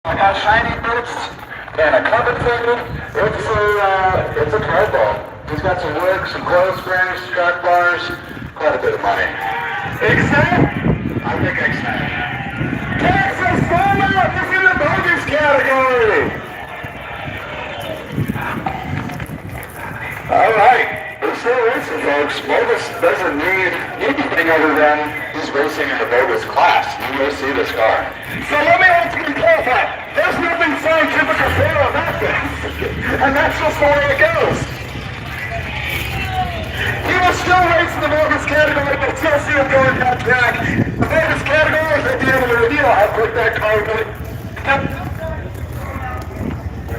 I got shiny bits and a cover ticket. It's a turbo. He's got some work, some clothes springs, track bars, quite a bit of money. Except? I think except. Texas Farmer is in the bogus category. All right. It's still racing, folks. Bogus doesn't need anything other than he's racing in the bogus class. You may see this car. So let me ultimately clarify. There's nothing scientific or fair about this. And that's just the way it goes. He will still race in the bogus category, but still see him going that track. The bogus category will be able to reveal how quick that car will.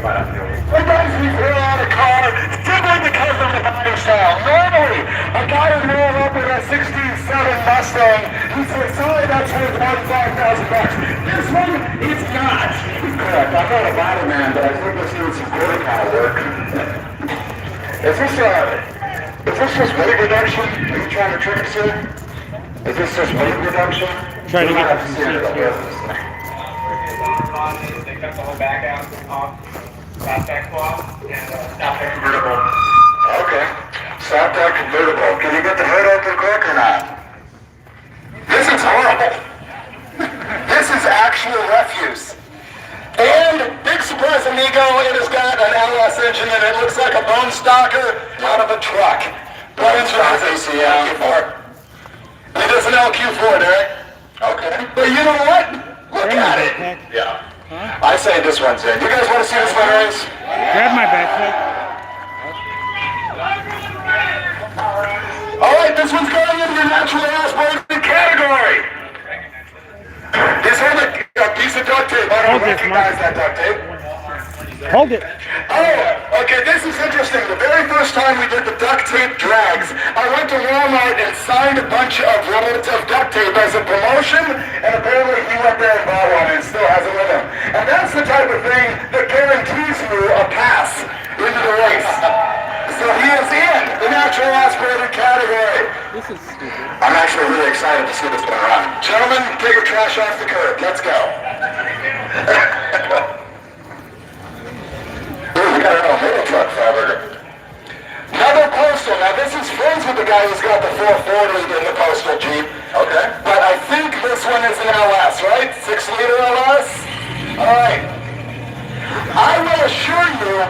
Sometimes we throw out a car simply because of the body style. Normally, a guy would roll up with a 67 Mustang. He says, sorry, that's worth $45,000. This one, it's not. Correct. I'm not a body man, but I think this needs some quarter cow work. Is this just weight reduction? Are you trying to trick us here? Is this just weight reduction? Trying to get to see it. They cut the whole back out off. Stop back cloth and stop back convertible. Okay. Stop that convertible. Can you get the hood open quick or not? This is horrible. This is actual refuse. And, big surprise amigo, it has got an LS engine and it looks like a bone stalker out of a truck. What engine is this? It is an LQ4, Derek. Okay. But you know what? Look at it. Yeah. I say this one's in. You guys want to see this one race? Grab my backpack. Alright, this one's going into the naturally aspirated category. He's holding a piece of duct tape. I don't recognize that duct tape. Hold it. Oh, okay, this is interesting. The very first time we did the duct tape drags, I went to Walmart and signed a bunch of rolls of duct tape as a promotion, and apparently he went there and bought one and still has it with him. And that's the type of thing that guarantees you a pass into the race. So he is in the natural aspirated category. This is stupid. I'm actually really excited to see this one run. Gentlemen, take your trash off the curb. Let's go. We got our own little truck fabric. Another Postal. Now this is friends with the guy who's got the 440 in the Postal Jeep. Okay. But I think this one is an LS, right? 6-liter LS? Alright. I will assure you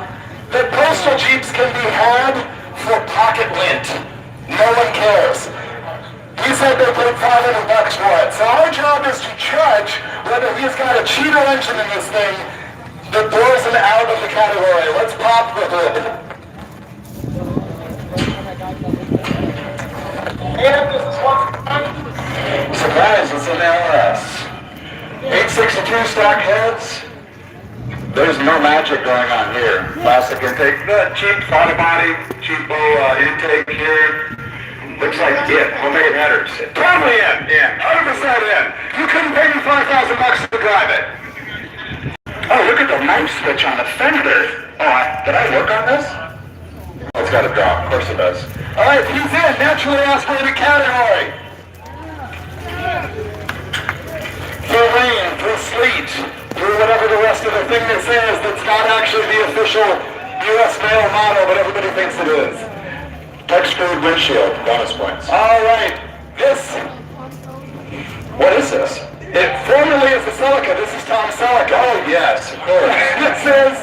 that Postal Jeeps can be had for pocket lint. No one cares. He said they paid $500 for it. So our job is to judge whether he's got a cheater engine in this thing that blows him out of the category. Let's pop the hood. And this is one surprise, it's an LS. 862 stock heads. There's no magic going on here. Plastic intake, cheap body, cheap intake here. Looks like homemade headers. Totally in, 100% in. You couldn't pay me $5,000 to drive it. Oh, look at the knife switch on the fender. Oh, did I work on this? Oh, it's got a drop. Of course it does. All right, he's in. Naturally aspirated category. Through rain, through sleet, through whatever the rest of the thing that says that's not actually the official U.S. mail model, but everybody thinks it is. Touch-screwed windshield, bonus points. All right, what is this? It formerly is the Celica. This is Tom Celica. Oh, yes, of course. This is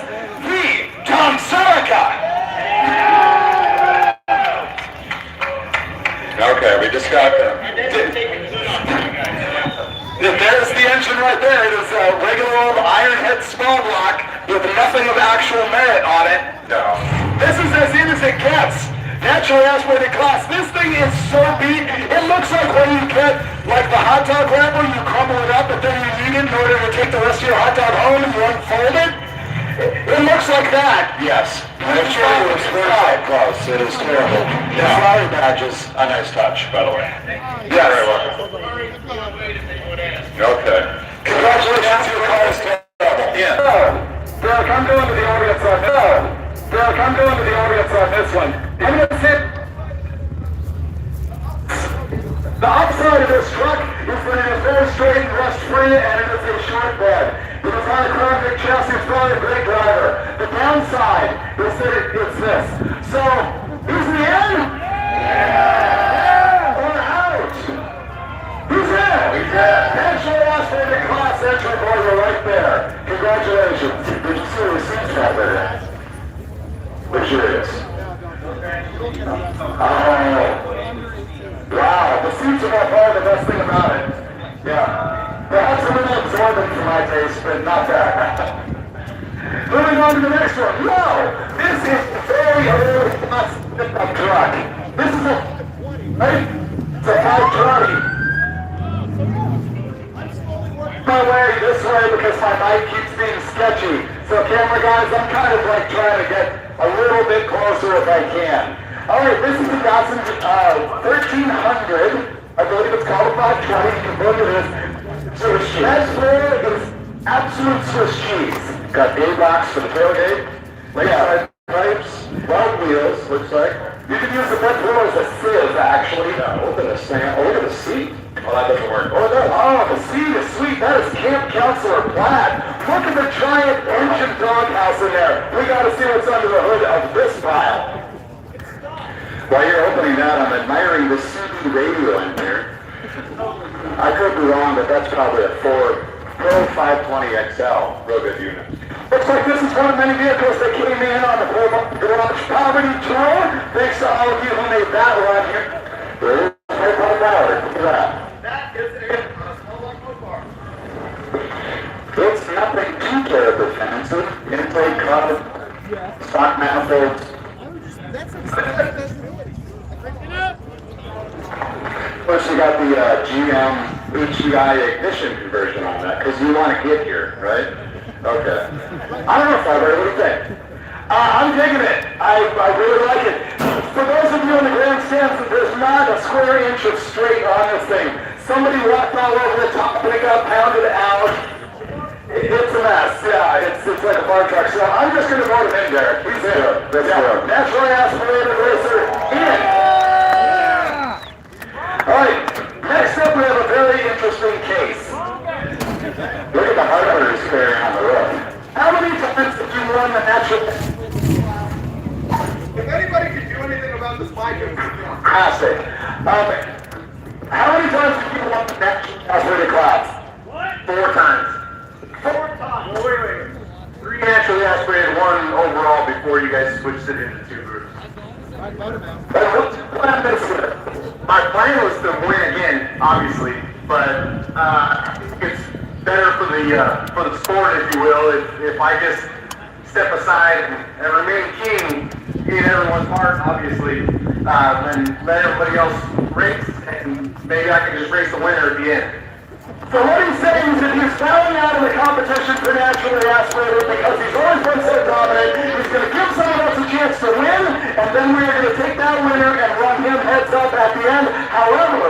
the Tom Celica. Okay, we just got them. There's the engine right there. It is a regular old iron head small block with nothing of actual merit on it. No. This is as in as it gets. Naturally aspirated class. This thing is so beat. It looks like when you get like the hot dog wrapper, you crumble it up, but then you need it in order to take the rest of your hot dog home and you unfold it. It looks like that. Yes. I'm sure it was very close. It is terrible. The flower badge is a nice touch, by the way. Yeah, very welcome. Okay. Congratulations, your car is terrible. Yeah. Derek, I'm going to the audience on this. Derek, I'm going to the audience on this one. I'm going to sit. The upside of this truck is that it is very straight and rust-free, and it is a short bed. With a monochromatic chassis, it's probably a great driver. The downside is that it's this. So, is he in? Yeah! Or out? He's in! He's in! National Aspirated Class entry for you right there. Congratulations. Did you see the receipts right there? We're curious. Oh. Wow, the seats are by far the best thing about it. Yeah. Perhaps a little absorbent for my taste, but not that. Moving on to the next one. No! This is a very old pickup truck. This is a... Right? It's a 520. My way this way because my mic keeps being sketchy. So camera guys, I'm kind of like trying to get a little bit closer if I can. Alright, this is a Datsun 1300. I believe it's called a 520. You can look at this. Swiss cheese. That floor is absolute Swiss cheese. Got A-box for the tailgate. Lakeside pipes. Weld wheels, looks like. You can use the front floor as a sieve, actually. No, look at the stand. Oh, look at the seat. Oh, that doesn't work. Oh, it does. Oh, the seat is sweet. That is Camp Counselor Plaid. Look at the giant engine doghouse in there. We got to see what's under the hood of this pile. While you're opening that, I'm admiring the CD radio in there. I could be wrong, but that's probably a Ford Pro 520XL. Real good unit. Looks like this is one of many vehicles that came in on the Garage Poverty Tour. Thanks to all of you who made that run here. There is $400. Look at that. That is it. It's nothing too terribly fancy. Intake carbon, stock manifolds. Of course, you got the GM HEI ignition conversion on that because you want to get here, right? Okay. I don't know, Fiber, what do you think? I'm digging it. I really like it. For those of you in the grandstands, there's not a square inch of straight on this thing. Somebody walked all over the top and it got pounded out. It's a mess. Yeah, it's like a bar truck. So I'm just going to vote him in, Derek. He's in. Let's go. Naturally aspirated racer in. All right. Next up, we have a very interesting case. Look at the hardware he's carrying on the roof. How many times did you run the natural? If anybody could do anything about this mic, it would be Fantastic. How many times did you run the natural aspirated class? What? 4 times. 4 times. Well, wait. 3 naturally aspirated, 1 overall before you guys switched it into 2 groups. What's your plan this year? My plan was to win again, obviously, but I think it's better for the sport, if you will, if I just step aside and remain king in everyone's heart, obviously, and let everybody else race, and maybe I can just race the winner at the end. So what he's saying is that he's bowing out of the competition for naturally aspirated because he's always been so dominant. He's going to give someone else a chance to win, and then we're going to take that winner and run him heads up at the end. However,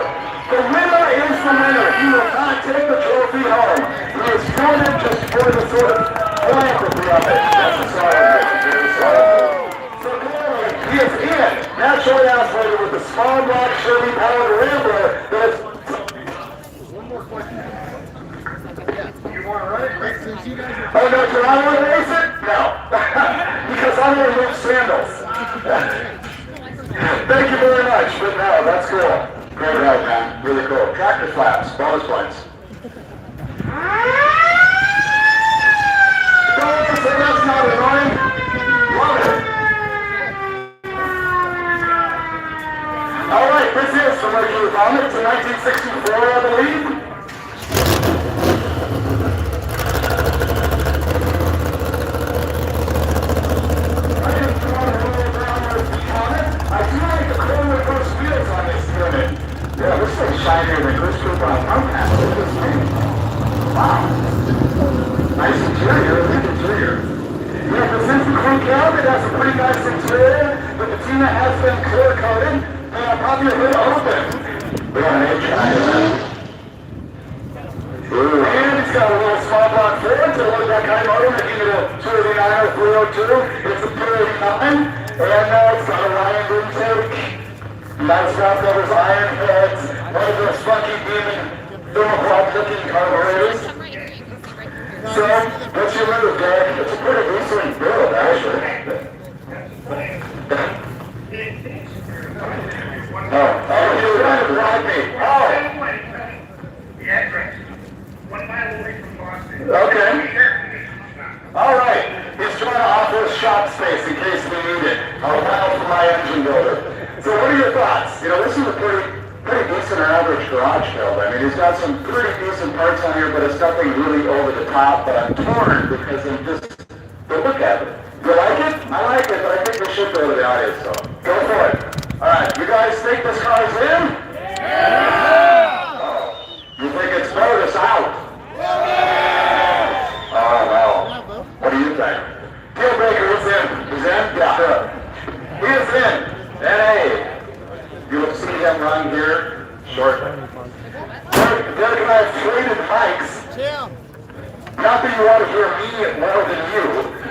the winner is the winner. He will not take the trophy home. He is doing it just for the sort of philanthropy of it. That's a solid So clearly, he is in, naturally aspirated with the small block Chevy powered Rambler that is... Oh no, do I want to race it? No. Because I want to move sandals. Thank you very much, but no, that's cool. Great ride, man. Really cool. Tractor flaps, bonus points. Don't say that's not annoying. Love it. Alright, this is from Mercury Vomit. It's a 1964, I believe. Yeah, this thing's shinier than Chris Cooper on Compact. Look at this thing. Wow. Nice interior, big interior. Yeah, the since the crew cab, it has a pretty nice interior. The patina has been clear coated. And probably a bit open. We got an H-Shine. And it's got a little small block Ford, so look that kind of motor, making it a 289 or 302. It's a 289. And it's got a Ryan intake. Nice round covers, iron heads, one of those funky demon thermocloud looking carburetors. So, what's your move, Derek? It's a pretty decent build, actually. Oh, you're right, Rodney. Oh. Okay. All right. He's trying to offer us shop space in case we need it. I'll allow for my engine builder. So what are your thoughts? You know, this is a pretty decent average garage build. I mean, he's got some pretty decent parts on here, but it's nothing really over the top. But I'm torn because I'm just, but look at it. You like it? I like it, but I think we should go to the audience, so go for it. All right, you guys think this car's in? Yeah! Oh, you think it's bonus out? Yeah! Oh, well. What do you think? Deal Baker is in. He's in? Yeah. Sure. He is in. And hey, you will see him run here shortly. Derek and I have traded mics. Not that you want to hear me more than you.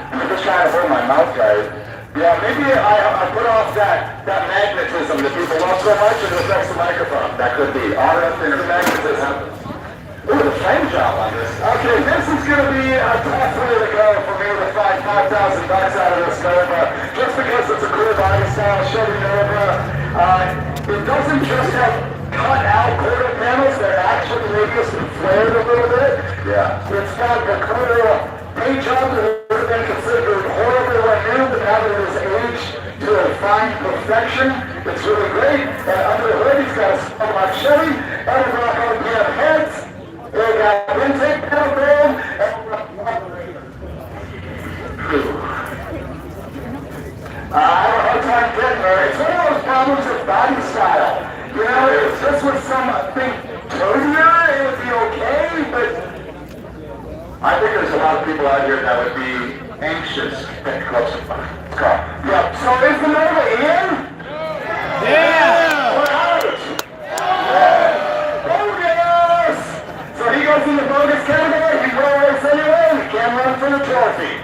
I'm just trying to hold my mouth right. Yeah, maybe I put off that magnetism that people love so much and it affects the microphone. That could be. RF magnetism. Ooh, the flame job on this. Okay, this is going to be a tough way to go for me to find $5,000 out of this Nova. Just because it's a cool body style Chevy Nova. It doesn't just have cut out quarter panels, they're actually radius and flared a little bit. Yeah. It's got the quarter paint job that would have been considered horrible when new, but now that it is aged to a fine perfection, it's really great. And under the hood, he's got a small box Chevy, every rock RPM heads, they got intake panel chrome, I have a hard time getting there. It's one of those problems with body style. You know, if this was something toadier, it would be okay, but I think there's a lot of people out here that would be anxious to get close to my car. Yeah, so is the Nova in? Yeah! We're out! Bogus! So he goes in the bogus category, he will race anyway, and he can't run for the trophy.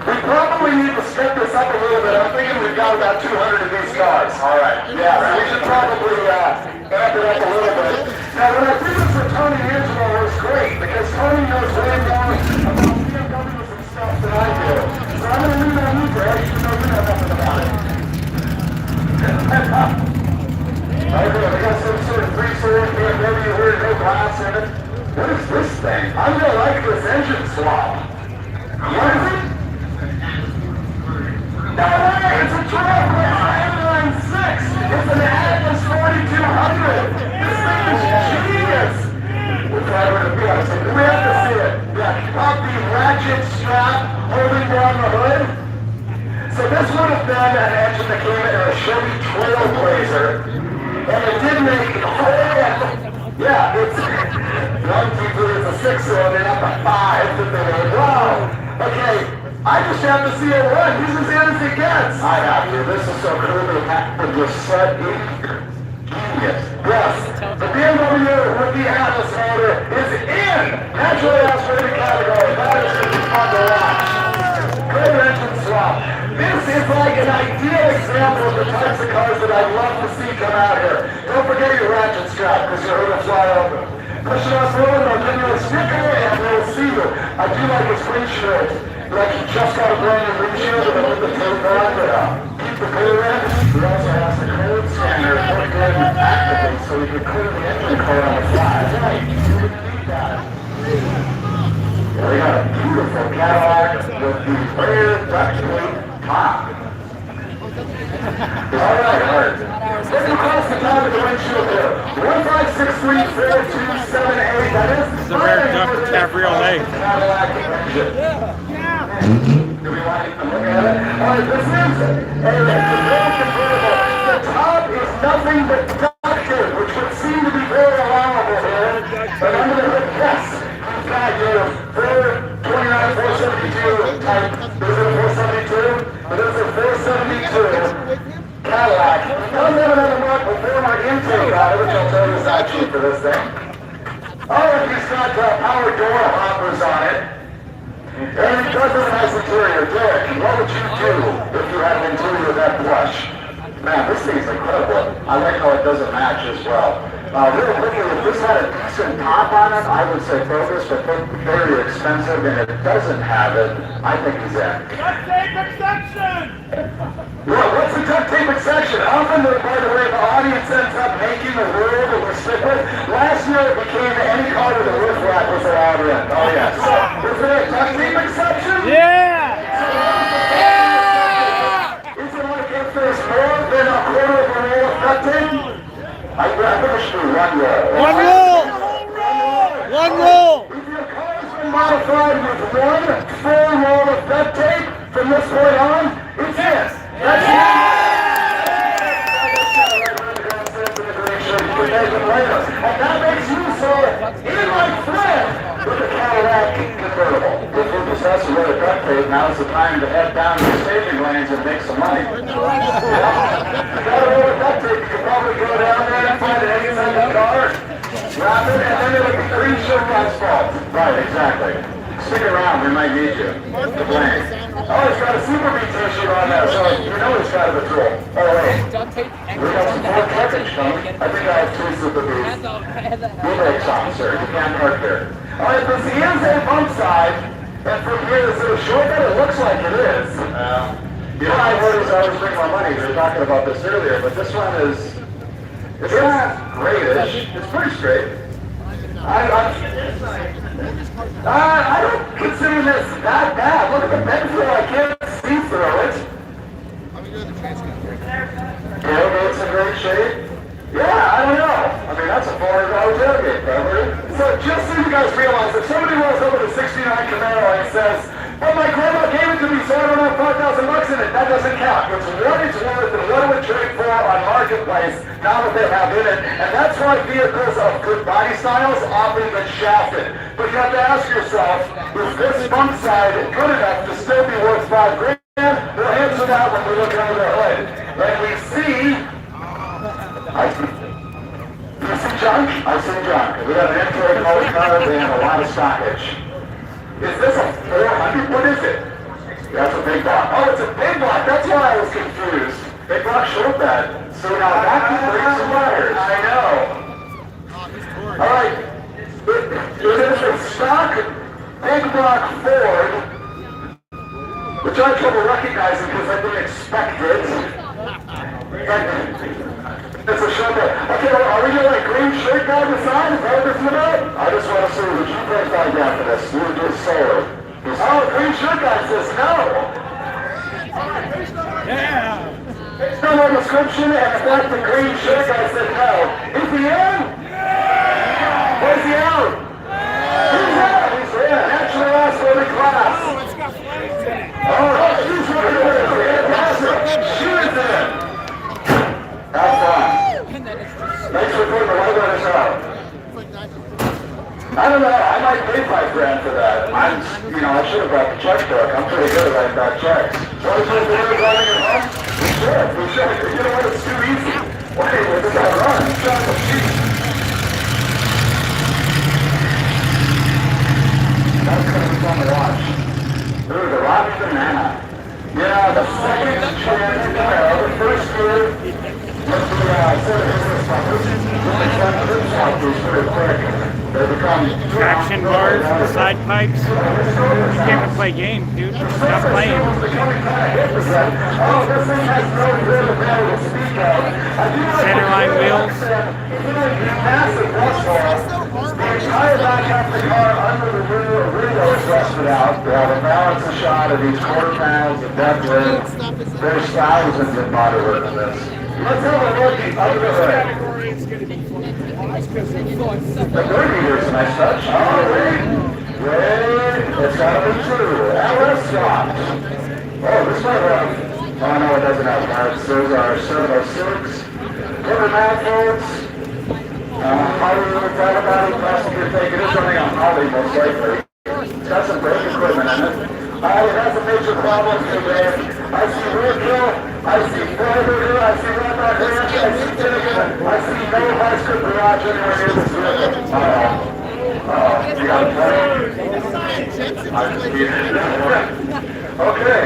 We probably need to step this up a little bit. I'm thinking we've got about 200 of these cars. All right. Yeah, so we should probably amp it up a little bit. Now, when I did this with Tony Angelo, it was great because Tony knows way more about BMWs and stuff than I do. So I'm going to leave it on you, Greg, even though you know nothing about it. Okay, we got some sort of 3-series BMW here, no glass in it. What is this thing? I'm going to like this engine swap. What is it? No way! It's a Trailblazer Inline 6! It's an Atlas 4200! This thing is genius! We're driving to be honest. We have to see it. Yeah, pop the ratchet strap holding down the hood. So this would have been an engine that came in a Chevy Trailblazer. And it did make yeah, it's 1, 2, 3, it's a 6-cylinder, not the 5 that they made. Wow! Okay. I just have to see it run. He's as in as it gets. I have to. This is so cool. They have to just set in. Genius. Yes. The BMW with the Atlas motor is in. Naturally aspirated category. That is going to be fun to watch. Great engine swap. This is like an ideal example of the types of cars that I'd love to see come out here. Don't forget your ratchet strap because you're going to fly over. Push it off rolling, I'll give you a sticker and we'll see you. I do like his windshield. Like you just got a brand new windshield and with the tape on, keep the clear in. He also has the code scanner hooked in actively so you can clear the engine code on the fly. Right, you would need that. Yeah, we got a beautiful Cadillac with the rear duct tape top. Alright, let's cross the top of the windshield here. 1563427A, that is the rear duct cabriolet. Cadillac engine. Do we want to look at it? Alright, this is it. And it's a real convertible. The top is nothing but duct tape, which would seem to be very allowable here. But under the hood, yes, you've got your 429 472 type. Is it a 472? But it's a 472 Cadillac. It does have another mark before my intake on it, which I'll tell you is not cheap for this thing. Alright, he's got power door hoppers on it. And it does have a nice interior. Derek, what would you do if you had an interior that plush? Man, this thing's incredible. I like how it doesn't match as well. Real quickly, if this had a decent top on it, I would say focus, but very expensive, and if it doesn't have it, I think he's in. Duct tape exception! Well, what's the duct tape exception? Often, by the way, the audience ends up making the rule that we're stick with. Last year, it became any card of the riffraff was allowed in. Oh, yes. Is there a duct tape exception? Yeah! Is it like if there's more than a quarter of a roll of duct tape? I think it should be one roll. One roll! One roll! If your car has been modified with one full roll of duct tape from this point on, it's yes. That's and that makes you so in my friend with the Cadillac convertible. If you're possessed with a duct tape, now's the time to head down to the staging lanes and make some money. You got a roll of duct tape, you can probably go down there and find an inside the car, wrap it, and then it'll be green shirt asphalt. Right, exactly. Stick around, we might need you. The blame. Oh, it's got a Super Beat t-shirt on there, so you know it's got a patrol. Oh, wait. We got some more cartridge coming. I think I have two Super Beats. Your brakes on, sir. You can't park here. All right, this is a bump side, and from here, is it a shortcut? It looks like it is. You know, I heard as I was bringing my money, we were talking about this earlier, but this one is, it's not great-ish. It's pretty straight. I don't consider this that bad. Look at the bed floor. I can't see through it. Tailgate's in great shape. Yeah, I don't know. I mean, that's a $400 tailgate, probably. So just so you guys realize, if somebody rolls over the 69 Camaro and says, "Well, my grandma gave it to me, so I don't have $5,000 in it," that doesn't count. It's what it's worth and what it would trade for on Marketplace, not what they have in it. And that's why vehicles of good body styles often get shafted. But you have to ask yourself, is this bump side good enough to still be worth $5 grand? We'll answer that when we look under the hood. And we see, you see junk? I see junk. We got an intake mode car and a lot of stockage. Is this a 400? What is it? That's a big block. Oh, it's a big block. That's why I was confused. Big block short bed. So now that can bring some wires. I know. All right. It is a stock big block Ford, which I have trouble recognizing because I didn't expect it. It's a short bed. Okay, are we gonna like green shirt guy on the side? Is that what this is about? I just want to see the G-Break guy down for this. You were just solar. Oh, green shirt guy says no. Yeah! Based on our description and the fact the green shirt guy said no. Is he in? Where's he out? He's out. He's in. Naturally last early class. Oh, it's got flames in it! Oh, she's right there. Fantastic. She is in. Have fun. Thanks for putting the light on us out. I don't know. I might pay $5 for that. I should have brought the checkbook. I'm pretty good at writing back checks. So is it really driving it home? We should. You know what? It's too easy. Wait, look at that run. Shot the sheet. That's going to be fun to watch. Ooh, the Rocky Banana. Yeah, the second chance in the first year. Traction bars, the side pipes. You can't play games, dude. Stop playing. Centerline wheels. The entire back half of the car under the window is rusted out. They have a balance shot of each quarter panels and depth ring. There's thousands of body work in this. Let's have a look under the hood. The bird eater's a nice touch. Oh, wait. It's gotta be true. LS Scott. Oh, this might have. Oh, no, it doesn't have parts. Those are 706. Cover manifolds. Hollywood, private body, passenger tank. It is something on Holly, most likely. It's got some brake equipment in it. It has a major problem today. I see rear kill, I see fiber here, I see right back here, I see Finnegan, I see no high script garage anywhere near this vehicle. You got a play? I see it. Okay.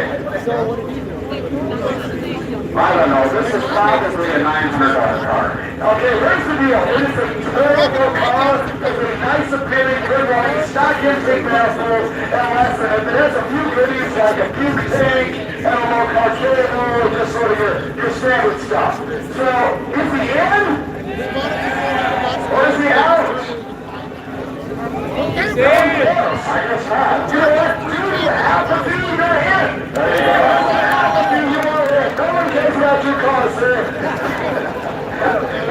I don't know. This is probably a $900 car. Okay, here's the deal. It is a terrible car. It's a nice appearing, good running, stock intake manifolds, and less than it. It has a few goodies like a puke tank, and a low car cable, just sort of your standard stuff. So, is he in? Or is he out? He's in. I guess not. You know what? Dude, you have to do, you're in. There you go. You are in. No one cares about your car, sir.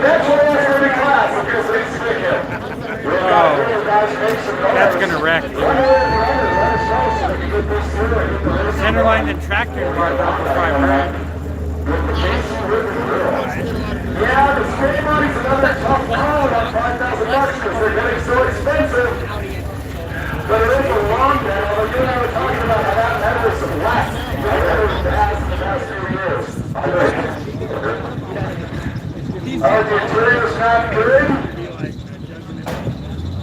That's what I heard in class because they stick him. That's gonna wreck. Centerline the tractor car though for $500. Yeah, the spray body's another tough call on $5,000 because they're getting so expensive. But it is a long battle. You and I were talking about how that matters less than it ever has in the past few years. Oh, the interior's not good.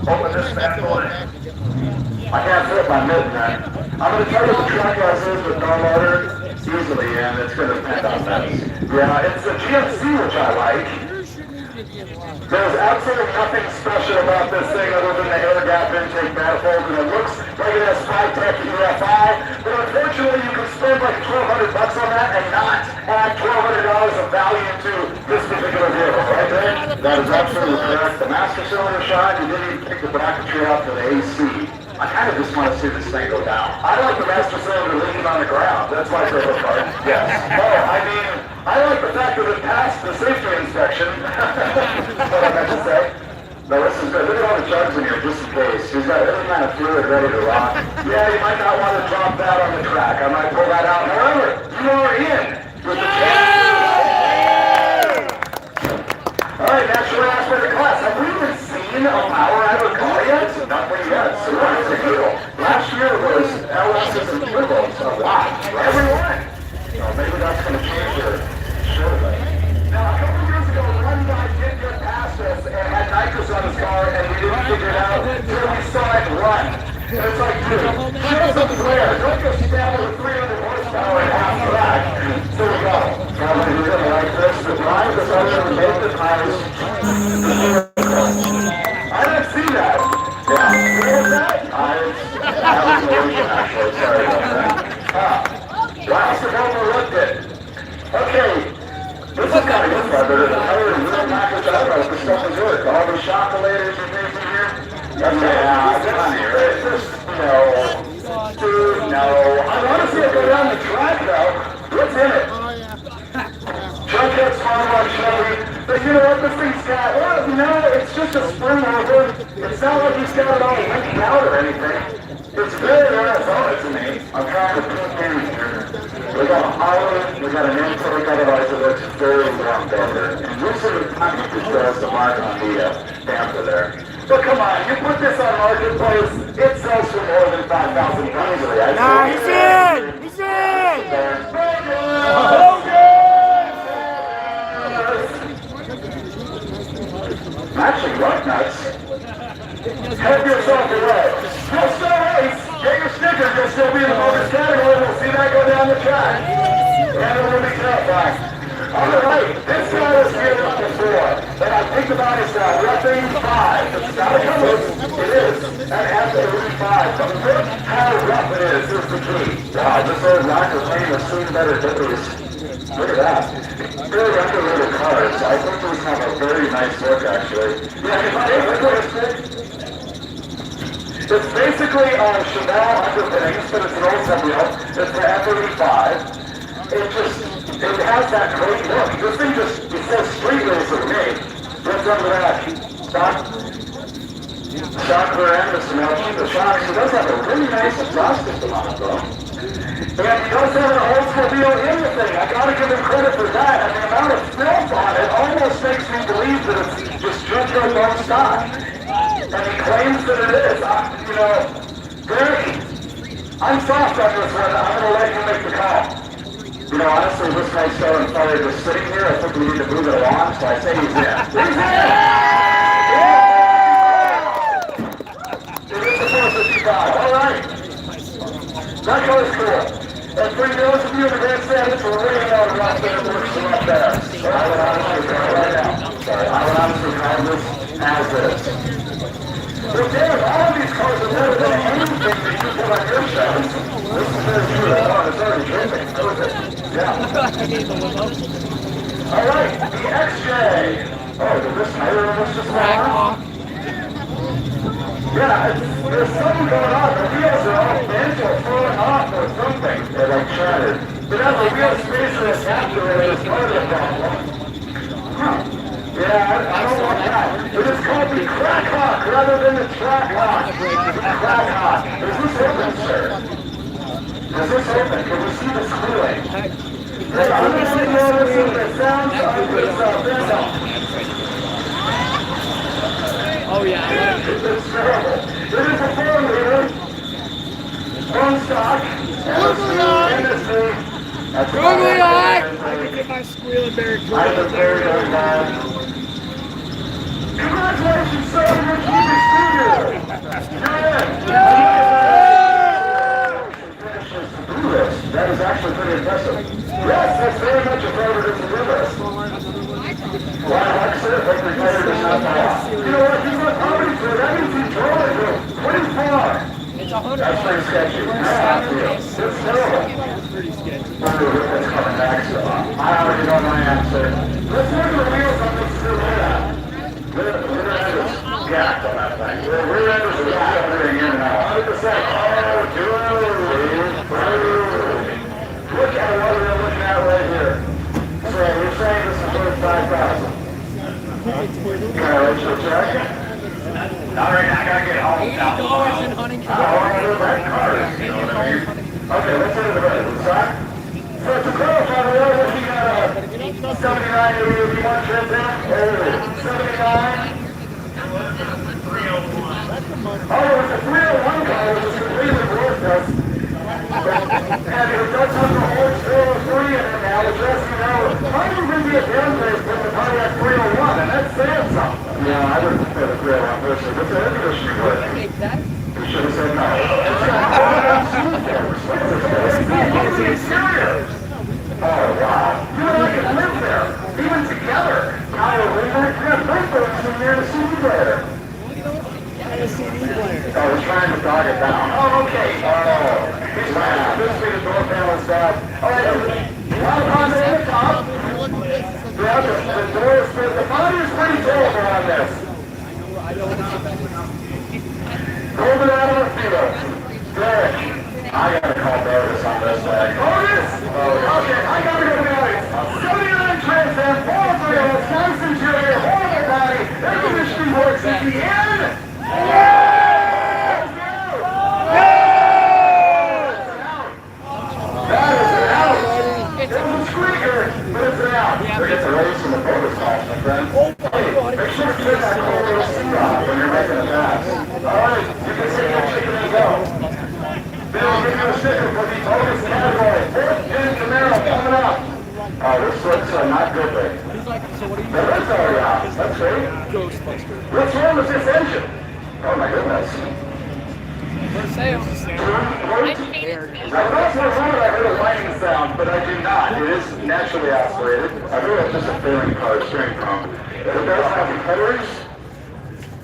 Open this bad boy. I can't flip my mitten, man. I'm going to tell you the truck has is with no motor easily, and it's going to depend on that. Yeah, it's a GMC, which I like. There's absolutely nothing special about this thing other than the air gap intake manifold, and it looks like it has 5-tech EFI, but unfortunately you can spend like $1,200 on that and not add $1,200 of value to this particular vehicle, right there? That is absolutely correct. The master cylinder shot, you didn't even pick the bracketry out for the AC. I kind of just want to see this thing go down. I like the master cylinder leaning on the ground. That's my favorite part. Yes. Oh, I mean, I like the fact that it passed the safety inspection. That's what I meant to say. No, this is good. Look at all the jugs in here, just in case. He's got every kind of fluid ready to rock. Yeah, you might not want to drop that on the track. I might pull that out. However, you are in with the All right, natural aspect of class. Have we even seen a power out of a car yet? Nothing yet. So what is the deal? Last year was LS's and turbos a lot. Everyone. So maybe that's going to change your Sullivan. Now, a couple years ago, one guy did get past us and had nitrous on his car, and we didn't figure it out until we saw it run. And it's like, dude, show some flair. Don't go stab with 300 horsepower and half track. So we go. Probably you're going to like this. The drive is other than make the tires. I didn't see that. Yeah. What was that? That was the ocean, actually. Sorry about that. Wow, so how overlooked it. Okay. This is kind of good for better than other than real mattress. I don't know if this stuff is good. All the chocolators and things in here. Yeah, it's funny, right? Dude, no. I want to see it go down the track, though. What's in it? Junkhead small one Chevy. But you know what this thing's got? Well, no, it's just a spring over. It's not like he's got it all leaking out or anything. It's very Arizona to me. I'm trying to put in here. We got a Holland, we got an intake, otherwise it looks very warm down there. And this is the time that says the mark on the damper there. But come on, you put this on Marketplace, it sells for more than 5,000 easily. He's in! He's in! Actually, rock nuts. Help yourself away. You'll still race. Get your stickers. You'll still be in the bonus category. We'll see that go down the track. And it will be terrifying. All right. This guy was here before. And I think about his repping 5. It's not a color. It is. And it has to be 5. But look how rough it is. Here's the key. Wow, this old rocker plane has seen better days. Look at that. Very underrated cars. I think these have a very nice look, actually. Yeah, if I look at this, it's basically Chanel underpinnings, but it's an old Samuel. It's the F-35. It has that great look. This thing it says street racer to me. What's under that? Stock rear end is Chanel. The shocks. It does have a really nice exhaust system on it, though. And he does have an Oldsmobile in the thing. I gotta give him credit for that. And the amount of filth on it almost makes me believe that it's just Judge's own stock. And he claims that it is. Gary, I'm soft on this one. I'm gonna let you make the call. Honestly, this guy's selling fire just sitting here. I think we need to move it along, so I say he's in. He's in! It is the 455. All right. That color's cool. And for those of you in the grandstand, we're waiting on rock that works a lot better. But I would honestly call it right now. Sorry, I would honestly call this as is. Well, David, all of these cars have never done anything that you put on your shows. This is very true. That one is already dripping. Perfect. Yeah. All right, the XJ. Oh, did this tire on this just go on? Yeah, there's something going on. The wheels are all bent or falling off or something. They're like shattered. But now the wheel space in this actuator is part of the problem. Huh. Yeah, I don't want that. It is called the crack hawk rather than the track hawk. Crack hawk. Is this open, sir? Is this open? Can we see the squealing? I'm just noticing the sounds of this vessel. Oh yeah. It's terrible. It is a 4-liter. One stock. Googly eye! I can get my squealing bear clean. I have very bad. Congratulations, sir! You're keeping speaker! You're in! That is actually pretty impressive. Yes, that's very much a favorite of the do list. Well, like I said, like the player does not fall off. You know what? He's not comedy for that means he's drawing you pretty far. It's 100. That's pretty sketchy. It's terrible. Pretty sketchy. It's coming back, so I already know my answer. Let's look at the wheels on this Sullivan. Rear end is jacked on that thing. The rear end is jacked in and out. 100%. Oh, dude. Look at what we're looking at right here. So you're saying this is worth $5,000. Can I write you a check? All right, I gotta get home now. $80 in hunting. I want to rent cars, you know what I mean? Okay, let's hit the red. Sorry? So to clarify, we are looking at a 79 81 Trans-Am. 79. Oh, it was a 301 car, which is completely worthless. And it does have the whole 303 in it now, which lets you know, might even be a downgrade from the Pontiac 301, and that's saying something. Yeah, I wouldn't say the 301 personally, but the air conditioning works. You should have said no. Oh, wow. You and I can live there, even together. Kyle Weaver, yeah, both of us in there to see you later. A CD player. I was trying to dog it down. Oh, okay. Oh, he's trying to push me the door panel down. All right, now on the top. Yeah, the door is good. The body is pretty terrible on this. Hold it out of the field. Good. I gotta call Barris on this thing. Barris? Oh, okay, I gotta go to Barris. 79 Trans-Am, 403, nice interior, horrible body, air conditioning works at the end. It's a race in the protocol, my friend. Hey, make sure to turn that cold little seat off when you're making a pass. Alright, you can take your chicken and go. Bill, give you a sticker for the bonus category. 4th Gen Camaro coming up. Oh, this looks not good, babe. The lid's already off. That's great. What's wrong with this engine? Oh my goodness. For sale. I thought for a moment I heard a lightning sound, but I do not. It is naturally aspirated. I feel it's just a fairing car steering chrome. It does have headers,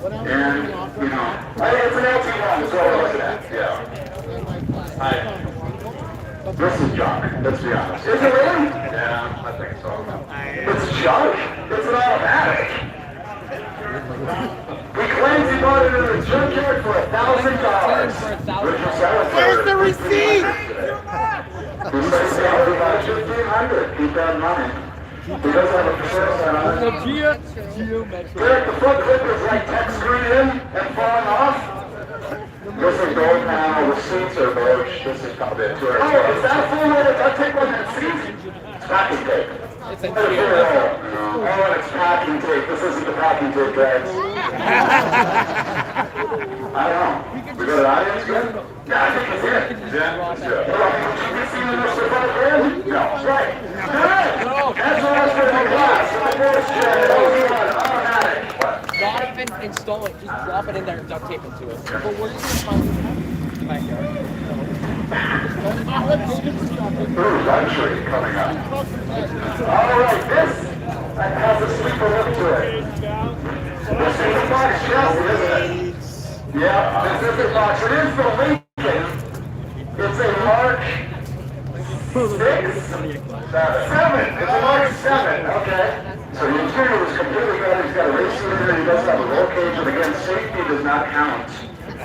and, you know, it's an LT1 is what we're looking at. Yeah. This is junk, let's be honest. Is it really? Yeah, I think so. It's junk? It's an automatic. He claims he bought it in a junkyard for $1,000. Where's the receipt? He says he owes about $1,500. Keep that in mind. He does have a percent on it. Derek, the front clip is like tech screwed in and falling off. This is gold panel. The seats are beige. This is probably a tour. Oh, is that a full load of duct tape on that seat? It's packing tape. It's a Oh, and it's packing tape. This isn't the packing tape, guys. I don't know. We got an audience good? Yeah, I think it's it. Yeah, it's good. Should we see the rest of the band? No. Right. Good. That's the rest of the class. My voice check. Automatic. Not even install it, just drop it in there and duct tape it to it. But where are you going to find it? Backyard. Ooh, luxury coming up. All right, this has a sleeper look to it. This is a box chassis, isn't it? Yeah, this is a box. It is the Lincoln. It's a Mark 6? 7. It's a Mark 7, okay. So the interior was completely better. He's got a racing interior. He does have a roll cage, and again, safety does not count.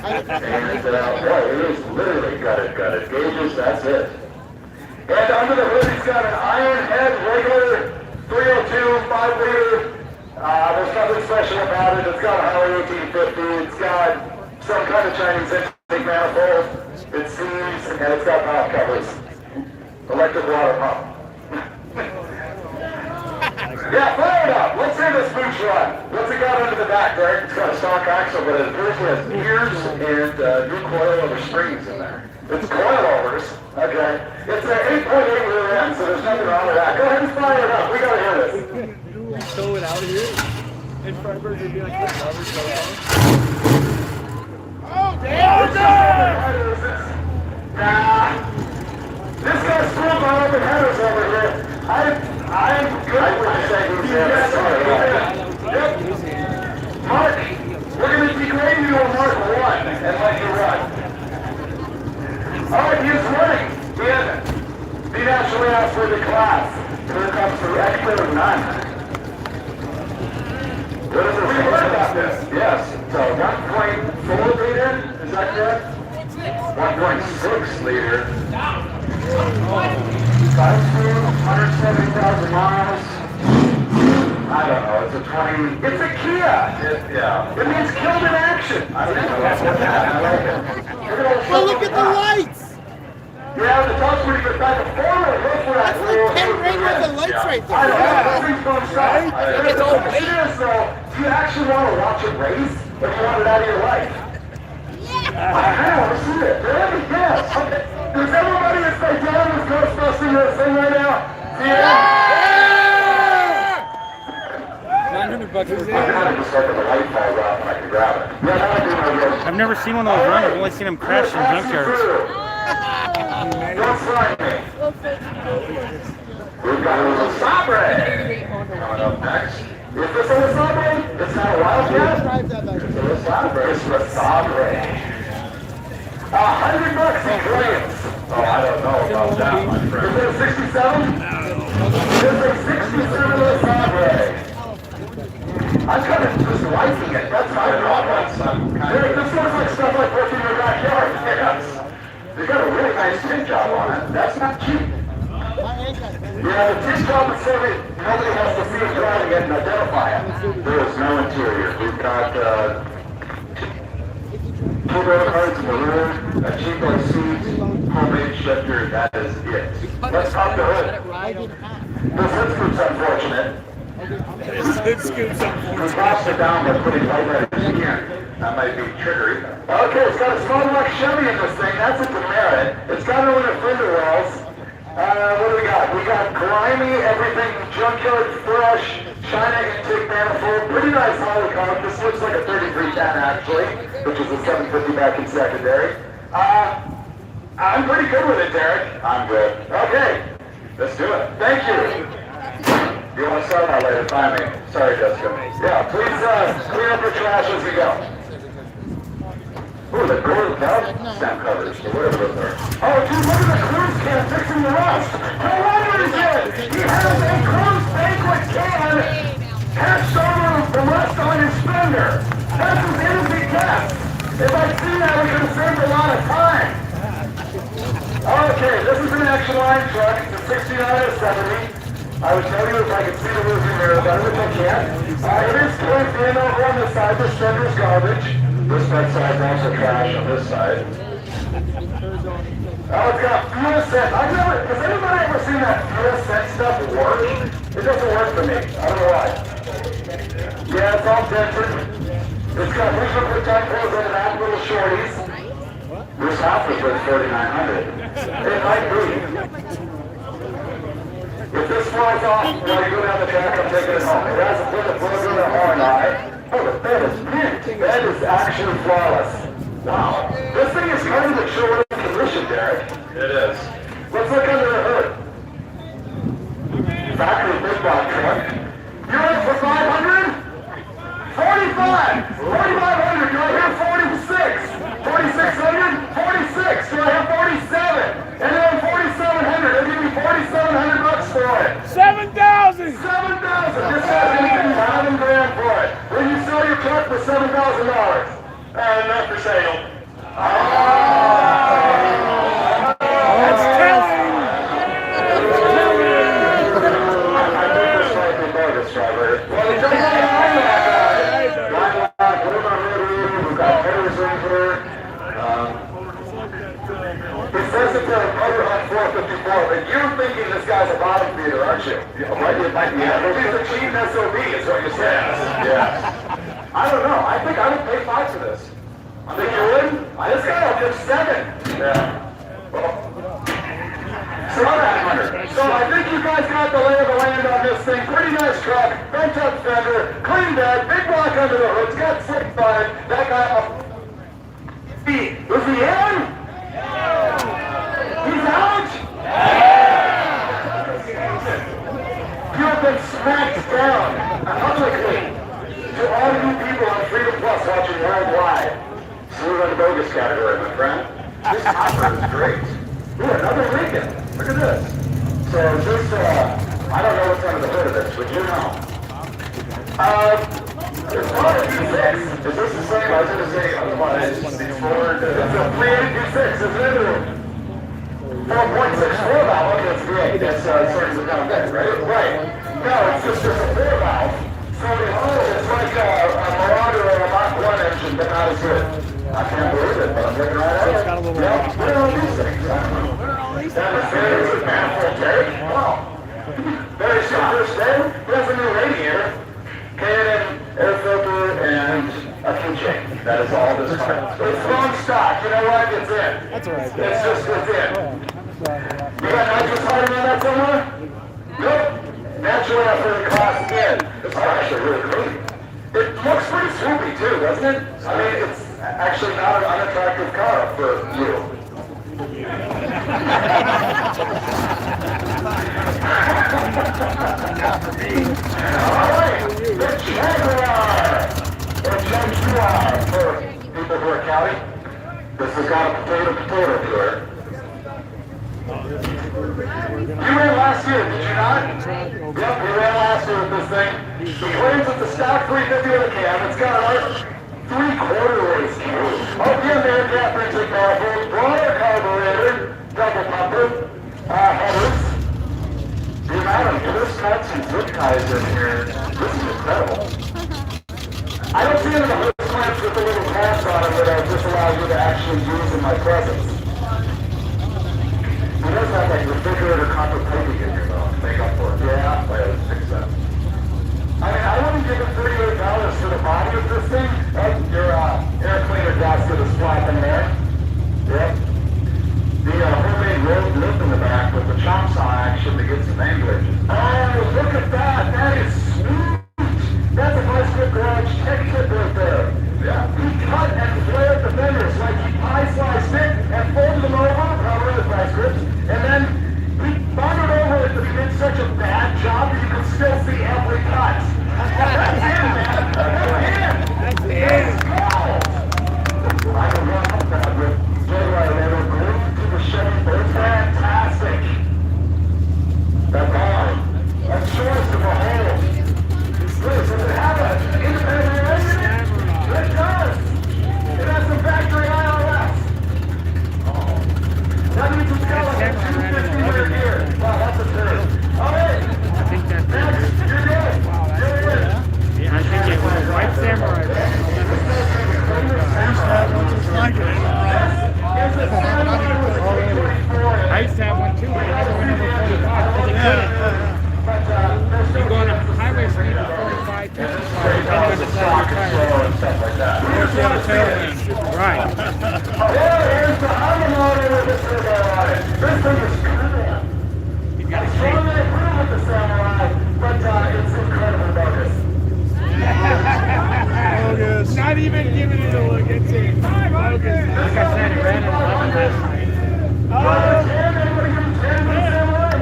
And, boy, it is literally gutted. Gauges, that's it. And under the hood, he's got an iron head, regular 302, 5 liter. There's nothing special about it. It's got a Harley 1850. It's got some kind of Chinese intake manifold. It seems, and it's got valve covers. Electric water pump. Yeah, fire it up. Let's hear this boots run. What's it got under the back, Derek? It's got a stock axle, but it appears it has gears and new coilover springs in there. It's coilovers. Okay. It's an 8.8 rear end, so there's nothing wrong with that. Go ahead and fire it up. We gotta hear this. We tow it out of here. And Freiburg would be like, whatever, tow it out. Oh, damn! Nah. This guy's screwed my open headers over here. I'm good with saying yes. Yep. Mark, we're going to degrade you to a Mark 1 and let you run. All right, he's running. He naturally asked for the class. Here comes the expert 9. What is it? We heard about this. Yes. So 1.4 liter, is that correct? 1.6 liter. 170,000 miles. I don't know. It's a 20. It's a Kia. Yeah. It means killed in action. I don't know. That's what happened. I like it. Oh, look at the lights! Yeah, the top's pretty good. Back and forward. Look for that. That's like 10 ring with the lights right there. I don't know. This thing's going to stop. It's all serious, though. Do you actually want to watch it race? Or do you want it out of your life? Yeah. I kind of want to see it. Really? Yes. Okay. Does everybody that stay down with Ghostbusting your thing right now? Yeah! 900 bucks for I'm kind of just hoping the light falls off and I can grab it. Yeah, now I do my best. I've never seen one of those run. I've only seen them crash in junkyards. Don't slide me. We've got a little Sabre coming up next. Is this a Sabre? It's not a Wildcat? It's a Sabre. It's a Sabre. $100 in claims. Oh, I don't know about that, my friend. Is it a 67? It's a 67 Sabre. I'm kind of just liking it. That's my problem. This looks like stuff like working in your backyard. Yes. They got a really nice tint job on it. That's not cheap. Yeah, the tint job is so that nobody has to see it driving it and identify it. There is no interior. We've got two road cards in the room, a cheap like seat, homemade shifter. That is it. Let's pop the hood. This hood scoop's unfortunate. We lost it down by putting light right in the skin. That might be triggery. Okay, it's got a small block Chevy in this thing. That's a demerit. It's got no inner fender wells. What do we got? We got grimy, everything, junkyard fresh, China intake manifold. Pretty nice Hollycomb. This looks like a 3310 actually, which is a 750 back in secondary. I'm pretty good with it, Derek. I'm good. Okay, let's do it. Thank you. You want to start that later? Find me. Sorry, Jessica. Yeah, please clean up your trash as we go. Ooh, the gold valve stamp covers, or whatever those are. Oh, dude, look at the cruise can fixing the rust. No wonder he did. He has a cruise banquet can patched over the rust on his fender. That's as in as he gets. If I'd seen that, we could have saved a lot of time. Okay, this is an action line truck. It's a 69 or 70. I would tell you if I could see the rearview mirror better, which I can't. It is placed in over on this side. This fender's garbage. This side's also trash on this side. Oh, it's got fuel set. Has anybody ever seen that fuel set stuff work? It doesn't work for me. I don't know why. Yeah, it's all dented. It's got visual protect holes in that little shorties. This house was worth $4,900. It might be. If this flies off while you go down the track, I'm taking it home. It has a Plymouth logo and a horn eye. Oh, the bed is mint. Bed is actually flawless. Wow. This thing is kind of in short condition, Derek. It is. Let's look under the hood. 7,000. 7,000. This guy's gonna give you $11,000 for it. Will you sell your truck for $7,000? Not for sale. That's telling. I think this might be bogus, driver. Well, it doesn't matter that guy. We're on radio. We've got headers in here. It says it's a motor on 454, but you're thinking this guy's a bottom feeder, aren't you? Yeah, it might be. He's a cheap SOB, is what you're saying. Yeah. I don't know. I think I would pay 5 for this. I think you would? This guy will give 7. Yeah. So I think you guys got the lay of the land on this thing. Pretty nice truck, bent up fender, clean bed, big block under the hood. It's got 6 on it. That guy up. Was he in? He's out? You have been smacked down publicly to all you people on Freedom Plus watching worldwide. So we're in the bogus category, my friend. This hopper is great. Ooh, another Lincoln. Look at this. So this, I don't know what's under the hood of this, but you know. It's not a D6. Is this the same? I was going to say, it's Ford. It's a 380 D6, isn't it? 4.64 valve. Okay, it's great. That's starting to come back, right? Right. No, it's just there's a 4 valve. So it's like a Marauder or a Mach 1 engine, but not as good. I can't believe it, but I'm looking right at it. Yeah, what are all these things? I don't know. That is very manifold tank. Wow. Very super stand. He has a new radiator, K&N air filter, and a keychain. That is all this car. It's wrong stock. You know what? It's in. That's all right. It's just it's in. You got nitrous hiding on that somewhere? Nope. Naturally, I put the class in. This car actually really clean. It looks pretty swoopy too, doesn't it? I mean, it's actually not an unattractive car for you. Alright, the Jaguar! Or Jaguar for people who are Cali. This has got a potato to it. You ran last year, did you not? Yep, we ran last year with this thing. The claims it's a stock 350 with a cam. It's got a 3/4 race cam. OPM air gap engine manifold, broader carburetor, double pumper, headers. The amount of twist cuts and zip ties in here, this is incredible. I don't see any of the hood clamps with the little tabs on them that I just allow you to actually use in my presence. He does have like refrigerator copper piping in here though, make up for it. Yeah, I would fix that. I mean, I wouldn't give him $38 for the body of this thing. Your air cleaner gasket is flat in there. Yep. The homemade road lip in the back with the chop saw action to get some anglage. Oh, look at that! That is sweet! That's a nice good garage tech kit right there. Yeah. He cut and flared the fenders like he pie sliced it and folded them over, probably with vice grips, and then he bunted over it that he did such a bad job that you could still see every cut. That's him, man. That's him. Let's go. I can run up that with Jaguar. They were glued to the Chevy. They're fantastic. That's all. That's choice of a whole. Does it have an independent engine? It does. It has some factory IRS. Oh. That means it's got like a 250 right here. Wow, that's a third. All right. I think that's Next, you're good. You're good. Yeah, I think it was White Samurai. I used to have one too. I never went over 45 because it couldn't. You go on a highway speed of 45, 55, depending on the size of your tire. There's the other tailwind. Right. Here's the Honda motor with the turbo on it. This thing is cool. He's got a It's really cool with the Samurai, but it's incredibly bogus. Bogus. Not even giving it a look. It's it. Bogus. Like I said, it ran at 11 last night. Anybody give him 10 for the Samurai?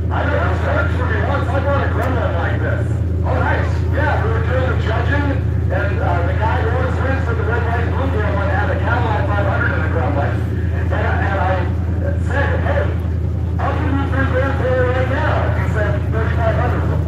I know it's worked for me once. I bought a gremlin like this. Oh, nice. Yeah, we were doing the judging, and the guy who always wins for the red, white, and blue gremlin had a Cadillac 500 in the gremlin. And I said, hey, I'll give you $3,000 for it right now. He said, $3,500.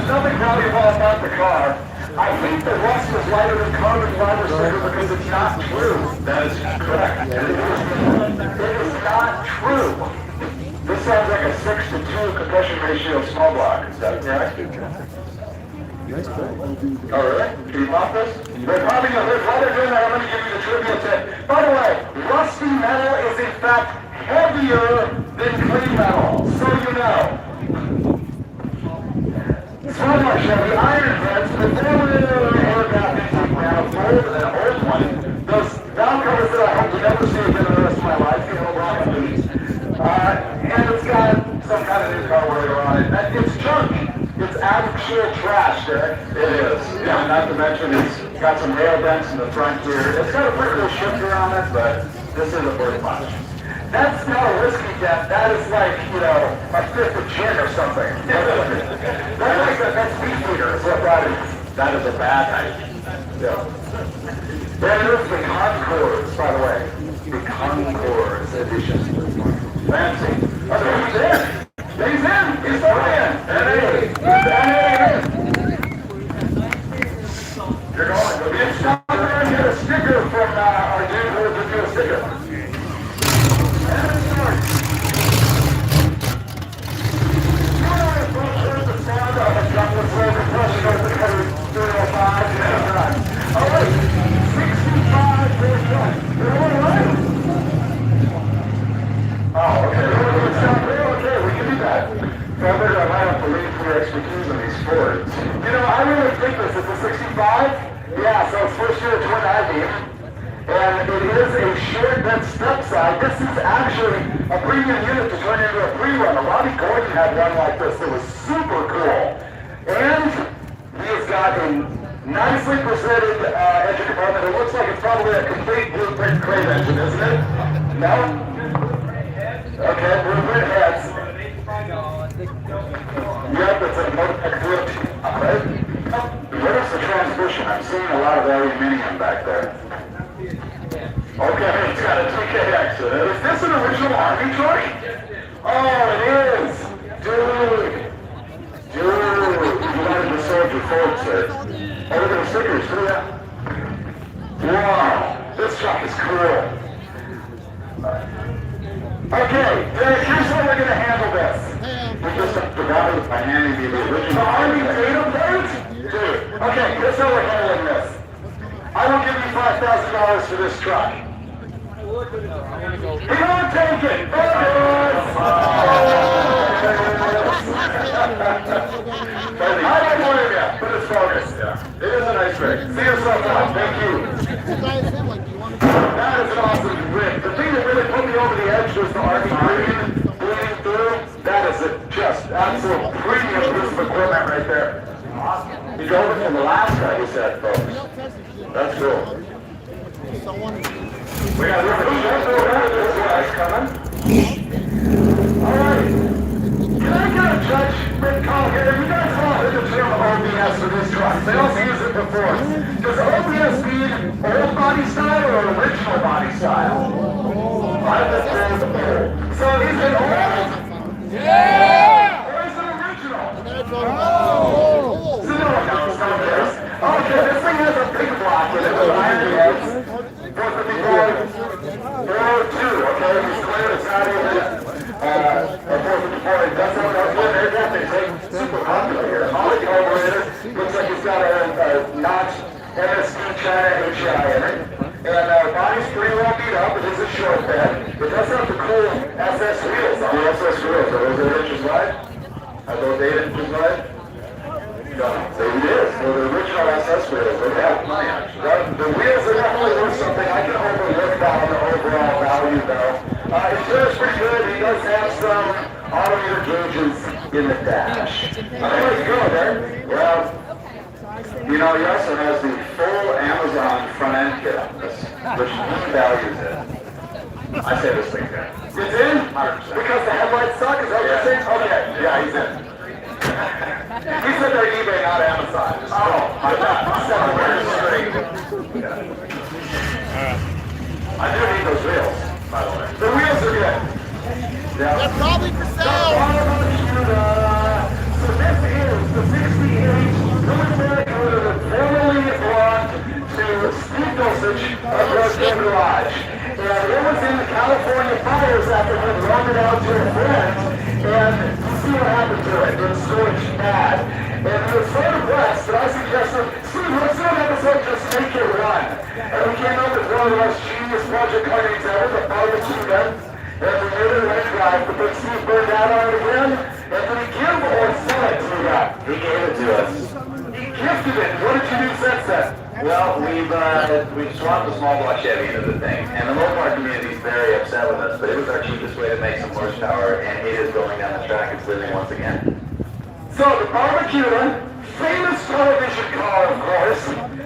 there's nothing valuable about the car. I think the rust is lighter than carbon fiber sticker because it's not true. That is correct. It is not true. This sounds like a 6-to-2 compression ratio small block. Is that correct? Nice play. Oh, really? Can you pop this? They're popping it. While they're doing that, I'm going to give you the trivia tip. By the way, rusty metal is in fact heavier than clean metal, so you know. So much heavy iron heads, before we aircraft intake manifold and an old one, those valve covers that I hope to never see again the rest of my life, you know, rock and beat. And it's got some kind of new carburetor on it. It's junk. It's actual trash, Derek. It is. Yeah, not to mention it's got some rail dents in the front here. It's got a pretty cool shifter on it, but this isn't worth much. That's not a whiskey dent. That is like, you know, a fifth of gin or something. That's beefeater is what that is. That is a bad night. Yeah. That is the Concords, by the way. The Concords edition. Fancy. Okay, he's in. He's in. He's still in. Hey. You're going. Go get stopped there and get a sticker from our dude who will give you a sticker. Yeah, so it's first year twin I-beam, and it is a short bed step side. This is actually a premium unit to turn into a pre-runner. Robbie Gordon had one like this that was super cool. And he has got a nicely presented engine compartment. It looks like it's probably a complete blueprint crate engine, isn't it? No? Okay, blueprint heads. Yep, it's a Motec Drift. Alright. Where's the transmission? I'm seeing a lot of aluminium back there. Okay, it's got a TK exit. Is this an original Army truck? Oh, it is! Dude! You wanted to serve your folks, sir. Oh, look at the stickers, too, yeah? Wow, this truck is cool. Okay, Derek, here's how we're going to handle this. We just forgot it by handing me the original Army database? Dude, okay, here's how we're handling this. I will give you $5,000 for this truck. He won't take it! I don't believe you, but it's focused. Yeah. It is a nice rig. See yourself out. Thank you. That is an awesome rig. The thing that really put me over the edge was the Army green bleeding through. That is a just absolute premium piece of equipment right there. Awesome. He drove it from Alaska, he said, folks. That's cool. We got a little this guy's coming. Alright. Can I get a judgment call here? You guys all heard the term OBS for this truck. They also use it before. Does OBS mean old body style or original body style? I just said old. So is it old? Yeah! Or is it original? Oh! So no one knows how it is. Okay, this thing has a big block in it with iron heads. 454, 402, okay? He's clear, it's not even a 454. It does have that one aircraft. It's super popular here. Molly carburetor. Looks like he's got a notch MSD China HI in it. And body's pretty well beat up. It is a short bed. It does have the cool SS wheels on the SS wheels. Are those 8 inches wide? Are those 8 inches wide? No, it is. So the original SS wheels, they have money on it. The wheels are definitely worth something. I can overlook that on the overall value, though. Interior's pretty good. He does have some autometer gauges in the dash. There you go, there. Well, you know, he also has the full Amazon front end kit on this, which he values it. I say this thing good. It's in? 100%. Because the headlights suck? Is that what you're saying? Okay, yeah, he's in. He said they're eBay, not Amazon. Oh, my God. Very straight. I do need those wheels, by the way. The wheels are good. Yeah. They're probably for sale. So this is the 68 Well, we've swapped the small block Chevy into the thing, and the Mopar community is very upset with us, but it was our cheapest way to make some horsepower, and it is going down the track. It's living once again. So the Barracuda, famous television car, of course.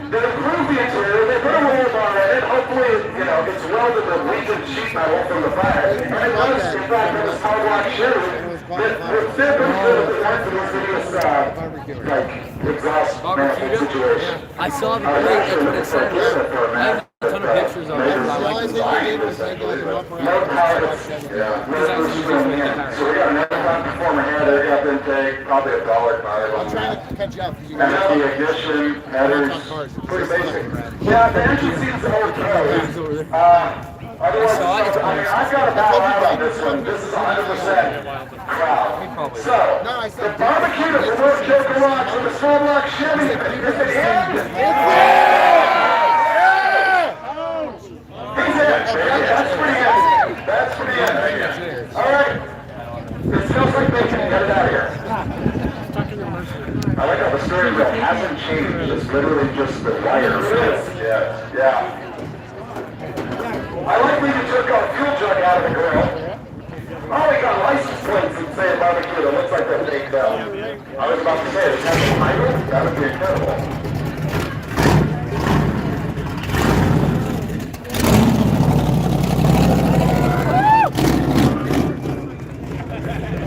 They improved the interior. They put a roll bar in it. Hopefully, it's welded the weakened sheet metal from the fire. And it was, in fact, in a small block Chevy. It's different than the ones in this exhaust manifold situation. I saw the plate. That's what it said. I have a ton of pictures of it. I like No pilots. Yeah. So we got another one performer here. They got them take probably $1 car. I'm trying to catch up. And then the ignition, headers, pretty basic. Yeah, the engine seems okay. Otherwise, I've got a battle out on this one. This is 100% crowd. So, the barbecue for North Joe Garage with the small block Chevy. Is it in? He's in. That's pretty good. That's pretty good. All right. It smells like bacon. Get it out of here. I like how the steering wheel hasn't changed. It's literally just the wire. Yeah. I like when you took a fuel jug out of the grill. Oh, we got license plates that say barbecue that looks like they're fake though. I was about to say, is that a title? That would be incredible.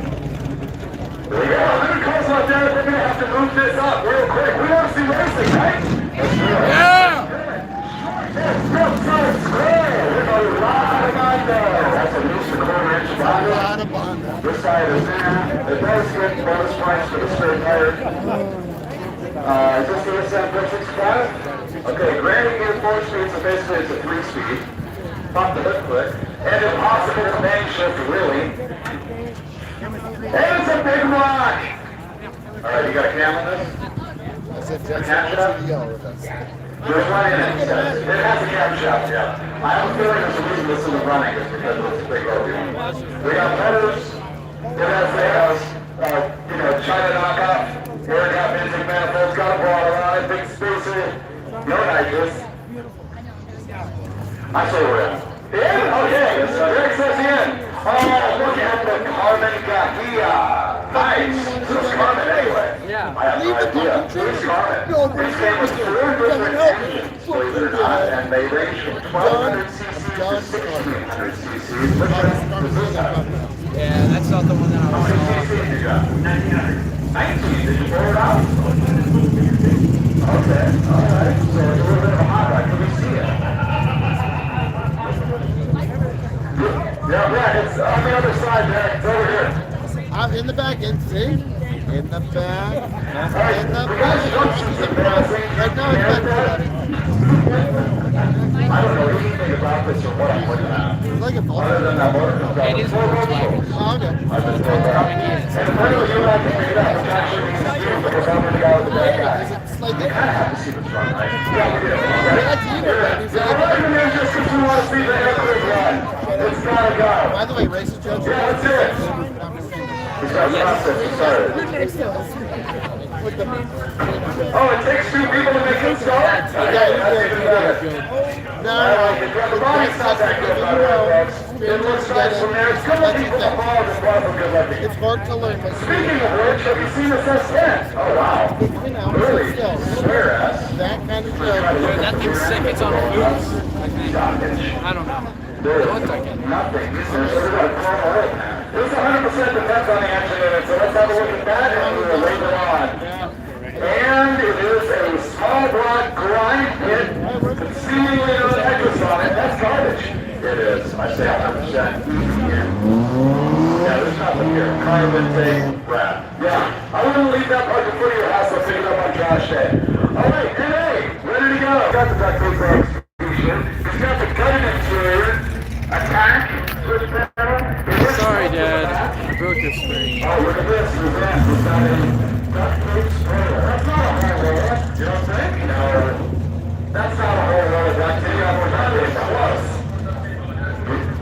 There we go. 100 calls out there. We're going to have to move this up real quick. We want to see racing, right? Let's do it. Yeah! It's real good. Square. There's a lot of Bondo. That's at least a quarter-inch Bondo. This side is there. It does get bonus points for the spare tire. Is this the SM465? Okay, granted gear 4-speed, so basically it's a 3-speed. Pop the hood quick. And impossible to main shift, really. And it's a big rock! Alright, you got a cam on this? A cam shop? There's one in it, it says. It has a cam shop, yeah. I have a feeling there's a reason this isn't running, it's because it's a big road. We got letters, it has China knockoff, air gap intake manifolds, got a bottle on it, big spacer, no nitrous. I say we're in. In? Okay, Rick says in. Oh, look at the carbon Gahia. Nice. This is carbon anyway. Yeah. I have no idea. Who's carbon? These came with 4 different engines, believe it or not, and they range from 1200 cc to 1600 cc. Which one does this have? Yeah, that's not the one that I How was many on. cc you got? 19. Did you blow it out? Okay. All right. So it's a little bit of a hot rod. Can we see it? Yeah, it's on the other side, man. It's over here. I'm in the back end, see? In the back. Alright, In the we got back. junctions in passing. Right now, it's back. I don't know anything about this or what I'm looking at. It's like a ball. Other than that motor comes out. It is Volkswagen. Oh, okay. I've been told that. And apparently you and I can figure it out, which actually means it's you because I'm the guy with the bad guy. It's like You kind of have to see the front, right? Yeah, we do. that's you, baby. Yeah, I'm recommend just because we want to see the airplane run. It's gotta go. By the way, racing judge. Yeah, let's do it. He's got process started. Oh, it takes 2 people to make it start? Okay, that's even better. No, The body's not that good, by the way, folks. It looks nice from there. It's good looking from above as well as good looking. it's hard to learn. But Speaking of which, have you seen this S10? Oh, wow. you know, Really? still, Swear ass. that kind of Dude, joke. that thing's sick. It's on boots. Stoppage. I don't know. There It is looks like it. nothing. This is 100% depends on the engine in it, so let's have a look at that and we'll later on. And it is a small block grind pit, seemingly no nitrous on it. That's garbage. It is. I say 100%. Yeah, there's nothing here. Carbon tape wrap. Yeah, I wouldn't leave that part in front of your house. I'll pick it up on trash day. All right, hey, ready to go. Got the duct tape drags. It's got the gun interior. Attack. Switch panel. Sorry, Dad. I broke your screen. Oh, look at this. We've got a duct tape sprayer. That's not a whole roll. You don't think? No. That's not a whole roll of duct tape. I was wondering if that was.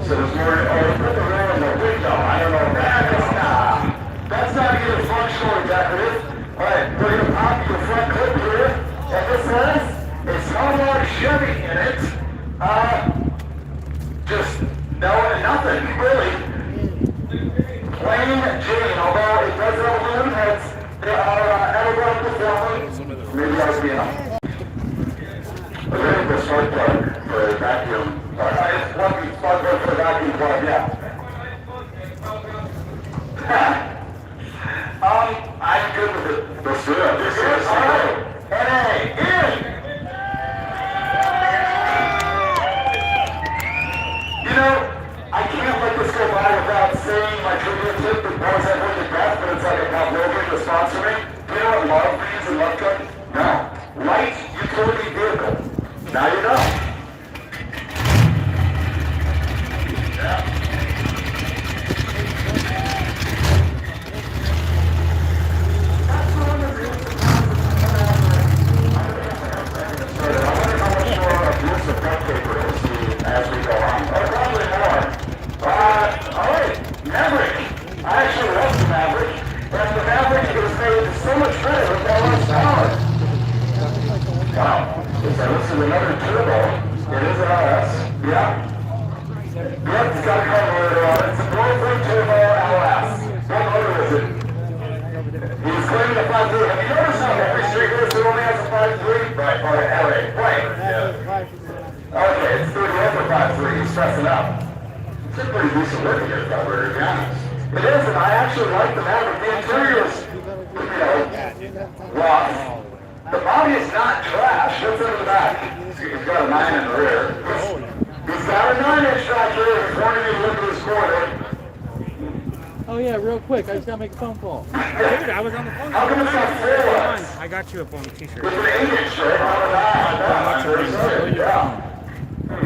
So there's more. Oh, put the roll in the window. I don't know. That's not even functional or decorative. All right, we're going to pop the front clip here. And this says, it's Chevy in it. Just nothing, really. Plain Jane, although it does have aluminum heads, they are aerobatic performance. Maybe that would be enough. Okay, the spark plug for a vacuum. It's lucky spark plug for a vacuum plug, yeah. I'm good with it. Let's do it. You're good? All right. NA, in! You know, I can't let this go by without saying my trivia tip that boys have heard the best, but it's like a Pavlovian response to me. Do you know what love means in love code? No. Light utility vehicle. Now you know. Yeah. As we go on. Or probably more. Alright, Maverick. I actually love the Maverick. And the Maverick is made so much better with that less power. Wow. This is another turbo. It is an RS. Yeah. Yep, it's got a carburetor on it. It's a 4.3 turbo LS. What motor is it? He's claiming a 5.3. Have you noticed how every street race it only has a 5.3? Right, or an LA. Right. Yeah. Okay, it's 38 for 5.3. He's stressing out. It's a pretty decent look here, carburetor, to be honest. It is, and I actually like the Maverick. The interior is, rough. The body is not trash. What's in the back? He's got a 9 in the rear. He's got a 9-inch track here. He's wanting you to look at his quarter. Oh yeah, real quick. I just gotta make a phone call. Dude, I was on the phone. How come it's not 4-inch? I got you a phone t-shirt. With an 8-inch, right? Yeah.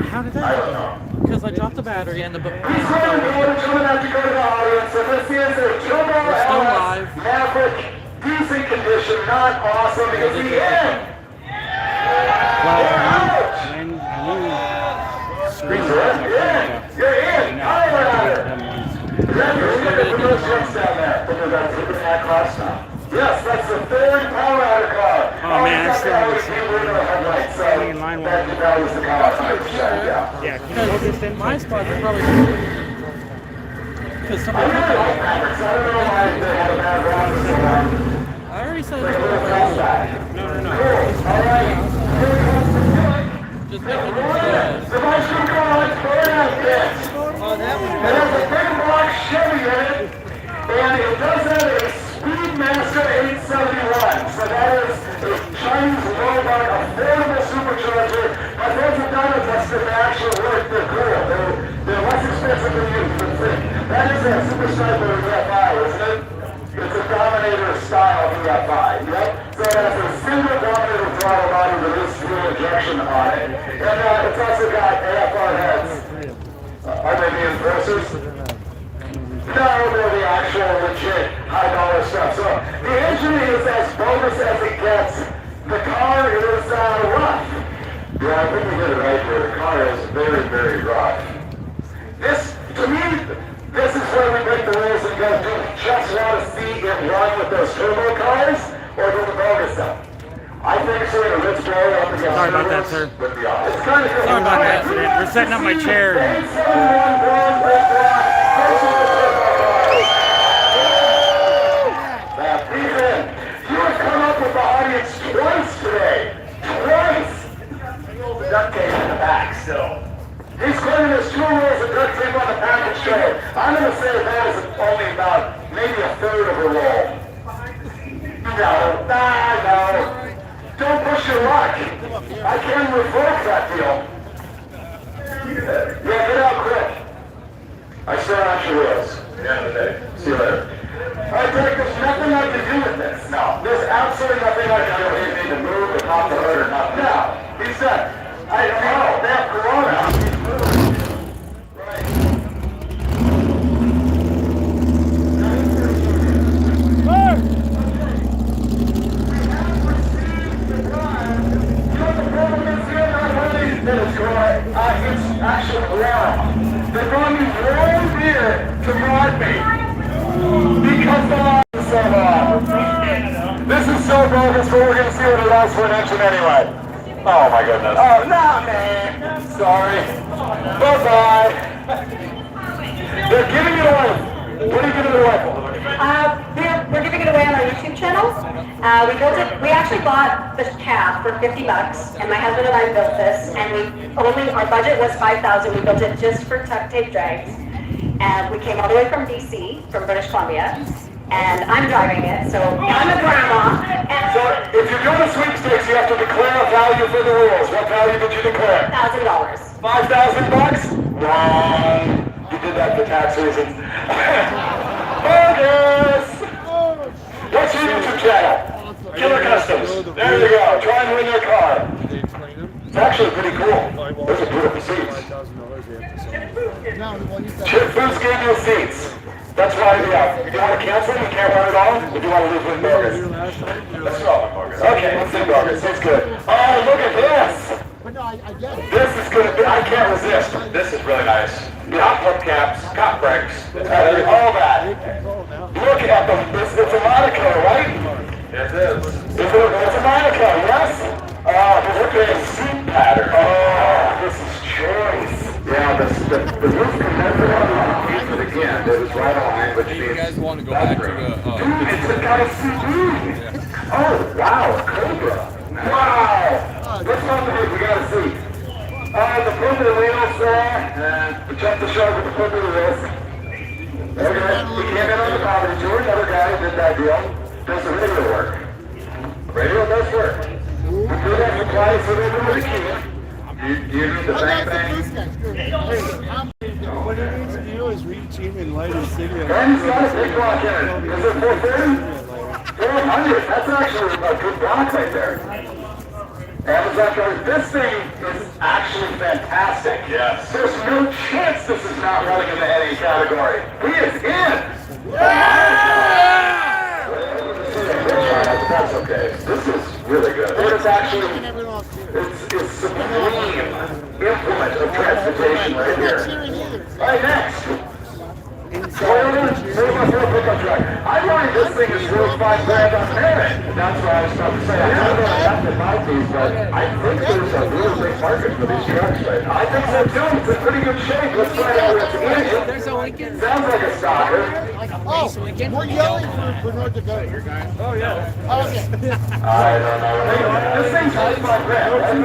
How did I that don't know. happen? Because I dropped the battery and the book. He's going to have to go to the audience. So this is a Turbo LS Maverick. Decent condition, not awesome. Is he in? You're in. All right. Yes, that's the third power outer car. Oh man, that's that was the car. Yeah, can you hold this in? My spot is probably because I somebody. really like Mavericks. I don't know why they had a bad round or something. I already said No. it. No. Cool. All right. Here comes the feeling. Just make it. The motion car is very nice. Oh, that was It has a big black Chevy in it, and it does have a Speedmaster 871. So that is a Chinese robot, affordable supercharger. My friends have done it, that's they actually work. They're cool. They're less expensive than you would think. That is a Super Sniper VFI, isn't it? It's a Dominator style VFI. Yep. So it has a single Dominator throttle body with this fuel injection on it. And it's also got AFR heads. Are they the enforcers? No, they're the actual legit high dollar stuff. So the engine is as bogus as it gets. The car is rough. Yeah, I think we did it right here. The car is very, very rough. To me, this is where we break the rules and go, do we just want to see it run with those turbo cars, or do the bogus stuff? I think so in a rich blow up against Sorry about that, sir. It's kind of cool. Sorry about that accident. We're setting up my chair. You have come up with the audience twice today. Twice! Duct tape in the back still. He's claiming there's 2 rolls of duct tape on the package tray. I'm going to say that is only about maybe a third of a roll. No. Don't push your luck. I can revoke that deal. Yeah, get out quick. I still actually is. At the end of the day. See you later. Alright, Derek, there's nothing I can do with this. No. There's absolutely nothing I can do. You need to move and pop the hood or nothing. No. He said, I don't know. They have Corona. He's moving. Right. It's actually wrong. They brought me warm beer to bribe me because the line is so long. This is so bogus, but we're going to see what it allows for an engine anyway. Oh my goodness. Oh, no, man. Sorry. Bye-bye. They're giving it away. What are you giving it away for? We're giving it away on our YouTube channel. We built it. We actually bought the cab for $50, and my husband and I built this. And our budget was $5,000. We built it just for Duct Tape Drags, and we came all the way from DC, from British Columbia. And I'm driving it, so I'm a grandma. And So, if you're doing a sweepstakes, you have to declare a value for the rules. What value did you declare? $1,000. $5,000? Wrong. You did that for tax reasons. Bogus! What's your YouTube channel? Killer Customs. There you go. Try and win your car. It's actually pretty cool. Those are beautiful seats. Chip Foods gave you seats. That's why, yeah. If you want to cancel, you can't run it all. If you want to leave with burgers. Let's go with burgers. Okay, let's do burgers. That's good. Oh, look at this. This is going to be, I can't resist. This is really nice. Hot pump caps, cop brakes, all that. Look at them. It's a Monaco, right? It is. It's a Monaco, yes? Look at the seat pattern. Oh, this is choice. Yeah, the roof condenser on it again. It was right on, but You guys want to go back to the... dude, it's a guy CD. Oh, wow, a Cobra. Wow. Let's talk about it. We got to see. The permanent wheels there. And check the shark with the permanent wheels. Okay, we came in on the property tour. Another guy who did that deal. Does the radio work? Radio does work. We do that for clients who live in the key. Do you need the bang bang? What he needs to do is reach in and light his cigarette. And he's got a big block in it. Is it 430? 400. That's actually a good block right there. Amazon card. This thing is actually fantastic. Yes. There's no chance this is not running in the NA category. He is in. Yeah! That's okay. This is really good. It is actually, it's supreme implement of transportation right here. All right, next. Toyota, pickup truck. I find this thing is really $5 grand on merit. That's what I was about to say. I don't know enough to buy these, but I think there's a really big market for these trucks right now. I think so too. It's in pretty good shape. Let's find out what's in it. There's a Lincoln. Sounds like a stalker. Oh, we're yelling for North Dakota. Oh, yeah. Oh, okay. I don't know. This thing's $5 grand, right?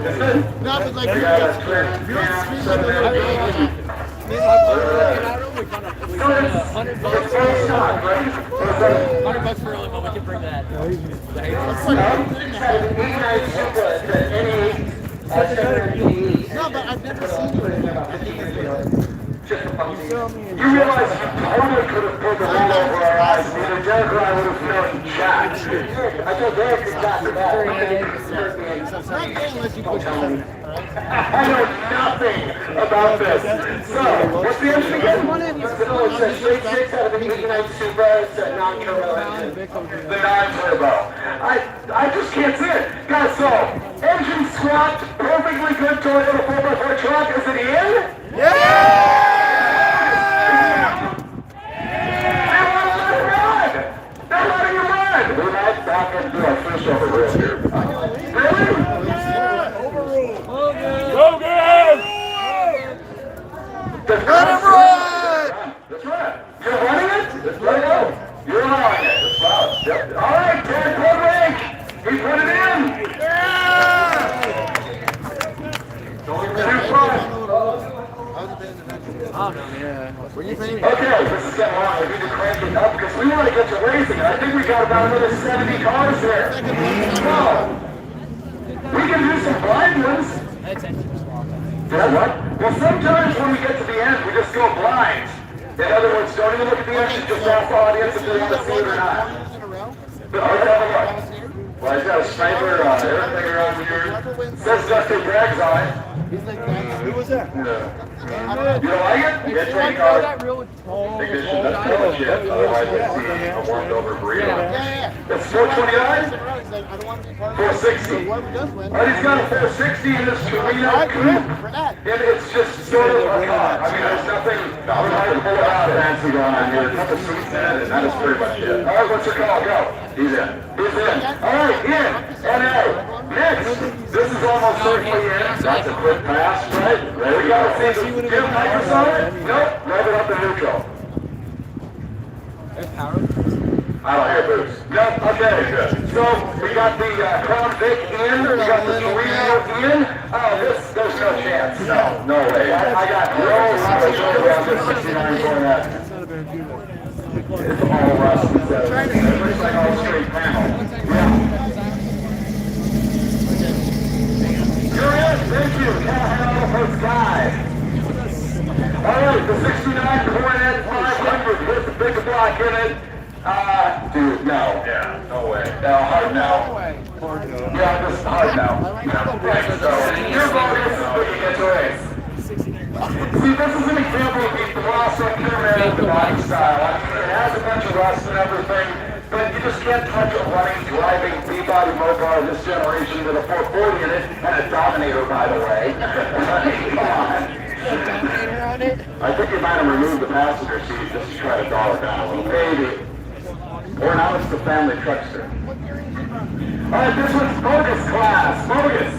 Is it? No, but like, You got a clear We got $100 for early, but we can bring that. no, but I've never seen you. You realize you totally could have pulled the wool over our eyes. Neither Derek or I would have known jack. I told Derek to stop that. It's not gay unless you put yourself. I know nothing about this. So, what's the engine again? It's a straight 6 out of an 89 Supra. It's a non-turbo engine. The non-turbo. I just can't see it. Guys, so, engine swapped, perfectly good Toyota 4x4 truck. Is it in? Yeah! They're letting it run! We might back and do our first overrule here. Really? Let him run! That's right. You're running it? Just let it go. You're allowing it. That's loud. Yep. All right, Ted Woodrake. He put it in. Yeah! Too fun. Okay, this is getting long. We need to crank it up because we want to get to racing. And I think we got about another 70 cars there. So, we can do some blind ones. Yeah, what? Well, sometimes when we get to the end, we just go blind. In other words, don't even look at the engine, just ask the audience if they want to see it or not. But I'll have a look. Well, he's got a sniper everything around here. Says Duct Tape Drags on it. Who was that? You don't like it? Get 20 cars. Ignition, that's pretty much it. Otherwise, it's a warmed over burrito. It's 429? 460. But he's got a 460 in this Torino coupe. And it's just sort of a car. I mean, there's nothing fancy going on here. There's nothing sweet in it, and that is pretty much it. All right, what's your call? Go. He's in. He's in. All right, in. And A. Next. This is almost certainly in. That's a quick pass, right? There we go. See the two Microsoft on it? Nope. Rev it up to neutral. There's power. I don't hear boots. Nope. Okay. Good. So we got the Crown Vic in. We got the Torino in. Oh, there's no chance. No way. I got no knowledge around this 69 Cornet. It's all rust. It looks like all straight panel. Yeah. You're in. Thank you. Cal first guy. All right, the 69 Cornet 500 with the big block in it. Dude, no. Yeah, no way. No, hard no. Yeah, this is hard no. Right, so your bonus is what you get to race. See, this is an example of the glossy pyramid of the body style. I mean, it has a bunch of rust and everything, but you just can't touch a running, driving, B-body mopar of this generation with a 440 in it and a Dominator, by the way. Come on. I think you might have removed the passenger seat just to try to doll it down a little. Maybe. Or now it's the family truckster. Alright, this one's bogus class. Bogus.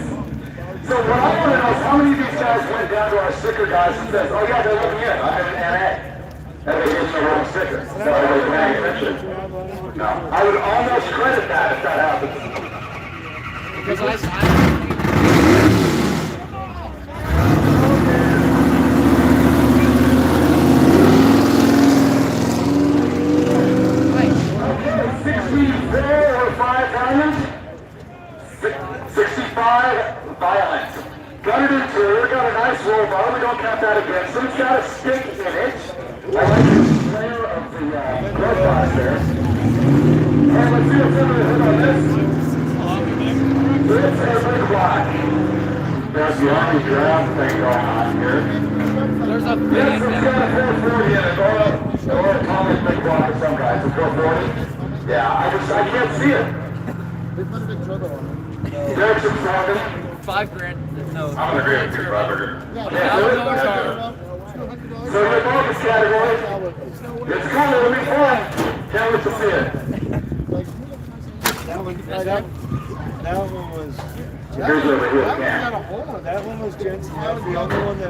So what I want to know is how many of these guys went down to our sticker guys and says, oh yeah, they're looking in. I'm in NA. And they gave me the wrong sticker. So everybody's paying attention. No. I would almost credit that if that happens. Because I Violent. Got it interior, got a nice roll bar, we don't count that against him. It's got a stick in it. I like the flare of the glove box there. And let's see what's under the hood on this. It's a big block. There's the Army draft thing going on here. there's a Yes, it's got a 440 in it, or a common big block of some guys. A 440? Yeah, I can't see it. They put a big turbo on it. Derek's talking. $5,000. No. I'm gonna agree with you, Robert. Yeah, So your bonus category, it's cool, it'll be fun. Can't wait to see it. That one was. Here's over here, That yeah. one had a hole. That one was Jensen. That was the other one that.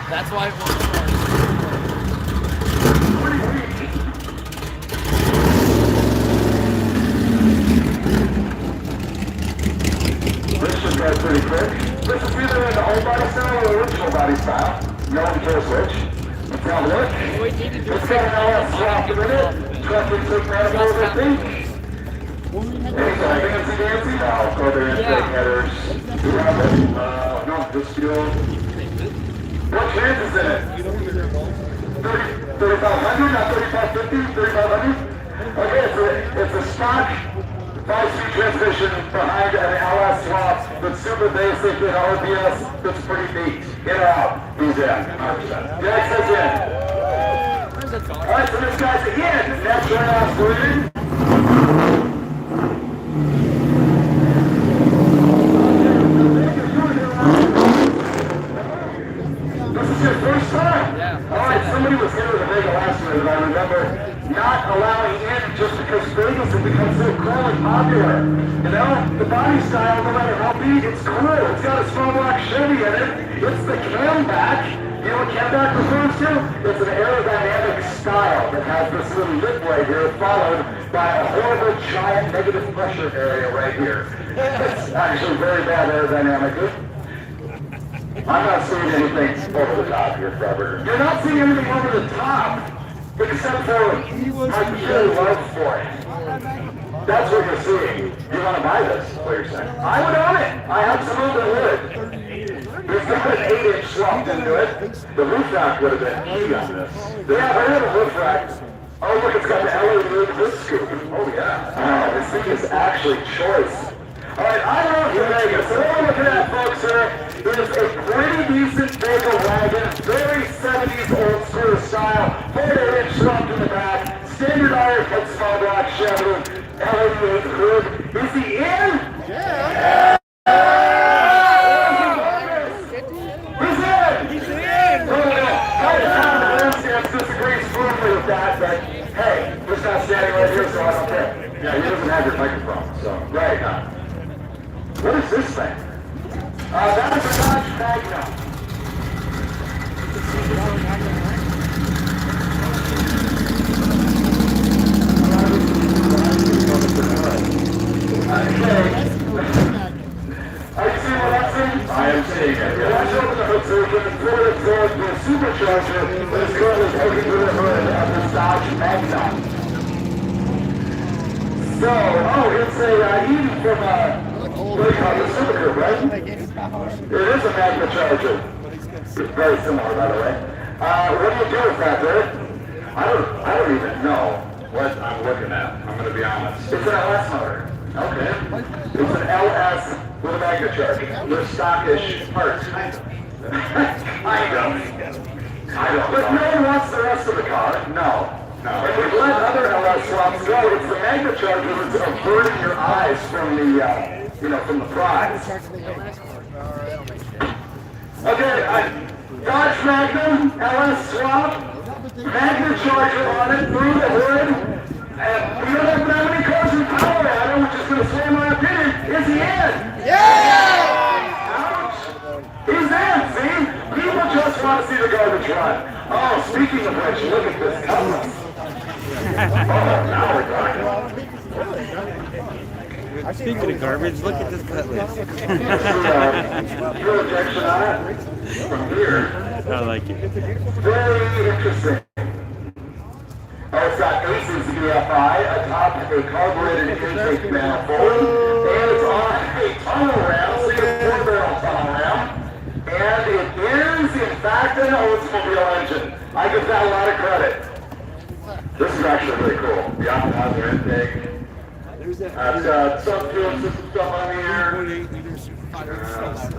That's why it was. This should go pretty quick. This is either in the old body style or the original body style. No one cares which. Let's have a look. It's got an LS swap in it. Truck and quick manifold, I think. Anything fancy? No, other intake headers. No, just fuel. What trans is in it? 3,500, not 3,550, 3,500? Okay, it's a stock 5-speed transmission behind an LS swap that's super basic in RPS that's pretty neat. In or out? He's in. 100%. The X is in. Alright, so this guy's in. Next turn off green. This is your first time? Yeah. Alright, somebody was here with a Vega last year that I remember not allowing in just because Vegas has become so cool and popular. You know, the body style, no matter how big, it's cool. It's got a small block Chevy in it. It's the camback. You know what camback refers to? It's an aerodynamic style that has this little lip right here followed by a horrible giant negative pressure area right here. It's actually very bad aerodynamically. I'm not seeing anything over the top here, Trevor. You're not seeing anything over the top, except for my pure love for it. That's what you're seeing. You want to buy this, what you're saying. I would own it. I absolutely would. There's not an 8-inch swapped into it. The roof rack would have been key on this. Yeah, they have a roof rack. Oh, look, it's got the LED roof scoop. Oh, yeah. This thing is actually choice. All right, I love Vegas. So what we're looking at, folks, here is a pretty decent Vega wagon, very 70s old school style, 4-inch swapped in the back, standard iron head small block Chevy, LED hood. Is he in? Yeah. He's in. He's in. Disagrees firmly with that, but hey, we're not standing right here. Yeah, he doesn't have your microphone, so. Right. What is this thing? That is a Dodge Magnum. Are you seeing what I'm seeing? I am seeing it. Watch open the hood so we can fully absorb the supercharger that is currently taking to the hood of this Dodge Magnum. So, it's a Eden from what do you call it, the Super Coupe, right? It is a Magna Charger. It's very similar, by the way. What do you do with that, Derek? I don't even know what I'm looking at. I'm going to be honest. It's an LS motor. Okay. It's an LS with a Magna Charger. They're stockish parts, kind of. I don't. But no one wants the rest of the car. No. And we've let other LS swaps go. It's the Magna Charger that's averting your eyes from the, from the prize. Okay, Dodge Magnum, LS swap, Magna Charger on it, through the hood. And we don't have that many cars in Colorado, which is going to sway my opinion. Is he in? Yeah! Ouch! He's in, see? People just want to see the garbage run. Oh, speaking of which, look at this cutlass. Now we're talking. Speaking of garbage, look at this cutlass. Fuel injection on it from here. I like it. Very interesting. It's got ACES EFI atop a carbureted intake manifold, and it's on a tunnel ram, so you have 4-barrel tunnel ram, and it is, in fact, an Oldsmobile engine. I give that a lot of credit. This is actually really cool. The optimizer intake. It's got some fuel system stuff on here.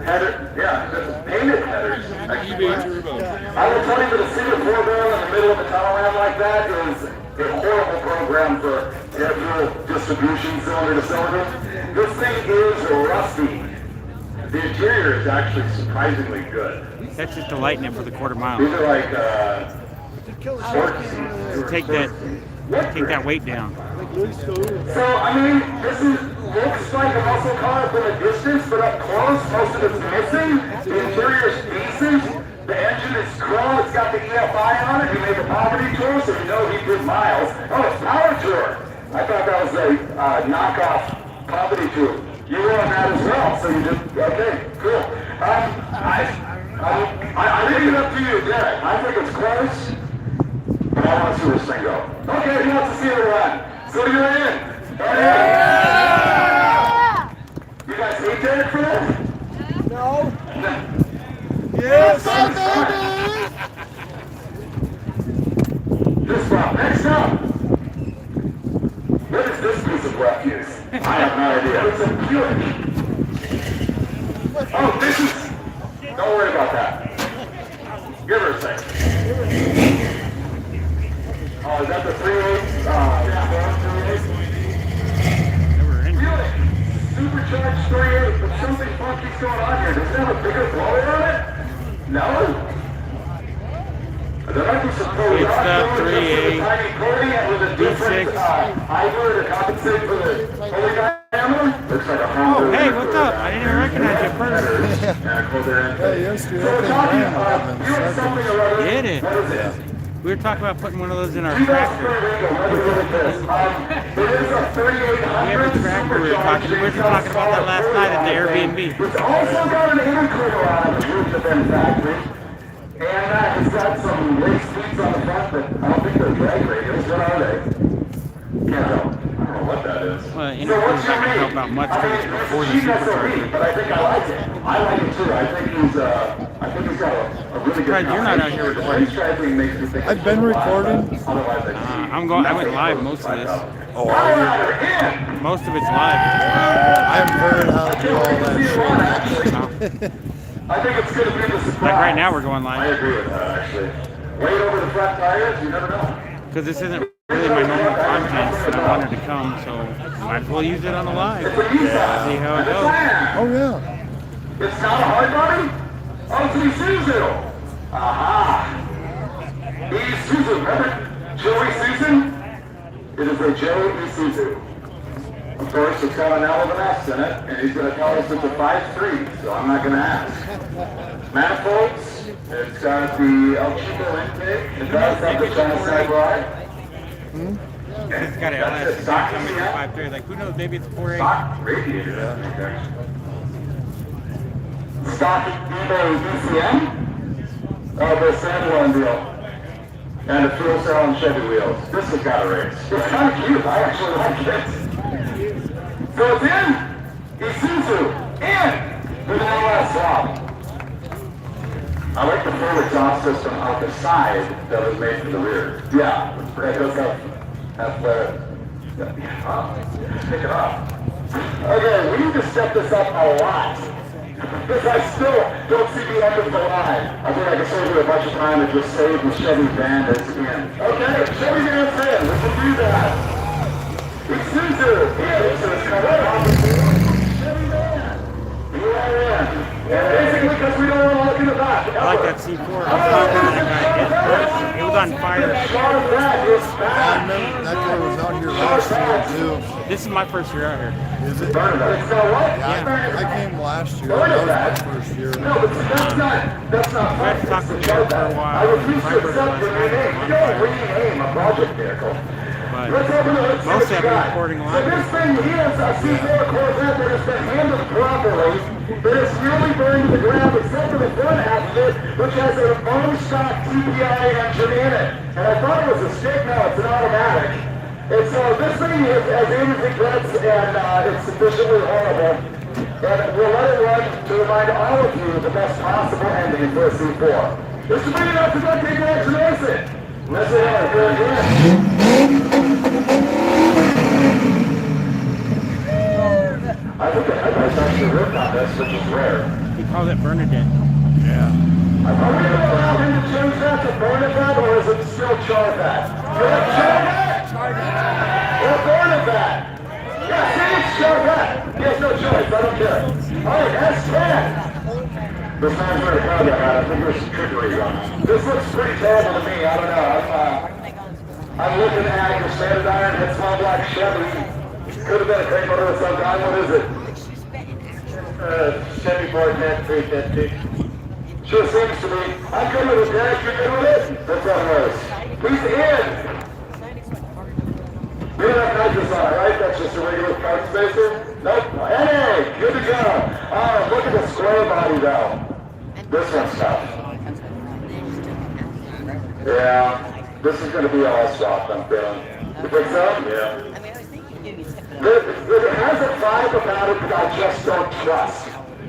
Header, yeah, there's painted headers. I will tell you that a single 4-barrel in the middle of a tunnel ram like that is a horrible program for air fuel distribution cylinder to cylinder. This thing is rusty. The interior is actually surprisingly good. That's just to lighten it for the quarter mile. These are like Take that weight down. So, I mean, this looks like a muscle car from a distance, but up close, most of it's missing. The interior is decent. The engine is cool. It's got the EFI on it. You made the poverty tour, so you know he did miles. Oh, it's Power Tour. I thought that was a knockoff poverty tour. You were on that as well, so you did, okay, cool. I leave it up to you, Derek. I think it's close. I want to see this thing go. Okay, who wants to see it run? So you're in. Yeah! You guys hate Derek for that? No. Yes, baby! This one. Next up. What is this piece of refuse? I have no idea. It's a Buick. Oh, this is... Don't worry about that. Give her a second. Oh, is that the 3.8? Buick, supercharged 3.8, but something funky's going on here. Does it have a bigger blower on it? No? There might be some pros. It's the 3.8 V6. Hybrid to compensate for the holy diameter? Looks like a Honda. Oh, hey, what's up? I didn't even recognize you at first. Hey, yesterday, So we're talking Buick something or other. Get it. What is it? We were talking about putting one of those in our It is tractor. a 3800 We have a tractor we were talking about that last night at the Airbnb. It's also got an intercooler on it, which is in factory. And it's got some race seats on the front, but I don't think they're drag radials. What are they? Can't tell. I don't know what that is. Well, intercooler's not going to help out much because it's before the supercharger. But I think I like it. I like it too. I think he's got a really good. You're not out here recording. I've been recording. I went live most of this. Oh, Most of it's live. I've heard how to do all that shit. I think it's going to be the surprise. Like right now we're going I live. agree with that, actually. Weight over the front tires, you never know. Because this isn't really my normal content that I wanted to come, so might as well use it on the live. It's a U-size. See how it goes. Oh, yeah. It's not a hard body? Oh, it's an Isuzu. Aha. Isuzu, remember Joey Susan? It is a Joey Isuzu. Of course, it's got an L with an S in it, and he's going to tell us it's a 5.3, so I'm not going to ask. Manifolds, it's got the El Chico intake, it does have the China side ride. It's got an LS. It's not coming to 5.3. Like, who knows? Maybe it's 4.8. Stock radiator, okay. Stock eBay DCM of the Sullivan deal. And the fuel cell and Chevy wheels. This has got a race. It's kind of cute. I actually like it. So it's in. Isuzu. In. With an LS swap. I like the full exhaust system out the side that was made for the rear. Yeah. It does have pick it up. Okay, we need to step this up a lot. Because I still don't see the end of the line. I think I can save it a bunch of time and just save the Chevy van that's in. Okay, Chevy van's in. We can do that. Isuzu. Isuzu's coming on the field. Chevy van. You are in. And basically because we don't want to look in the back. I like that C4. I'm confident that guy hit first. It was on fire. That guy was out here last year too. This is my first year out here. Is it? Yeah. I came last year. That was my first year. No, but that's not I had to talk to the guy for a while. I refuse to accept your rename. You don't rename a project vehicle. But Let's open it. Let's see most what of you them got. recording So live. this thing is a C4 Corvette that has been handled properly, that is nearly burned to the ground except for the front half of it, which has a bone stock TPI engine in it. And I thought it was a stick, no, it's an automatic. And so this thing is as in as it gets, and it's sufficiently horrible. And we'll let it run to remind all of you the best possible ending for a C4. This is big enough to Duct Tape Drags Battle. Let's see how it goes again. I think the headlights actually ripped on this, which is rare. He called it Bernadette. Yeah. Are we going to allow him to change that to Bernadette, or is it still Charvet? You like Charvet? Or Bernadette? Yeah, say it's Charvet. He has no choice, I don't care. Alright, S10. This man's very proud of that. I think there's some trickery on it. This looks pretty terrible to me, I don't know. I'm looking at your standard iron, head small black Chevy. Could have been a crate motor of some kind. What is it? Chevy 410 350. Sure seems to me. I'm good with it, Derek. You're good with it? That's how it is. He's in. We don't have nitrous on it, right? That's just a regular card spacer? Nope. Hey, good to go. Look at the square body, though. This one's tough. Yeah. This is going to be all soft, I'm feeling. You think so? Yeah. It has a vibe about it that I just don't trust.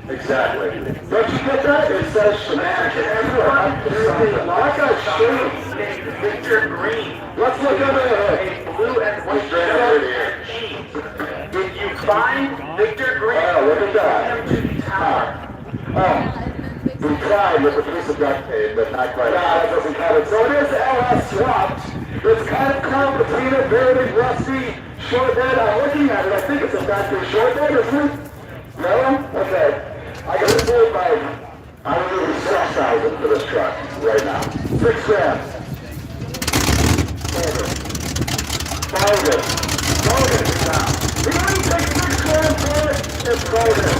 Exactly. Don't you get that? It says shenanigans everywhere. Like a shoe named Victor Green. Let's look under it. A blue and white shirt. Did you find Victor Green? Oh, look at that. Oh. We tried with a piece of duct tape, but not quite. No, that doesn't cut it. So it is LS swapped. It's kind of caught between a very rusty short bed. I'm looking at it. I think it's a factory short bed, isn't it? No? Okay. I got it sold by, I don't know, 6,000 for this truck right now. 6 grand. Bogus. Bogus now. We only take 6 grand for it. It's bogus.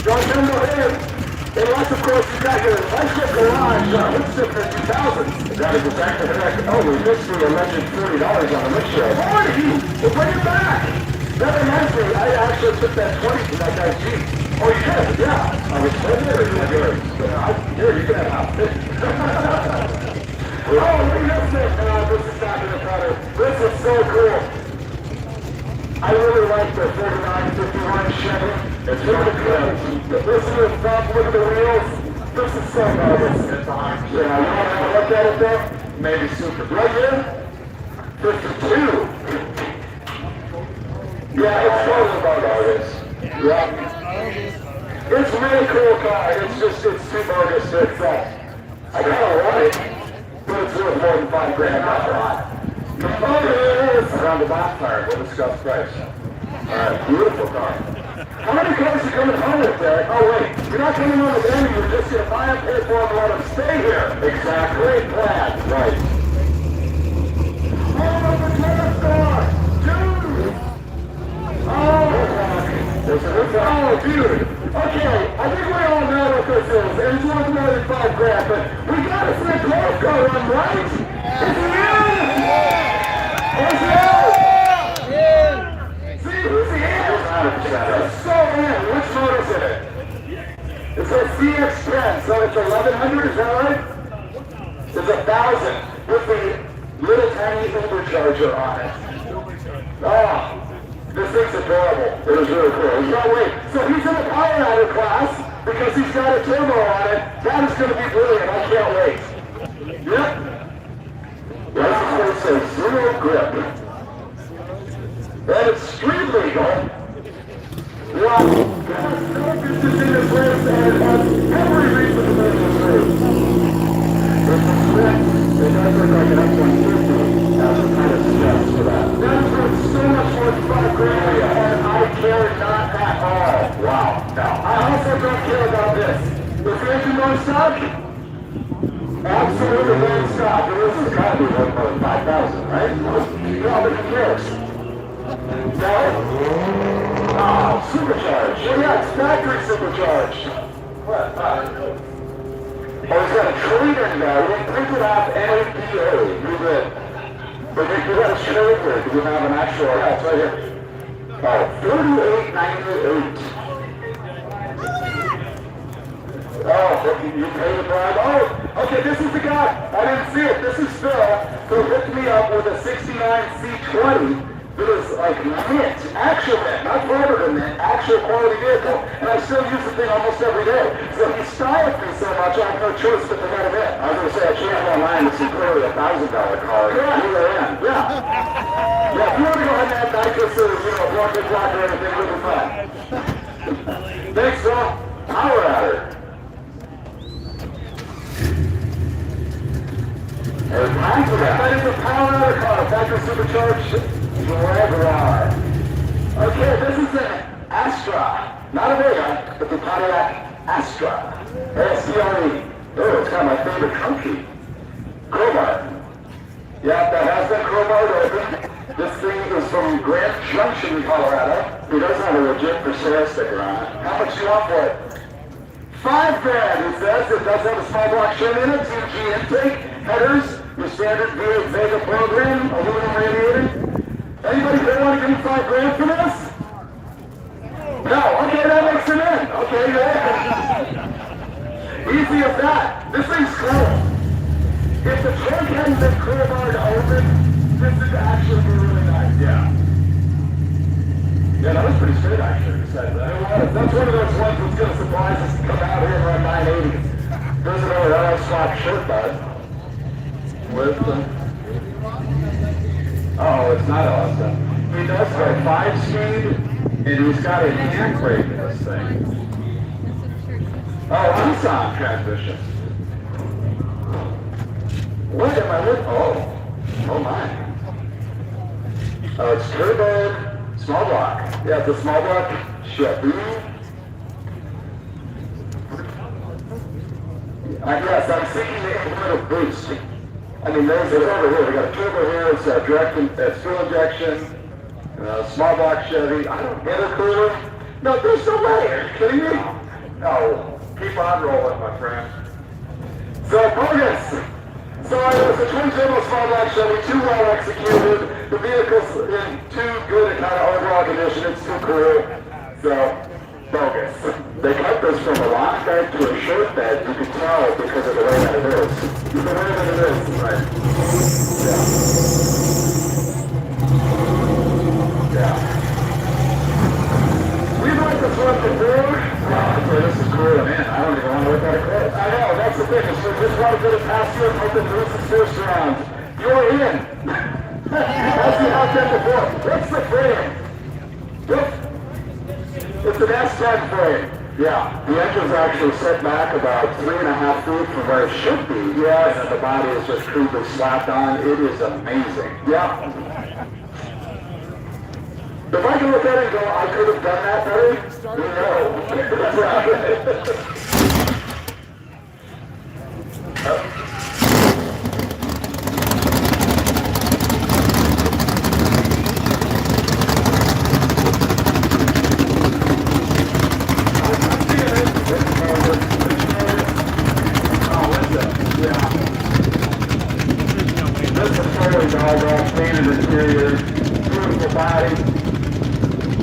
Don't come to him. Unless, of course, you got your electric garage, it's sitting at 2,000. That is exactly correct. Oh, we missed the alleged $30 on the windshield. Morty! We'll bring it back! That reminds me, I actually took that 20 from that guy's Jeep. Oh, you did? Yeah. I was so there. Here, you can have it. Oh, look at this. This is not in the cutter. This is so cool. I really like the 3951 Chevy. It's really good. This is the front, look at the wheels. This is so nice. It's on. Yeah, you want to have a look at it there? Maybe super. Right here? 52. Yeah, it's totally bogus. Yeah. It's a really cool car. It's too bogus to accept. I kind of want it, but it's worth more than $5 grand. Not a lot. Around the box tire, we'll discuss price. Alright, beautiful car. How many cars are coming home with that? Oh wait, you're not coming home with them, you're just going to buy them, pay for them, and let them stay here. Exactly. Great plan. Right. Oh, supercharger on it. Oh, this thing's adorable. It is really cool. He's got weight. So he's in the power ladder class because he's got a turbo on it. That is going to be brilliant. I can't wait. Yep. License plate says zero grip. And it's street legal. Wow. There's no business in this race and it has every reason to make this race. It's a split. It does look like an F-150. That's what kind of stress for that. That is worth so much more than $5 grand and I care not at all. Wow. No. I also don't care about this. Is the engine non-stop? Absolutely non-stop. This has got to be worth more than 5,000, right? Yeah, but who cares? No? Oh, supercharged. Well, yeah, it's factory supercharged. What? Oh, he's got a trade-in now. We didn't print it off NAPA. We did. But we got a trailer. Do we have an actual? Yeah, it's right here. $38.98. Oh, you paid the bribe. Oh, okay, this is the guy. I didn't see it. This is Phil who hooked me up with a 69 C20. It was like mint, actual mint, not Florida mint, actual quality vehicle. And I still use the thing almost every day. So he styled me so much, I have no choice but to let him in. I was going to say, I changed my mind. This is clearly a $1,000 car. Yeah, you were in. Yeah. Yeah, if you want to go ahead and add nitrous or, block or anything, it'll be fine. Thanks, Phil. Power at her. There's time for that. That is a power at her car. Factory supercharged. Jaguar. Okay, this is an Astra. Not a Vega, but the Pontiac Astra. S-C-R-E. Oh, it's kind of my favorite trunk key. Crowbar. Yeah, that has been crowbarred open. This thing is from Grand Junction, Colorado. He does have a legit for sale sticker on it. How much do you want for it? $5 grand, it says. It does have a small block shim in it, 2G intake, headers, your standard V8 Vega program, aluminum radiator. Anybody want to give me $5 grand for this? No, okay, that makes him in. Okay, yeah. Easy as that. This thing's cool. If the trunk hadn't been crowbarred open, this would actually be really nice. Yeah. Yeah, that was pretty straight actually, besides that. It was. That's one of those ones that's going to surprise us to come out here and run 980. There's another swap shirt, bud. With the... Oh, it's not awesome. He does go 5-speed, and he's got a handbrake in this thing. Oh, Nissan transmission. What am I looking? Oh my. Oh, it's turbo, small block. Yeah, it's a small block Chevy. Yes, I'm seeking the incremental boost. I mean, there's it over here. We got a turbo here. It's fuel injection. Small block Chevy. I don't get it, cooler. No, there's no way. Are you kidding me? No. Keep on rolling, my friend. So, bogus. So it was a twin turbo small block Chevy, too well executed. The vehicle's in too good a kind of overall condition. It's too cool. So, bogus. They cut this from a long bed to a short bed. You can tell because of the way that it is. The way that it is, right? Yeah. Yeah. We've liked this one before. Wow, this is cool, man. I don't even want to look at it close. I know, that's the thing. So just want to get it past you and hope it moves the first round. You're in. That's the outcome before. What's the frame? It's an S10 frame. Yeah, the engine's actually set back about 3.5 feet from where it should be. Yes, and the body is just crudely slapped on. It is amazing. Yeah. If I can look at it and go, I could have done that better, This is totally all standard interior, beautiful body.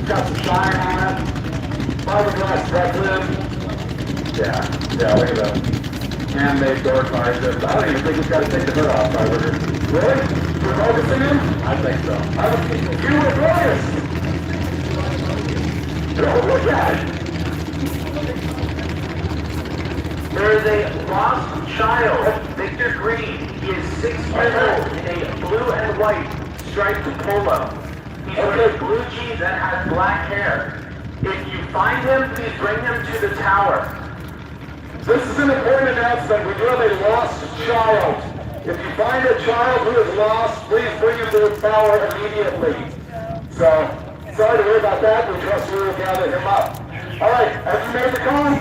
Got some shine on it. Fiberglass deck lid. Yeah, look at that. Handmade door cards. I don't even think it's got to take the hood off, Fiberglass. Really? You focusing him? I think so. You were focused! Oh, look at it! There is a lost child, Victor Green. He is 6 years old in a blue and white striped polo. He's wearing blue jeans and has black hair. If you find him, please bring him to the tower. This is an important announcement. We do have a lost child. If you find a child who is lost, please bring him to the tower immediately. So, sorry to hear about that. We trust we will gather him up. All right, have you made the call?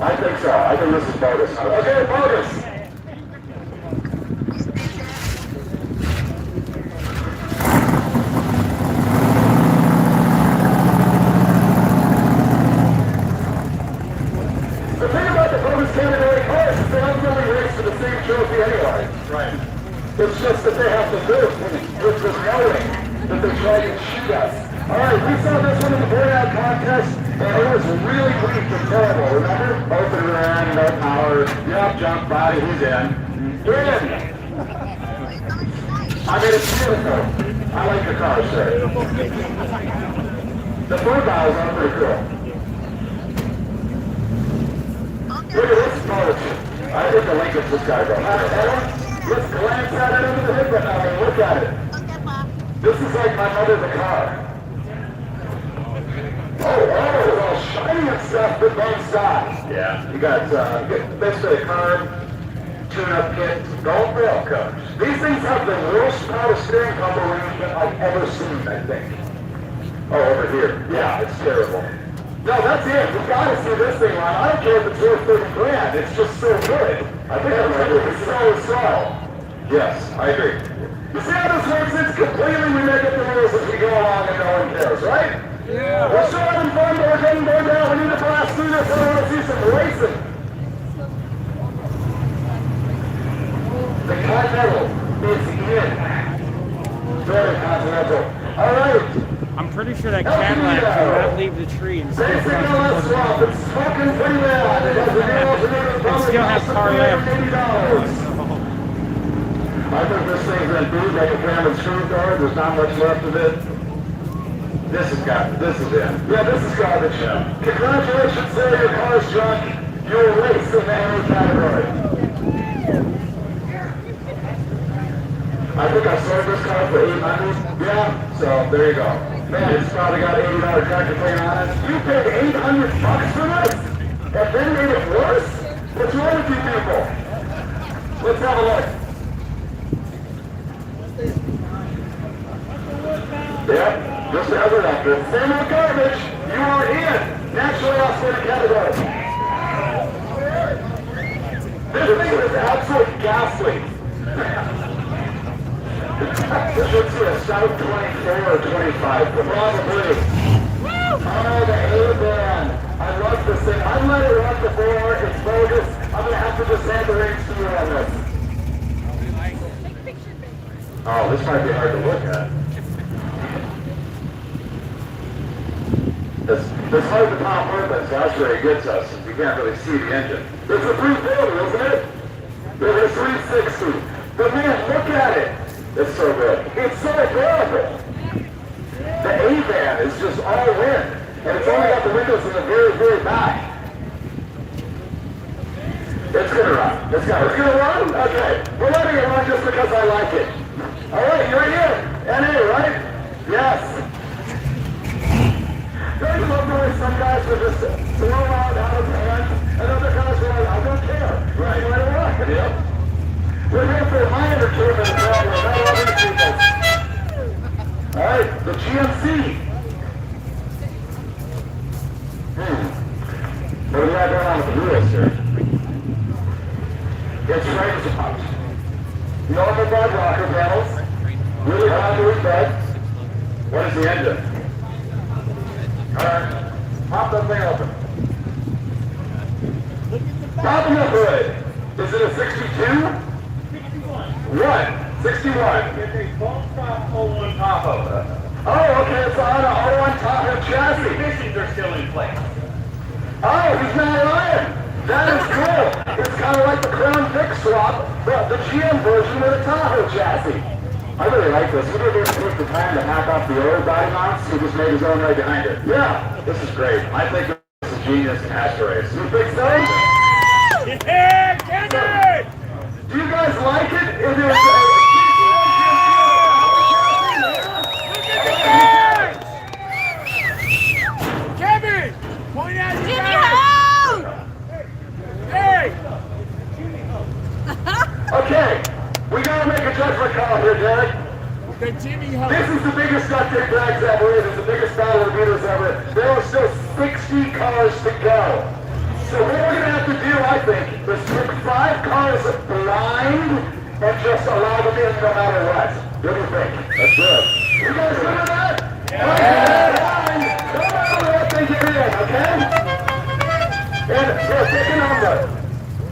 I think so. I think this is bogus. Okay, bogus. The thing about the bonus category cars is they ultimately race for the same trophy anyway. Right. It's just that they have to move with the knowing that they're trying to shoot us. Alright, we saw this one in the burnout contest, and it was really weak and terrible, remember? Open rear, no power, yep, jump body, he's in. You're in! I mean, it's beautiful. I like your car, sir. The front dials are pretty cool. Look at this approach. I think the link of this guy though. Let's glance at it under the hood right now and look at it. This is like my mother's a car. Oh, it's all shiny and stuff, but both sides. Yeah. You got basically a curb, tune-up kit, gold rail covers. These things have the worst power steering combo arrangement I've ever seen, I think. Oh, over here. Yeah, it's terrible. No, that's it. We've got to see this thing on. I don't care if it's worth 30 grand. It's just so good. I think it's going to be so. Yes, I agree. You see how this works? It's completely we make up the rules as we go along and no one cares, right? Yeah. We're still having fun, but we're getting bored now. We need to blast through this. I want to see some racing. The Continental is in. Very Continental. All right. I'm pretty sure that Cadillac cannot leave the tree and still It's smoking pretty bad. It has a new alternative and still have car left. I think this thing's in boot like a Cameron screw guard. There's not much left of it. This is in. Yeah, this is garbage. Yeah. Congratulations, sir. Your car's junk. You'll race in the A category. I think I sold this car for $800. Yeah, so there you go. Man, it's probably got $80 tractor plate on it. You paid $800 for this? And then made it worse? What's wrong with you people? Let's have a look. Yep, just as an actor. Same old garbage. You are in. Naturally outstanding category. This thing is absolutely ghastly. This looks like a South 24 or 25, probably. Oh, the A-band. I love this thing. I've let it run before. It's bogus. I'm going to have to just hand the reins to you on this. Oh, this might be hard to look at. It's hard to top purpose. That's where it gets us, since you can't really see the engine. It's a 340, isn't it? It's a 360. But man, look at it. It's so good. It's so adorable. The A-van is just all in. And it's only got the windows in the very, very back. It's gonna run. It's gonna run? Okay. We're letting it run just because I like it. Alright, you're here. NA, right? Yes. Don't you love the way some guys will just throw out of hand, and other guys are like, I don't care. Right. Let it run. Yep. We're here for my entertainment problem, not other people's. Alright, the GMC. What do we have going on with the wheels here? It's frames out. Normal bed rocker panels. Really popular bed. What is the engine? Alright, pop that thing open. Pop the hood. Is it a 62? 61. 61. It's a full-stop 01 Tahoe. Oh, okay, it's on an 01 Tahoe chassis. The emissions are still in place. Oh, he's not lying. That is cool. It's kind of like the Crown Vic swap, but the GM version with a Tahoe chassis. I really like this. He didn't even take the time to hack off the old body mounts. He just made his own right behind it. Yeah, this is great. I think this is genius in hatch race. You think so? Yeah, Kenny! Do you guys like it? It is Kevin! Point out your Jimmy, guy. hold! Hey! okay, we gotta make a judgment call here, Derek. The Jimmy Hole. This is the biggest Duct Tape Drags ever is. It's the biggest battle of beaters ever. There are still 60 cars to go. So what we're gonna have to do, I think, is pick 5 cars blind and just allow them in no matter what. What do you think? That's good. You guys good with that? Yeah. Blind, no matter what they get in, okay? And here, pick a number.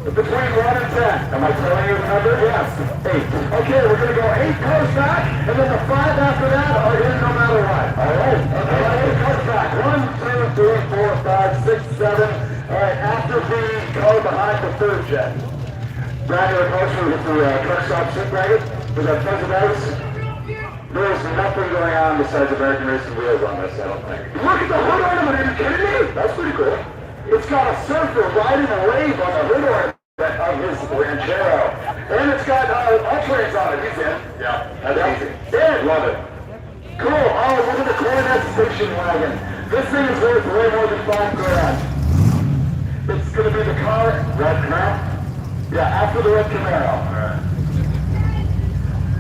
Between 1 and 10. Am I telling you the number? Yes. 8. Okay, we're going to go 8 cars back, and then the 5 after that are in no matter what. All right? Okay, 8 cars back. 1, 2, 3, 4, 5, 6, 7. All right, after the car behind the third jet. Brad, your coach with the truck stop sit bracket for that Presidents. There's nothing going on besides American racing wheels on this, I don't think. Look at the hood ornament, are you kidding me? That's pretty cool. It's got a surfer riding a wave on the hood ornament of his Ranchero. And it's got all-trains on it. He's in. Yeah, that's easy. Yeah, love it. Cool. Oh, look at the Coronet station wagon. This thing is worth way more than $5,000. It's going to be the car, red Camaro? Yeah, after the red Camaro. All right.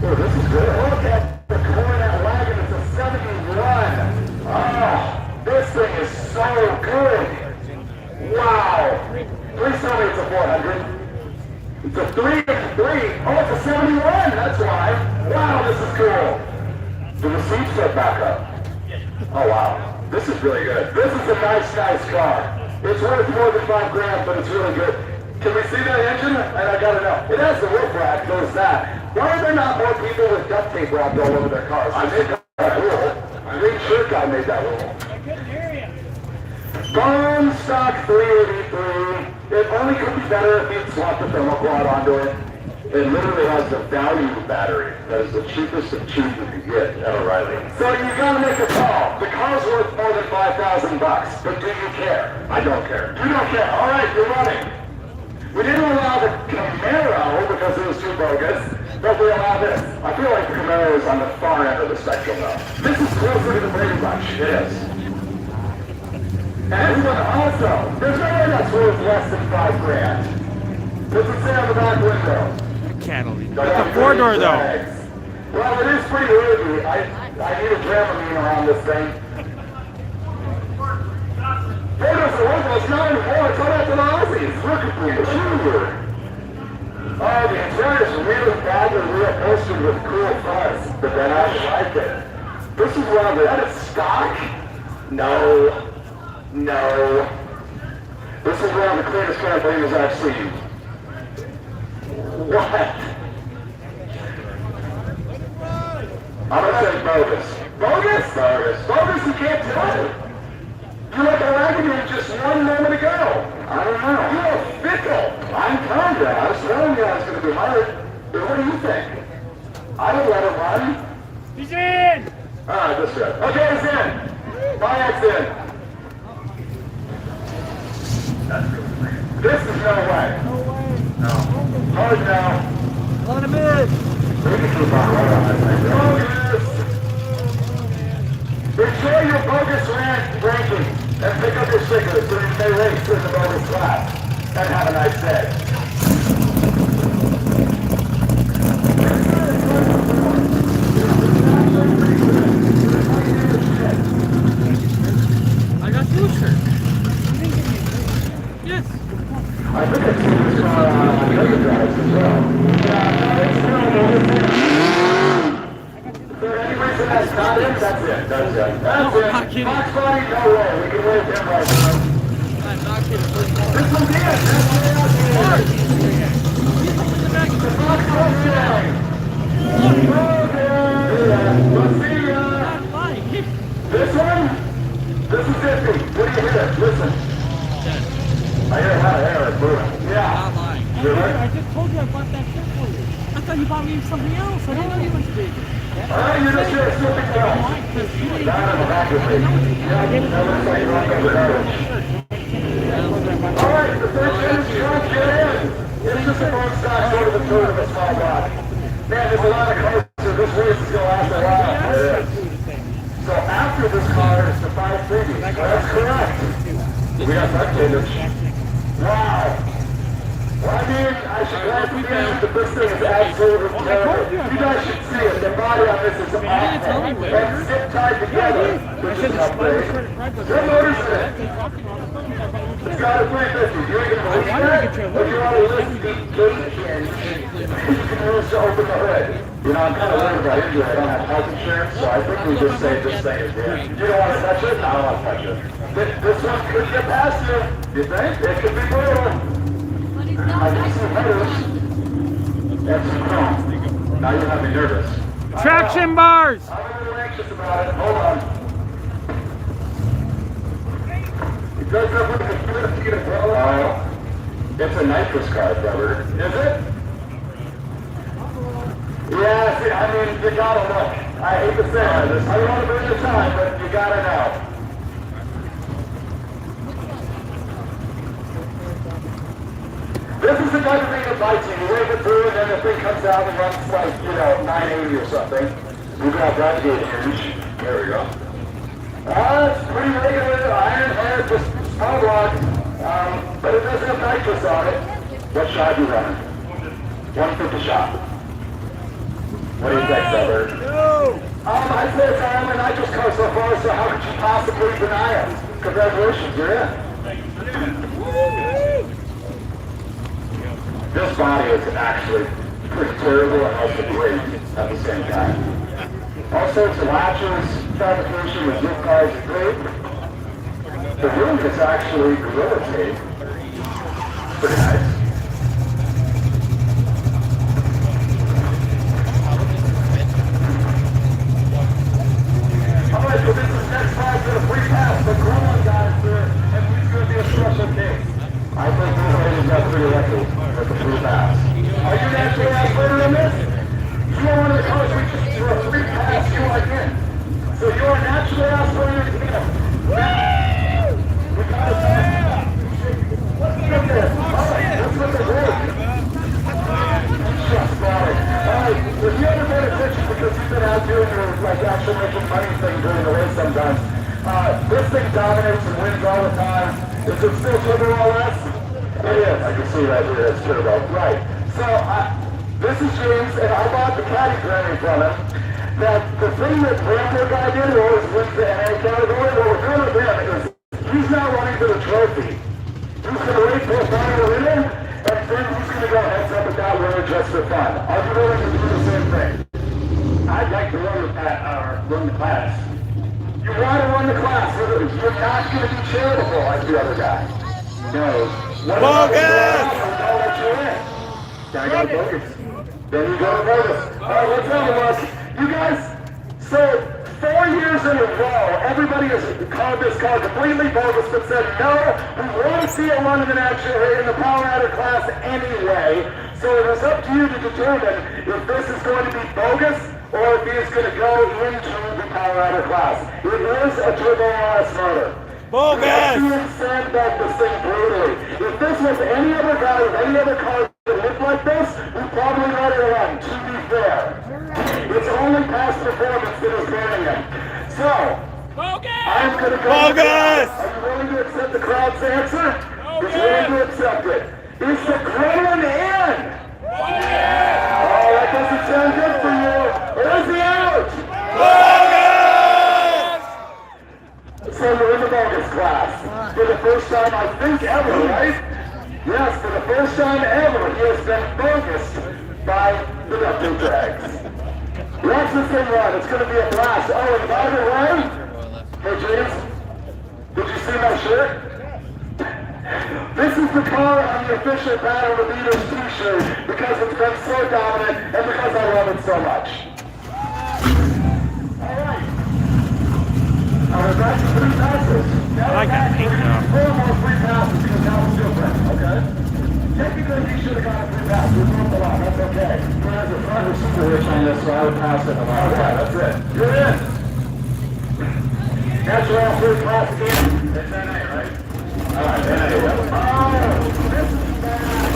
Oh, this is good. Look at the Coronet wagon. It's a 71. Oh, this thing is so good. Wow! Please tell me it's a 400. It's a 3. Oh, it's a 71. That's why. Wow, this is cool. The receipts set back up. Oh, wow. This is really good. This is a nice car. It's worth more than $5,000, but it's really good. Can we see that engine? And I gotta know. It has the roof rack, knows that. Why are there not more people with duct tape wrapped all over their cars? I made that rule. I made sure guy made that rule. I couldn't hear you. Bone stock 383. It only could be better if you'd swap the thermoquad onto it. It literally has the value battery. That is the cheapest of cheap you can get at O'Reilly. So you gotta make a call. The car's worth more than $5,000, but do you care? I don't care. You don't care. All right, you're running. We didn't allow the Camaro because it was too bogus, but we allow this. I feel like the Camaro is on the far end of the spectrum, though. This is closer to the Brady Bunch. It is. And this one also, there's no way that's worth less than $5,000. What's it say on the back window? Catalyst. It's a 4-door though. Well, it is pretty roomy. I need a Dramamine around this thing. 4 doors are worth it. It's not anymore. It's all out to the Aussies. Look at me. Oh, the interior is really badly reupholstered with cool fuzz, but then I like it. This is one of the... That is stock? No. No. This is one of the cleanest trampolines I've seen. What? I'm gonna say bogus. Bogus? Bogus. Bogus, you can't tell it. You look like just 1 moment ago. I don't know. You're fickle. I'm telling you. I was telling you I was gonna be hard. But what do you think? I would let it run. He's in! Alright, this good. Okay, it's in. Bayek's in. This is no way. No way. No. Hard now. Let him in! We can keep on right on this thing. Bogus! Enjoy your bogus ranking and pick up your stickers so you may race in the bogus class. And have a nice day. I got 2 shirts. Yes. I think I've seen this car on Duct Drives as well. Is there any reason that's not it? That's it. That's it. That's No, it. I'm not kidding. Fox Body, no way. We can wave him right now. I'm not kidding. This one's in. That's what it is. The Fox Body gang. Okay. We'll see ya. This one? This is iffy. What do you hear? Listen. I hear a lot of air is moving. Yeah. I just told you I bought that shirt for you. I thought you bought me something else. I didn't know you went to Vegas. sure it's something else. Not on the back of it. Yeah, that looks like you're running over garbage. Alright, the third finish, come get in. It's just a phone stock, sort of a third of a small block. Man, there's a lot of cars, so this race is going to last a while. It is. So after this car is the 550. That's correct. We got duct tape. Wow. Well, I mean, I should glad to say that this thing is absolutely terrible. You guys should see it. The body on this is awful. And zip tied together, which is upgrade. What motor's in it? It's got a 350. You ain't gonna believe that? But you want to listen to you can also open the hood. You know, I'm kind of worried about injury. I don't have health insurance, so I think we just say this thing is dead. You don't want to touch it? I don't want to touch it. This one could get past you. You think? It could be brutal. I can see headers. That's some chrome. Now you have me nervous. Traction bars! I'm a little anxious about it. Hold on. It does have like a get a well. It's a nitrous car, brother. Is it? Yeah, see, I mean, you gotta look. I hate to say it. I don't want to burn your time, but you gotta know. This is the type of thing that bites you. You wave it through and then the thing comes out and runs like, 980 or something. You got that gauge. There we go. It's pretty regular iron head, just small block. But it does have nitrous on it. What shot are you running? 150 shot. What do you think, brother? I'd say it's iron and nitrous car so far, so how could you possibly deny it? Congratulations, you're in. This body is actually pretty terrible and also great at the same time. All sorts of latches, fabrication with zip ties is great. The roof is actually gorilla tape. Pretty nice. Alright, so this is next slide for the free pass. The growing guy is there, and he's going to be a special case. I think this lady's got pretty lucky with the free pass. Are you naturally athletic in this? You are one of the cars we just threw a free pass, you are in. So you are naturally athletic in this. We got it. Let's get this. Alright, let's look at this. Just got it. Alright, if you ever pay attention because you've been out doing your actual making money thing during the race sometimes, this thing dominates and wins all the time. Is it still turbo LS? It is. I can see right here it's turbo. Right. So, this is James, and I bought the caddy granny from him. That the thing that Rambo guy did, who always wins the NA category, what we're doing with him is he's not running for the trophy. He's going to wait for a final winner, and then he's going to go heads up and down winner just for fun. Are you willing to do the same thing? I'd like to run the class. You want to run the class, you're not going to be charitable like the other guy. No. Bogus! I'll let you in. Gotta go to bogus. Then you go to bogus. Alright, let's have a look. You guys, so 4 years in a row, everybody has called this car completely bogus, but said, no, we want to see it run in the Power Adder class anyway. So it is up to you to determine if this is going to be bogus or if he is going to go into the Power Adder class. It is a turbo LS motor. Bogus! You can sandbag this thing brutally. If this was any other guy with any other car that looked like this, we'd probably let it run, to be fair. It's only past performance that is burning him. So, I'm going to go... Bogus! Are you willing to accept the crowd's answer? He's willing to accept it. Is the Kremlin in? Oh, that doesn't sound good for you. Or is he out? So you're in the bogus class. For the first time, I think, ever, right? Yes, for the first time ever, he has been bogus by the Duct Tape Drags. Watch this thing run. It's going to be a blast. Oh, and by the way, hey, James, did you see my shirt? This is the car on the official Battle of the Beatles t-shirt because it's been so dominant and because I love it so much. Alright. We're back to free passes. Now I like that pink now. 4 more free passes because now it's different, okay? Technically, he should have got a free pass. We moved a lot, that's okay. There's a front receiver hitch on this, so I would pass it a lot. Okay, that's it. You're free pass again. It's NA, right? Alright, NA. Oh, this is bad.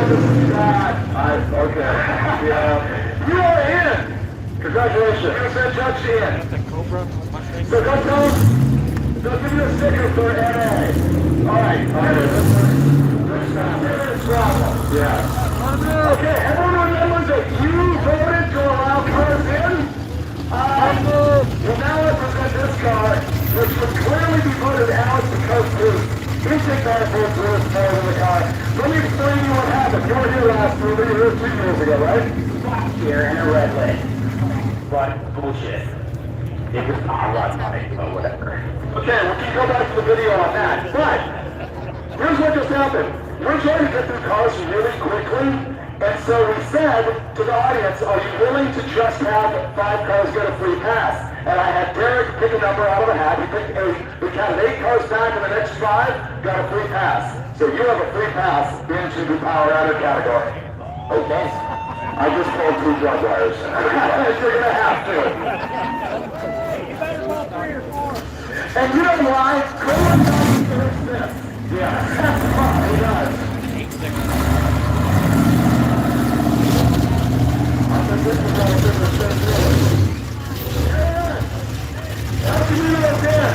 This is bad. Okay. Yeah. You are in. Congratulations. You said judge in. That's a Cobra mushroom. So go tell them, they'll give you a sticker for NA. Alright, yeah. Okay, everyone remembers that you voted to allow cars in? Well, now I present this car, which would clearly be voted out because his car votes were smaller than the car. Let me explain to you what happened. You were here last year, you were here 2 years ago, right? Last year in a red light. But bullshit. It was not a lot of money, but whatever. Okay, we can go back to the video on that. But here's what just happened. We're trying to get through cars really quickly, and so we said to the audience, are you willing to just have 5 cars get a free pass? And I had Derek pick a number out of a hat. He picked 8. We counted 8 cars back, and the next 5 got a free pass. So you have a free pass into the power outer category. Okay. I just pulled 2 drug wires. You're going to have to. And you know why? Cohen doesn't this. Yeah, that's fine, he does. I think this is all different things, really. Yeah! How can you do that then?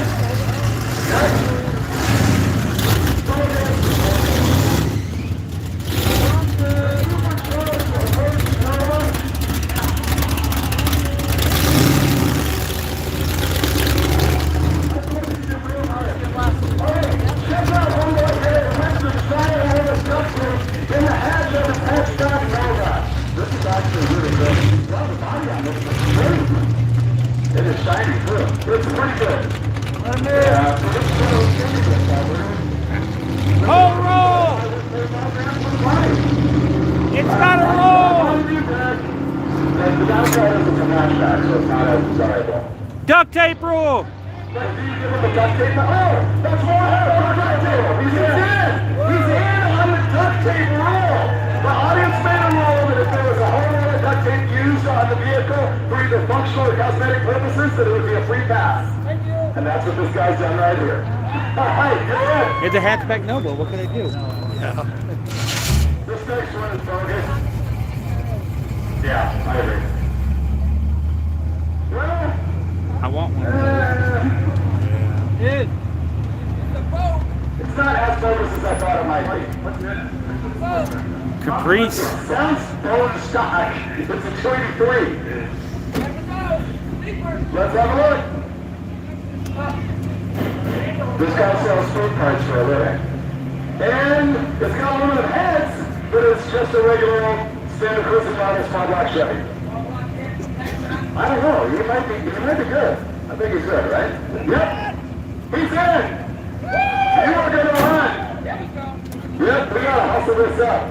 It is shiny too. It's pretty good. Yeah. Oh, roll! It's got a roll! The downside is it's a matchback, so it's not as desirable. Duct tape rule! But do you give him the duct tape? Oh, that's more duct tape. He's in. He's in on the duct tape rule. The audience made a rule that if there was a whole lot of duct tape used on the vehicle for either functional or cosmetic purposes, that it would be a free pass. Thank you. And that's what this guy's done right here. All right, good. It's a hatchback Nova. What can I do? Yeah. This next one is bogus. Yeah, I agree. Well, I want one. It's not as bogus as I thought it might be. What's it? Caprice. It sounds bone stock. It's a 283. Let's have a look. This guy sells food parts for a living. And it's got aluminum heads, but it's just a regular old standard cruising model small block Chevy. I don't know. He might be good. I think he's good, right? Yep. He's in. You are going to run. Yep, we got to hustle this up.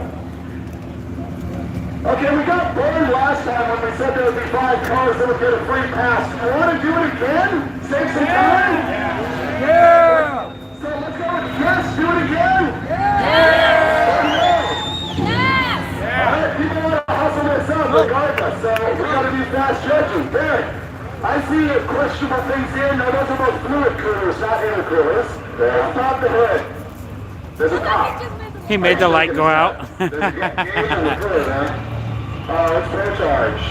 Okay, we got burned last time when we said there would be 5 cars that would get a free pass. Do you want to do it again? Save some time? Yeah! So let's go with yes, do it again? Alright, people want to hustle this up regardless, so we got to be fast judging. Derek, I see questionable things in. Now those are both fluid coolers, not air coolers. Stop the hood. There's a top. He made the light go out. There's a gauge on the hood, huh? It's full charge.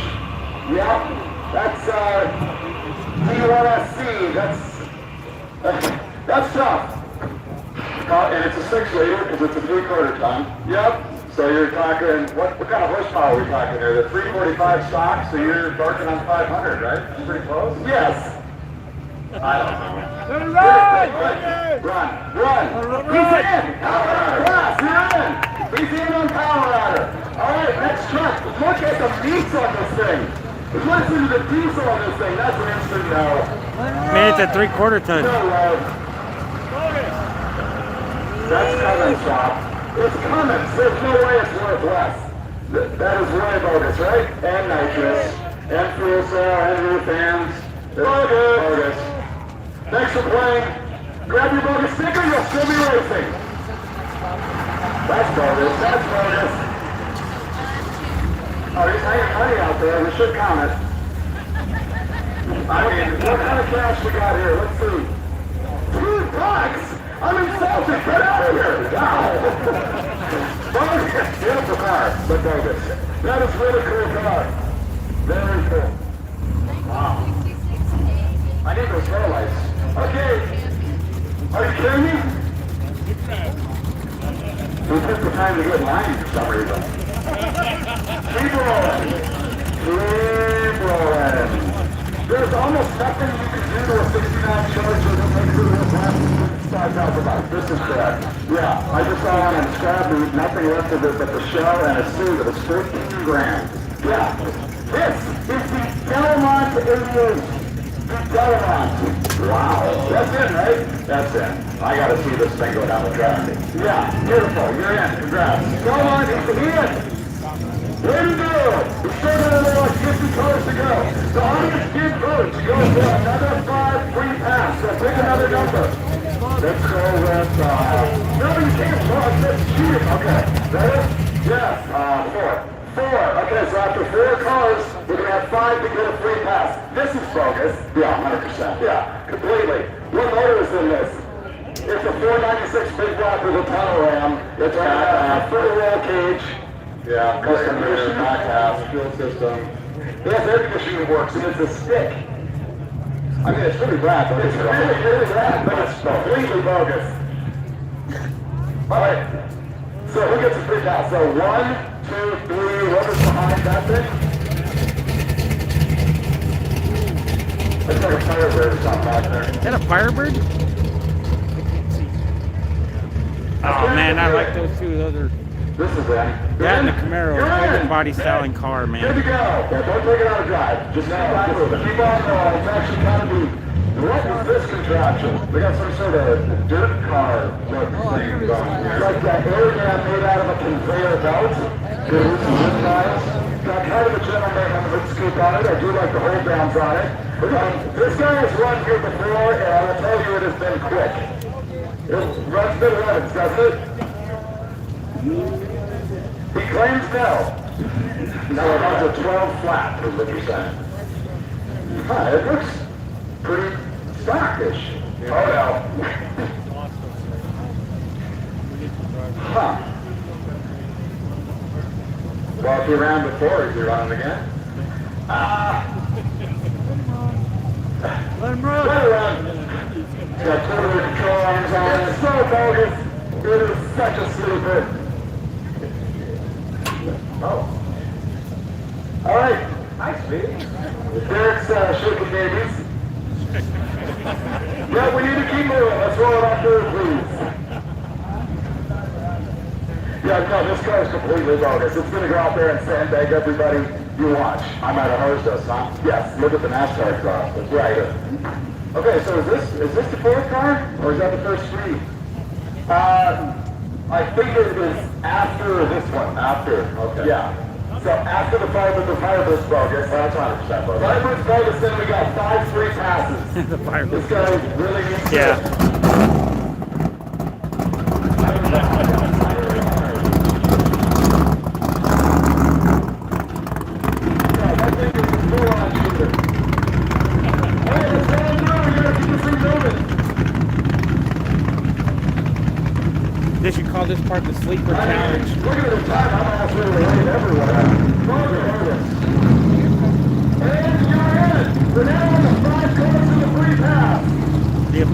Yep, that's T1SC. That's tough. And it's a 6-liter because it's a 3/4 ton. Yep. So you're talking, what kind of horsepower are we talking here? The 345 stock, so you're barking on 500, right? That's pretty close? Yes. I don't know. Run! He's in! Power Ladder! Yes, you're in! He's in on Power Ladder. All right, next truck. Look at the beats on this thing. Listen to the diesel on this thing. That's an instant no. Man, it's a 3/4 ton. No love. That's coming, stop. It's coming. There's no way it's worth less. That is way bogus, right? And nitrous. And fuel cell. And roof fans. Bogus. Thanks for playing. Grab your bogus sticker, you'll still be racing. That's bogus. That's bogus. Oh, he's hanging money out there. We should count it. I mean, what kind of cash we got here? Let's see. $2? I'm insulted. Get out of here. Wow. Bogus. Beautiful car, but bogus. That is really cool car. Very cool. Wow. I need those tail lights. Okay. Are you kidding me? We took the time to get in line for some reason. Keep rolling. Keep rolling. There's almost nothing you can do to a 69 Charger that makes it a $5,000. This is correct. Yeah, I just saw one on Scrap Meet, nothing left of it but the shell and a suit that was 14 grand. Yeah. This is the Delmont 88. The Delmont. Wow. That's in, right? That's in. I gotta see this thing go down the track. Yeah, beautiful. You're in. Congrats. Delmont is in. Way to go! We still got another 50 cars to go. The audience did vote to go for another 5 free pass. So pick another number. Let's go with, no, you can't vote. That's cheating. Okay. Ready? Yeah. 4. Okay, so after 4 cars, we're going to have 5 to get a free pass. This is bogus. Yeah, 100%. Yeah, completely. What motor is in this? It's a 496 big block with a tunnel ram. It's got a full roll cage. Yeah, custom mirror, back half, fuel system. Yes, air conditioning works, and it's a stick. I mean, it's really rad, but it's really rad, but it's completely bogus. All right, so who gets a free pass? So 1, 2, 3, whoever's behind that thing. It's like a Firebird or something back there. Is that a Firebird? Oh man, I like those two. Those are. This is it. That and the Camaro, open body styling car, Good to man. go. Yeah, don't take it out of drive. Just keep on moving. Keep on going. It's actually kind of neat. What is this contraption? We got some sort of dirt car thing going here. Like that air gap made out of a conveyor belt. Good with some wood tiles. Got kind of a gentleman on the hood scoop on it. I do like the hold downs on it. This guy has run here before, and I will tell you it has been quick. It runs good runs, doesn't it? He claims no. No, it runs a 12 flat, is what you're saying. Huh, it looks pretty stockish. Yeah. Oh no. Huh. Well, if you ran before, is he running again? Let him run. Let him run. He's got quarter control arms on it. It's so bogus. It is such a sleeper. Oh. All right. Nice, baby. Derek's shaking babies. Yeah, we need to keep moving. Let's roll it off there, please. Yeah, no, this car is completely bogus. It's going to go out there and sandbag everybody you watch. I might have hosed us, huh? Yes, look at the NASCAR car. That's right. Okay, so is this the fourth car? Or is that the first 3? I think it is after this one. After. Okay. Yeah. So after the Firebird's bogus. That's 100% bogus. Firebird's bogus, then we got 5 free passes. The Firebird. This guy really needs Yeah. that thing is a full-on shooter. Hey, what's going on? We gotta keep this thing moving. They should call this part the sleeper challenge. Look at the time. I'm almost ready to hit everywhere. And you're in. We're now on the 5 cars in the free pass. The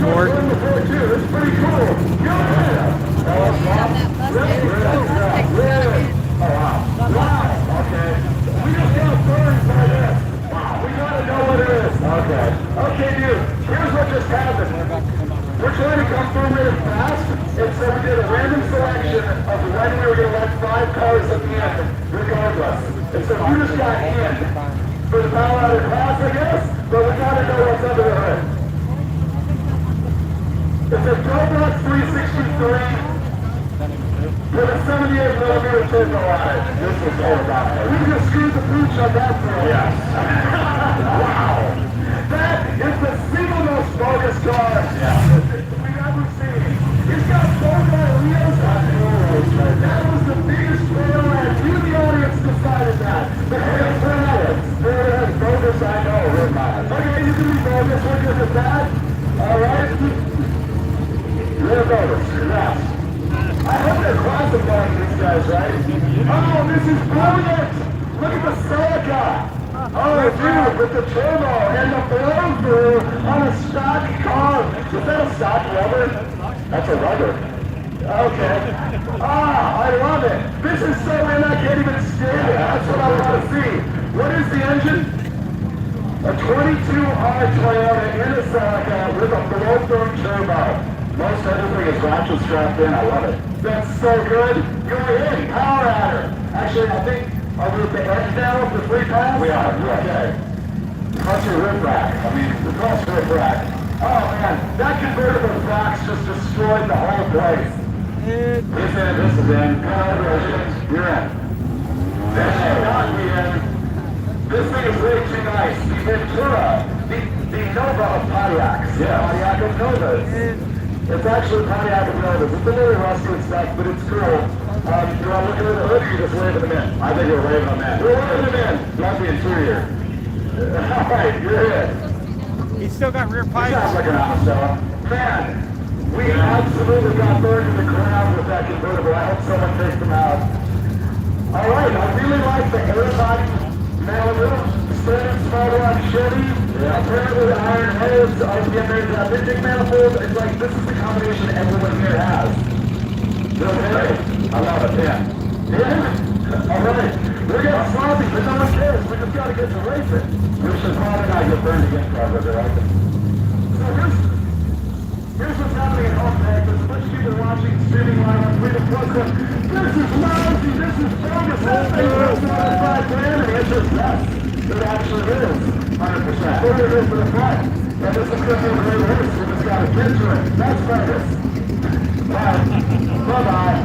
Ford. It's pretty cool. You're in. Oh, wow. Wow. Okay. We just got burned by this. Wow. We gotta know what it is. Okay. Okay, dude. Here's what just happened. We're trying to come through really fast, and so we did a random selection of when we were going to let 5 cars at the end, regardless. And so you just got in for the Colorado class, I guess, but we got to know what's under the hood. It's a Cobra 363 with a 78mm turbo on it. This is all about it. We just screwed the pooch on that thing. Yes. Wow. That is the single most bogus car we've ever seen. It's got 4 wheels on it. That was the biggest fail, and you, the audience, decided that. The hell for it. Bogus, I know, we're not. Alright? Rear motors, congrats. I hope they're classifying these guys, right? Oh, this is brilliant! Look at the silica! Oh, dude, with the turbo and the blow-through on a stock car. Is that a stock rubber? That's a rubber. Okay. Ah, I love it. This is so in I can't even stand it. That's what I want to see. What is the engine? A 22R Toyota in a Celica with a blow-through turbo. Most everything is ratchet strapped in. I love it. That's so good. You're in. Power adder. Actually, I think, are we at the edge now of the free pass? We are. Okay. Plus your rip rack. I mean, the plus rip rack. Oh man, that convertible box just destroyed the whole place. This is in. Congratulations. You're in. This should not be in. This thing is way too nice. The Ventura, the Nova of Pontiacs. Yeah. Pontiac of Novas. It's actually Pontiac of Novas. It's a little rusty and stuff, but it's cool. You want to look at the hood or you just waving them in? I think we're waving them in. We're waving them in. Not the interior. Alright, you're in. He's still got rear pipes. Sounds like an Amistella. Man, we absolutely got burned in the ground with that convertible. I hope someone takes them out. Alright, I really like the air-body Malibu, standard small block Chevy. Apparently the iron heads are getting ready to have big manifolds. It's like, this is the combination everyone here has. Okay, I love it, yeah. Yeah? Alright, we're getting sloppy, but no one cares. We just gotta get to racing. We should probably not get burned again, probably, right? So here's what's happening at home, man. There's a bunch of people watching, streaming live on Freedom Plus. This is lousy, this is bogus, this thing is $5,000, and it's just yes. It actually is, 100%. We're here for the front. And this is going to be a great race. We just got to get to it. That's focus. Bye. Bye-bye.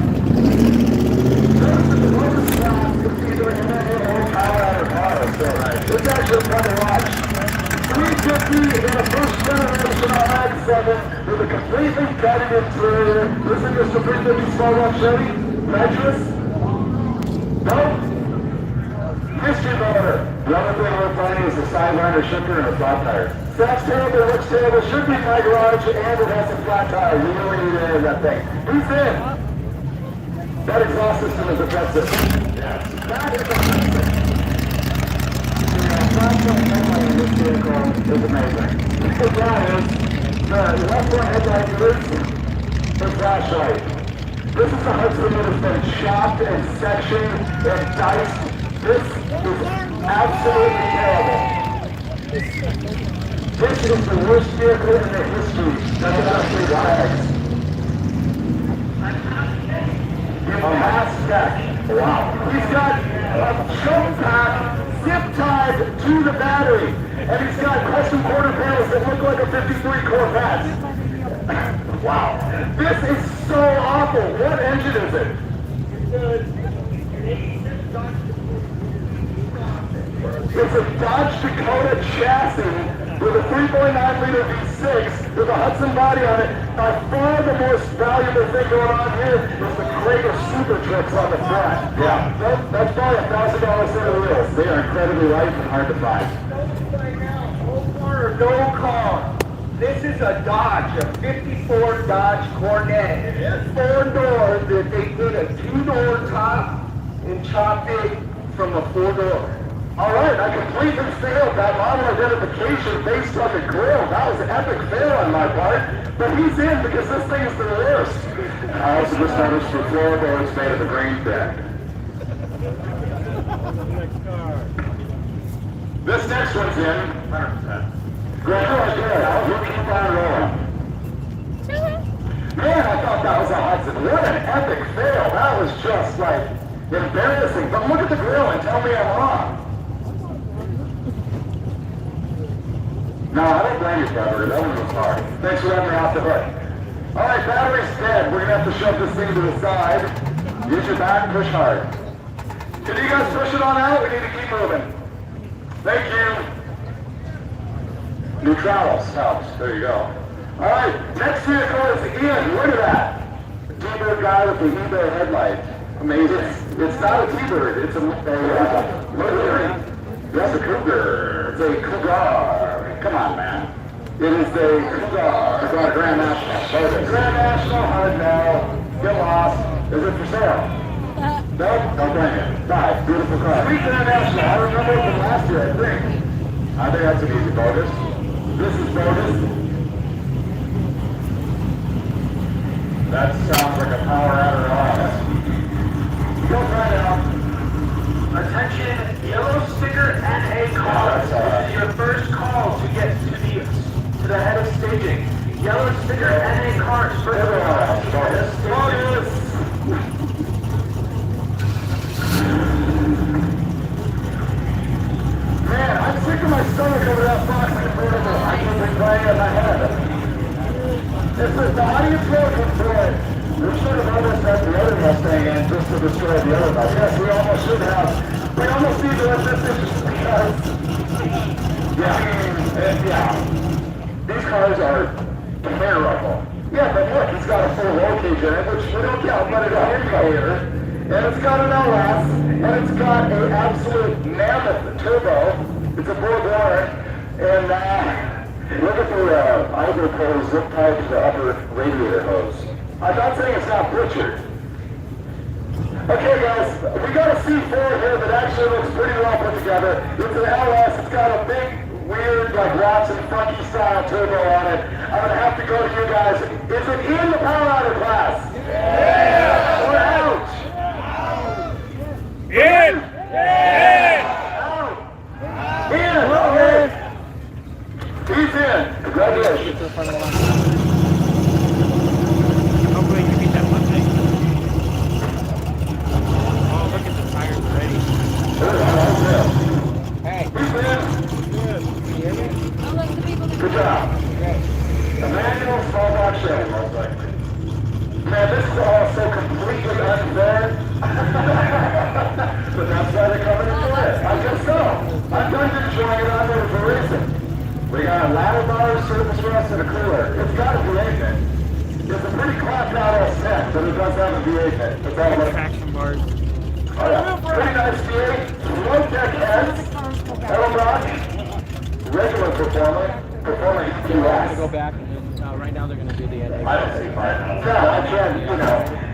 This is the bonus class. It's either MMA or Colorado Power. So, it's actually fun to watch. 350 in the first generation on Mag-7 with a completely gutted interior. This is just a 350 small block Chevy. Nitrous? Nope. Mystery motor. The other thing we're finding is a sidewinder shifter and a flat tire. Sounds terrible, looks terrible, should be in my garage, and it has a flat tire. You really need to enter that thing. Who's in? That exhaust system is a flat system. Yes. That is amazing. The flashlight headlight in this vehicle is amazing. The guy is, the left front headlight is the flashlight. This is a Hudson that has been chopped and sectioned and diced. This is absolutely terrible. This is the worst vehicle in the history that can actually rags. A mass deck. Wow. He's got a choke pack zip-tied to the battery. And he's got custom quarter panels that look like a 53 Corvette. Wow. This is so awful. What engine is it? It's a Dodge Dakota chassis with a 3.9-liter V6 with a Hudson body on it. By far the most valuable thing going on here is the crate of super tricks on the front. Yeah. That's probably $1,000 set of wheels. They are incredibly light and hard to find. Right now, no car or no car. This is a Dodge, a 54 Dodge Cornet. 4 doors that they put a 2-door top and chopped it from a 4-door. All right, I completely failed that model identification based on the grill. That was an epic fail on my part. But he's in because this thing is the worst. I also just noticed the floorboards made of a green deck. This next one's in. 100%. Great, we'll keep on rolling. Man, I thought that was a Hudson. What an epic fail. That was just like embarrassing. But look at the grill and tell me I'm wrong. No, I don't blame you, Trevor. That one was hard. Thanks for letting me off the hook. All right, battery's dead. We're going to have to shove this thing to the side. Use your back and push hard. Can you guys push it on out? We need to keep moving. Thank you. Neutralis helps. There you go. All right, next vehicle is Ian. Look at that. T-Bird guy with the eBay headlight. Amazing. It's not a T-Bird. It's a Mercury. That's a Cougar. It's a Cougar. Come on, man. It is it's on a Grand National. Grand National, hard no. Get lost. Is it for sale? Nope, don't blame you. Nice, beautiful car. Sweet International, I remember it from last year, I think. I think that's an easy bonus. This is bonus. That sounds like a power adder on. Go try it out. Attention, yellow sticker NA car. This is your first call to get to the head of staging. Yellow sticker NA cars. First call to get to staging. Man, I'm sick of my stomach over that Fox convertible. I can be playing in my head. The audience welcome for it. We should have almost had the other Mustang in just to destroy the other one. Yes, we almost should have. We almost need to let this issue because, these cars are terrible. Yeah, but look, it's got a full roll cage in it, which we don't count, but it's a hand and it's got an LS, and it's got an absolute mammoth turbo. It's a Borg and look at the either pole zip tied to the upper radiator hose. I'm not saying it's not butchered. Okay guys, we got a C4 here that actually looks pretty well put together. It's an LS, it's got a big, weird, like Watson funky style turbo on it. I'm gonna have to go to you guys. Is it in the power outer class? Yeah! We're out! In! Out! In! Okay! He's in! Congratulations! Hopefully you beat that Mustang. Oh, look at the tires already. Hey. Good job. Emmanuel Smallback Show, most likely. Man, this is all so completely unfair. But that's why they come and enjoy it. I guess so. I'm going to enjoy it on there for a reason. We got a ladder bar, surface rest, and a cooler. It's got a V8 in. It's a pretty clapped out S10, but it does have a V8 in it. It's all like Traction bars. oh yeah, pretty nice V8. Low tech S. Elrock. Regular performer. Performer I'm going to EQS. go back and then, right now they're going to do the NA. I don't see fine. No, I can't,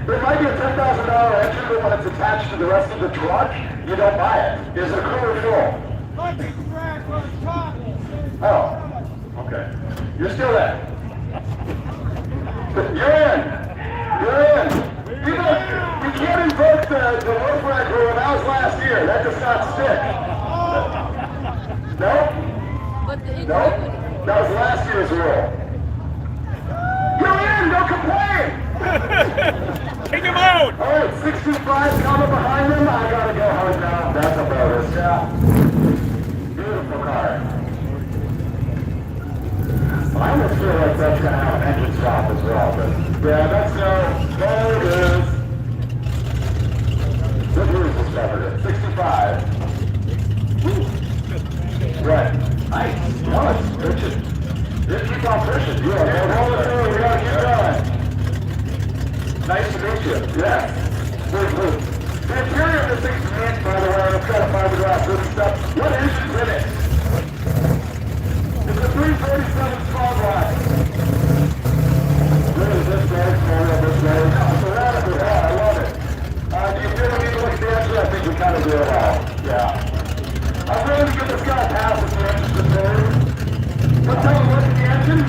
there might be a $10,000 engine, but when it's attached to the rest of the truck, you don't buy it. Is it a cooler fuel? Oh, okay. You're still there. You're in. You're in. You can't invoke the road rack rule. That was last year. That does not stick. No? No? That was last year's rule. You're in! Don't complain! Kick him out! Alright, 65 coming behind him. I gotta go home now. That's a bonus. Yeah. Beautiful car. I almost feel like that's gonna have an engine swap as well, but yeah, that's no. There it is. What year is this covered? 65. Woo. Right. Nice. No, it's pushing. Just keep on pushing. Yeah, roll it through. We gotta keep going. Nice to meet you. Yeah. Move. The interior of this thing's mint, by the way. It's got a fiberglass roof and stuff. What engine's in it? It's a 347 small block. Really, this way, smaller this way. It's a radical. Yeah, I love it. Do you feel we need to look at the engine? I think we kind of do it all. Yeah. I'm willing to give this guy a pass if you're interested in. But tell him look at the engine.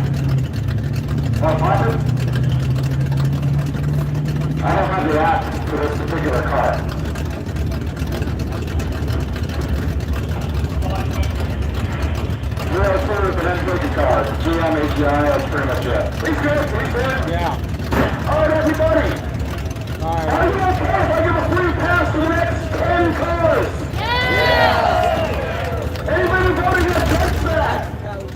Want to pop it? I don't have the app for this particular car. Real sort of an end-looking car. GM, AGI, that's pretty much it. He's good, he's good. Yeah. All right, everybody. All right. Are you okay if I give a free pass to the next 10 cars? Yeah! Anybody voting against that?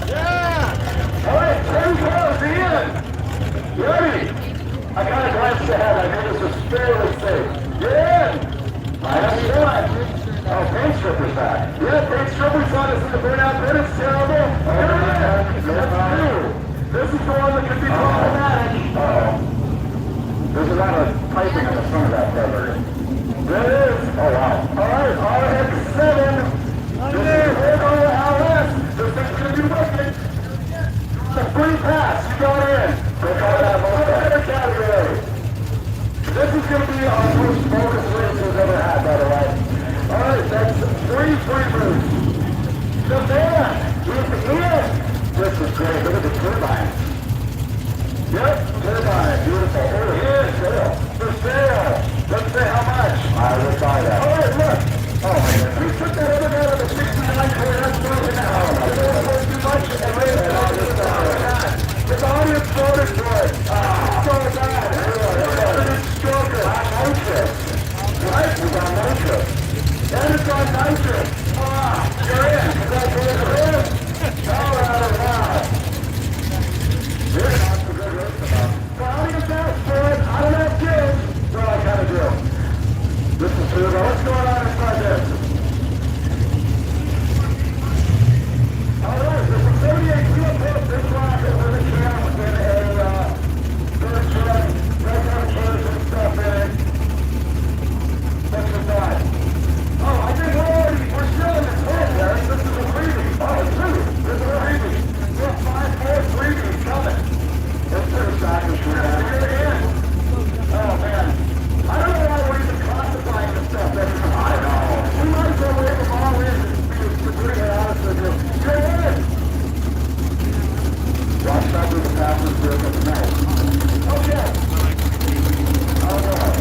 Yeah! All right, 10 cars in. Ready? I kind of glanced ahead. I knew this was fairly safe. You're in. I have one. Oh, paint stripper's back. Yeah, paint stripper's on us in the burnout pit. It's terrible. That's two. This is the one that could be problematic. Uh-oh. There's a lot of piping in the front of that cover. There it is. Oh, wow. All right, RX-7. This is LS. This thing's going to be wicked. The fan is in. This is great. Look at the turbine. Yep, turbine. Beautiful. Oh, here's sale. For sale. Let's say how much. I will buy that. All right, look. Oh, my goodness. We took that other guy with the 69 clear. That's broken out. We don't want to go too much and raise it on this side. The audience voted for it. So bad. It's stronger. Nitrous. Right? We got nitrous. And it's on nitrous. You're in. Congratulations. All right, wow. You're not so good race about. The audience asked for it. I don't have kids. So I kind of do. Listen to it. What's going on inside this? All right, there's a 38 kilo post this rocket with a cam and a third truck, regular chairs and stuff in it. What's the size? Oh, I think we're still in the plan, Derek. This is a freebie. Oh, it's true. This is a freebie. We have 5 more freebies coming. It's pretty shocking. You're in. Oh, man. I don't know why we're even classifying this stuff. I know. We might as well wave them all in and be completely honest with you. You're in. Watch out for the passers during the night. Okay. All right.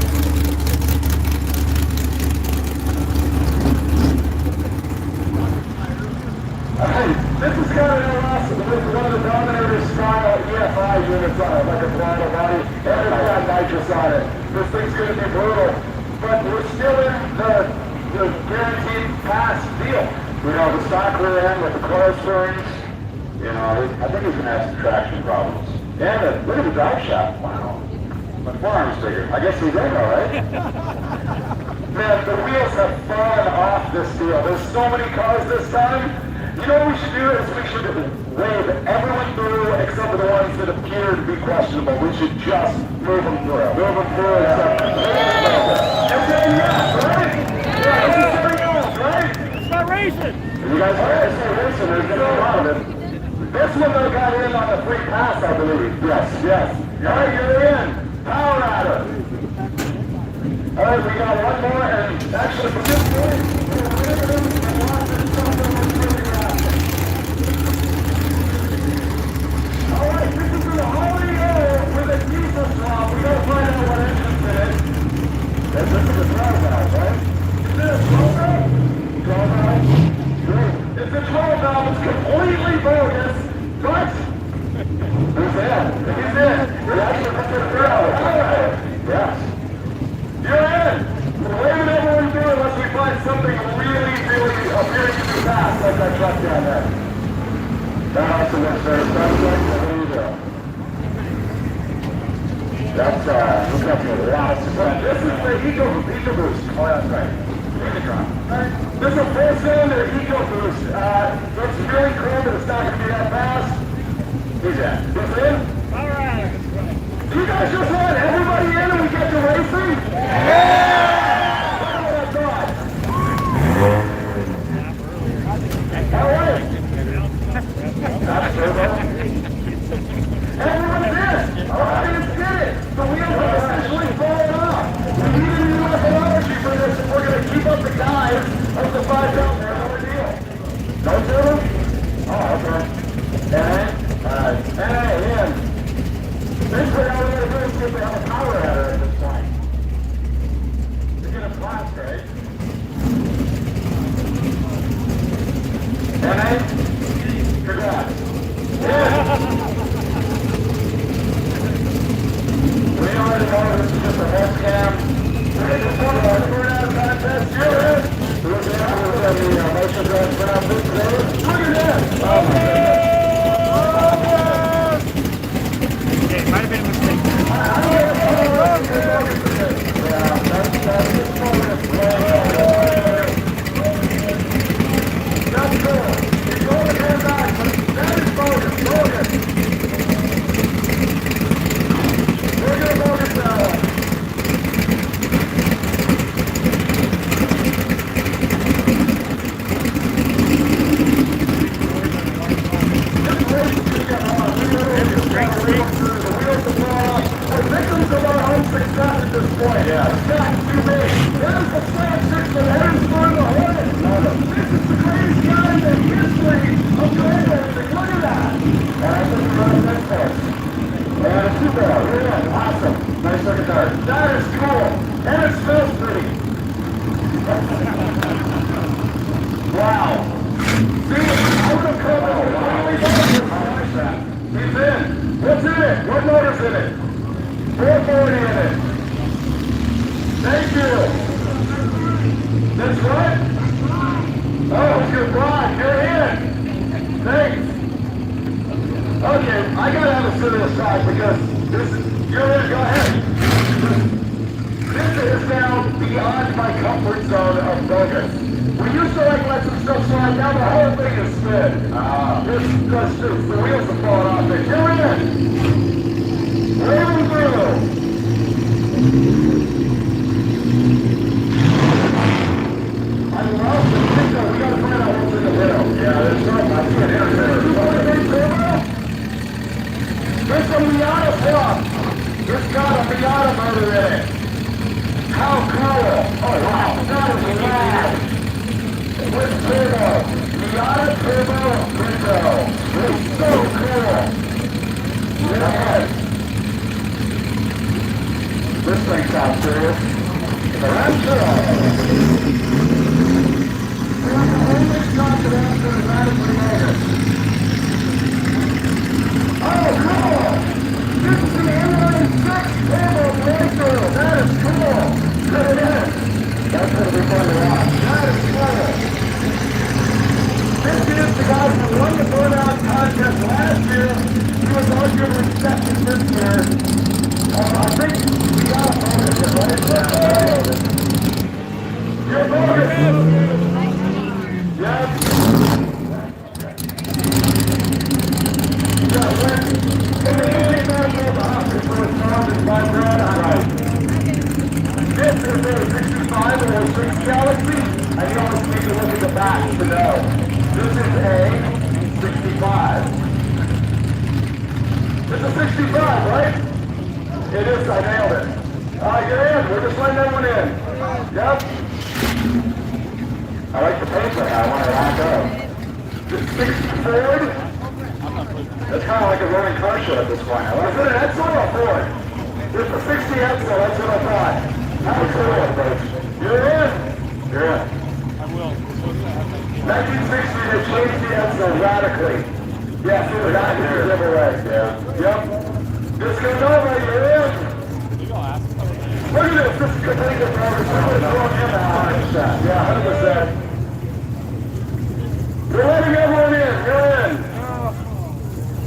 Hey, this is kind of awesome. This is one of the Dominator style EFI units on it, like a throttle body. Everything got nitrous on it. This thing's going to be brutal. But we're still in the guaranteed pass deal. You know, the stock rear end with the coil springs. You know, I think he's going to have some traction problems. And look at the drive shaft. Wow. My forearm's bigger. I guess he's in, all right? Man, the wheels have fallen off this deal. There's so many cars this time. You know what we should do is we should wave everyone through except for the ones that appear to be questionable. We should just move them through. Move them through except for right? Yeah, this is very old, right? It's not racing. You guys are racing. There's going to be a lot of it. This one though got in on the free pass, I believe. Yes. All right, you're in. Power at her. All right, we got one more, and actually from this point, we're going to watch this stuff. Alright, this is the Holy Air with a diesel swap. We gotta find out what engine's in it. This is the 12 valve, right? Is it a 12 valve? 12 valve? Great. It's a 12 valve. It's completely bogus. But who's in? He's in. You're actually looking at Alright. Yes. You're in. We're waving everyone through unless we find something really appearing to be fast, like that truck down there. That also looks very suspect. There you go. That's, looks like a lot of success. This is the Eco Boost. Oh, that's right. Right. This is a 4-cylinder Eco Boost. It's really cool, but it's not going to be that fast. Who's that? Just in? All right. You guys just let everybody in and we get to racing? Yeah! That's what I thought. All right. That's turbo. Everyone's in! Audience did it! The wheels are essentially falling off! We need a new methodology for this if we're going to keep up the guys of the 5,000 another deal. No turbo? Oh, okay. And basically all we got to do is see if we have a power header at this point. To get a blast, right? And congrats. We already know this is just a webcam. We're just one of our burn out contest. You're in. We're looking at the motion drive burn out this today. Look at that. Oh my goodness. Yeah, it might have been a mistake. That's cool. You're going to turn back, but that is bogus. We're going to bogus that one. Oscar Broad, you're in. Thanks. Okay, I gotta have a serious talk because you're in, go ahead. This is now beyond my comfort zone of bogus. We used to let some stuff slide down, the whole thing is spin. This the wheels have fallen off it. You're in. Rolling through. I love the picture. We gotta find out what's in the middle. Yeah, there's something. I see an air there. You want to make turbo? There's some Miata prop. There's got a Miata motor in it. How cool. Oh, wow. That is rad. With turbo. Miata turbo window. It's so cool. Yeah. This thing sounds serious. But I'm sure. Oh, cool! This is the inline 6 turbo breakthrough! That is cool! Put it in! That's going to be fun to watch. That is cool! This is the guy who won the burnout contest last year. He was arguably second this year. I think we got a bonus here, right? Yeah. You're bonus! Yes. This is a 65 or a 6 Galaxy, and you always need to look at the back to know. This is a 65. It's a 65, right? It is, I nailed it. You're in, we're just letting that one in. Yep. I like the paper, I want to rock up. The 60 Ford? That's kind of like a rolling car show at this point. Is it an Edsel or a Ford? It's a 60 Edsel, that's what I thought. How cool, folks. You're in. You're in. I will. 1960, they changed the Edsel radically. Yeah, so the guy here is everywhere. Yeah. Yep. Disco Nova, you're in. Look at this, this is completely broken. Somebody's throwing him out. 100%. Yeah, 100%. We're letting everyone in. You're in.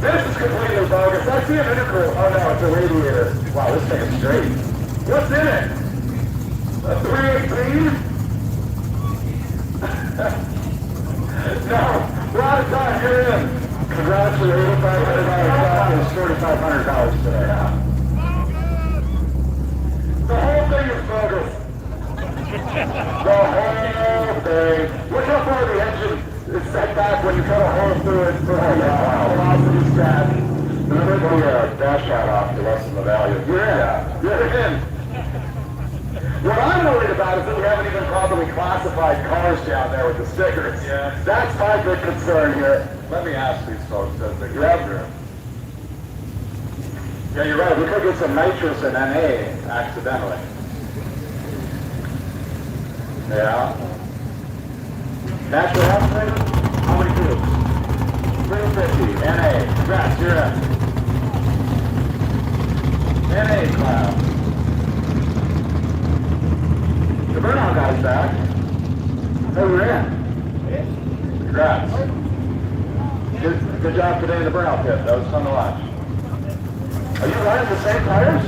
This is completely bogus. I see an intercooler. Oh no, it's a radiator. Wow, this thing is straight. What's in it? A 318? No, we're out of time. You're in. Congrats for your $8,500 stock. It's $4,500 today. The whole thing is bogus. The whole thing. Look how far the engine is set back when you cut a hole through it. Velocity stat. Remember the dash out off to lessen the value. You're in. You're in. What I'm worried about is that we haven't even properly classified cars down there with the stickers. Yeah. That's my big concern here. Let me ask these folks as they go through. Yeah, you're right. We could get some nitrous and NA accidentally. Yeah. Natural aspirator? How many cubes? 350. NA. Congrats, you're in. NA class. The burnout guy's back. Oh, we're in. Congrats. Good job today in the burnout pit. That was fun to watch. Are you running the same tires?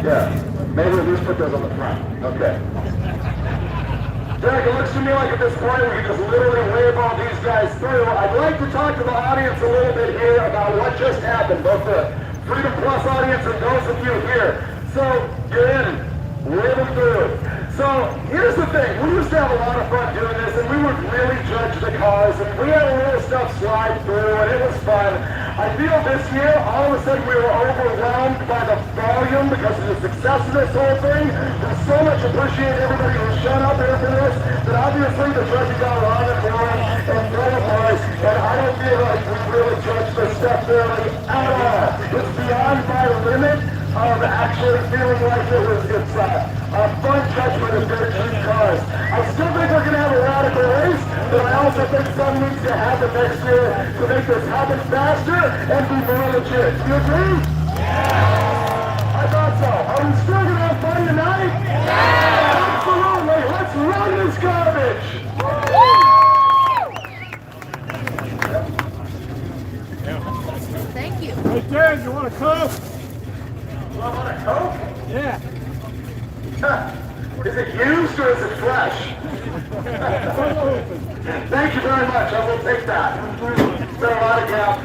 Yeah. Maybe at least put those on the front. Okay. Derek, it looks to me like at this point we can just literally wave all these guys through. I'd like to talk to the audience a little bit here about what just happened, both the Freedom Plus audience and those of you here. So, you're in. Wave them through. So, here's the thing. We used to have a lot of fun doing this, and we would really judge the cars, and we had a little stuff slide through, and it was fun. I feel this year, all of a sudden we were overwhelmed by the volume because of the success of this whole thing. We so much appreciate everybody who showed up here for this, that obviously the judges got wrong and wrong and nullified, and I don't feel like we really judged this stuff fairly at all. It's beyond my limit of actually feeling like it's a fun judgment of dirt cheap cars. I still think we're going to have a radical race, but I also think some needs to happen next year to make this happen faster and be more legit. Do you agree? Yeah! I thought so. Are we still going to have fun tonight? Yeah! Absolutely! Let's run this garbage! Thank you very much. I will take that. It's been a lot of gap.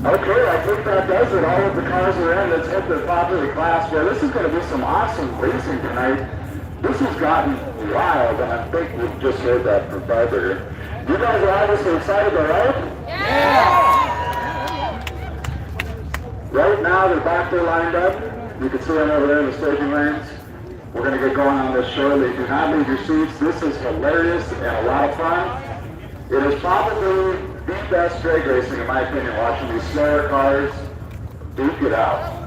Okay, I think that does it. All of the cars are in. Let's hit the top of the class. Yeah, this is going to be some awesome racing tonight. This has gotten wild, and I think we've just heard that from Barber. You guys are obviously excited, all right? Yeah! Right now, they're back there lined up. You can see them over there in the staging lanes. We're going to get going on this shortly. Do not leave your seats. This is hilarious and a lot of fun. It is probably the best drag racing, in my opinion, watching these slower cars duke it out.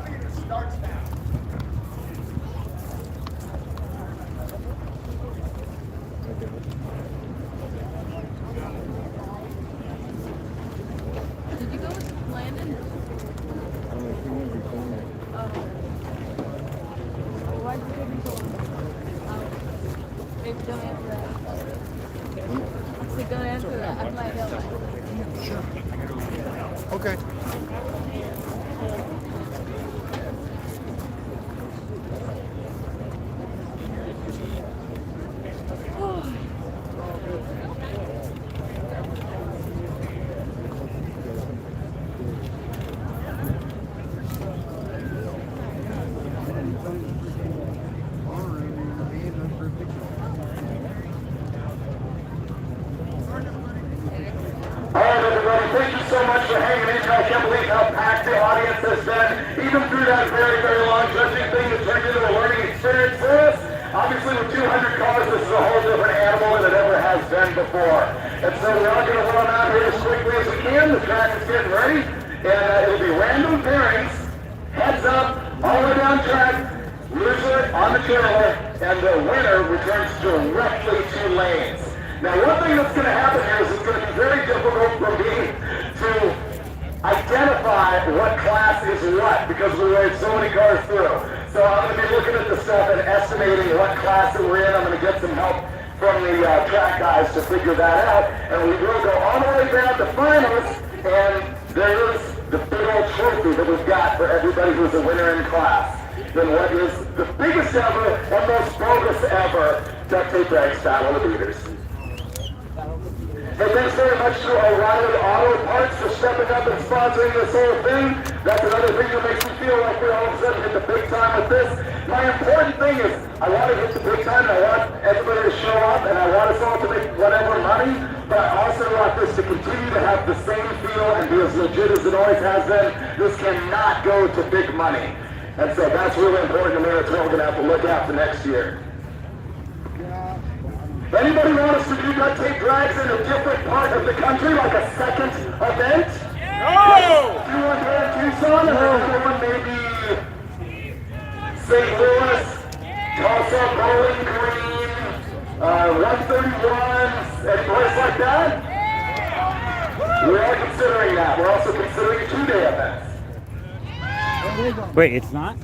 Did you go with Landon? Why did you go with Maybe don't answer that. So don't answer that. I might know. Sure. Okay. Thank you so much for hanging in. I can't believe how packed the audience has been. Even through that very, very long judging thing that turned into a learning experience for us. Obviously, with 200 cars, this is a whole different animal than it ever has been before. And so we are going to run out here as quickly as we can. The track is getting ready. And it'll be random pairings, heads up, all the way down track, loser on the trailer, and the winner returns directly to lanes. Now, one thing that's going to happen here is it's going to be very difficult for me to identify what class is what because we rode so many cars through. So I'm going to be looking at the stuff and estimating what class that we're in. I'm going to get some help from the track guys to figure that out. And we will go all the way down to finals, and there is the big old trophy that we've got for everybody who's a winner in class. Then what is the biggest ever and most bogus ever Duct Tape Drags Battle of the Leaders. Hey, thanks very much to O'Reilly Auto Parts for stepping up and sponsoring this whole thing. That's another thing that makes me feel like we all of a sudden hit the big time with this. My important thing is I want to hit the big time, and I want everybody to show up, and I want us all to make whatever money, but I also want this to continue to have the same feel and be as legit as it always has been. This cannot go to big money. And so that's really important to me. That's what we're going to have to look at for next year. Anybody want us to do Duct Tape Drags in a different part of the country, like a second event? No! Do one here in Tucson, and another one maybe St. Louis, Tulsa, Bowling Green, 131, any place like that? We are considering that. We're also considering 2-day events. Wait, it's not?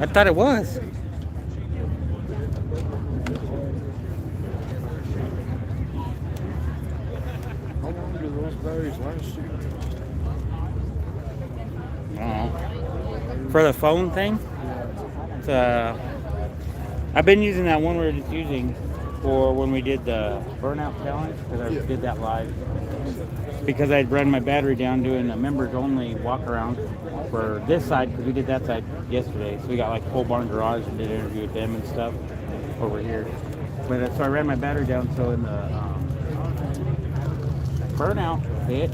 I thought it was. How long do those batteries last you? For the phone thing? It's, I've been using that one we're just using for when we did the burnout challenge, because I did that live. Because I'd run my battery down doing a members only walk around for this side, because we did that side yesterday. So we got like a full barn garage and did an interview with them and stuff over here. But so I ran my battery down, so in the burnout bit,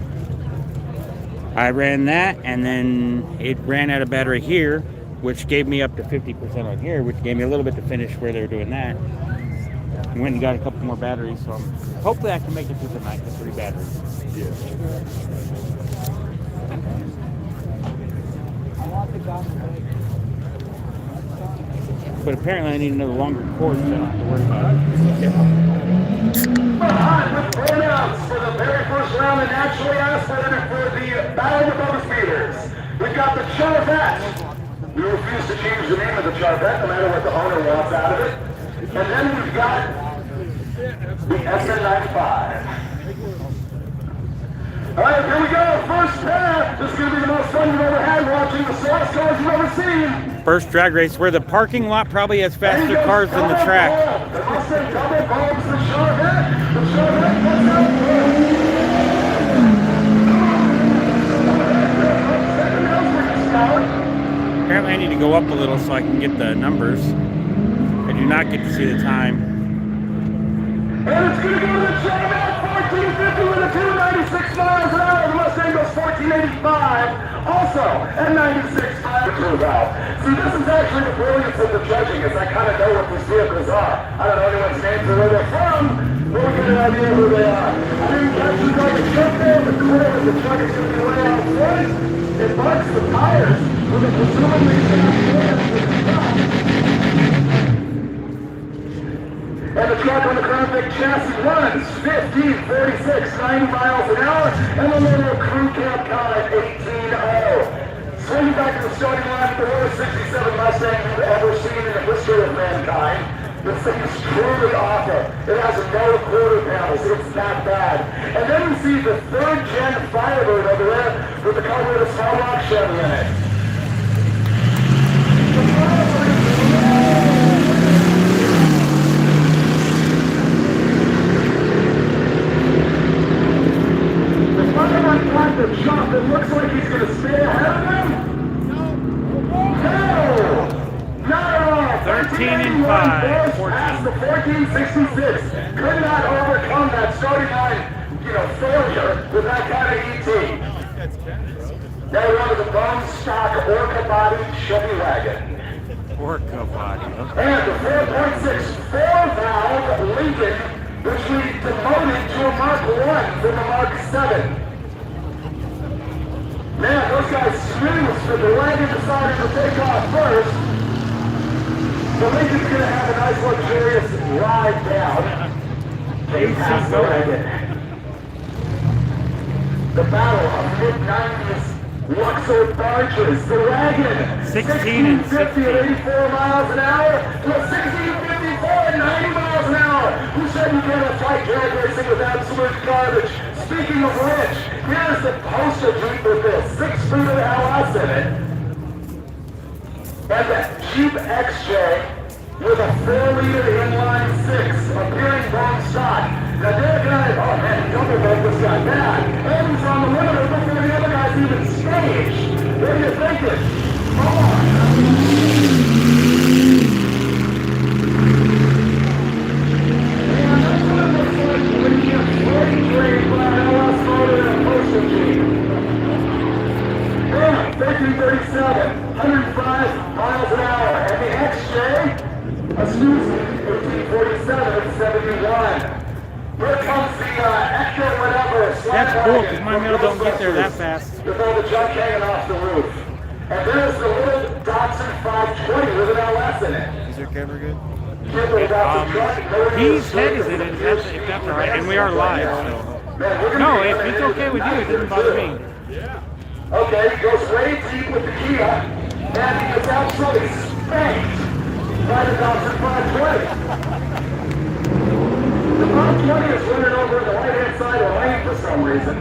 I ran that, and then it ran out of battery here, which gave me up to 50% on here, which gave me a little bit to finish where they were doing that. I went and got a couple more batteries, so hopefully I can make it through the night with 3 batteries. Yeah. But apparently I need another longer cord, so I don't have to worry about it. Behind with burnouts for the very first round, and naturally asked for the battle of the bonus meters. We've got the Sullivan We refuse to change the name of the Charvette, no matter what the owner wants out of it. And then we've got the SN95. All right, here we go. First pair. This is going to be the most fun you've ever had watching the source cars you've ever seen. First drag race where the parking lot probably has faster cars than the track. The Mustang double bombs the Charvette. The Charvette gets out first. Apparently I need to go up a little so I can get the numbers. I do not get to see the time. And it's going to go to the Charvette, 1450 with a 296 miles an hour. The Mustang goes 1485. Also, at 96 miles per hour. See, this is actually the brilliance of the judging, is I kind of know what these vehicles are. I don't know anyone's names or where they're from, but we get an idea who they are. I didn't catch you like a truck there, but clear that the truck is going to be way out front. It marks the tires with a presumably and the truck on the Crown Vic chassis runs 15, 46, 90 miles an hour, and the little crew cab car at 18.0. Swinging back to the starting line, the lowest 67 Mustang you've ever seen in the history of mankind. This thing is truly awful. It has no quarter panels. It's not bad. And then you see the third-gen Firebird over there with the carburetor small block Chevy in it. The jump, it looks like he's going to stay ahead of him. No! Not at all. 13 and 5, 14. Past the 1466. Could not overcome that starting line, failure with that kind of ET. They wanted the bone stock Orca body Chevy wagon. Orca body. And the 4.6 4-valve Lincoln, which we demoted to a Mark 1 from a Mark 7. Man, those guys smooth, but the wagon decided to take off first. The Lincoln's going to have a nice luxurious ride down. They pass the wagon. The battle of mid-90s Luxor barges. The wagon. 16 and 1650 at 84 miles an hour to a 1654 at 90 miles an hour. Who said you can't fight drag racing with absolute garbage? Speaking of which, here's the poster Jeep with this 6 feet of LS in it. And that Jeep XJ with a 4-liter inline 6 appearing bone stock. Now they're gonna, oh man, double boat this guy bad. And he's on the limiter before the other guys even staged. What are you thinking? Come on. Yeah, 1337, 105 miles an hour, and the XJ, a Suzuki 1847 at 71. Here comes the Echo whatever. That's cool, because my mail don't get there that fast. With all the junk hanging off the roof. And there's the little Datsun 520 with an LS in it. Is your camera good? He's head is in it, if that's all right, and we are live, so. No, if it's okay with you, it doesn't bother me. Okay, he goes way deep with the Kia, and he gets absolutely spanked by the Datsun 520. The 520 is running over the right-hand side of the lane for some reason.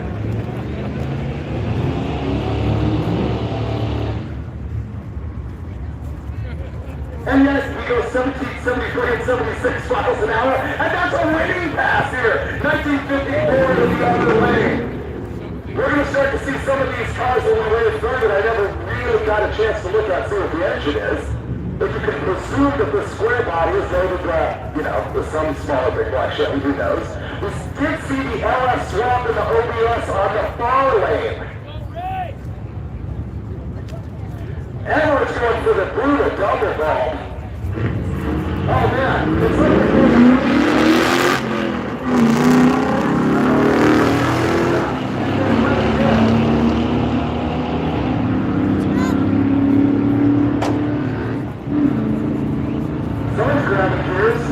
And yes, we go 17, 73, and 76 miles an hour, and that's a winning pass here. 1954 to the other lane. We're going to start to see some of these cars a little way further. I never really got a chance to look at see what the engine is. But you can presume that the square body is loaded, with some smaller big black Chevy, who knows. We did see the LS swap in the OBS on the far lane. And we're going for the brutal double ball. Oh man, it's like someone's grabbing gears.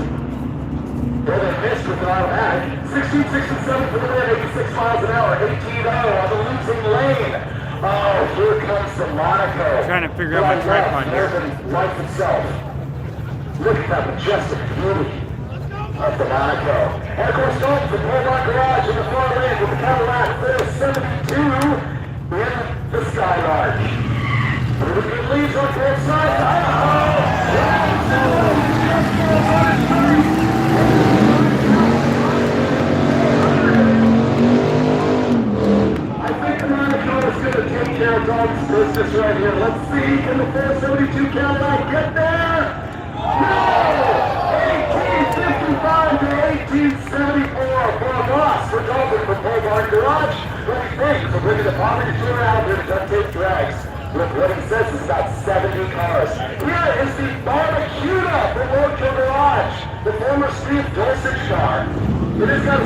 Well, they missed with an automatic. 1667 for the win, 86 miles an hour, 18-0 on the losing lane. Oh, here comes the Monaco. Trying to figure out my tripod here. Life itself. Look at that majestic beauty of the Monaco. And of course, going to the Pole Garage in the far lane with the Cadillac 472 in the Skylark. Moving leads on both sides. I think the Monaco is going to take care of Dog's business right here. Let's see, can the 472 Cadillac get there? No! 1855 to 1874 for a loss for Dalton from Pole Barn Garage. What do you think? So bringing the poverty tour out here to Duct Tape Drags. Look what he says, it's got 70 cars. Here is the Barbecuda from Roadkill Garage, the former Steve Dorset car. It has got a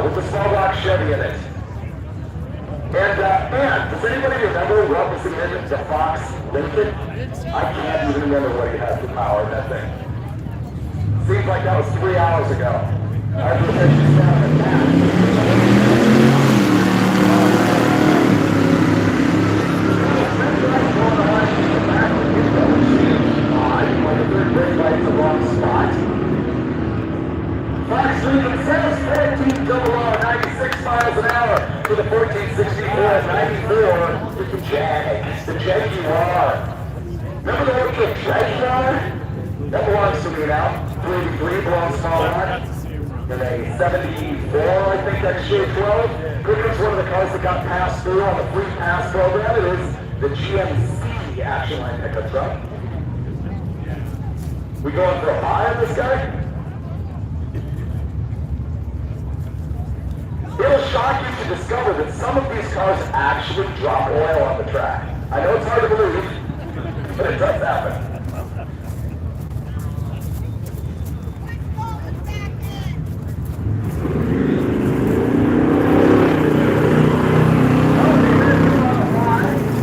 with the small block Chevy in it. And, man, does anybody remember referencing him the Fox Lincoln? I can't even remember what he had for power in that thing. Seems like that was 3 hours ago. I just said she's down in that. Fox Lincoln says 14 double R, 96 miles an hour to the 1464 at 94 with the Jag, the Jaguar. Remember the old Jaguar? That belongs to me now. 383 belongs to my in a 74, I think that's shade 12. Quickest one of the cars that got passed through on the free pass program. It is the GMC Action Line pickup truck. We going for a buy on this guy? It'll shock you to discover that some of these cars actually drop oil on the track. I know it's hard to believe, but it does happen.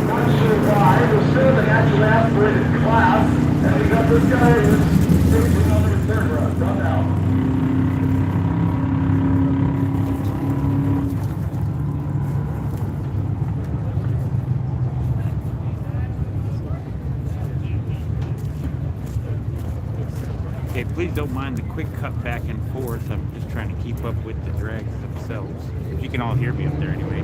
Not sure why. We're still in the naturally aspirated class, and we got this guy who's taking over the third run. Don't know. Okay, please don't mind the quick cut back and forth. I'm just trying to keep up with the drags themselves. You can all hear me up there anyway.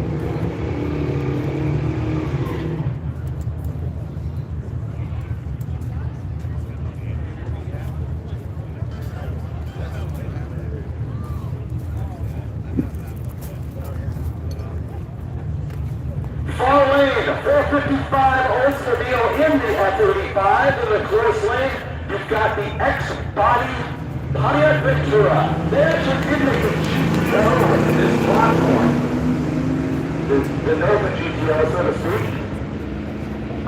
Far lane, 455 Oldsmobile in the F-35 in the close lane. You've got the X-Body Pontiac Ventura. They actually did make a GTO in this platform. The Nova GTO, so to speak.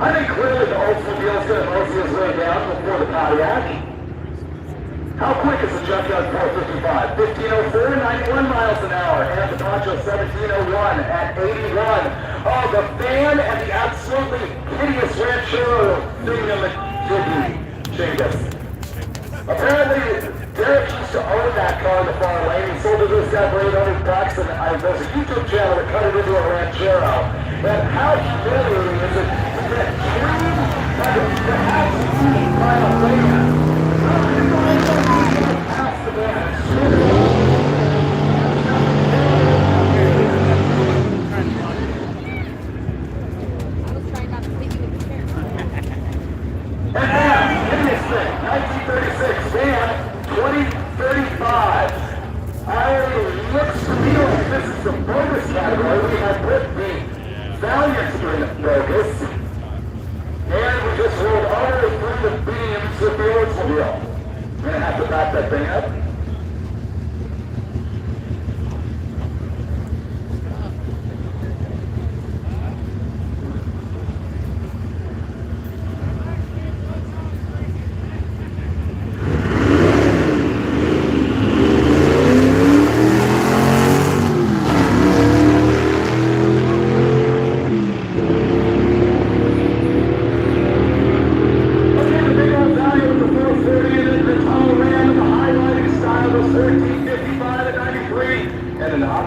I think clearly the Oldsmobile is going to mosey his way down before the Pontiac. How quick is the Junkyard 455? 1504, 91 miles an hour. And the Poncho 1701 at 81. Oh, the van and the absolutely hideous Ranchero thing in the Jiggy. Apparently, Derek used to own that car in the far lane. He sold it to this guy for $800, and there's a YouTube channel that cut it into a Ranchero. And how humiliating is it to get treated by the absolute final van? How can you pass the van? I was trying not to hit you with the chair. And now, in this thing, 1936 van, 2035. It looks to me like this is the bogus category. We have put the Valiant in bogus. And we just rolled all the way through the beams with the Oldsmobile. We're going to have to back that thing up.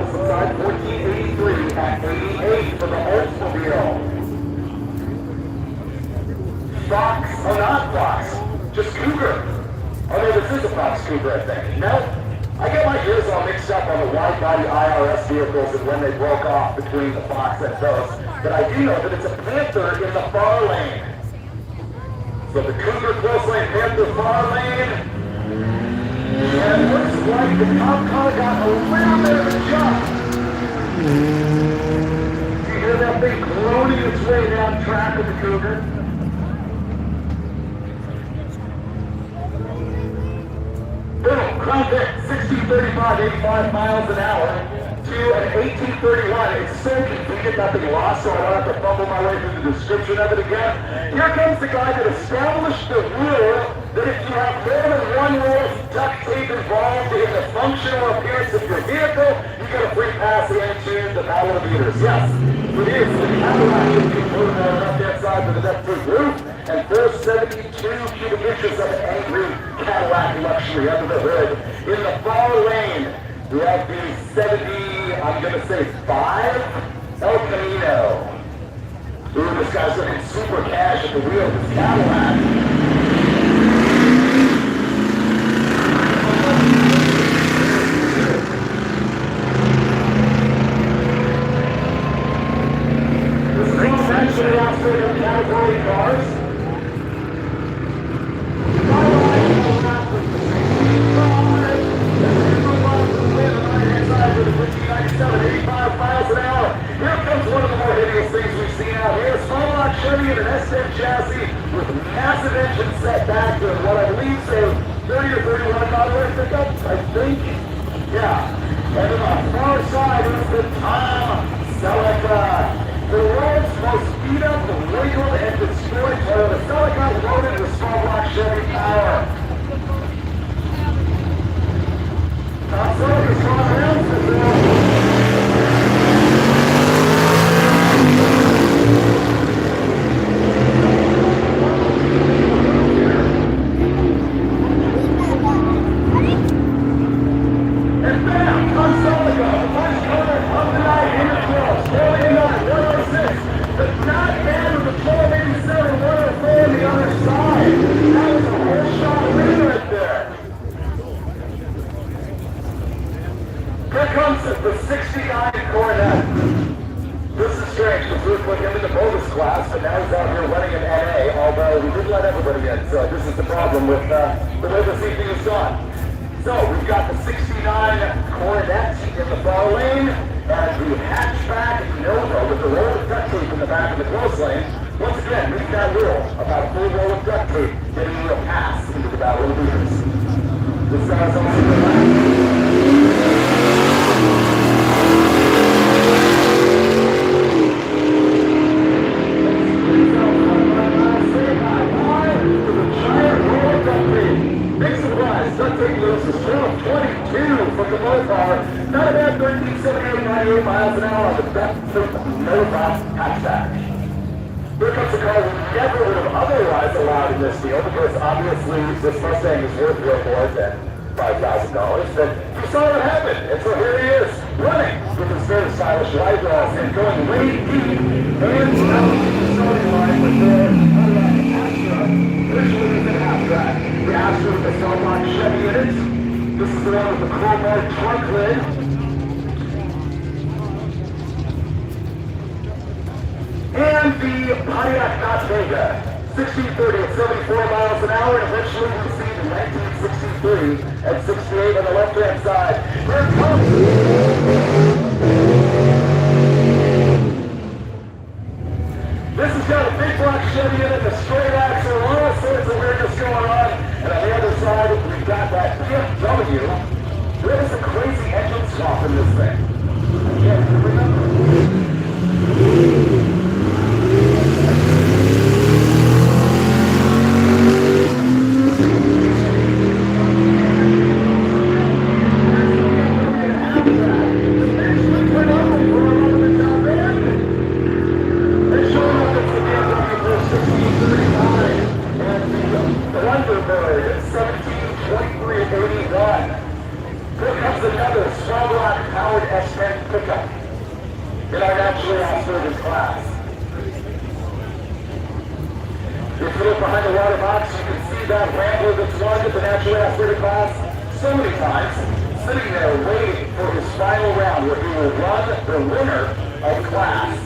opposite side, 1483 at 88 for the Oldsmobile. Fox, oh not Fox, just Cougar. Oh no, this is a Fox Cougar, I think. No, I get my ears all mixed up on the wide body IRS vehicles and when they broke off between the Fox and those. But I do know that it's a Panther in the far lane. So the Cougar close lane, Panther far lane. And it looks like the top car got a little bit of a jump. You hear that thing groaning its way down track with the Cougar? Boom, crown pick, 1635, 85 miles an hour to an 1831. It's so convenient, nothing lost, so I don't have to fumble my way through the description of it again. Here comes the guy that established the rule that if you have more than one roll of duct tape involved in the functional appearance of your vehicle, you get a free pass into the Battle of Meters. Yes, it is the Cadillac is converted on the left-hand side with the duct tape roof and 472 cubic inches of angry Cadillac luxury under the hood. In the far lane, we have the 70, I'm going to say 5, El Camino. Ooh, this guy's looking super cash at the wheel of his Cadillac. This is all actually outside of category cars. Chassis with massive engine setback and what I believe is a 30 or 31 model pickup, I think. Yeah. And on the far side is the Tom Celica, the world's most beat up, wrinkled, and destroyed Toyota Celica loaded with small block Chevy power. Tom Celica's front rails is the 69 Coronet. This is strange because we put him in the bonus class, but now he's out here running an NA, although we didn't let everybody in, so this is the problem with the way this evening is gone. So we've got the 69 Coronet in the far lane, and the hatchback Nova with the roll of duct tape in the back of the close lane. Once again, read that rule about a full roll of duct tape getting you a pass into the Battle of the Leaders. This guy's on the left. Duct tape loose is 1222 from the Mopar. Not a bad 1378, 98 miles an hour on the Duct Tape Nova hatchback. Here comes the car we never would have otherwise allowed in this deal because obviously this Mustang is worth way more than $5,000. But you saw what happened, and so here he is, running with his very stylish light walls and going way deep and out to the starting line with their Astra, virtually in the half track. The Astra with the Sullivan Chevy in it. This is the one with the crowbar trunk lid. And the Pontiac Not Vega, 1630 at 74 miles an hour, and eventually we'll see the 1963 at 68 on the left-hand side. Here it comes! This has got a big block Chevy in it, a straight axle, all sorts of weirdness going on. And on the other side, we've got that BMW. Where is the crazy engine swap in this thing? I can't remember. Here comes another Swablock powered S10 pickup in our naturally aspirated class. If you look behind the water box, you can see that Rambler that's won the naturally aspirated class so many times, sitting there waiting for his final round where he will run the winner of class.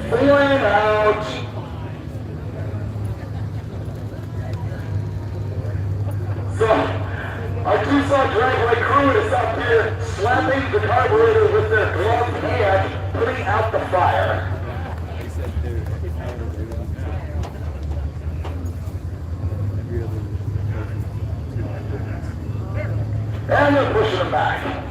Flame out. So, our Tucson Dragway crew is up here slapping the carburetor with their gloved hand, putting out the fire. And they're pushing them back.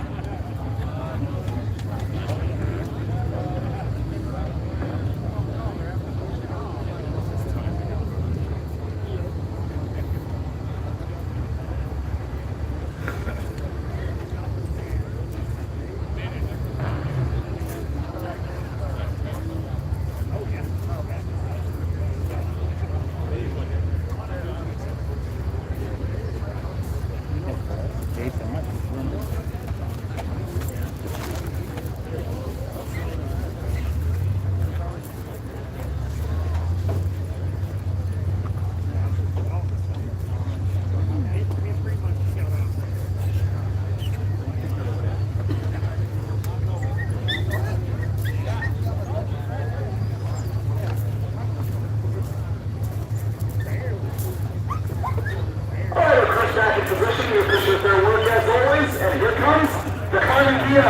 Back in position, we appreciate their work as always, and here comes the Carmen Ghia.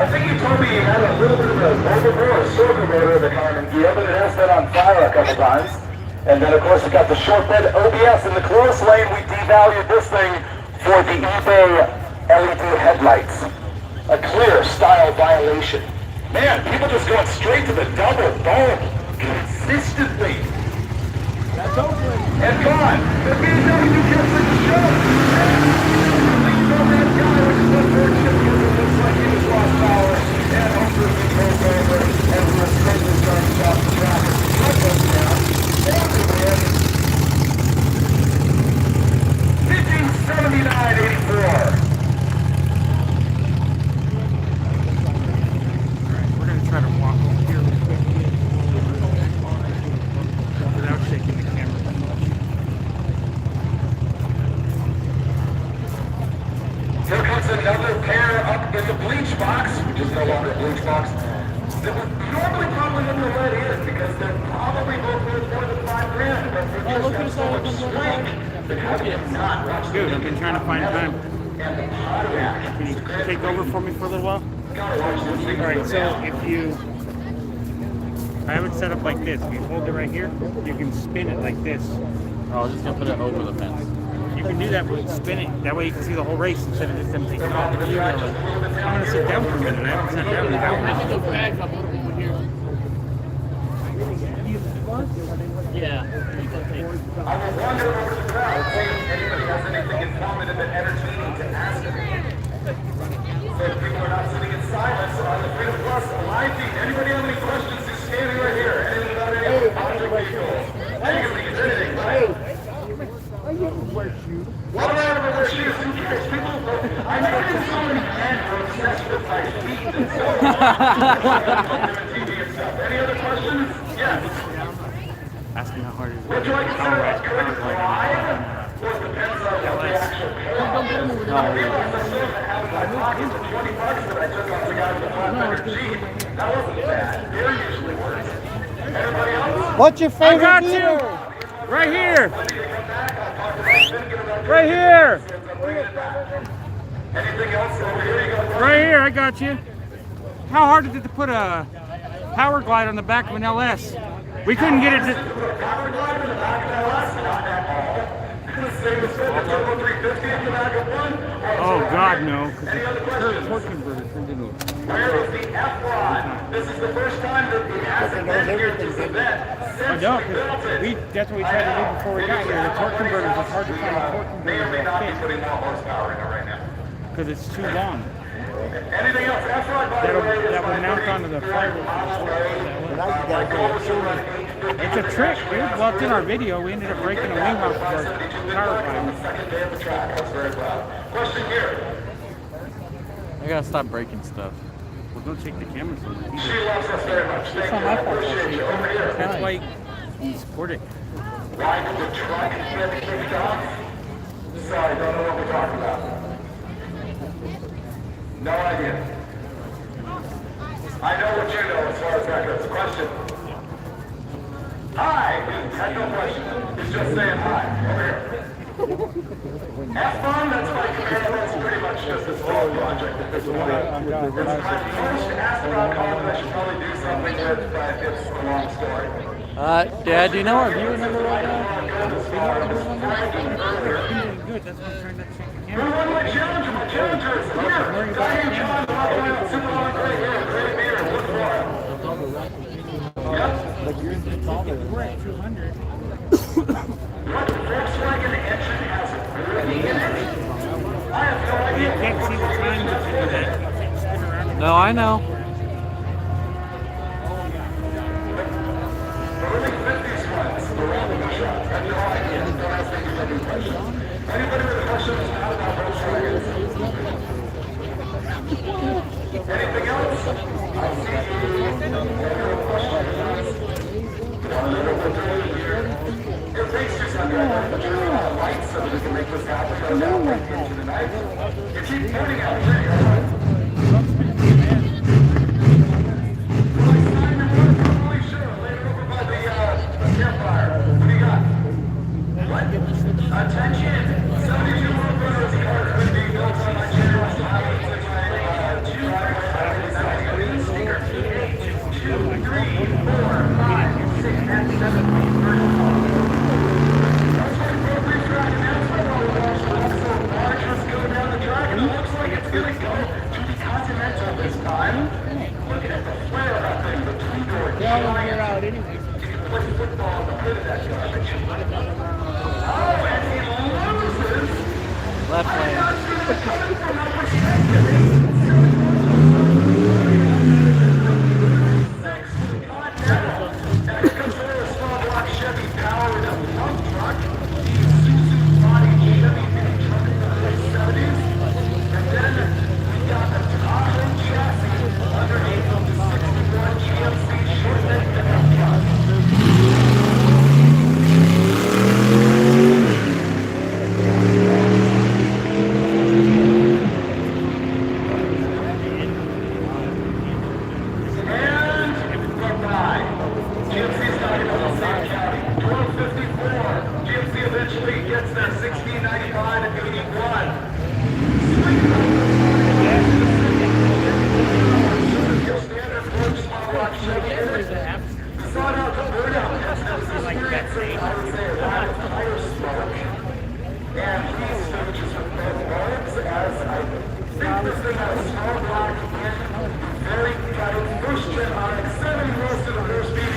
I think you told me you had a little bit of a overboard or circle motor of the Carmen Ghia, but it has been on fire a couple times. And then of course we got the short bed OBS in the close lane. We devalued this thing for the eBay LED headlights. A clear style violation. Man, people just going straight to the double bulb consistently. That's over. And gone. The BMW gets in the show. Leads on that guy, which is unfortunate because it looks like he just lost power. And hopefully he goes over and the sprinter starts off the track. Truck goes down. And we win. 1579.84. We're going to try to walk over here real quick without shaking the camera too much. Here comes another pair up in the bleach box, which is no longer a bleach box. That would normally probably in the lead in because they're probably both worth more than $5,000, but for just so much strength, the company has not watched the Good, I've been trying to find time. and the Pontiac. Can you take over for me for a little while? Gotta watch this thing. Alright, so if you... I have it set up like this. If you hold it right here, you can spin it like this. Oh, just gonna put it over the fence. You can do that with spin it. That way you can see the whole race instead of just them taking off. I'm going to sit down for a minute. I haven't sat down in an hour. Yeah. I will wander over to the crowd, see if anybody has anything informative and entertaining to ask them. So if people are not sitting in silence on the Freedom Plus live feed, anybody have any questions who's standing right here? Anything about any of the object vehicles? Anything, right? What about over their shoes? Who cares? People, I noticed so many men are obsessed with my feet and so on TV and stuff. Any other questions? Yes. Ask me how hard it is. Would you like to consider that correct live? Or it depends on what the actual payoff is? I realized I still have in my pocket for $20 that I took off the guy with the $500 Jeep. That wasn't bad. They're usually worth it. Everybody else? What's your I favorite got beer? you! Right here! Plenty to come back. I'll talk about thinking about Right here! anything else over here. You got Right here, I got you. How hard is it to put a power glide on the back of an LS? We couldn't get it to... power glide in the back of the LS? Not at all. same as the Turbo 350 in the back of one? Oh God, no! Because the torque converter turned into a. Where is the F-Rod? This is the first time that it hasn't been here at this event I since know, we built because it. that's what we tried to do before we got here. The torque converters, it's hard to find a torque May or may converter not be that putting more horsepower in it right now. because it's too long. Anything else? F-Rod, by the way, is That my would mount onto the firewall. my goal is to run 850. It's a trick, dude. Well, it's in our video. We ended up breaking a wing off of our power On the pipe. second day of the track. I was very proud. Question here. I gotta stop breaking stuff. Well, don't take the camera from it. She loves us very much. Thank you. I appreciate you. Over here. That's why you support it. Why did the truck get kicked off? Sorry, don't know what we're talking about. No idea. I know what you know as far as that goes. Question. Hi. Had no question. It's just saying hi. Over here. F-Bomb, that's my command. That's pretty much just a small project at this point. It's my first astronaut call that I should probably do something with, but it's a long story. Dad, do you know our viewer number right now? Good. That's why I'm trying not to take the Who camera. won my challenger? My challenger is here. Diane John, super long, great hair, great beard. Look for him. Yep. We're at 200. What Volkswagen engine has really in it? I have no You idea. can't see the time if you do that. You can't spin around. No, I know. The early 50s ones, the random shots. I have no idea. Don't ask me any questions. Anybody with a question is not about Volkswagens? Anything else? I see you. Any other questions? It takes 600 to turn on lights so that we can make this happen right now right into the night. You keep pointing out pretty hard. Campfire. What do you got? What? Attention! 72 more brothers car could be built on my channel. So I would click my sneaker 8, 2, 3, 4, 5, 6, and 7. That's why Pro Track announcement on the launch will also large us go down the track, and it looks like it's going to go to the Continental this time. Look at the flare up thing, the two-door giant. Out anyway. Play football on the hood of that garbage. Oh, and he loses. Left lane. And here comes another small block Chevy powered up dump truck. Isuzu body Chevy mini truck in the late 70s. And then we got the Tahoe chassis underneath the 61 GMC short neck pickup truck. And goodbye. GMC's not even in the same county. 1254. GMC eventually gets their 1695 and 81. Standard Ford small block Chevy. Sought out the burnout business experiencing, I would say, a lot of tire smoke. And he searches with both modes as I think this thing had a small block in very tight first gen RX-7 most of the first BB.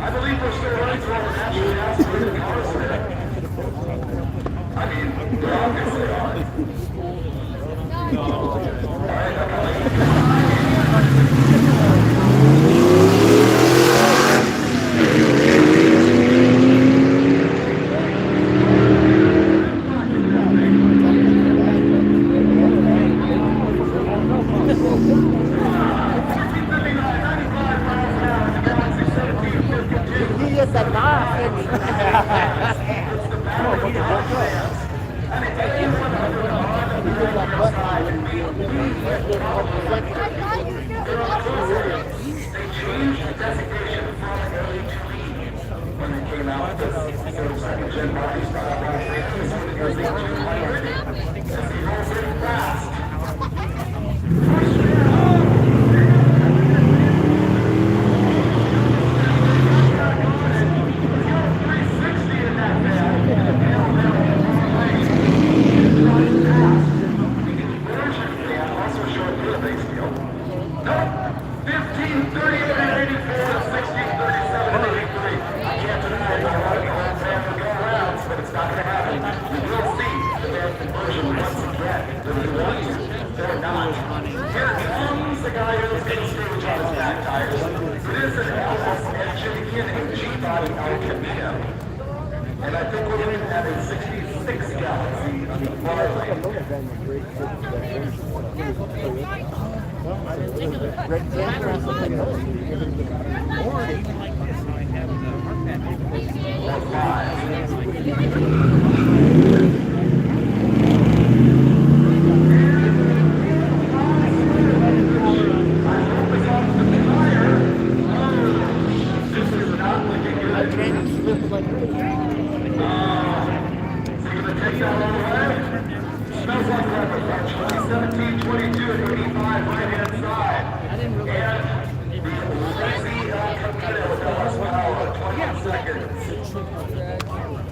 I believe we're still running through all the national aspirated cars today. I mean, they obviously are. You get the knock, and And I think we're looking at a 66 Galaxy on the far lane. Smells like rubber. 17, 22, and 85 right-hand side. And the lazy Camino does well at 20 seconds.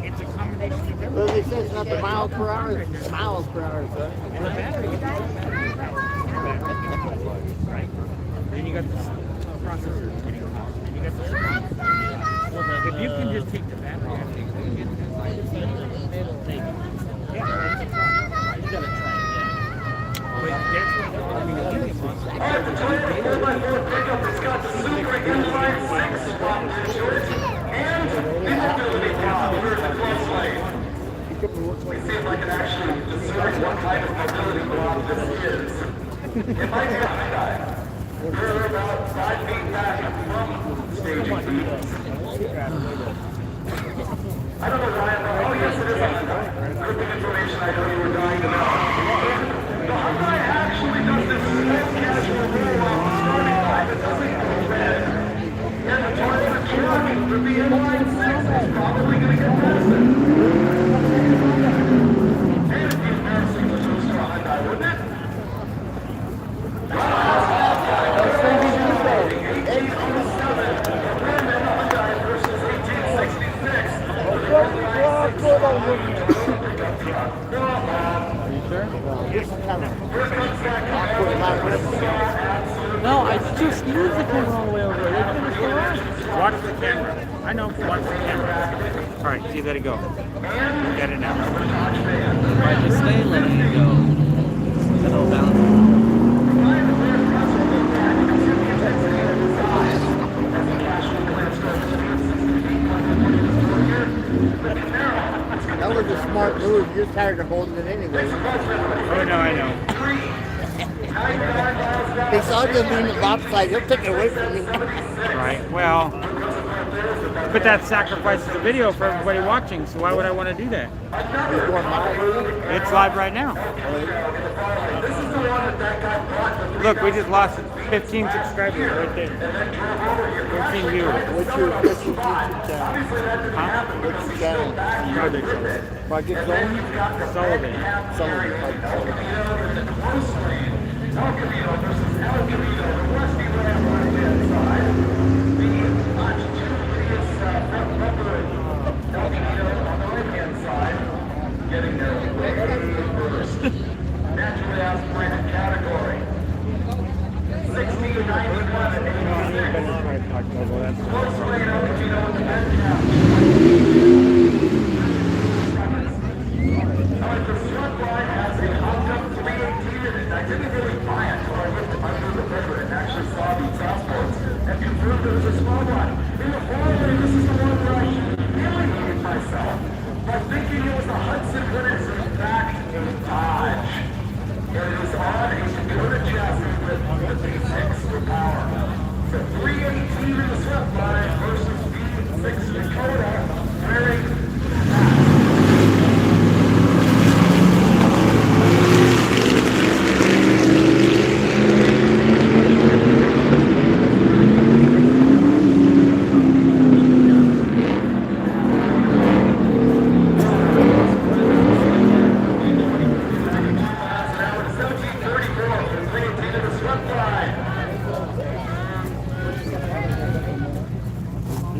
It's a combination of everything. well, they say it's not the miles per hour, it's miles per hour, son. And the battery. Right? Then you got the processor. And you got the if you can just take the battery out, you gotta try it. But that's what I mean. All right, the Toyota 4x4 pickup has got the super inline 6-spot insurance and the mobility block. We're in the close lane. We seem like it actually discerns what kind of mobility block this is. It might be a Hyundai. We're about 5 feet back from staging feet. I don't know, Ryan. Oh, yes, it is a Hyundai. Cryptic information I know you were dying to know. The Hyundai actually does this small casual roll-off starting line. It doesn't go red. And the Toyota truck with the inline 6 is probably going to get past it. And it'd be embarrassing to lose to a Hyundai, wouldn't it? 1807. Brandon Hyundai versus 1866. No, I just moved the camera all the way over there. They finished the run. Watch the camera. I know. Watch the camera. All right. See, let it go. Get it now. Right, just stay letting it go. Settle down. That was a smart move. You're tired of holding it anyway. Oh no, I know. They saw you being the lopside. He'll take it away from you. Right. Well, but that sacrifices the video for everybody watching. So why would I want to do that? You're going live. It's live right now. Look, we just lost 15 subscribers right there. 15 viewers. What's your YouTube channel? Huh? What's your channel? Project Zone? Sullivan. Sullivan. El Camino versus El Camino, the Rusty Ram right-hand side. The Octavius front bumper, El Camino on the right-hand side, getting there way first. Naturally aspirated category. 1691 and 86. Close lane El Camino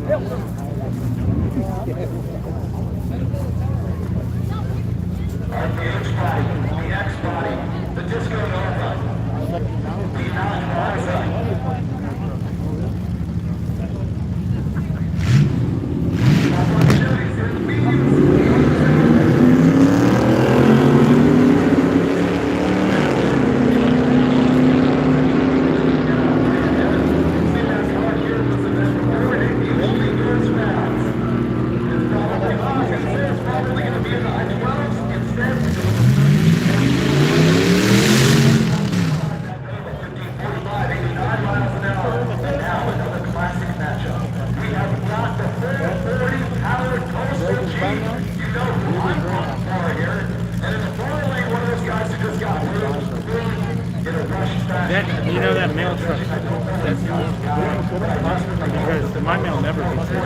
The H-body, the X-body, the Disco Nova, the non-Monza. That, you know that mail truck, that's cool. Because my mail never gets here.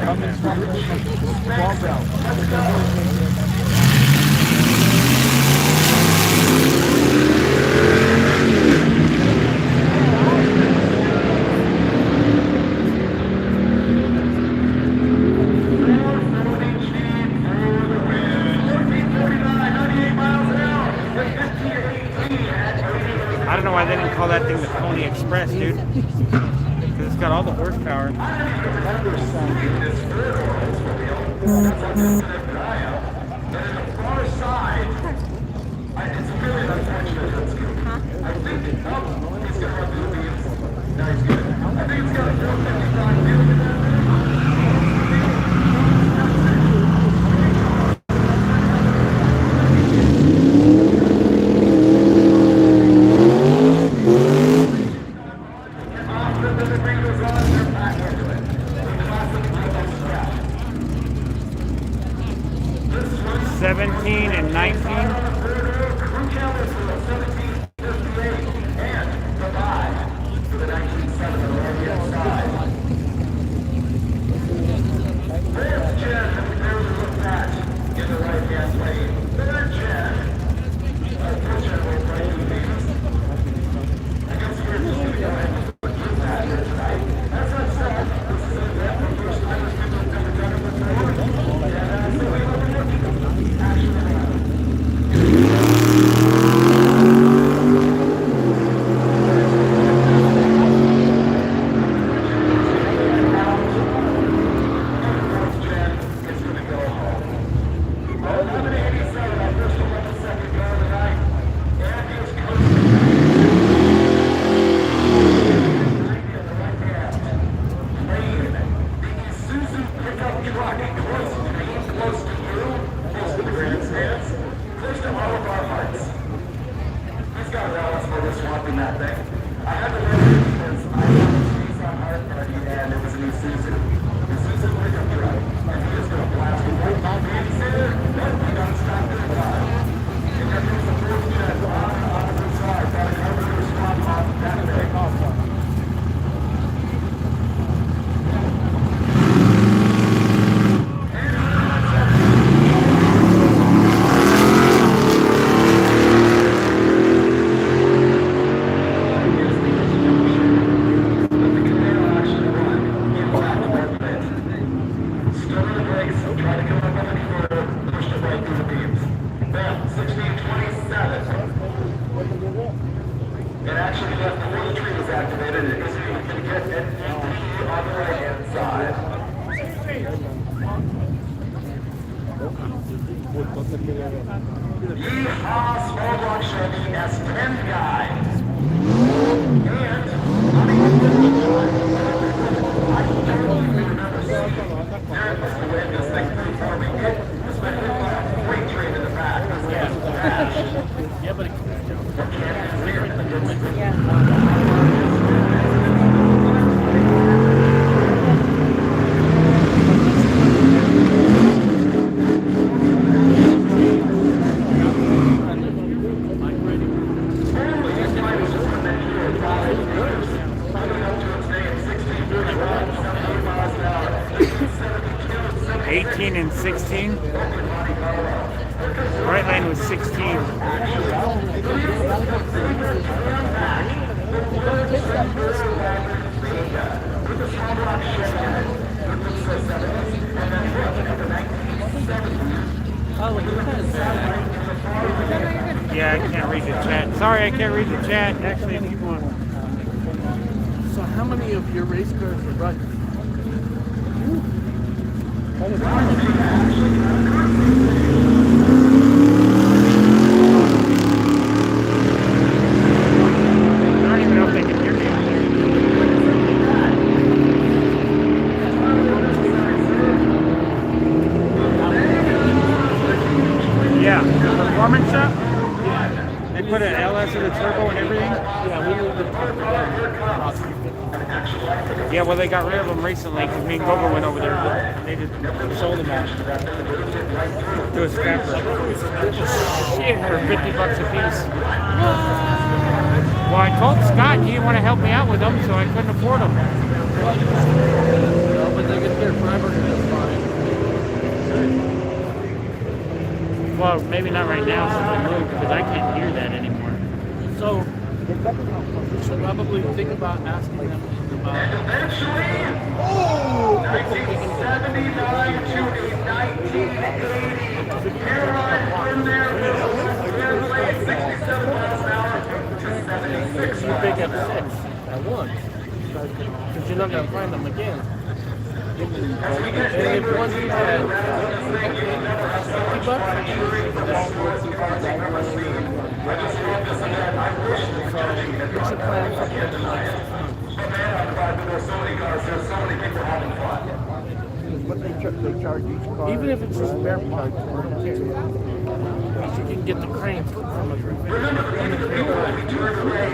I don't know why they didn't call that thing the Pony Express, dude. Because it's got all the horsepower. And 19. And 16. Right lane was 16. Yeah, I can't read the chat. Sorry, I can't read the chat. Actually, if you want. So how many of your race cars are running? I don't even know if they can hear me. Yeah, the performance shop? They put an LS in the turbo and everything? Yeah, we moved them. Yeah, well, they got rid of them recently because me and Gogo went over there. They just sold them all to a scrapper for $50 a piece. Well, I told Scott he didn't want to help me out with them, so I couldn't afford them. No, but they get their fiber just fine. Well, maybe not right now since I moved because I can't hear that anymore. So we should probably think about asking them about. And eventually, 1979 to 1980. Caroline from there, airplane 67 miles an hour to 76 You miles pick an up hour. 6 at once because you're not going to find them again. And if one had $50, we should plan something like There's so many cars, there's so many people having fun. But they charge each car. Even if it's just spare parts, I don't care. Because you can get the crane from a Remember the end of the video when we turned away,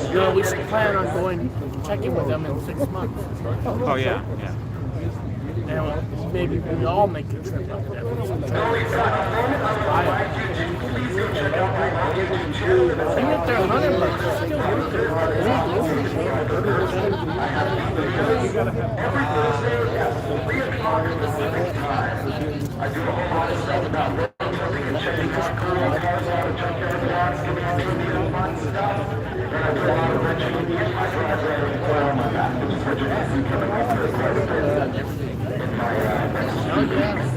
You know, we should plan on going checking with them in 6 months. Oh, yeah, yeah. And maybe we all make a trip like that. And if they're $100, it's still worth it. I do a whole lot of stuff about checking cars out of junkyard blocks, giving all the fun stuff. Then I do a lot of wrenching in my driveway and coil on my back, which is what you're going to see coming up here quite a bit in my next few weeks.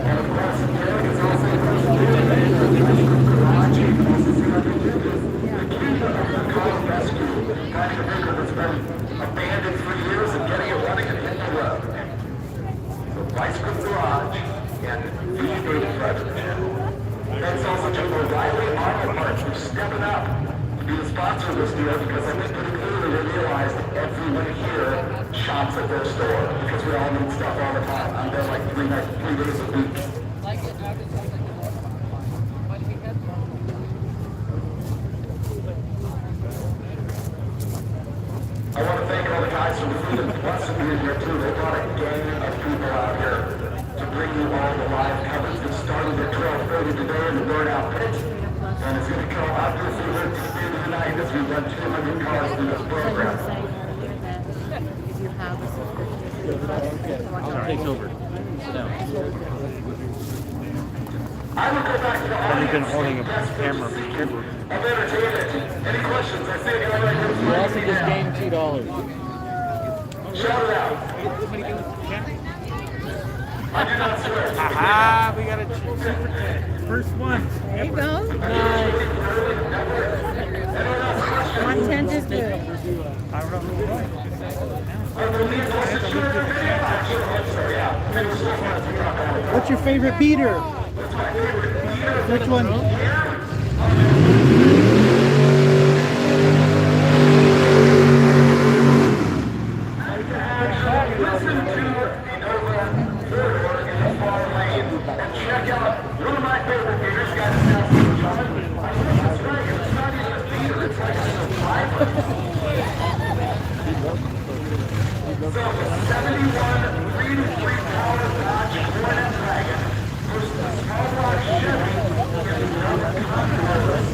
And of course, it's also the first garage. You can also see what they do. The key of the car rescue, finding a vehicle that's been abandoned for years and getting it running and hitting the road. So Vice Grip Garage and V8 Private Channel. Thanks also to O'Reilly Auto Parts for stepping up to be the sponsor of this deal because I think pretty clearly they realize that everyone here shops at their store because we all need stuff all the time. I'm there like 3 days a week. I want to thank all the guys from the Freedom Plus who are here too. They brought a gang of people out here to bring you all the live coverage. It started at 12:30 today in the Burnout Pit, and it's going to go out through the end of the night as we run 200 cars through this program. If you have a subscription, Take over. Sit down. I will go back to the I've been audience. holding a camera for camera. Of entertainment. Any questions? I see a guy right here. You also just gained $2. Shout it out. I do not swear. Aha, we got a first one. there you go. Content is good. I don't know. What's your favorite beater? Which one? Check out one of my favorite beaters, guys. That's right. It's not even a beater. It's like a survivor. So the 71 3-to-3 power Dodge Hornet Dragon versus the small block Chevy in the Rover Concourse.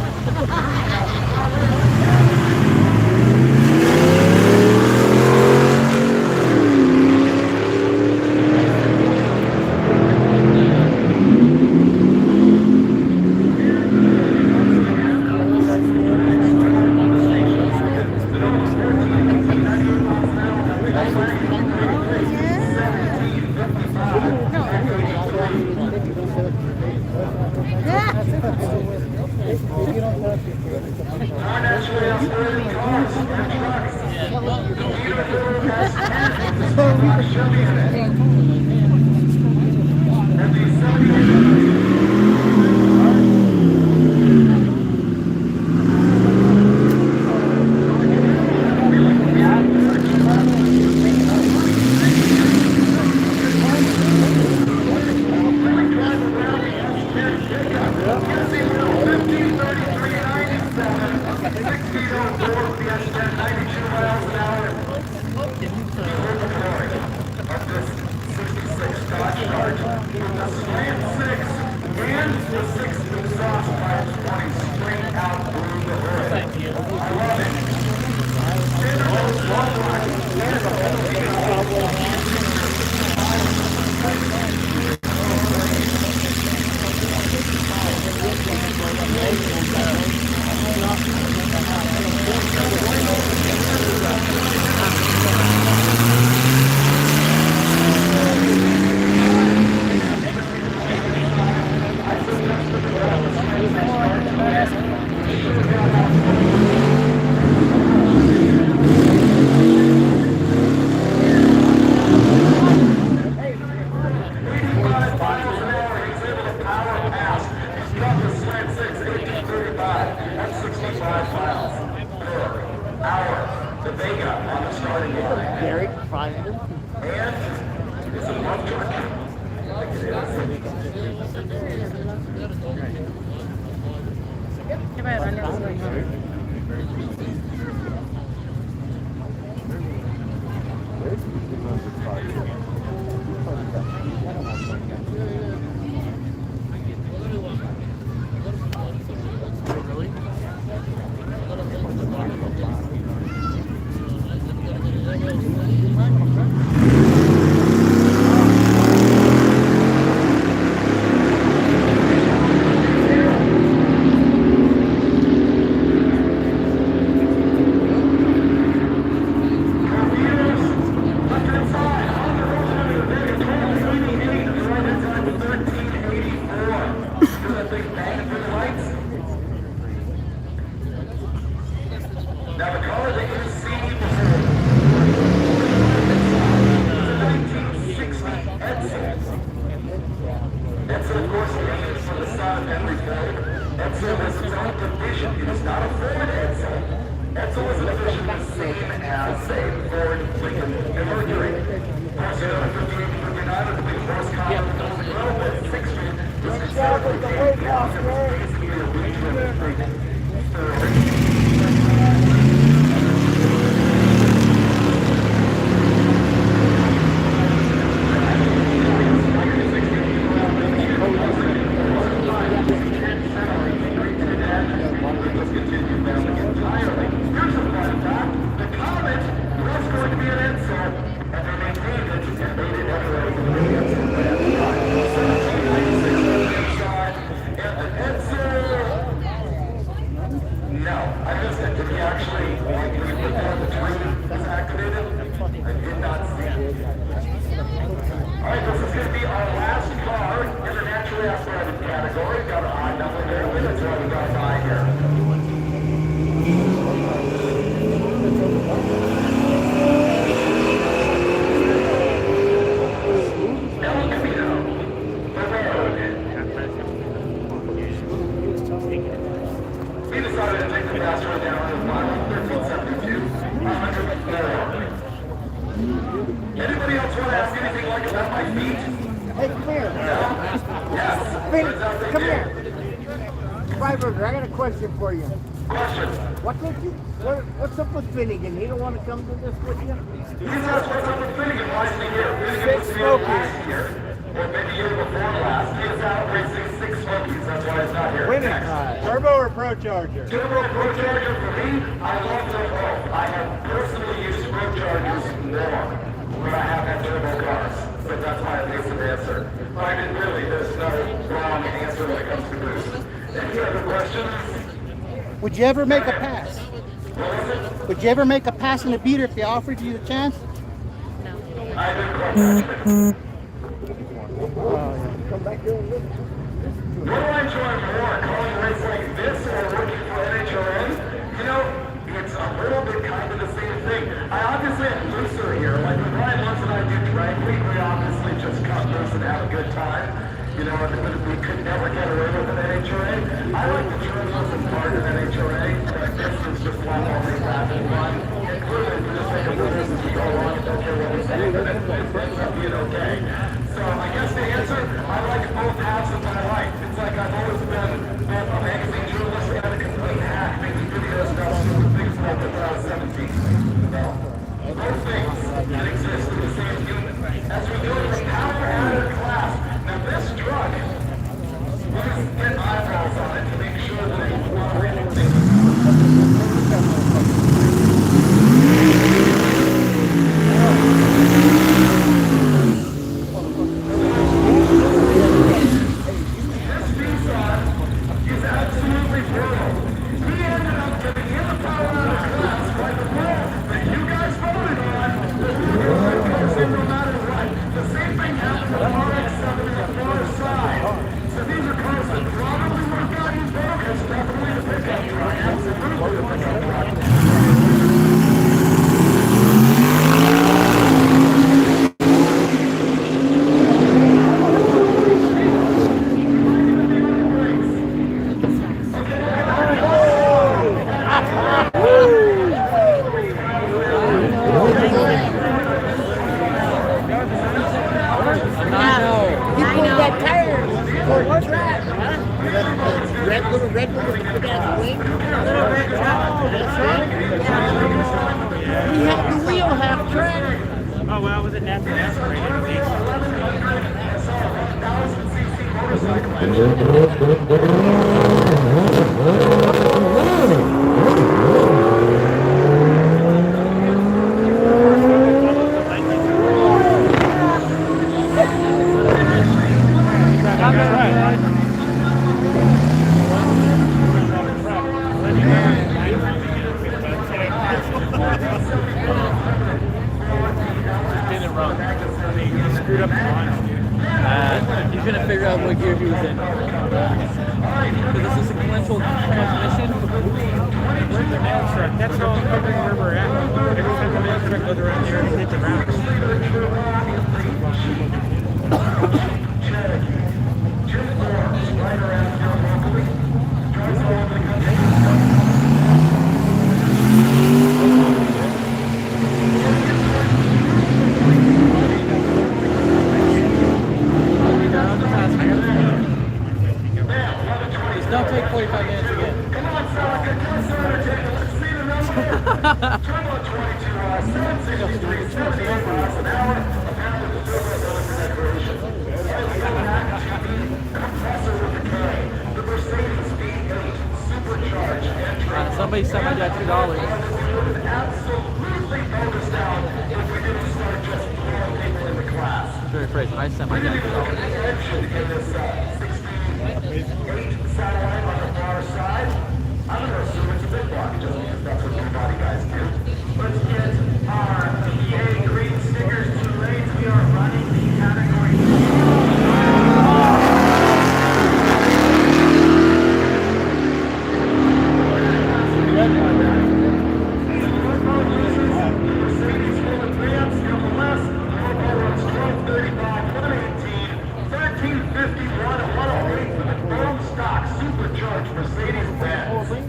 What's up with Finnegan? He don't want to come to this with you? He says what's up with Finnegan? Why isn't he here? Finnegan was here last year, or maybe year before last. He is out racing 6 Smokies. That's why he's not here. Winning. Turbo or Pro Charger? Turbo or Pro Charger for me? I love them both. I have personally used Pro Chargers more when I have had turbo cars. But that's my evasive answer. But I mean, really, there's no wrong answer when it comes to boost. Any other questions? Would you ever make a pass? Would you ever make a pass in a beater if they offered you the chance? I didn't quite catch it. Come back here and listen. What do I enjoy more, calling a race like this or working for NHRN? You know, it's a little bit kind of the same thing. I obviously am looser here. Like when Ryan Lutz and I do drag week, we obviously just cut loose and have a good time. You know, we could never get away with an NHRA. I like the journalism part of NHRA, but this is just a lot more relaxed and fun. And clearly, we're just making winners as we go along and don't care what we say, but it ends up being okay. So I guess the answer, I like both halves of my life. It's like I've always been both a magazine journalist and a complete hack making videos about stupid things like 2017. Both things that exist in the same human. As we go to the power added class, now this drug, let's get eyeballs on it to make sure that it's not anything. Somebody sent my dad $2. Very phrase. I sent my dad $2. I'm going to assume it's a big block just because that's what your body guys do. Let's get our PA green stickers to raise. We are running the category. Mercedes full of 3 amps, couple less. Volvo runs 1235, 118, 1351, and 108 for the chrome stock supercharged Mercedes-Benz. This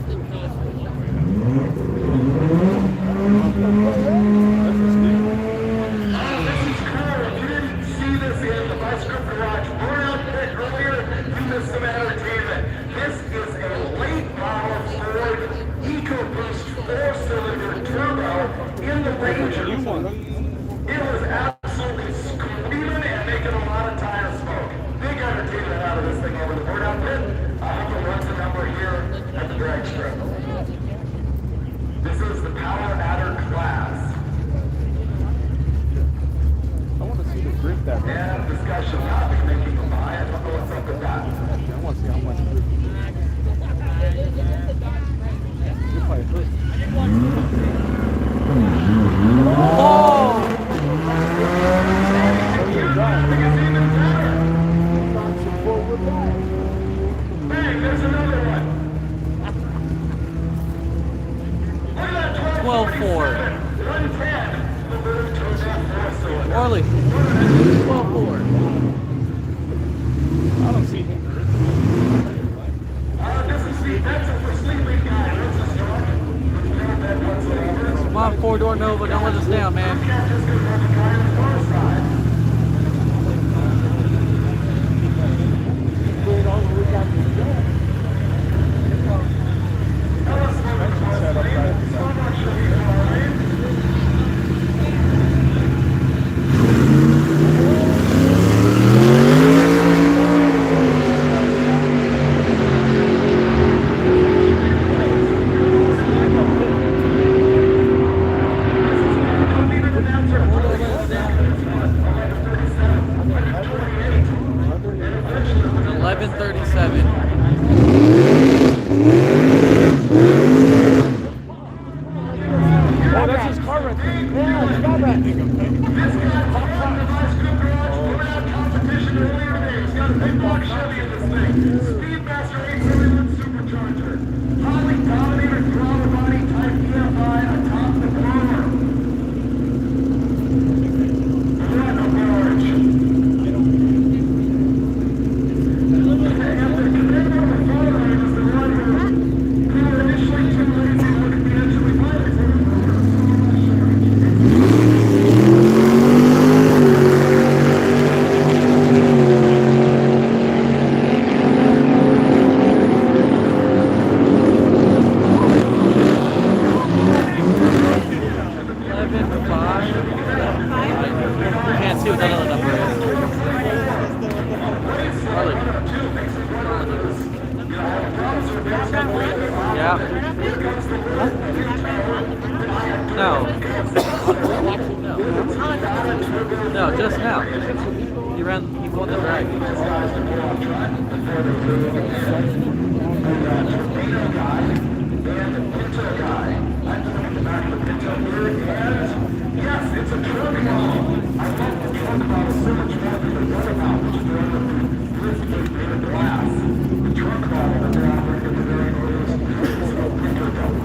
is cool. If you didn't see this in the Bicycle Garage burnout pit earlier, you missed some entertainment. This is a late model Ford EcoBoost 4-cylinder turbo in the Ranger. It was absolutely screaming and making a lot of tire smoke. Big entertainment out of this thing over the burnout pit. I hope it runs a number here at the drag strip. This is the Power Adder class. I want to see the grip that way. And discussion topic making them buy. I don't know what's up with that. I want to see how much grip. You're probably hurt. Oh! Orly. 12-4. I don't see him. This is the That's for sleeping guy. What's the story? Come on, 4-door Nova. Don't let us down, man. No, just now. He won the drag. Yes, it's a truck model. I love the truck model so much more than the rubber model, which is the glass. The truck model that they're offering at the very earliest is a winter coat.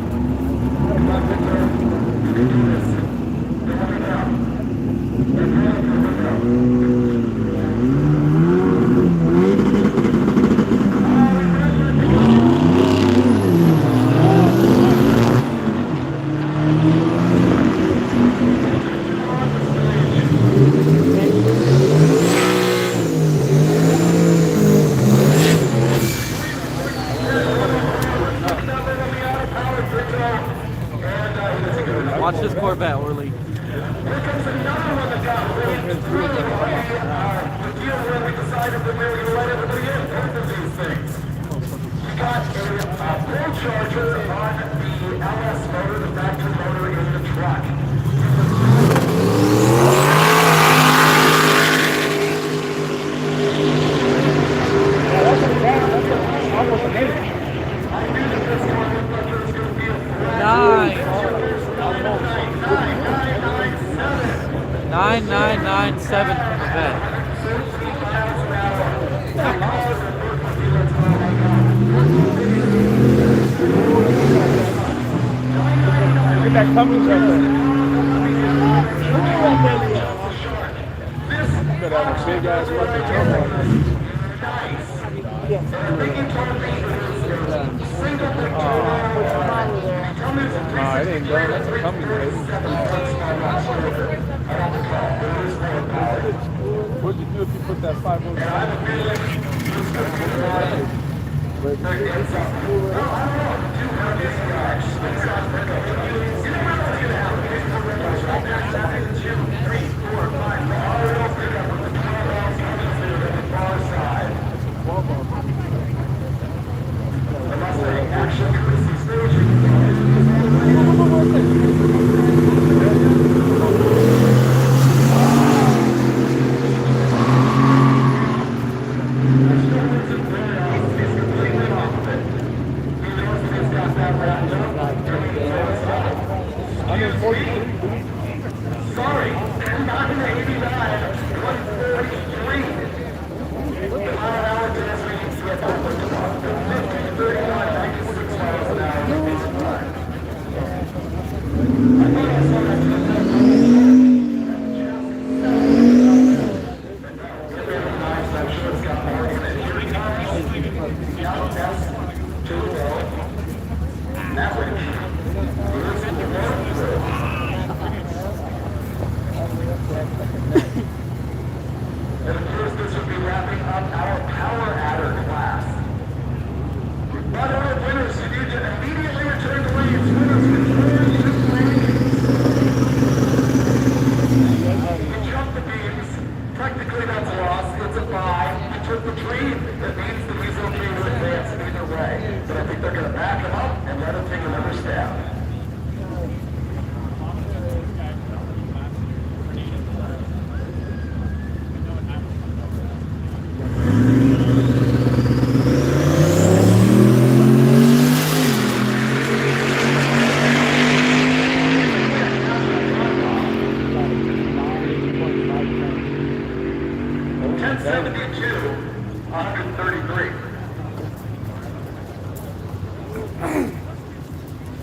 You can do this. They're running out. They're running for window. Watch this Corvette, Orly. Here comes another one that got really through the deal where we decided that we were going to let everybody in, both of these things. We got a full charger on the LS motor, the factory motor in the truck. I knew that this one looked like it was going to be a Nine. 9997. 9997 from the vet. Get that Cummins right there. Could have a big ass fucking turbo. Nah, it ain't done. That's a Cummins, baby. What'd you do if you put that 509? Sorry. technically that's a loss. It's a buy. He took the tree. That means that he's okay to advance either way. But I think they're going to back him up and let him take another stab.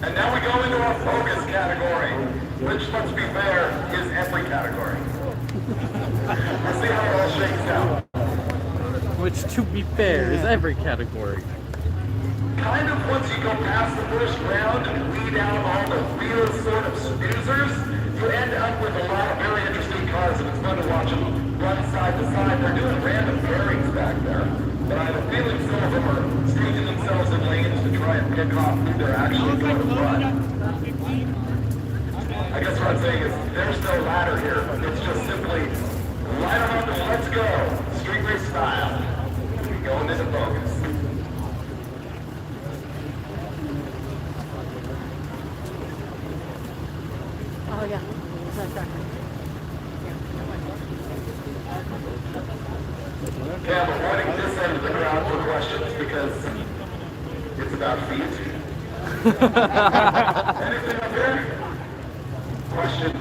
And now we go into our focus category, which, let's be fair, is every category. We'll see how it all shakes out. Which, to be fair, is every category. Kind of once you go past the first round and weed out all the real sort of snoozers, you end up with a lot of very interesting cars, and it's fun to watch them run side to side. They're doing random pairings back there, but I have a feeling some of them are staging themselves in lanes to try and pick off who they're actually going to run. I guess what I'm saying is there's no ladder here. It's just simply light them up and let's go. Street race style. We go into focus. Oh yeah. Yeah, I'm avoiding this end of the crowd for questions because it's about feet. Anything up here? Questions?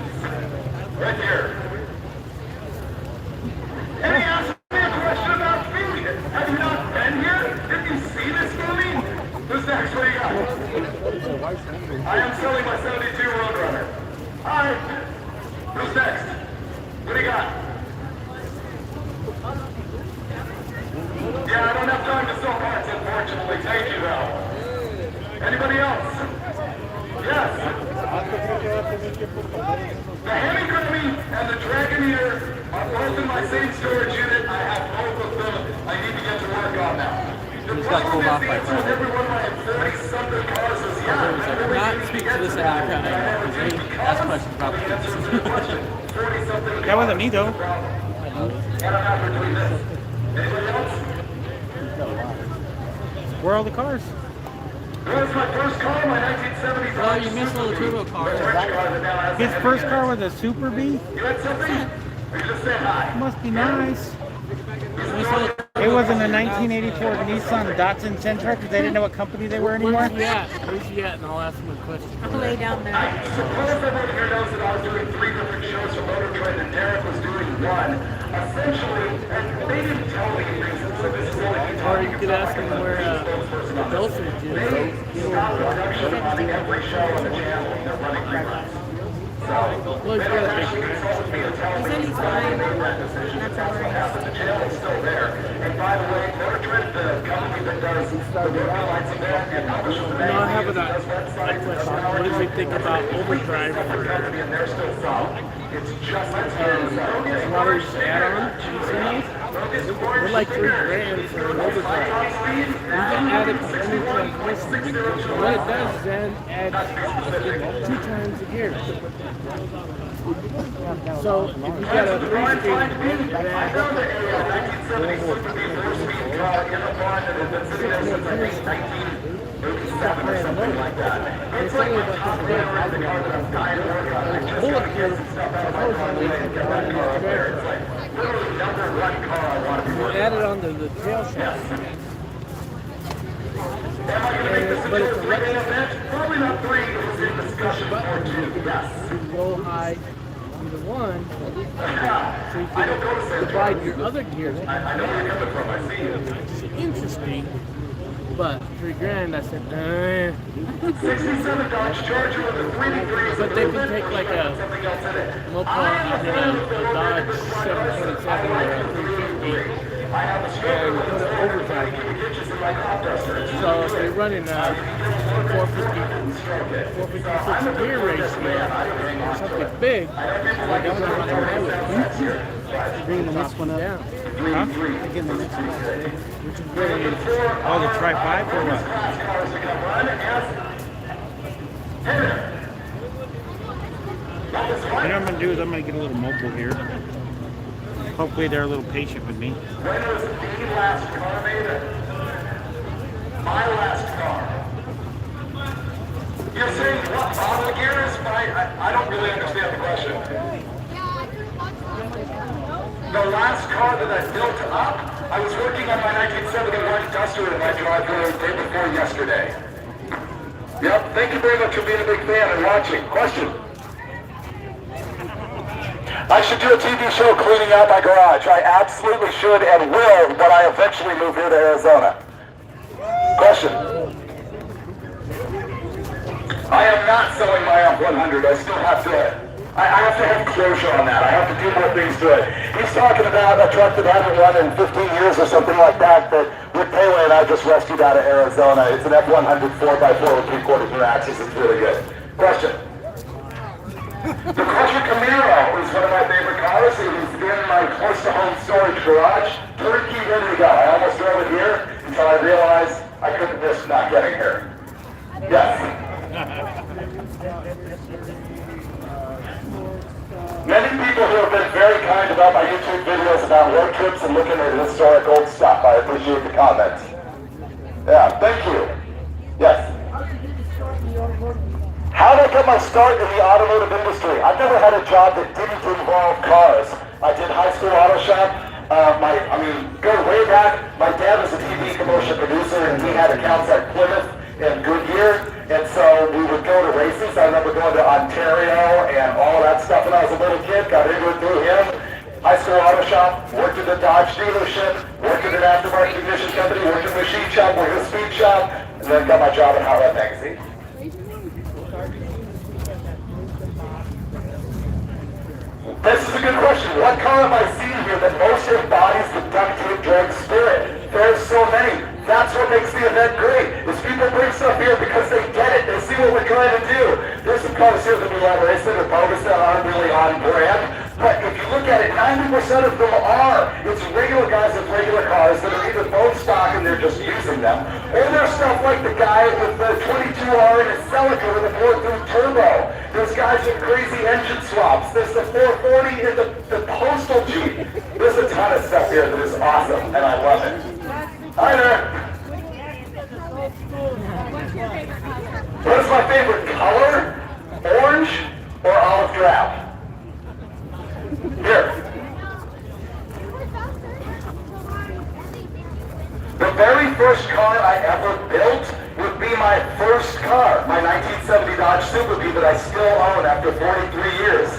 Right here. Any asked me a question about feet? Have you not been here? Did you see this movie? Who's next? What do you got? I am selling my 72 Roadrunner. Hi. Who's next? What do you got? Yeah, I don't have time to sell parts, unfortunately. Thank you, though. Anybody else? Yes. The Hemi Grammy and the Dragoneer are both in my same storage unit. I have both of them. I need to get to work on now. The problem is the answer with every one of my 40-something cars is yeah. Not speak to this end of the crowd because they ask questions about the kids. That wasn't me, though. And I'm not between this. Anybody else? Where are all the cars? That was my first car, my 1970s. Oh, you missed all the turbo cars. His first car was a Super B? You had something? Or you just saying hi? Must be nice. It wasn't a 1984 Nissan Datsun Sentra because they didn't know what company they were anymore. Where's he at? Where's he at? And I'll ask him a question. I'll lay down there. I suppose everyone here knows that I was doing 3 different shows for Motor Trend and Derek was doing 1. Essentially, and they didn't tell me the reason, so this is only me Or talking. you could ask him where Dulcich is. They stopped production on every show on the channel and they're running reruns. So, Well, he's got a big consulted me to tell me he's why they fine. made that decision. That's what happened. The channel's still there. And by the way, Motor Trend, the company that does the movie lights event and publishes the No, I have magazines, a does websites, and does question. What does he think about overdrive for company, and they're still solid. It's just as good as Waters add-on? Have you seen those? They're like $3,000 for an overdrive. You can add it to any transmission. What it does is then add 2 times the gear. So if you got a 3-speed, I found a 1970 Super B 4-speed car in a barn that has been sitting there since I think 1987 or something like that. It's like my top runner, the car that I'm dying to work on. I just got to get some stuff out of my car today and get that car up there. It's like literally #1 car I want to be working on. add it onto the tail shaft. Am I going to make this into a 3-day event? Probably not 3. It was in discussion for 2. Yes. You can go high either one, so you I don't go to can San divide your other gears. I know where you're coming from. I see you. It's interesting, but $3,000, I said, 67 Dodge Charger with a 3D3. But they can take like a Something else in it. Mopar, I mean a Dodge 727 or a 350, I have a stroker with put it overdrive. ditches in my crop duster. So if you're running a 456 gear ratio or something big, like I'm gonna run a highway. Bringing the next one up. Down. Huh? Again, the next one. Which is very interesting. Oh, the Tri-5 or what? Cars to come run as What I'm going to do is I'm going to get a little mobile here. Hopefully they're a little patient with me. When was the last car made? My last car. You're saying what model year is I don't really understand the question. The last car that I built up, I was working on my 1971 Duster in my driveway the day before yesterday. Yep, thank you very much for being a big fan and watching. Question? I should do a TV show cleaning out my garage. I absolutely should and will when I eventually move here to Arizona. Question? I am not selling my F100. I still have to, I have to have closure on that. I have to do more things to it. He's talking about a truck that hasn't run in 15 years or something like that Rick Taylor and I just rescued out of Arizona. It's an F100 4x4 with 3/4 new axles. It's really good. Question. The Crusher Camaro is one of my favorite cars. It is in my close-to-home storage garage. Turnkey ready to go. I almost drove it here until I realized I couldn't risk not getting here. Yes. Many people who have been very kind about my YouTube videos about road trips and looking at historic old stuff. I appreciate the comments. Yeah, thank you. Yes. How did I get my start in the automotive industry? I've never had a job that didn't involve cars. I did high school auto shop. Go way back. My dad was a TV commercial producer and he had accounts at Plymouth and Goodyear. And so we would go to races. I remember going to Ontario and all that stuff when I was a little kid. Got into it through him. High school auto shop, worked at a Dodge dealership, worked at an aftermarket ignition company, worked at a machine shop, worked at a speed shop, and then got my job at Howard Magazine. This is a good question. What car have I seen here that most embodies the duct tape drag spirit? There's so many. That's what makes the event great, is people bring stuff here because they get it. They see what we're trying to do. There's some cars here that we love racing or bogus that aren't really on brand. But if you look at it, 90% of them are. It's regular guys with regular cars that are either bone stock and they're just using them. Or there's stuff like the guy with the 22R and his Celica with a 4.3 turbo. There's guys with crazy engine swaps. There's the 440 and the Postal Jeep. There's a ton of stuff here that is awesome, and I love it. Hi there. What is my favorite color? Orange or olive drab? Here. The very first car I ever built would be my first car, my 1970 Dodge Super Bee that I still own after 43 years.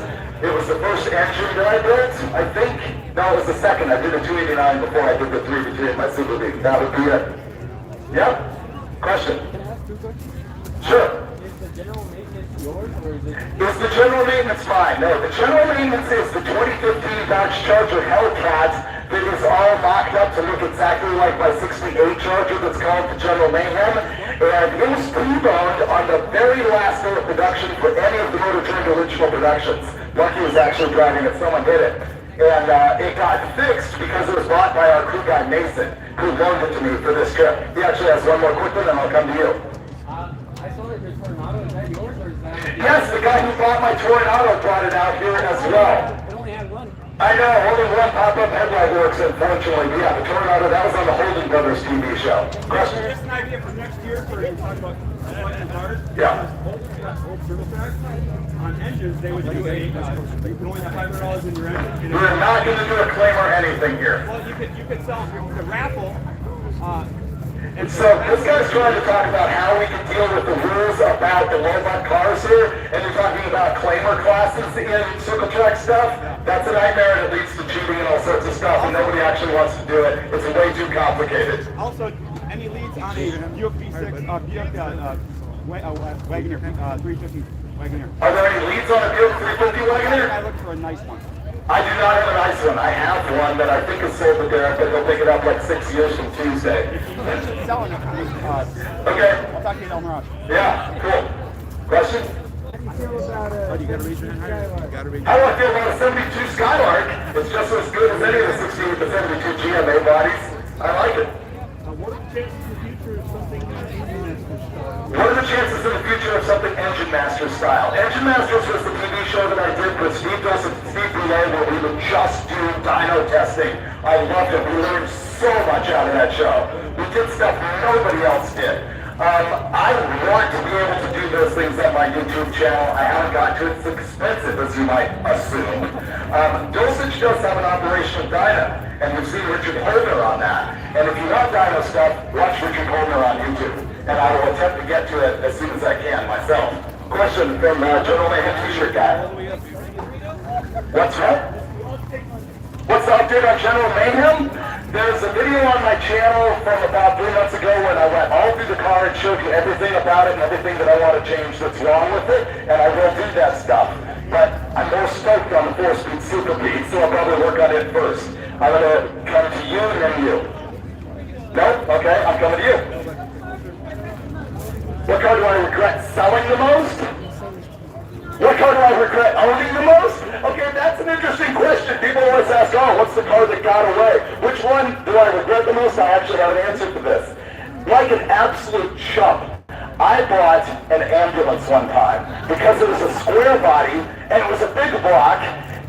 It was the first engine that I built, I think. No, it was the second. I did a 289 before I did the 3 between my Super Bee. That would be it. Yep. Question? Sure. Is the general maintenance mine? No, the general maintenance is the 2015 Dodge Charger Hellcat that is all mocked up to look exactly like my 68 Charger that's called the General Mayhem. And it was T-boned on the very last day of production for any of the Motor Trend original productions. Lucky was actually driving it, someone hit it. And it got fixed because it was bought by our crew guy Mason, who loaned it to me for this trip. He actually has one more quick one, and I'll come to you. I saw that your Tornado, is that yours or is that? Yes, the guy who bought my Tornado brought it out here as well. It only had one. I know, only one pop-up headlight works, unfortunately. But yeah, the Tornado, that was on the Holden Brothers TV show. Question? Just an idea for next year for you talking about collecting cars. Yeah. Old turbo packs on engines, they would do you can only have $500 in your engine. We're not going to do a claim or anything here. Well, you could sell the raffle. And so this guy's trying to talk about how we can deal with the rules about the robot cars here, and you're talking about claimer classes in circle track stuff. That's a nightmare, and it leads to cheating and all sorts of stuff, and nobody actually wants to do it. It's way too complicated. Also, any leads on a Buick V6, Buick Wagoneer, 350 Wagoneer? Are there any leads on a Buick 350 Wagoneer? I look for a nice one. I do not have a nice one. I have one that I think is sold to Derek, but they'll pick it up like 6 years from Tuesday. Selling it. Okay. I'll talk to you down the road. Yeah, cool. Question? Oh, you got a reason in here? You got a reason. How do I feel about a 72 Skylark? It's just as good as any of the 68 to 72 GMA bodies. I like it. What are the chances in the future What are the chances in the future of something Engine Masters style? Engine Masters was the TV show that I did with Steve Dawson and Steve Boulay where we would just do dyno testing. I loved it. We learned so much out of that show. We did stuff nobody else did. I want to be able to do those things on my YouTube channel. I haven't got to it. It's expensive, as you might assume. Dosage does have an operation of dyno, and we've seen Richard Holder on that. And if you want dyno stuff, watch Richard Holder on YouTube. And I will attempt to get to it as soon as I can myself. Question from General Mayhem T-shirt guy. What's that? What's the update on General Mayhem? There's a video on my channel from about 3 months ago when I went all through the car and showed you everything about it and everything that I want to change that's wrong with it, and I will do that stuff. But I'm more stoked on the 4-speed Super Beat, so I'll probably work on it first. I'm going to come to you and then you. No? Okay, I'm coming to you. What car do I regret selling the most? What car do I regret owning the most? Okay, that's an interesting question. People always ask, oh, what's the car that got away? Which one do I regret the most? I actually have an answer for this. Like an absolute chump, I bought an ambulance one time because it was a square body, and it was a big block,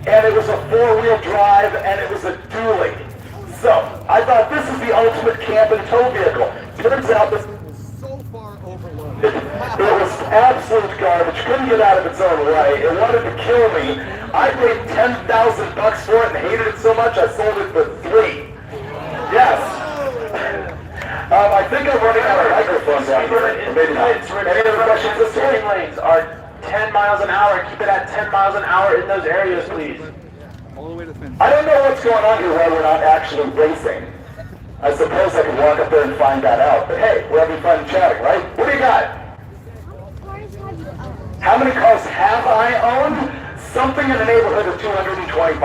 and it was a 4-wheel drive, and it was a dually. So, I thought this is the ultimate camp and tow vehicle. Turns out this it was absolute garbage, couldn't get out of its own way, it wanted to kill me. I paid $10,000 for it and hated it so much I sold it for $3. Yes. I think I'm running out of microphones down here. Maybe not. Any other questions this Turning lanes are 10 miles an hour. Keep it at 10 miles an hour in those areas, please. All the way to the fence. I don't know what's going on here why we're not actually racing. I suppose I could walk up there and find that out. But hey, we're having fun chatting, right? What do you got? How many cars have I owned? Something in the neighborhood of 225.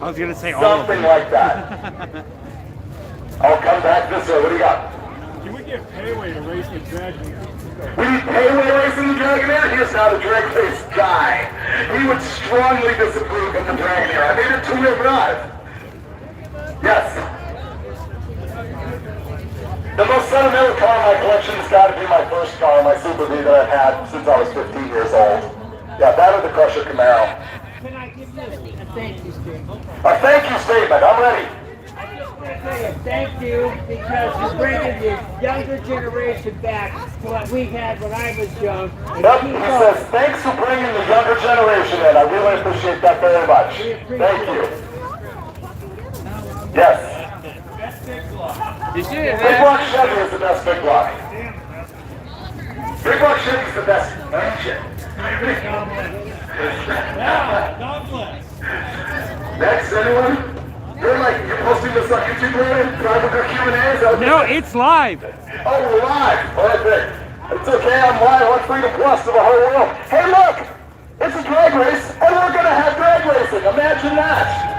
I was going to say all of Something them. like that. I'll come back this way. What do you got? Can we get Payway to race the Dragon? We need Payway racing the Dragonair? Here's now the drag race guy. He would strongly disapprove of the Dragonair. I made it 2-wheel drive. Yes. The most sentimental car in my collection has got to be my first car, my Super V that I've had since I was 15 years old. Yeah, that or the Crusher Camaro. Can I give you a thank you statement? A thank you statement. I'm ready. I just want to say a thank you because you're bringing the younger generation back to what we had when I was young. And Yep, keep he going. says, thanks for bringing the younger generation in. I really appreciate that very much. Thank you. Yes. You should Big Block Chevy is the best big block. Big Block Chevy is the best engine. Next, anyone? You're posting this on YouTube later? Driver Q&A? No, it's live. Oh, we're live. All right, good. It's okay, I'm live on Freedom Plus to the whole world. Hey, look! It's a drag race, and we're gonna have drag racing. Imagine that.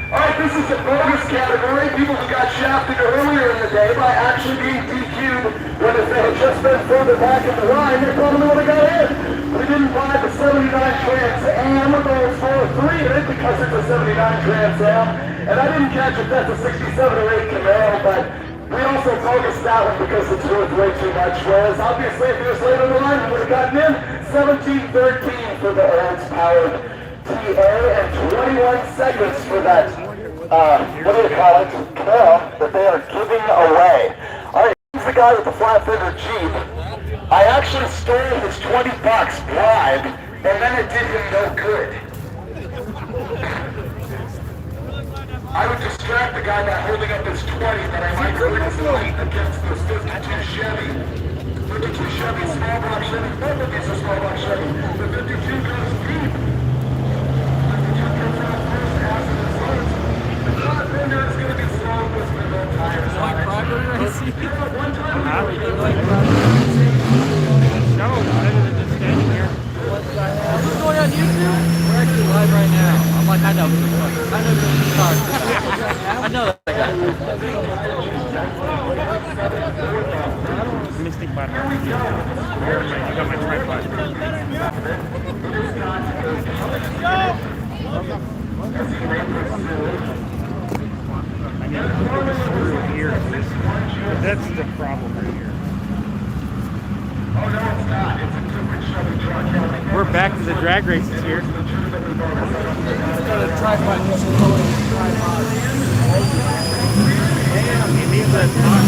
Alright, this is a bonus category. People who got shafted earlier in the day by actually being DQ'd when if they had just been further back in the line, they probably would have got in. We didn't buy the 79 Trans Am with the 4.3 in it because it's a 79 Trans Am. And I didn't catch if that's a 67 or 8 Camaro, but we also focused that one because it's worth way too much. Whereas obviously if it was later in the line, we would have gotten in 17-13 for the Olds powered TA and 21 seconds for that, what do you call it, Camaro that they are giving away. Alright, he's the guy with the flat fender Jeep. I actually stole his $20 bribe, and then it did him no good. I would distract the guy by holding up his 20 that I might hurt his light against this 52 Chevy. 52 Chevy, small block Chevy, both of these are small block Chevy. The 52 goes deep. I know that guy. Mystic button. I got my tripod. I need to put this screw here. That's the problem right here. Oh, no, it's not. It's a different Chevy truck. We're back to the drag races here. Damn, he needs that time.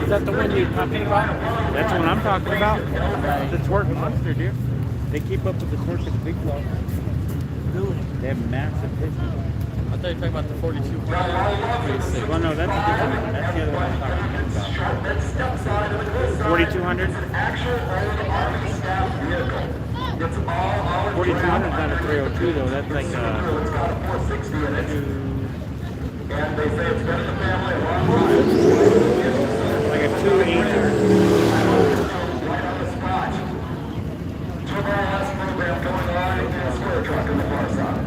Is that the one you're talking about? That's the one I'm talking about. The torque monster, dude. They keep up with the torque of the big block. Really? They have massive pistons. I thought you were talking about the 42. Well, no, that's a different one. That's the other one I'm talking about. 4200? 4200 is not a 302 though. That's like And they say it's been in the family a long like a 280. Right on the spot. Turbo last program going on and a square truck in the far side.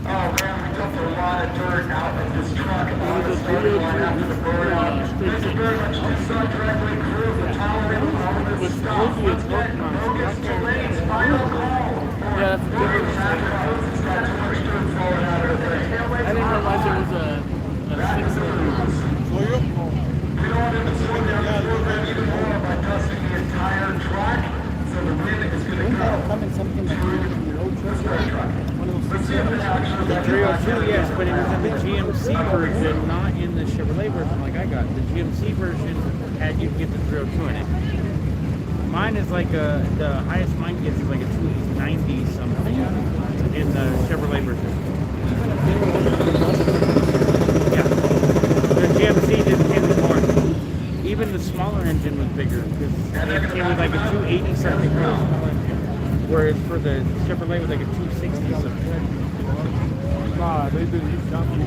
Oh man, we dumped a lot of dirt out of this truck on the starting line after the burn. Thank you very much to Sun Dragway crew for tolerating all of this stuff. Let's get Bogus Terrain's final call. Yeah, that's a different one. It's got too much dirt falling out of the thing. I didn't realize it was a 6. We don't want him to slow down the program even more by dusting the entire track, so the wind is going to go through the square truck. Let's see if it actually The 302, yes, but it was in the GMC version, not in the Chevrolet version like I got. The GMC version had you get the 302 in it. Mine is like the highest mine gets is like a 290 something in the Chevrolet version. Yeah. The GMC didn't came with more. Even the smaller engine was bigger because it came with like a 280 something. Whereas for the Chevrolet was like a 260 something. Nah, they did these jumping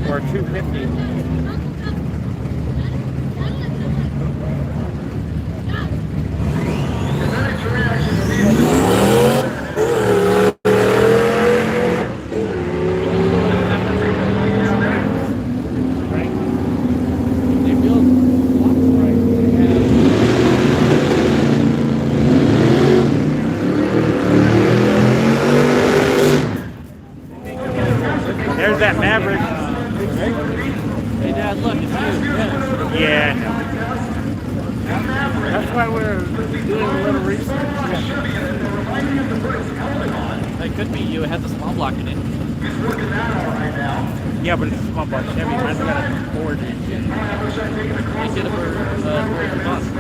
Or 250. There's that Maverick. Hey, Dad, look, it's you. Yeah. That's why we're doing a little research. It could be you. It has a small block in it. Yeah, but it's a small block Chevy. Mine's got a Ford engine. You get it for cost.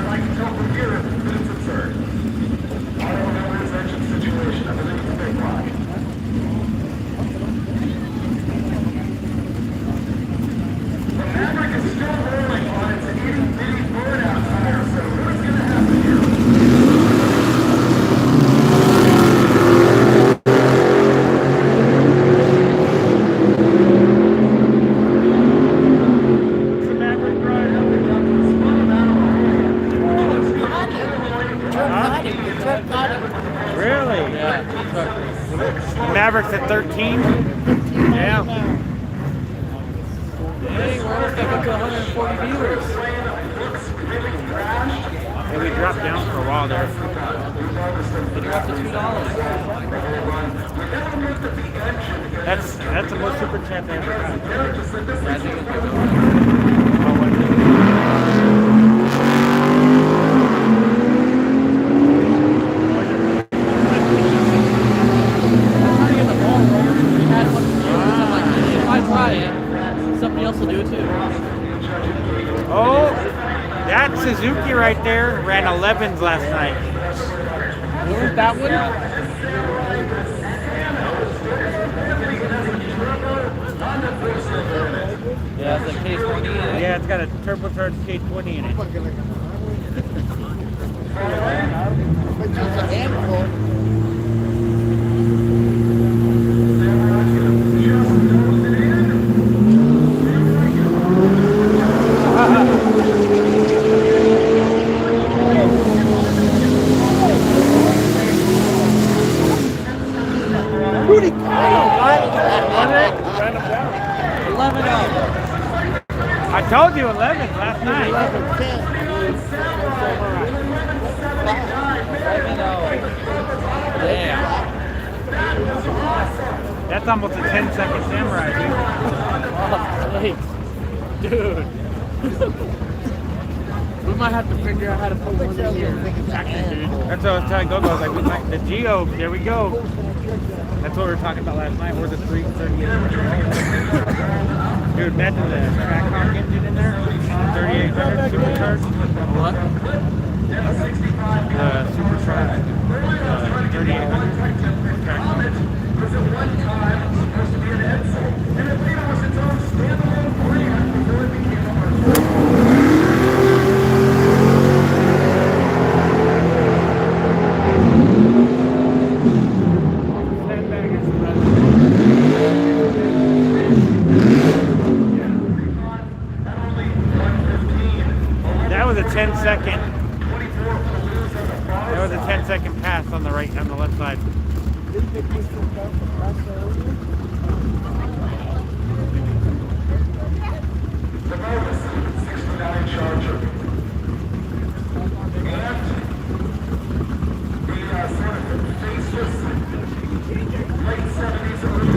Really? Yeah. The Maverick's at 13? Yeah. Hey, we're almost back up to 140 viewers. Hey, we dropped down for a while there. It dropped to $2. That's the most super chat they ever got. Yeah, I think it's good. Somebody else will do it too. Oh, that Suzuki right there ran 11s last night. Wasn't that one? Yeah, it's like K20 in it. Yeah, it's got a turbocharged K20 in it. I told you 11 last night. Damn. That's almost a 10-second samurai, dude. Dude. We might have to figure out how to put one in here. That's what I was telling Gogo. I was like, we might, the Geo, there we go. That's what we were talking about last night. Or the 338. Dude, imagine the Trackhawk engine in there. 3800 supercharged. What? Supercharged. 3800 Trackhawk. That was a 10-second. That was a 10-second pass on the right, on the left side. The Novus 69 Charger. And the sort of faceless late 70s early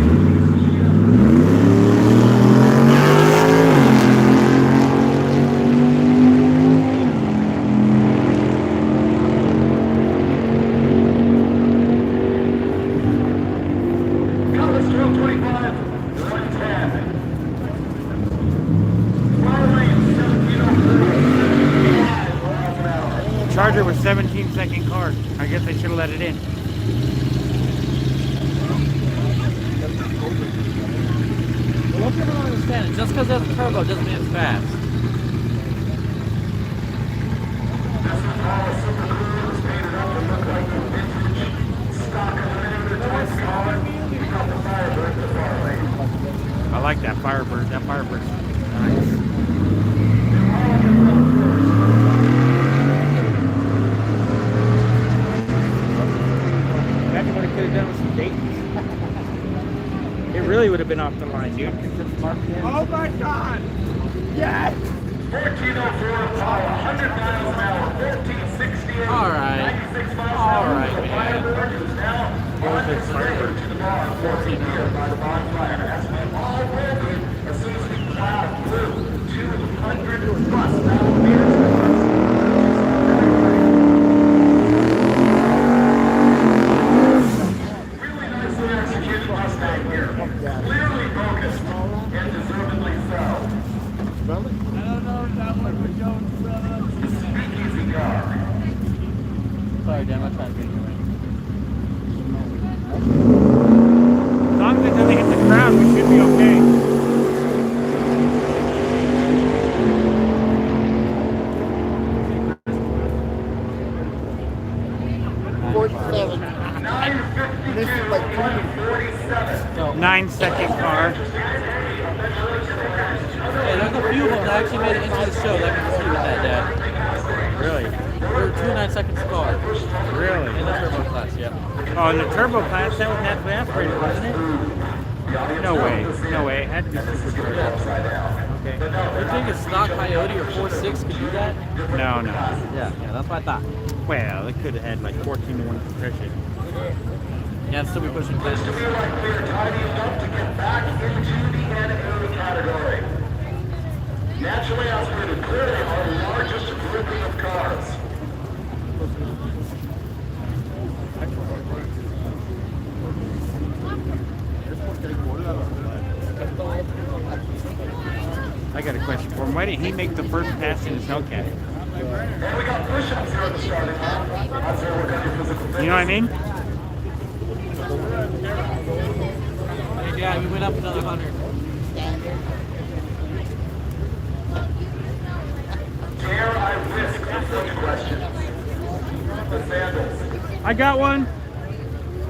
17-second car. I guess they should have let it in. Well, people don't understand it. Just because it's a turbo doesn't mean it's fast. I like that Firebird. That Firebird's nice. Imagine what it could have done with some Daytons. It really would have been off the line, dude. Oh my God! Yes! 1404 power, 100 miles an hour, 1468. All right. 96 miles All an hour. right, The man. Firebird is now on its way to the bar, 14 here by the bonfire. As we all roll in, as soon as we plow through 200 plus now meters. idea. I'm not trying to be anyway. As long as it doesn't hit the ground, we should be okay. This is like 47. 9-second car. Yeah, there's a few of them that actually made it into the show that can see with that, Dad. Really? There were 2 9-second cars. Really? In the turbo class, yeah. Oh, in the turbo class, that was naturally aspirated, wasn't it? No way. No way. It had to be super turbo. Okay. You think a stock Coyote or 4.6 could do that? No, no. Yeah, that's what I thought. Well, it could have had like 14-to-1 compression. Yeah, it'd still be pushing fast. We feel like we're tiny enough to get back into the NA category. Naturally aspirated, clearly our largest grouping of cars. I got a question for him. Why didn't he make the first pass in his Hellcat? And we got push-ups here at the starting line. That's where we're going to do physical fitness. You know what I mean? Yeah, we went up another 100. Dare I risk the first question? The sandals. I got one.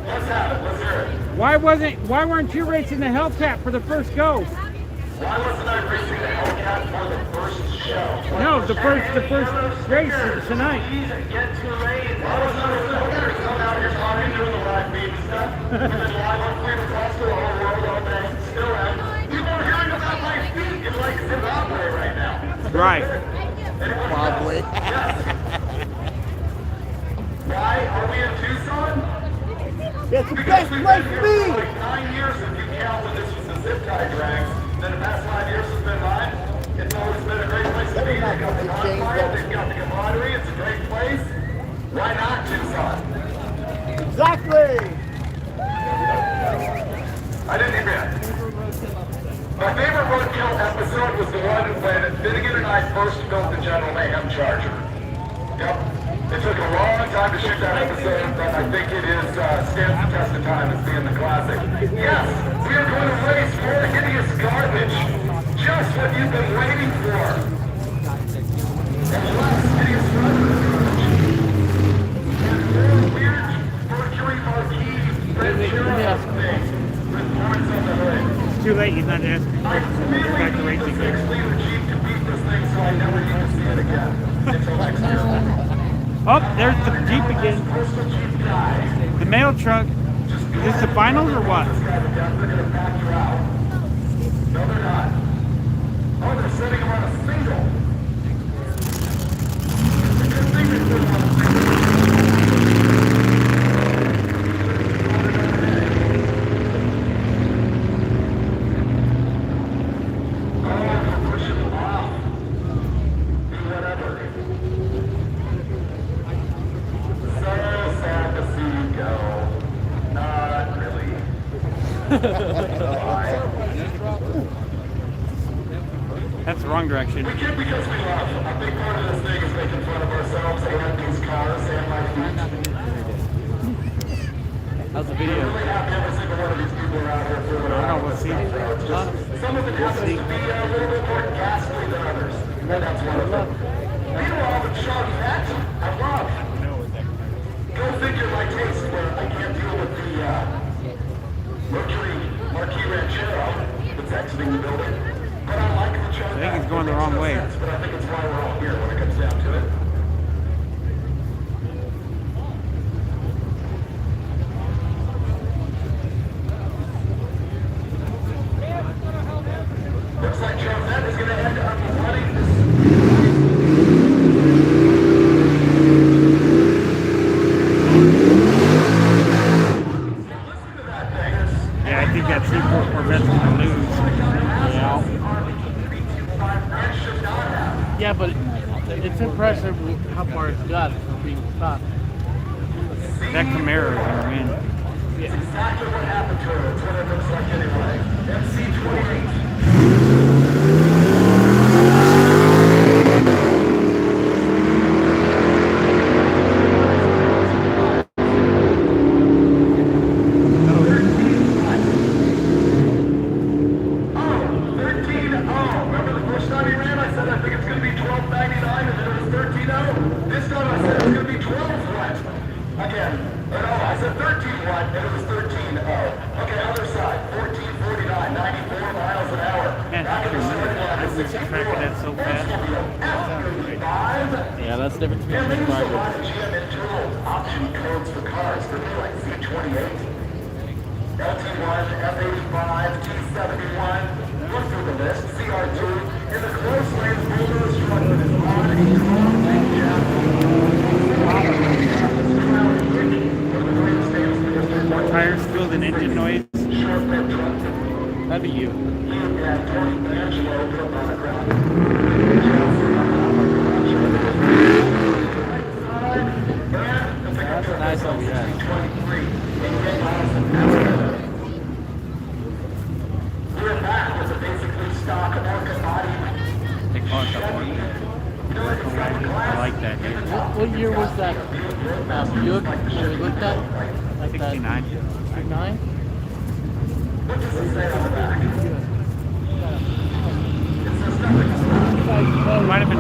Let's have it. Let's hear it. Why weren't you racing the Hellcat for the first go? Why wasn't I racing the Hellcat for the first show? No, the first race tonight. Get to rain. Why wasn't I racing the Hellcat? Come out here talking, doing the live feed and stuff. We've been live on Freedom across the whole world all day. Still am. People are hearing about my feet in like Zimbabwe right now. Right. Probably. Yes. Why are we in Tucson? That's the best place to be! Like 9 years if you count when this was the zip tie drags. Then the past 5 years has been mine. It's always been a great place to be. They've got the bonfire, they've got the camaraderie, it's a great place. Why not Tucson? Exactly! I didn't even. My favorite roadkill episode was the one when Finnegan and I first built the General Mayhem Charger. Yep. It took a long time to shoot that episode, but I think it is stands the test of time as being the classic. Yes, we are going to race more hideous garbage. Just what you've been waiting for. And less hideous garbage. And more weird Mercury Marquis red Cherokee thing with horns on the hood. It's too late. He's not asking. I really Back to need racing. the 6-liter Jeep to beat this thing so I never need to see it again. Until next year. Oh, there's the Jeep again. The mail truck. Is this the finals or what? They're going to back you out. No, they're not. Oh, they're sitting them on a single. It's a good thing they put them on a single. Oh, they're pushing them off. Do whatever. So sad to see you go. Not really. That's the wrong direction. We kid because we love. A big part of this thing is making fun of ourselves and these cars and my feet. How's the I'm video? really happy every single one of these people are out here flipping I around. don't know, we'll see. Some of it happens to be a little bit more ghastly than others. And that's one of them. Meanwhile, the Sean Fett, I love. Go figure my taste where I can't deal with the Mercury Marquis Ranchero that's exiting the building. But I like the Sean I think it's going the wrong way. But I think it's why we're all here when it comes down to it. Looks like Charlotte is going to end up running this. Listen to that thing. Yeah, I think that C4 Corvette's going to lose. Yeah, but it's impressive how far it's got from being stopped. That Camaro is going to win. It's exactly what happened to her. That's what it looks like anyway. MC28. can't just tracking that so fast. Yeah, that's the difference between the car. GM internal option codes for cars. They're like Z28, LT1, F85, T71. Look through the list. CR2 in the close lanes. Bulldozer structure is on a strong More tire spill than engine noise. That'd be you. That's a nice OBS. We're back with a basically stock Orca body. Take on the one. I like that, dude. What year was that? Buick that we looked at? Like 69. 69? What does it say on the back? Might have been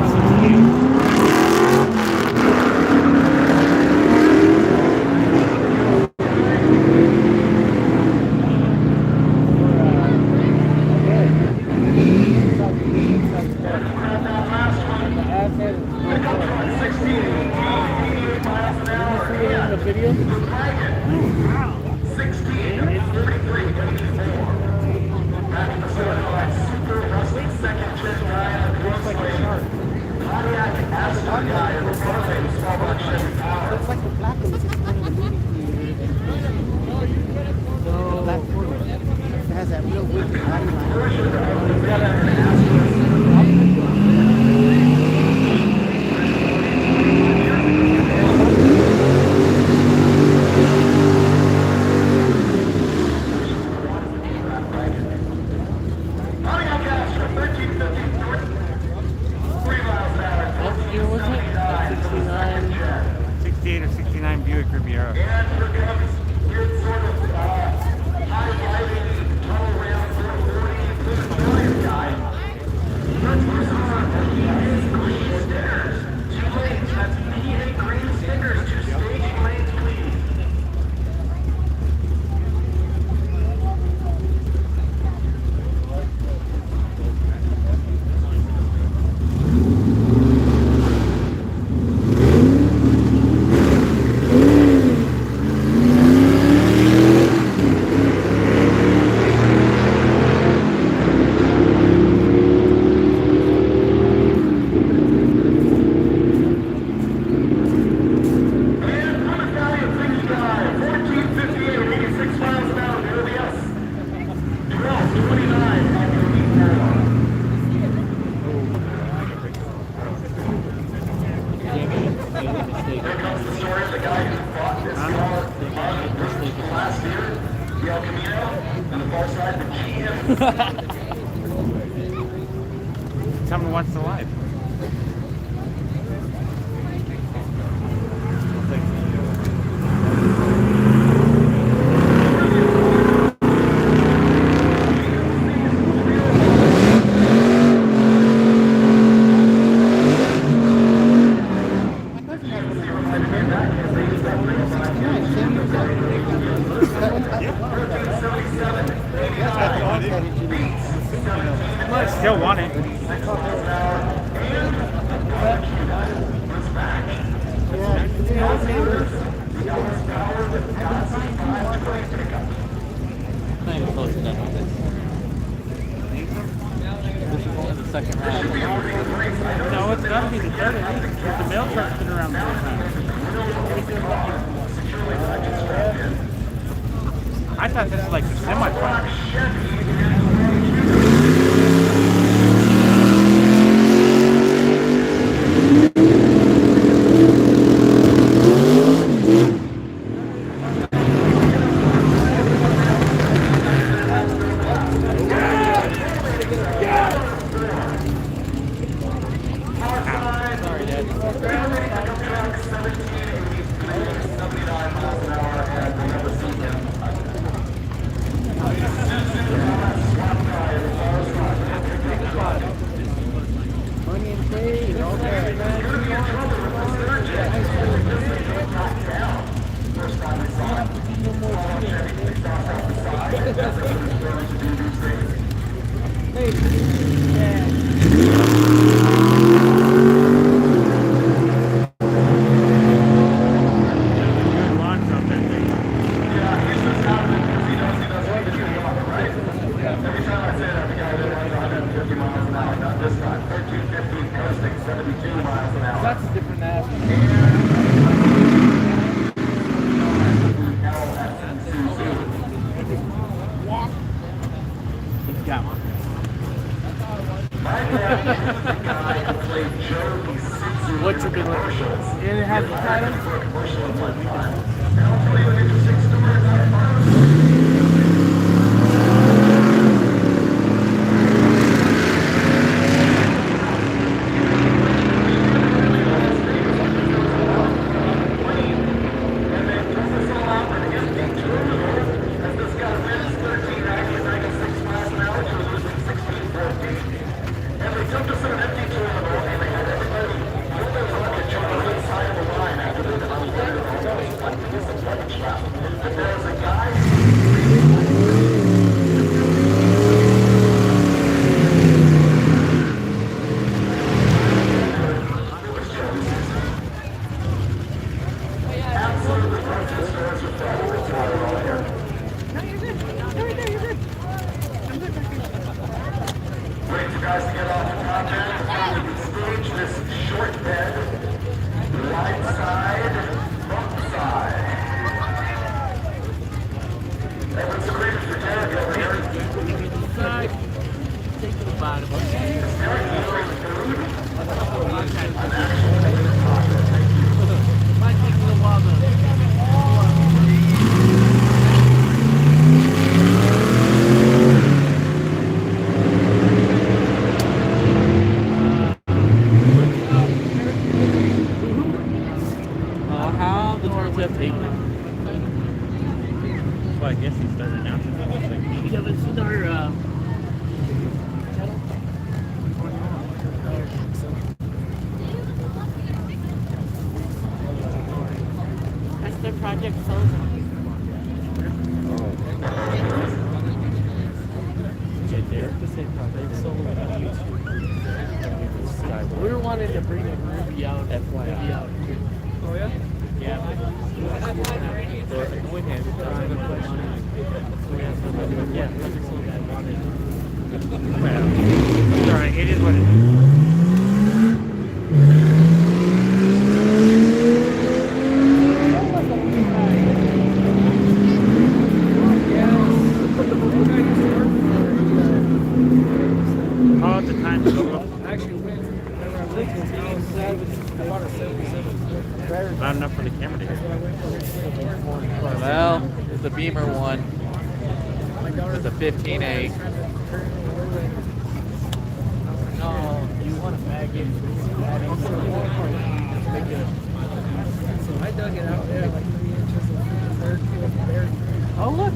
68 or 69 Buick Riviera. And here comes your sort of high-riding, tunnel-around 440 guy. Let's use our green stickers. 2 lanes, that's median green stickers. 2 staging lanes, please. Tell me what's alive. I still want it. Not even close to done with this. This is only the second round. No, it's gotta be the third. The mail truck's been around the whole time. I thought this was like the semi-final. Hey. No, not this time. 1315 coasting, 72 miles an hour. That's a different app. He's got one. What you been looking for? And it has the title? Well, I guess he started now. Yeah, but it's our, that's their Project Sullivan. We were wanting to bring a Ruby out. Ruby out. Oh, yeah? Yeah. Yeah. Well, alright, it is what it is. Oh, the time to go up. Actually, whenever I looked at it, I bought a 77. Not enough for the camera to hear. Well, there's the Beamer one. There's a 15A. No, you want to bag it. So I dug it out there like 3 inches of dirt. Oh, look.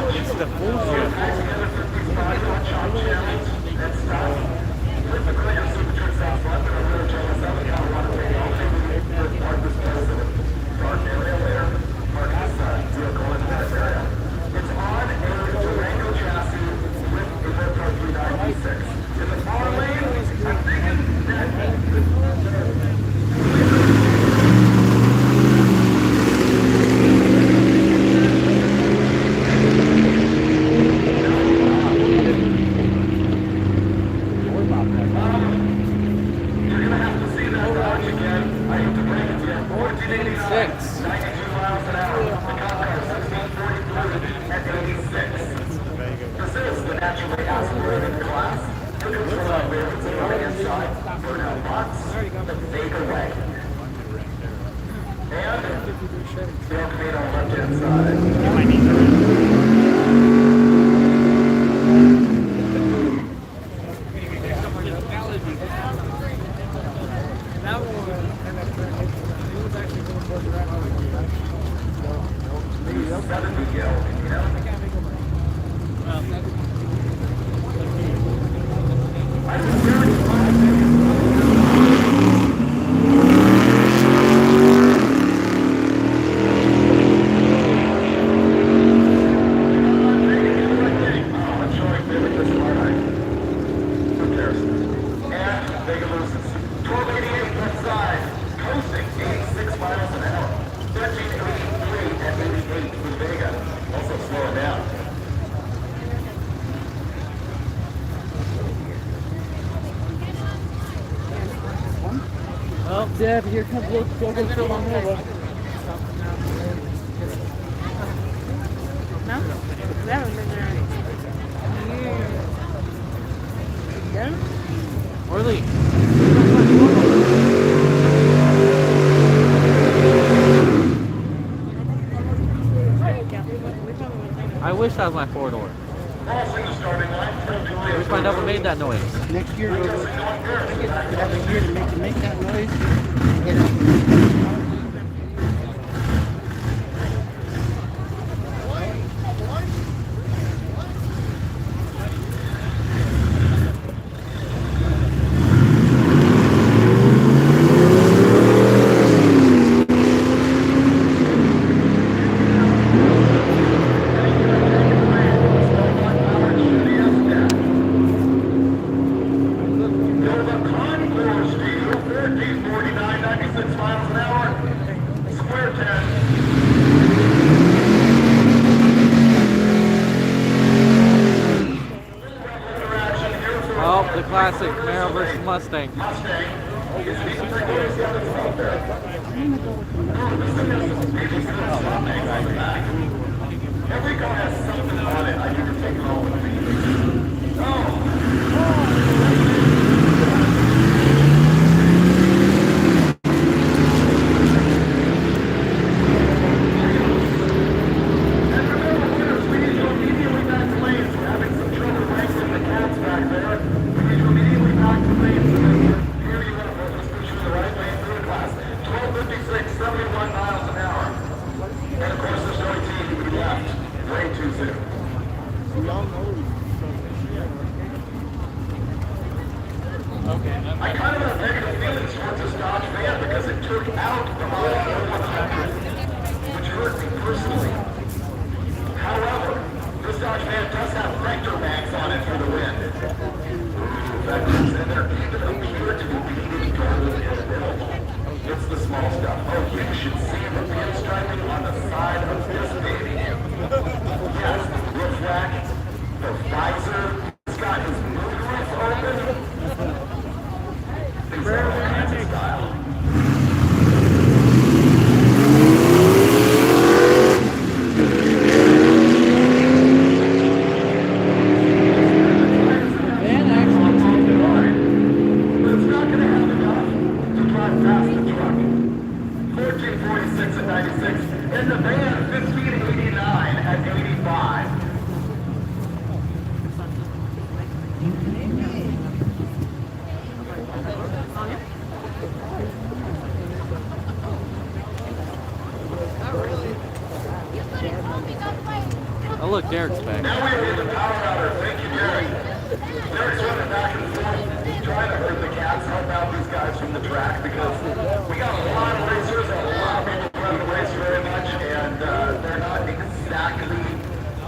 It's the bullshit. in class. Look at what's on there. It's on the right-hand side. Burnout box. The Vega wagon. And the arcade on the left-hand side. That one was actually going towards the right. 70 gallon, you know? I was very Oh, Deb, here comes go fill on Nova. No? That was in there. Done? Orly. I wish that was my 4-door. I wish I never made that noise. Next year, you'll have a year to make that noise. Oh, the classic Camaro versus Mustang. Every car has something on it I need to take home with me. I kind of have negative feelings towards this Dodge van because it took out the Model 100, which hurt me personally. However, this Dodge van does have vector mags on it for the wind. Vectors, and there even appear to be painted gold in the middle. It's the small stuff. Oh, you should see the pinstriping on the side of this baby. Yes, the roof rack, the visor, it's got his moonroof open. Things are all kinds of style. But it's not going to have enough to drive past the truck. 1446 at 96, and the van 1589 at 85. Oh look, Derek's back. Now we are in the power outer. Thank you, Derek. Derek's running back and forth, trying to herd the cats, help out these guys from the track because we got a lot of racers and a lot of people who haven't raced very much, and they're not exactly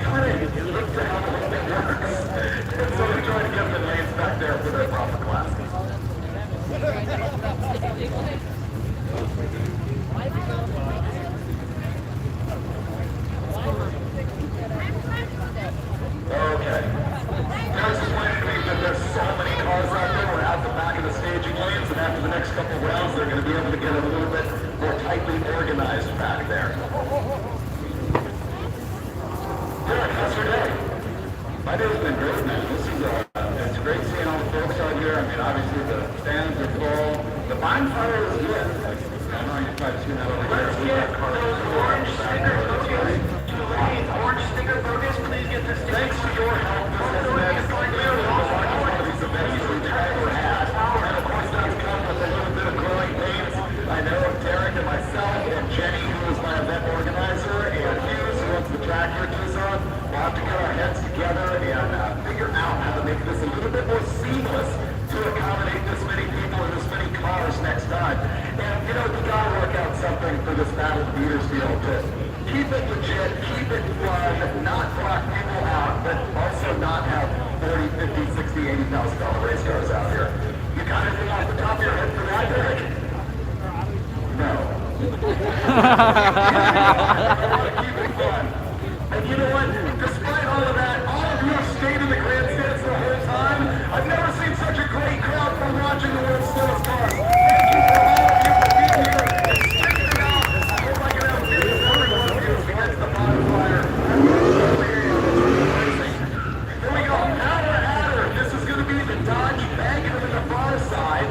trained to how the thing works. And so we try to get the lanes back there for their proper classes. Okay. There's explaining to me that there's so many cars out there. We're out the back of the staging lanes, and after the next couple of rounds, they're going to be able to get a little bit more tightly organized back there. Derek, how's your day? My day's been great, man. This is gunfire is lit. I know you probably seen that over there. Let's get those orange sticker focus. Tulane, orange sticker focus, please get this. Thanks to your help, this has been clearly the largest one of these events we've ever had. And of course, that's come with a little bit of growing pains. I know Derek and myself and Jenny, who is my event organizer, and Hughes, who runs the track here at Tucson, will have to get our heads together and figure out how to make this a little bit more seamless to accommodate this many people and this many cars next time. And, you know, we gotta work out something for this Battle of Beatersfield to keep it legit, keep it fun, not block people out, but also not have 40, 50, 60, $80,000 race cars out here. You got anything off the top of your head for that, Derek? No. Keep it fun. And you know what? Despite all of that, all of you have stayed in the grandstands the whole time. I've never seen such a great crowd from watching the world's slowest cars. Thank you for all of you for being here and sticking it out. I hope I can have videos of every one of you against the bonfire. Here we go. Adder, Adder. This is going to be the Dodge Wagon on the far side.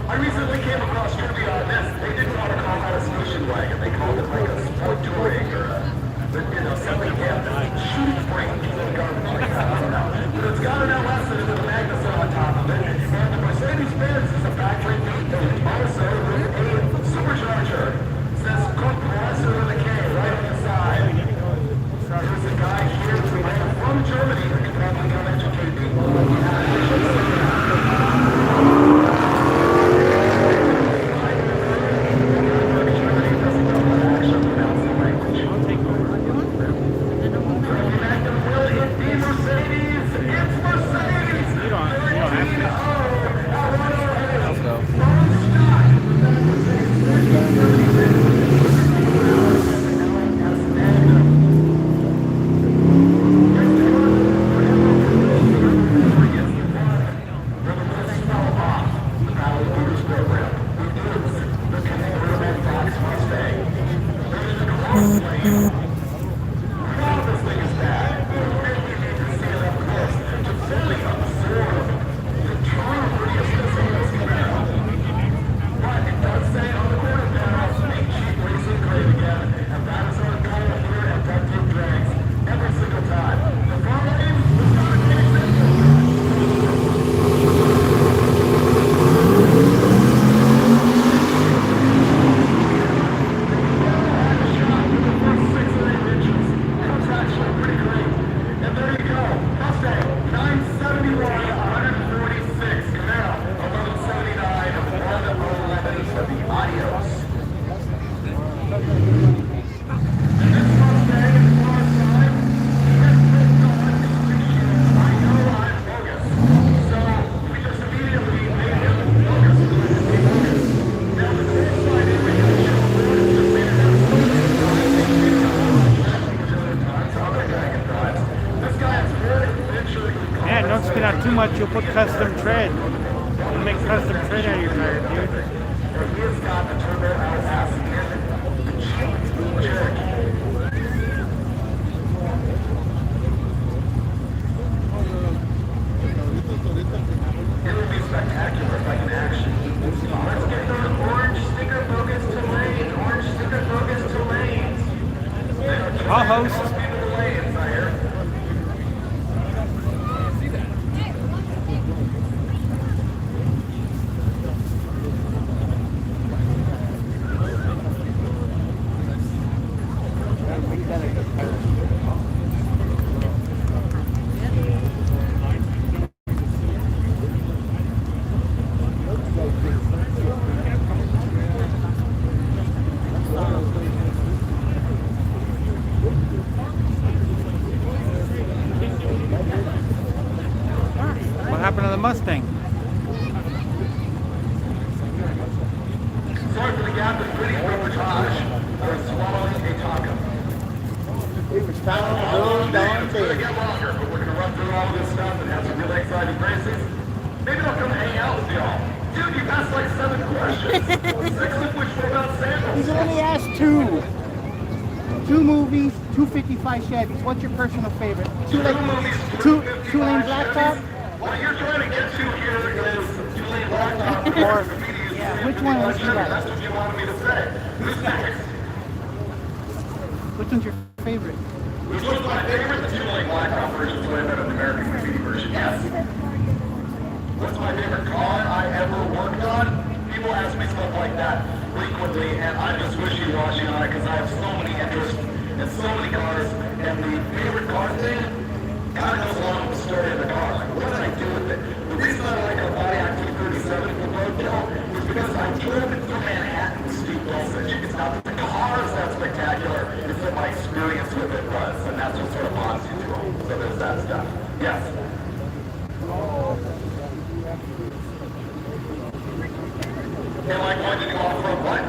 I recently came across trivia on this. They didn't want to call that a station wagon. They called it like a sport touring or a, you know, something shooting brake, garbage like that. I don't know. But it's got an LS and a Magnuson on top of it. And the Mercedes-Benz is a factory made also with a supercharger. It says compressor with a K right on the side. There's a guy here from Germany who can probably come educate people. Too much, you'll put custom tread. You'll make custom tread out of your tire, dude. He's got the turbo LS in Cherokee. It would be spectacular if I can actually. Let's get those orange sticker focus to lanes. Orange sticker focus to lanes. I'll host. What happened to the Mustang? Sorry for the gap in British reportage. I was swallowing a taco. It was found on the road down It's going to get longer, but we're going to run through all of this stuff and have some really exciting races. Maybe I'll come hang out with y'all. Dude, you asked like 7 questions. 6 of which were about sandals. He's only asked 2. 2 movies, 255 Chevys. What's your personal favorite? Two lane blacktop? What you're trying to get to here is 2-lane blacktop. Which one was you like? That's what you wanted me to say. Who's next? Which one's your favorite? Which one's my favorite? The two-lane blacktop version is way better than the American Graffiti version. Yes. What's my favorite car I ever worked on? People ask me stuff like that frequently, and I'm just wishy-washy on it because I have so many interests in so many cars, and the favorite car thing kind of goes along with the story of the car. Like, what did I do with it? The reason I like a Pontiac 237 from roadkill is because I drove it through Manhattan with Steve Wilson. It's not that the cars that spectacular, it's that my experience with it was, and that's what sort of bonds you to them. So there's that stuff. Yes. Am I going to do off-road what?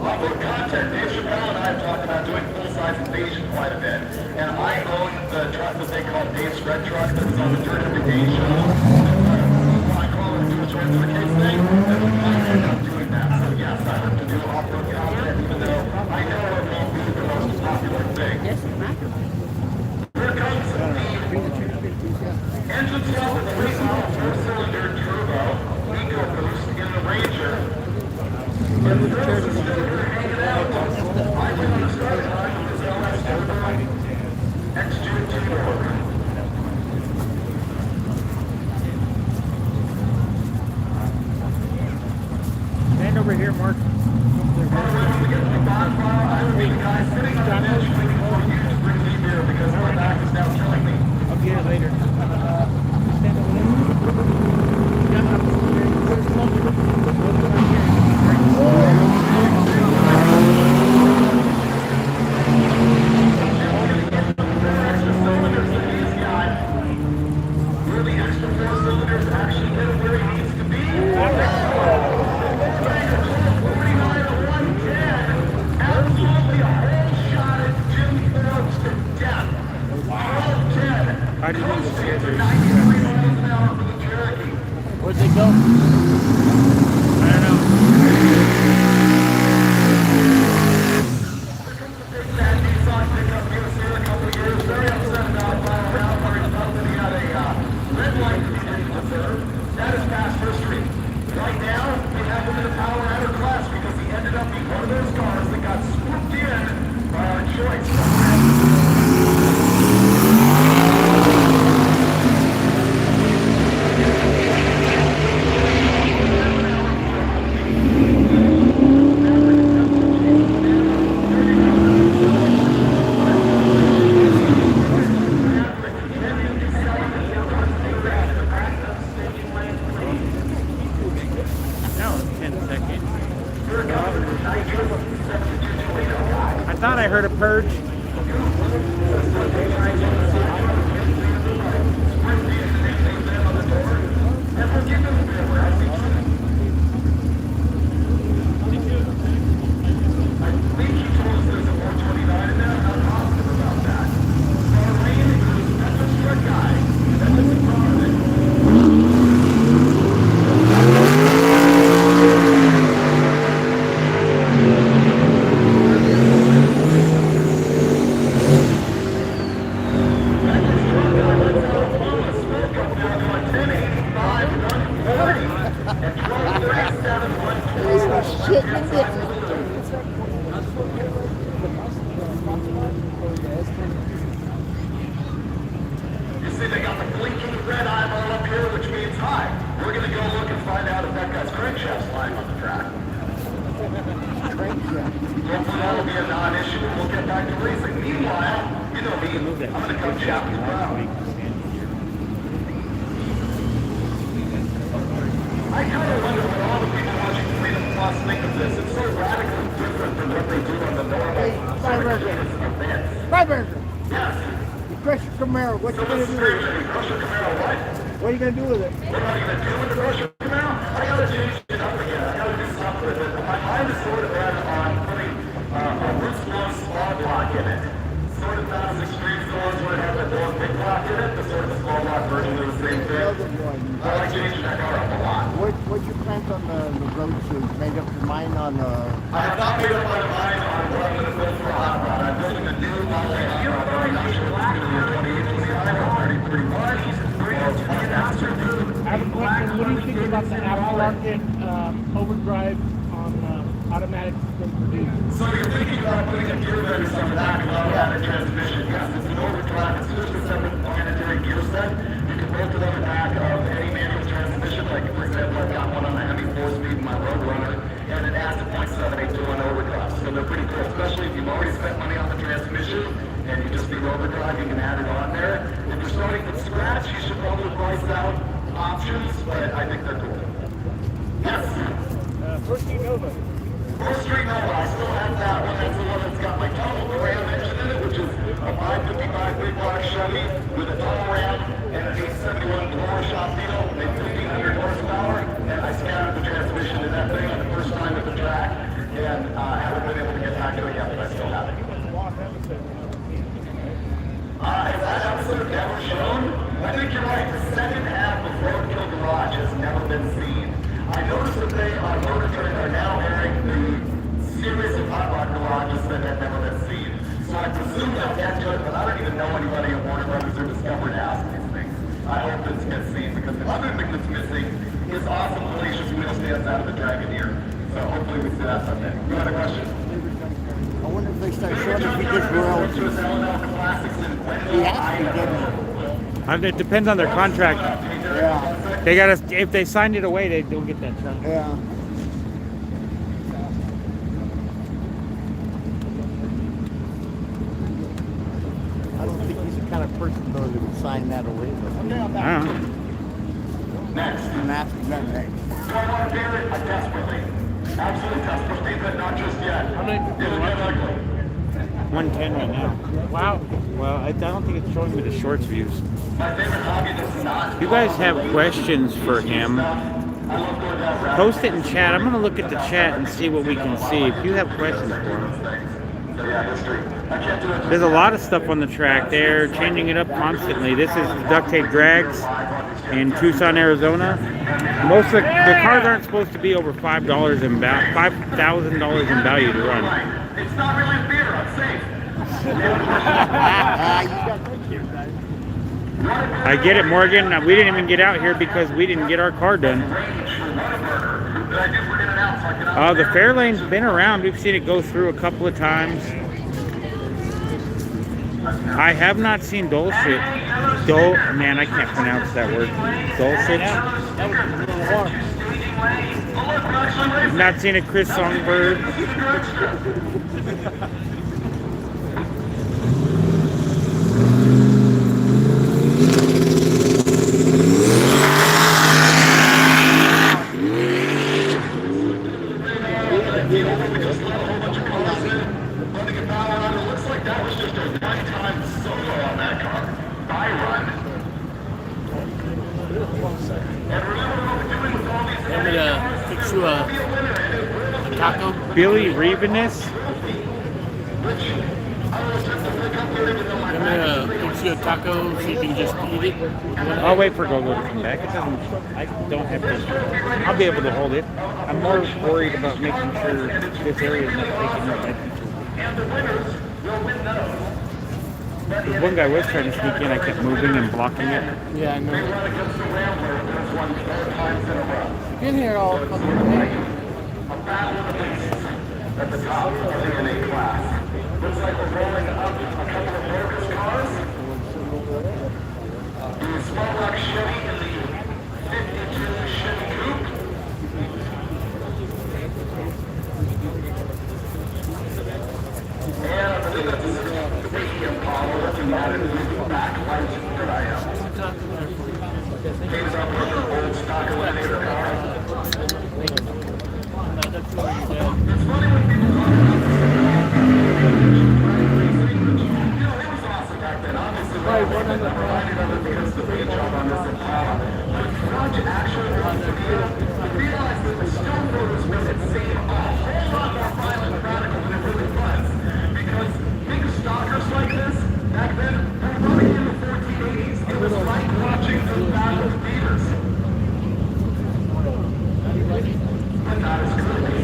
Off-road content. Dave Chappelle and I have talked about doing full-size invasion quite a bit. And I own the truck that they call Dave's Red Truck that was on the Dirt Every Day show. I call it a do a choice of the case thing. And we might end up doing that. So yes, I hope to do off-road content, even though I know it won't be the most popular thing. Here comes the engine cell with a recent 4-cylinder turbo EcoBoost in the Ranger. And the girls are still here hanging out. I went on the starting line with his LS turbo X2 two-door. Stand over here, Mark. When we get to the bonfire, I would be the guy sitting on the bench waiting for you to bring me beer because my back is now killing me. I'll get it later. Stand over there. Yeah, I'm there's multiple. Extra cylinders that he's got. Will the extra 4 cylinders actually get him where he needs to be? 49 to 110. Absolutely a whole shot at Jim Forbes to death. 12-10. How do you do this? Close to 93 miles an hour for the Cherokee. Where'd they go? I don't know. That Nissan pickup he was here a couple of years, very upset about final round where he felt that he had a red light that he didn't deserve. That is past history. Right now, we have him in the power adder class because he ended up being one of those cars that got swooped in by our choice. That was 10 seconds. I thought I heard a purge. You see, they got the blinking red eyeball up here, which means hi. We're going to go look and find out if that guy's crankshaft's lying on the track. Hopefully that'll be a non-issue and we'll get back to racing. Meanwhile, you know me, I'm going to come chat with Brown. I kind of wonder what all the people watching Freedom Plus think of this. It's so radically different from what they do on the normal events. Freiburger, Yes. you crush your Camaro. What So you gonna what's the do with it? scripture? Crusher Camaro, what? What are you gonna do with it? What am I going to do with the Crusher Camaro? I got to change it up again. I got to do something with it. My mind is sort of bent on putting a Roots One small block in it. Sort of not as extreme as the ones where it has that long big block in it, the sort of small block version of the same thing. I like changing that car up a lot. What's your plans on the road to made up your mind on I have not made up my mind on what I'm going to build for a hot rod. I'm building a new model hot rod, but I'm not sure if it's going to be a 28, 29, or 30, 31. I have a question what do you think about the aftermarket overdrive on automatic produce? So you're thinking about putting a gear bed on the back of automatic transmission. Yes, it's an overdrive. It's just a separate planetary gear set. You can bolt it on the back of any manual transmission. Like, for example, I've got one on the Hemi 4-speed in my Road Runner, and it adds a 0.78 to an overdrive. So they're pretty cool, especially if you've already spent money on the transmission and you just need overdrive, you can add it on there. If you're starting from scratch, you should probably price out options, but I think they're cool. Yes? First Street Nova. First Street Nova, I still have that one. That's the one that's got my tunnel ram engine in it, which is a 555 big block Chevy with a tunnel ram and an 871 blower shop diesel, made 1,500 horsepower, and I scattered the transmission in that thing on the first time at the track, and I haven't been able to get back to it yet, but I still have it. Has that episode never shown? I think you're right. The second half of Roadkill Garage has never been seen. I noticed that they on Motor Trend are now airing the series of Hot Rod Garages that have never been seen. So I presume they'll get to it, but I don't even know anybody at Warner Brothers or Discovery to ask these things. I hope this gets seen, because the other thing that's missing is awesome Felicia's wheel stands out of the Dragoneer. So hopefully we see that someday. You had a question? I wonder if they start showing if we just royalties. It depends on their contract. Yeah. They gotta, if they signed it away, they don't get that chunk. Yeah. I don't think he's the kind of person though that would sign that away. I don't know. Next. And that's next. Do I want to do it? I desperately. Absolutely desperately, but not just yet. It'll get ugly. 110 right now. Wow. Well, I don't think it's showing me the shorts views. My favorite hobby that's not. If you guys have questions for him, post it in chat. I'm going to look at the chat and see what we can see. If you have questions for him. There's a lot of stuff on the track. They're changing it up constantly. This is Duct Tape Drags in Tucson, Arizona. Most of the cars aren't supposed to be over $5,000 in value to run. It's not really beer, I'm safe. I get it, Morgan. We didn't even get out here because we didn't get our car done. The Fairlane's been around. We've seen it go through a couple of times. I have not seen Dulcet. Man, I can't pronounce that word. Dulcet. I've not seen a Chris Songbird. Fix you a taco. Billy Revenus. I'm gonna fix you a taco so you can just eat it. I'll wait for Gogo to come back. It doesn't. I don't have to. I'll be able to hold it. I'm more worried about making sure this area is not taking up my picture. Because one guy was trying to sneak in. I kept moving and blocking it. Yeah, I know. You've been here all fucking day. At the top of the NA class. Looks like we're rolling up a couple of Locust cars. The small block Chevy and the 52 Chevy Coupe. And I believe that's a 60 Impala looking at it with the backlight that I am. Here's our brother, old stock eliminator car. It's funny when people talk about this. It was awesome back then. Obviously, I wasn't reminded of it because the paint job on this Impala. But if you watch actual runs of it, you realize that the still photos made it seem a whole lot more violent and radical than it really was. Because big stalkers like this, back then, were running in the 1480s. It was like watching the Battle of the Beavers. But not as clearly.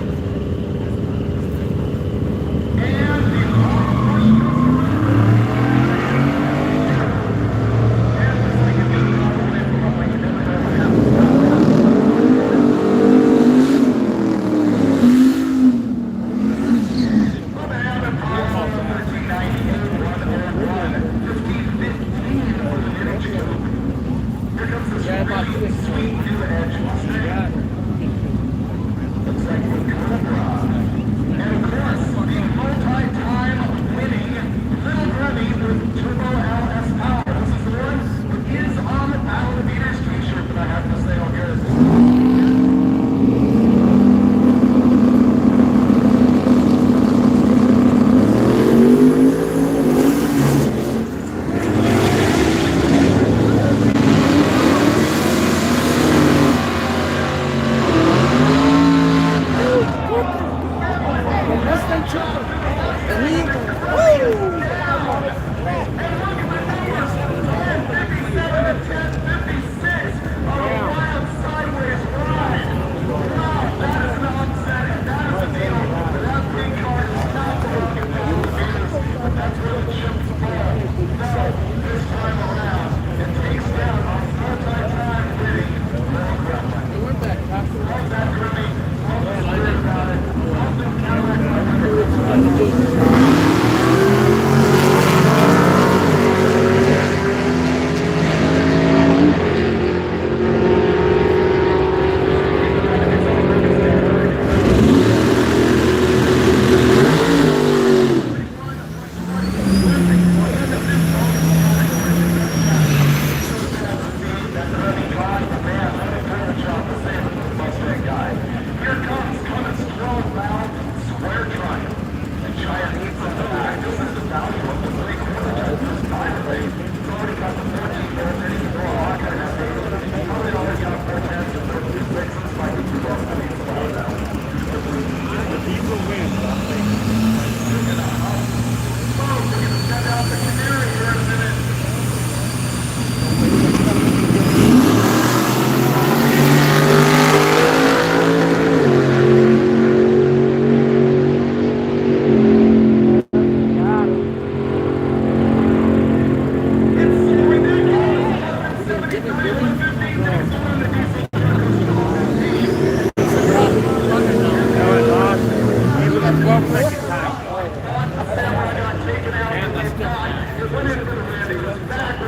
sweet new edge Mustang. Looks like we're Cobra. And of course, the multi-time winning Little Remy with Turbo LS Power. This is the one who is on the Battle of the Beaters t-shirt that I have to say on here.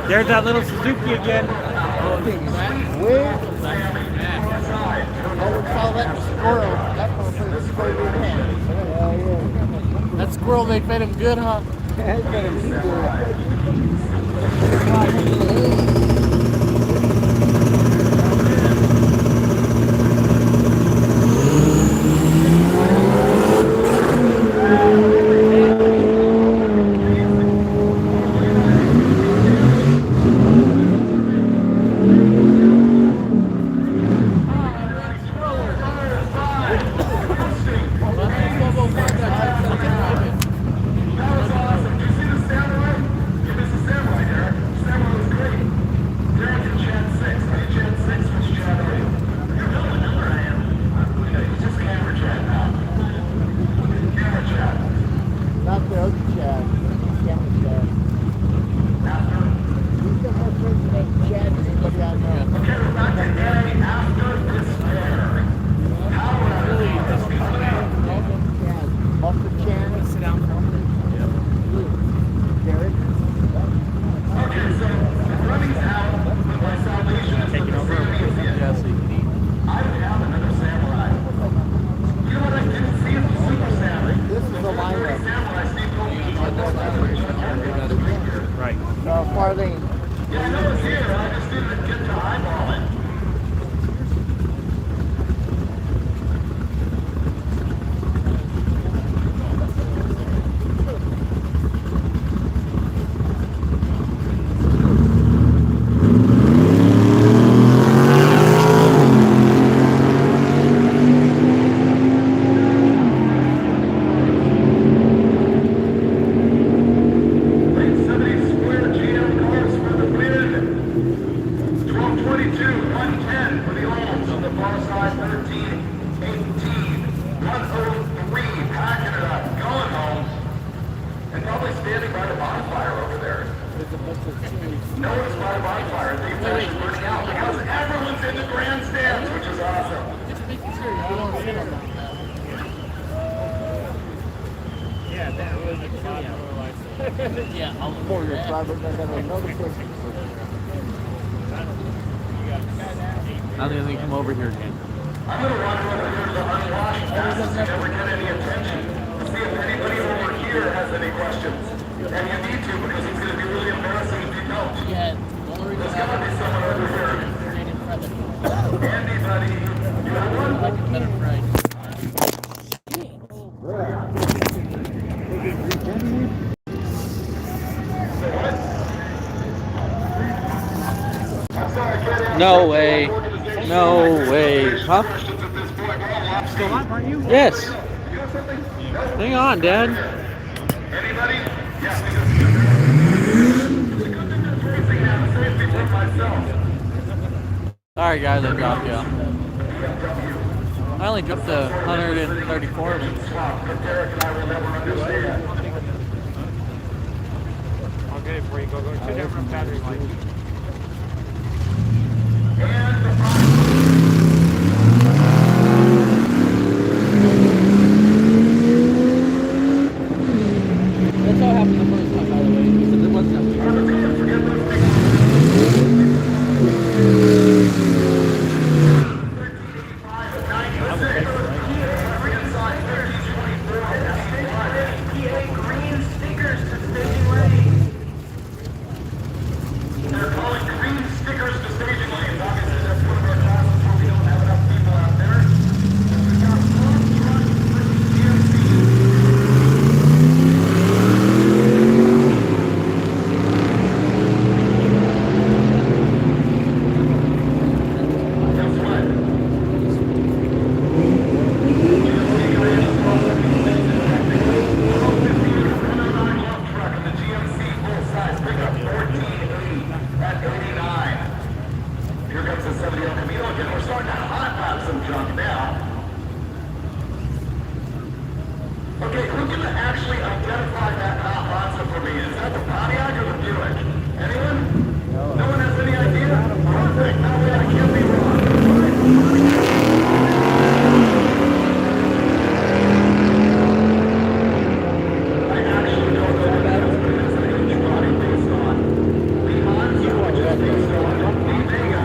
There's that little Suzuki again. Where? I would call that squirrel. That motherfucker squirrel in hand. That squirrel, they fed him good, huh? That's better than not the other Chad. Camera Chad. He's got more friends named Chad than anybody I know. Okay, we're back to A after despair. Power is coming out. Chad. Uncle Chad. Sit down. Derek. Okay, so running out with my salvation is Taking over. Yeah, so you can eat. I would have another samurai. You know what I didn't see in the Super Samurai? This is the lineup. Samurai Steve Cole keeps my celebration. Right. Farlene. Yeah, I know it's here. I just didn't get to eyeball it. Late 70s square GM cars for the win. 1222, 110 for the olds on the far side, 13, 18, 103, packing it up, going home, and probably standing by the bonfire over there. No one's by the bonfire. They finished burning out because everyone's in the grandstands, which is awesome. Yeah, that was a fun. Yeah, I'll look For your that. driver, I got another question for you. I think they come over here again. I'm going to wander over here to the unwashed pass if you never get any attention. See if anybody over here has any questions. And you need to because it's going to be really embarrassing if you don't. Yeah. There's got to be someone over here. Andy, buddy. You got one? I like it better fried. No way. No way. Huh? Still up, aren't you? Yes. Hang on, Dad. Anybody? Yes, Sorry, guys, I dropped you. I only dropped 134 of them. I'll get it for you. Go two different battery lights. That's all happened the first time, by the way, because it wasn't They're calling green stickers to staging lanes. Obviously, that's one of our classes where we don't have enough people out there. We've got one truck for Guess what? Truck and the GMC full-size pickup 1480 at 89. Here comes the 70 El Camino again. We're starting to hot lap some junk now. Okay, who can actually identify that Honda for me? Is that the Pontiac or the Buick? Anyone? No one has any idea? Perfect. That way I can't be wrong. I actually don't know what that is, but it is like a Giovanni based on Leon's, which is based on Lee Vega.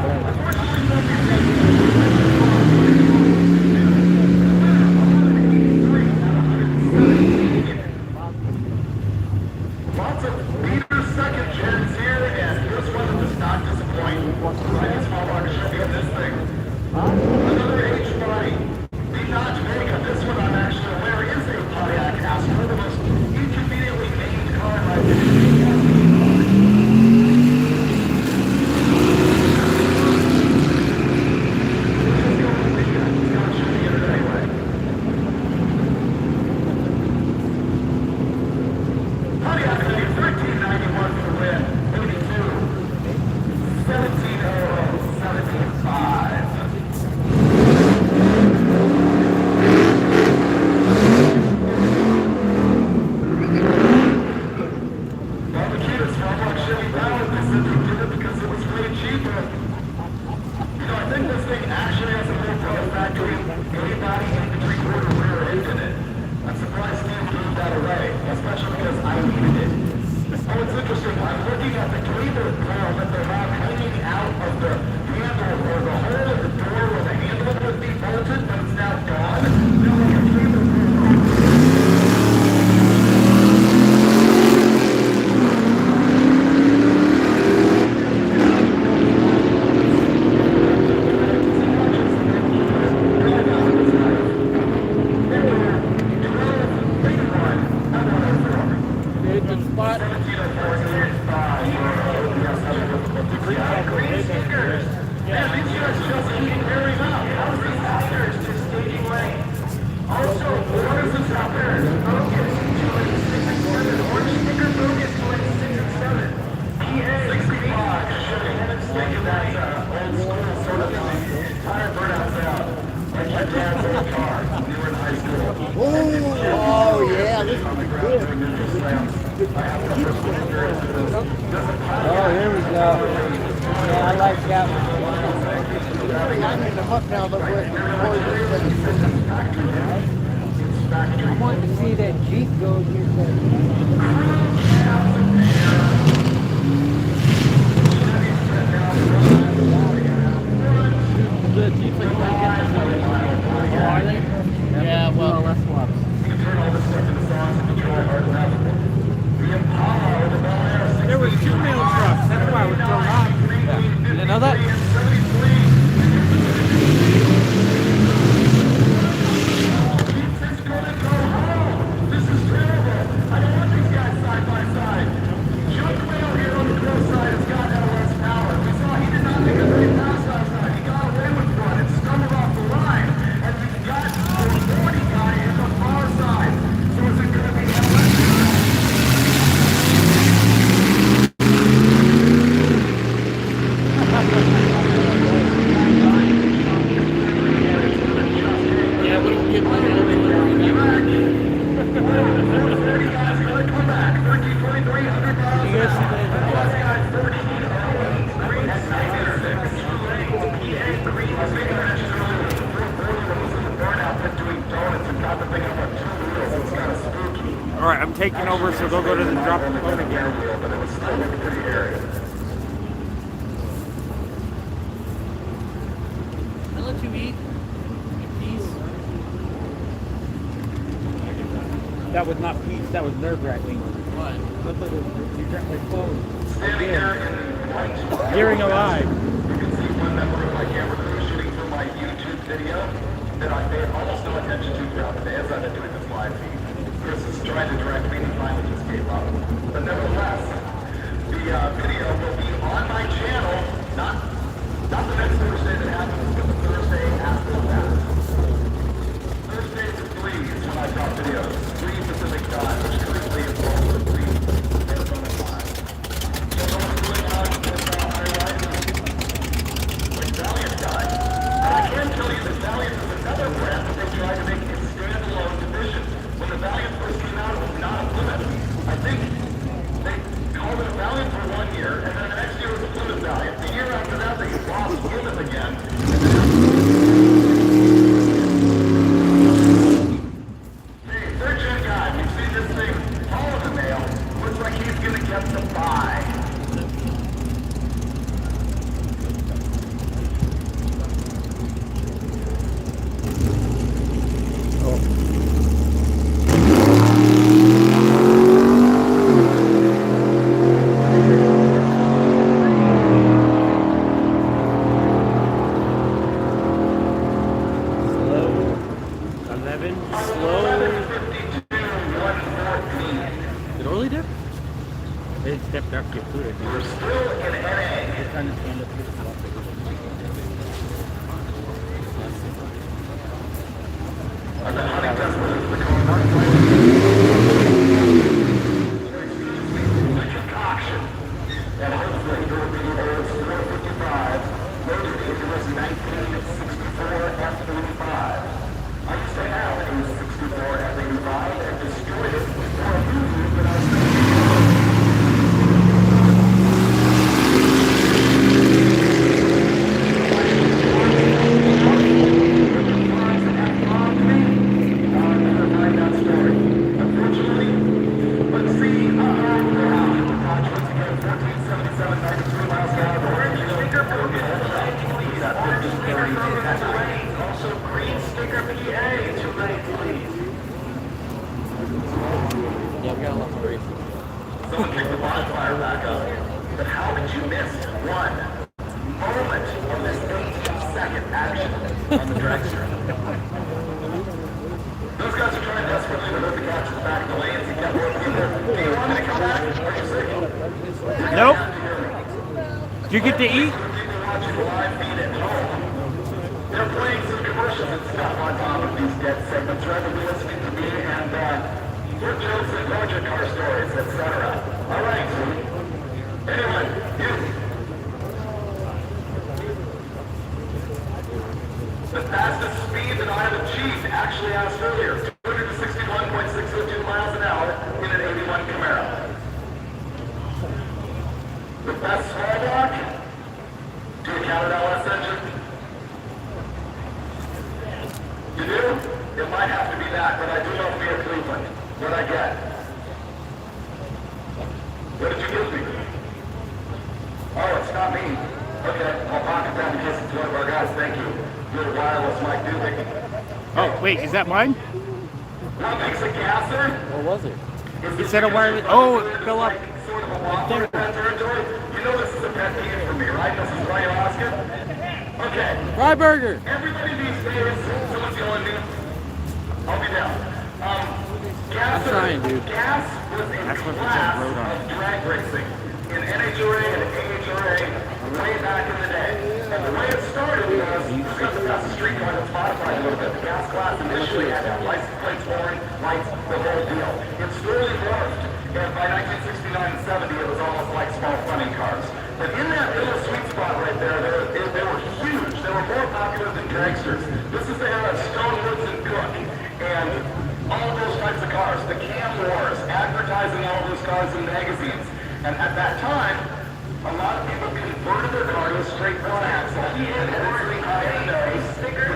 Lots of leader second gens here, and this one does not disappoint. Ryan Smallmark should be in this thing. Another H-body. The Dodge Vega. This one I'm actually aware is a Pontiac Astro, the most inconveniently named car in my opinion. Pontiac Vega, 1391 for the win. 82. 1705. Well, the key to Smallmark Chevy Battle, they said they did it because it was way cheaper. You know, I think this thing actually has a more pro factory anybody in the three-quarter rear end in it. I'm surprised Steve gave that away, especially because I needed it. Oh, it's interesting. I'm looking at the cable coil that they have hanging out of the handle or the hole in the door where the handle would be bolted, but it's now gone. Now like a cable coil. It's a spot. Green stickers. Yeah, these guys just keep wearing up. How's this stickers to staging lanes? Also, what is this out there? Focus to lane 6 and 7. Orange sticker focus to lane 6 and 7. PA 65. Think of that old school sort of tire burnout sound. Like my dad's old car when we were in high school. Oh, yeah, this is good. Oh, here we go. Yeah, I like that one. I'm in the muck now, but I want to see that Jeep go here. good. Seems like you guys get this one. Oh, are they? Yeah, well, less swaps. You can turn all this stuff into songs and control it hard enough. The Impala or the Bel Air 6 There was 2 mail trucks. That's why I was thrown off. You didn't know that? This is terrible. I don't want these guys side by side. Chuck Whale here on the pro side has got LS power. We saw he did not make a great pass last night. He got away with one and stumbled off the line. And we've got a 40 guy in the far side. So is it going to be LS? yeah, we can get money. All right, I'm taking over, so they'll go to the drop and load again. I'll let you eat. Peace. That was not peace, that was nerve-wracking. What? Look like you got my phone. Gearing alive. You can see one member of my camera crew shooting through my YouTube video that I paid almost no attention to throughout the day as I've been doing this live feed. Chris is trying to direct me and finally just gave up. But nevertheless, the video will be on my channel, not the next Thursday that happens, but the Thursday after that. Thursdays at 3 is when I drop videos. 3 Pacific time, which currently is also 3 Arizona time. So know what's going on with this highlight? Like Valiant guy. And I can tell you that Valiant is another brand that they tried to make a standalone division. When the Valiant first came out, it was not a Plymouth. I think they called it a Valiant for 1 year, and then the next year it was a Plymouth Valiant. The year after that, they lost Plymouth again. Hey, third-gen guy, we've seen this thing all in the mail. Looks like he's going to get the buy. Did Orly dip? They stepped up your food, I think. We're still in NA. They're trying to stand up to the top. I've been hunting desperately for the concoction. And hopefully your video is 455. Loaded it was 1964 F-35. I used to have a 64 F-35 and destroyed it for a movie that I was Yeah, we got a lot more races. Someone picked the bonfire back up. But how did you miss one moment of this 18-second action on the dragster? Those guys are trying desperately to move the catches back in the lanes and get more people. Do you want me to come back? Are you sick? Nope. Did you get to eat? People watching the live feed at home. They're playing some commercials and stuff on top of these dead segments rather than listening to me and your jokes and project car stories, etc. All right. Anyone, you. The fastest speed that I have achieved, actually asked earlier, 261.602 miles an hour in an 81 Camaro. The best small block? Do you count an LS engine? You do? It might have to be that, but I do love me at Cleveland. What'd I get? What did you give me? Oh, it's not me. Okay, I'll pocket that in case it's one of our guys. Thank you. your wireless mic doing. Oh, wait, is that mine? What makes a gasser? What was it? Instead of wireless. Oh, it fell up. Sort of a waffle in that territory. You know this is a pet peeve for me, right? This is why you're asking. Okay. Fry burger. Everybody these days, someone's yelling at me. I'll be down. I'm trying, dude. Gas was a That's what class the road on. of drag racing in NHRA and AHRA way back in the day. And the way it started was, because it got the street car that's modified a little bit. The gas class initially had to have license plates, horn, lights, the whole deal. It slowly morphed. And by 1969 and 70, it was almost like small funny cars. But in that little sweet spot right there, they were huge. They were more popular than dragsters. This is the era of Stone, Woods, and Cook. And all those types of cars, the cam wars, advertising all those cars in magazines. And at that time, a lot of people converted their car to a straight front axle. And every high-end the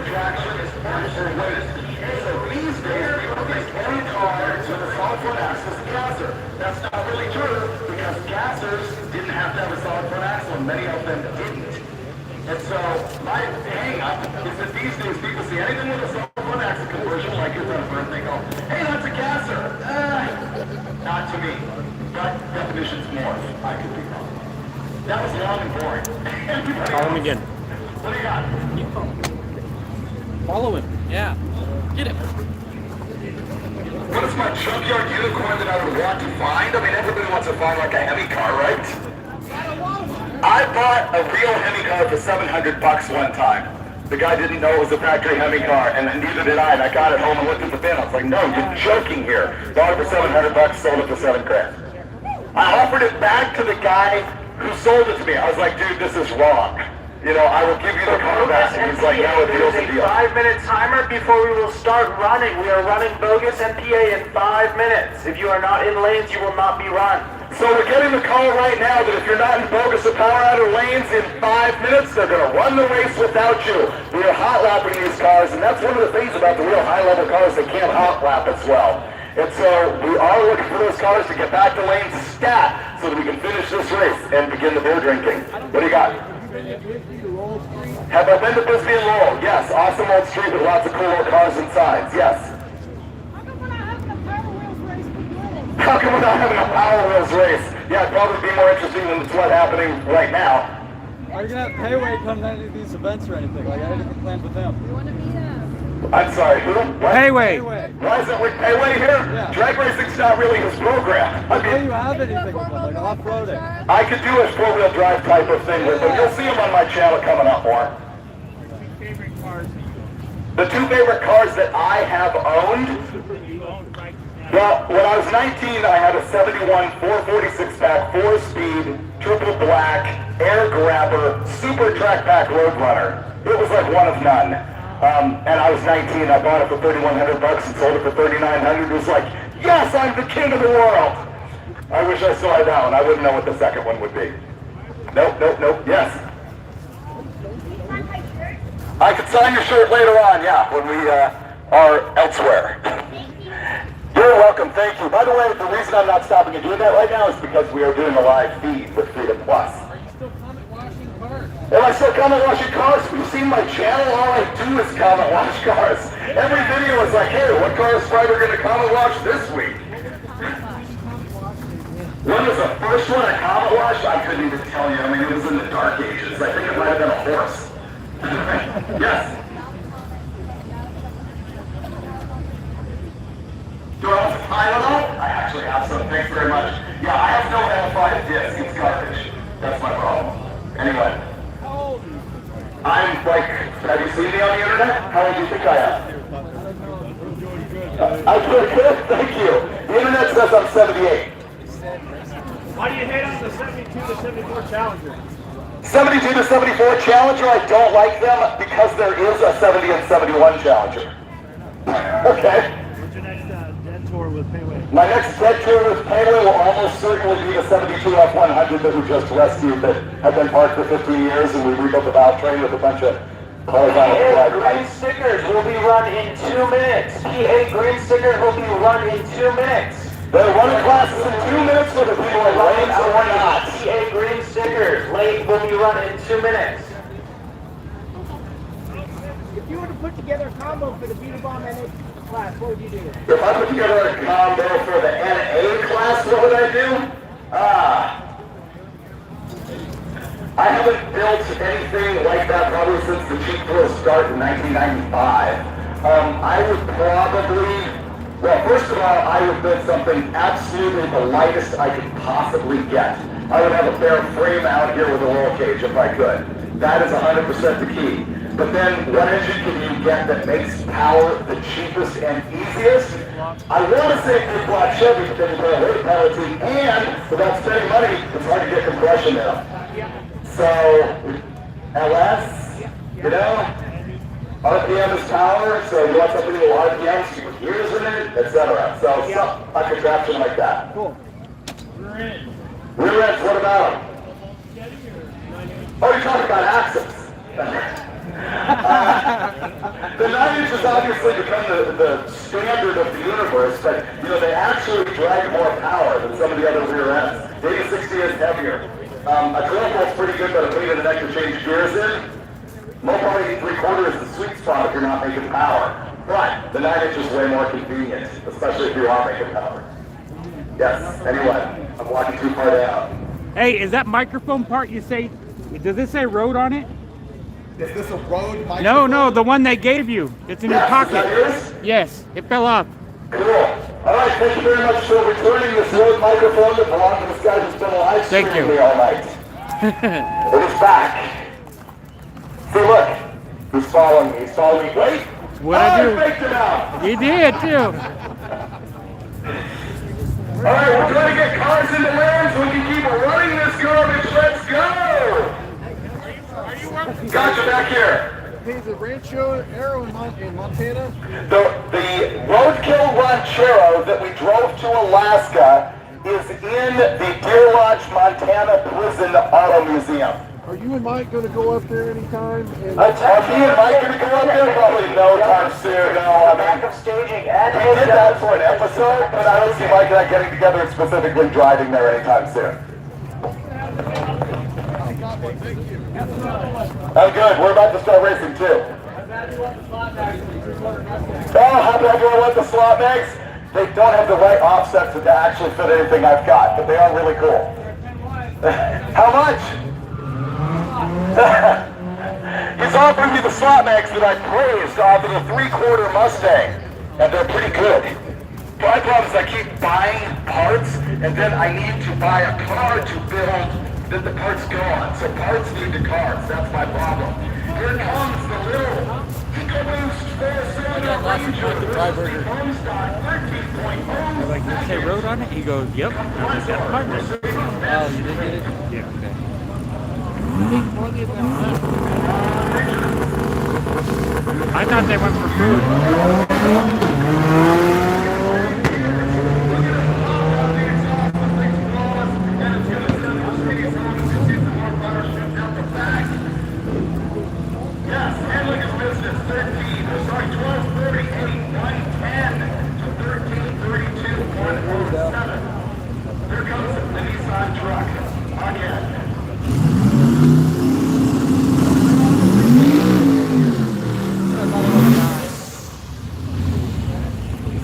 traction is part for weight. So these days, people think any car with a solid front axle is a gasser. That's not really true, because gassers didn't have to have a solid front axle, and many of them didn't. And so my hang-up is that these days people see anything with a solid front axle conversion, like your front, and they go, hey, that's a gasser. Not to me. But definitions morph. I could be wrong. That was long and boring. Call him again. What do you got? You call him. Follow him. Yeah. Get him. What is my junkyard unicorn that I would want to find? I mean, everybody wants to find like a Hemi car, right? I bought a real Hemi car for $700 one time. The guy didn't know it was a factory Hemi car, and neither did I. And I got it home and looked at the bin. I was like, no, you're joking here. Bought it for $700, sold it for $7 grand. I offered it back to the guy who sold it to me. I was like, dude, this is wrong. You know, I will give you the car back. And he's like, no, a deal's a deal. 5-minute timer before we will start running. We are running bogus MPA in 5 minutes. If you are not in lanes, you will not be run. So we're getting the call right now that if you're not in bogus or power out of lanes in 5 minutes, they're going to run the race without you. We are hot lapping these cars, and that's one of the things about the real high-level cars. They can't hot lap as well. And so we are looking for those cars to get back to lane stat so that we can finish this race and begin the beer drinking. What do you got? Have I been to Bisbee and Lowell? Yes. Awesome old street with lots of cool old cars and signs. Yes. How come we're not having a Power Wheels race? Yeah, it'd probably be more interesting than what's happening right now. Are you going to have Payway come to any of these events or anything? Like, I had anything planned with them. I'm sorry, who? What? Payway. Why isn't Rick Payway here? Yeah. Drag racing's not really his program. I Do mean, you have anything with them, like off-roading? I could do a four-wheel drive type of thing with them. You'll see them on my channel coming up more. The two favorite cars that I have owned? Well, when I was 19, I had a 71 446-pack, 4-speed, triple black, air grabber, super track pack Roadrunner. It was like one of none. And I was 19, I bought it for $3,100 and sold it for $3,900. It was like, yes, I'm the king of the world. I wish I still had that one. I wouldn't know what the second one would be. Nope, nope, nope, yes. I could sign your shirt later on, yeah, when we are elsewhere. You're welcome, thank you. By the way, the reason I'm not stopping and doing that right now is because we are doing a live feed with Freedom Plus. Are you still comment washing cars? Am I still comment washing cars? You've seen my channel, all I do is comment wash cars. Every video is like, hey, what car is Strider going to comment wash this week? When was the first one I comment washed? I couldn't even tell you. I mean, it was in the dark ages. I think it might have been a horse. Yes. Do I want some Tylenol? I actually have some. Thanks very much. Yeah, I have no amplified disc. It's garbage. That's my problem. Anyway. I'm like, have you seen me on the internet? How old do you think I am? I'm pretty good, thank you. The internet says I'm 78. Why do you hate on the 72 to 74 Challenger? 72 to 74 Challenger, I don't like them because there is a 70 and 71 Challenger. Okay. What's your next dead tour with Payway? My next dead tour with Payway will almost certainly be the 72 F100 that we just rescued that have been parked for 15 years, and we rebuilt the valve train with a bunch of cars on it. Green stickers will be run in 2 minutes. PA green stickers will be run in 2 minutes. They're running classes in 2 minutes for the people in lanes or not. PA green stickers lane will be run in 2 minutes. if you were to put together a combo for the Beat a Bomb NA class, what would you do? If I put together a combo for the NA class, what would I do? I haven't built anything like that probably since the cheap thrill start in 1995. I would probably, well, first of all, I would build something absolutely the lightest I could possibly get. I would have a bare frame out here with a roll cage if I could. That is 100% the key. But then what engine can you get that makes power the cheapest and easiest? I want to say big block Chevy, but then you put a weight penalty, and without spending money, it's hard to get compression out. So, LS, you know, RPM is power, so you want something with RPMs, you put gears in it, etc. So, a contraption like that. Cool. Rear ends, what about them? Oh, you're talking about axles. The 9-inch has obviously become the standard of the universe, but, you know, they actually drag more power than some of the other rear ends. The 8060 is heavier. A 12 volt's pretty good, but a pain in the neck to change gears in. Low power 83/4 is the sweet spot if you're not making power. But the 9-inch is way more convenient, especially if you are making power. Yes, anyway, I'm walking too far down. Hey, is that microphone part you say, does it say Rode on it? Is this a Rode microphone? No, no, the one they gave you. It's in your pocket. Is that yours? Yes, it fell off. Cool. All right, thank you very much for returning this Rode microphone that belonged to this guy who's been live Thank streaming you. me all night. It is back. See, look, he's following me. He's following me. Wait. What I do. faked him out. You did too. All right, we're trying to get cars into land so we can keep running this garbage. Let's go. Gotcha, back here. Hey, the Rancho Arrow in Montana? The Roadkill Ranchero that we drove to Alaska is in the Deer Lodge, Montana Prison Auto Museum. Are you and Mike going to go up there anytime? Are me and Mike going to go up there? Probably no time soon. No, I mean, staging we did that for an episode, but I don't see Mike and I getting together and specifically driving there anytime soon. I'm good. We're about to start racing too. Oh, how do everyone want the slot bags? They don't have the right offsets to actually fit anything I've got, but they are really cool. How much? He's offering me the slot mags that I praised off of the 3/4 Mustang, and they're pretty good. My problem is I keep buying parts, and then I need to buy a car to build that the parts go on. So parts need the cars. That's my problem. Here comes the little EcoBoost 4-cylinder Ranger. I'm like, did it say Rode on it? He goes, yep. I'm like, that's my Rode. Oh, you did get it? Yeah, okay. I thought they went for food. Yes, handling his business, 12, 38, 110 to 13, 32, 107. Here comes the Nissan truck. Again.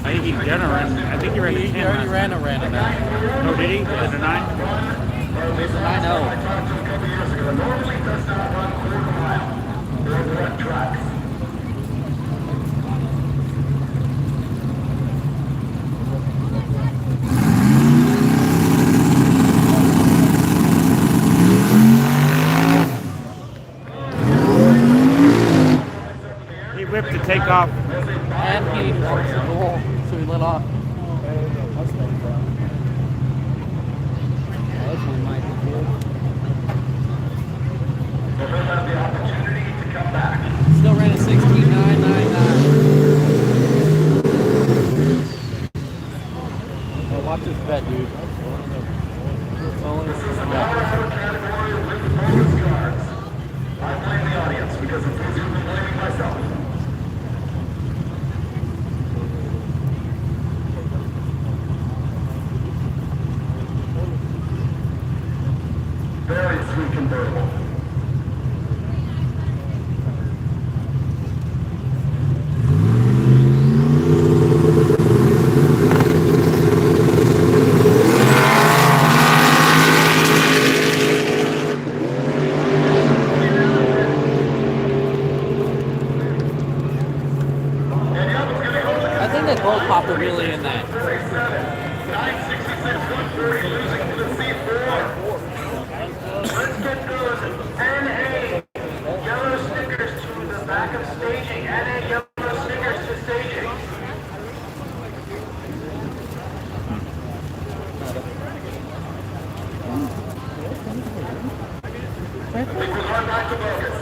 I think he's gonna run. I think he ran the 10. He already ran a 9. Oh, did he? Was it a 9? It's a 9-0. Normally does not run quarter mile. They're direct tracks. He whipped to take off. And he was the goal, so he let off. He'll have the opportunity to come back. Still ran a 16.999. Oh, watch this bet, dude. Category with bonus cards. I blame the audience because it's easier than blaming myself. Very sweet convertible. they both popped a wheelie in that. 966-140 losing to the C4. Let's get those NA yellow stickers to the back of staging. NA yellow stickers to staging. I think we're going back to focus.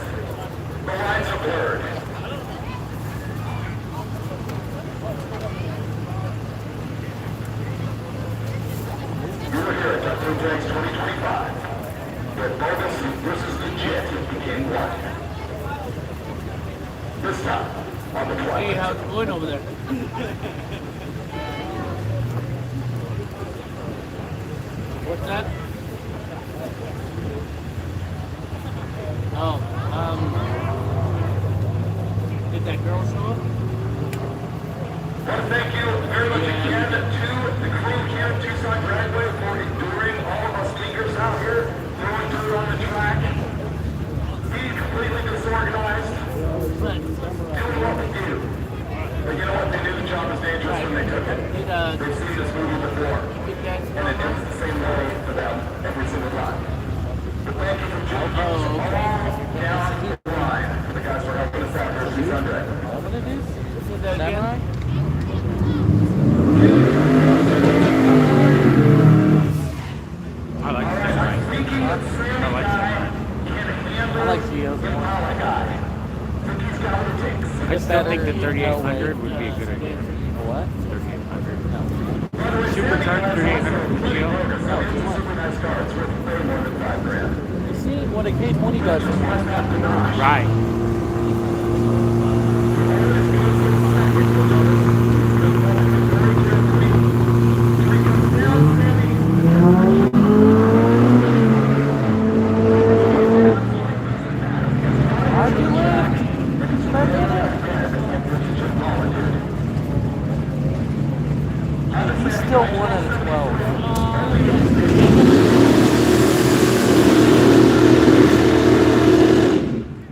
The lines are blurred. You're here at Duct Tape Drags 2025. Where bogus versus legit became one. This time, on the twilight. Hey, how's it going over there? What's that? Oh, did that girl show up? I want to thank you very much again to the crew here at Tucson Dragway for enduring all of us leaguers out here, throwing dirt on the track, being completely disorganized, doing what we do. But you know what? They knew the job was dangerous when they took it. They've seen this movie before, and it ends the same way for them every single time. But thank you for joining us all down the line for the guys who are helping us out here at Tucson Dragway. Samurai? I like Samurai. I like Geo's. I still think the 3800 would be a good idea. What? 3800. Supercharged 3800 from Geo. You see what a K20 does. Right. He's still 1 out of 12.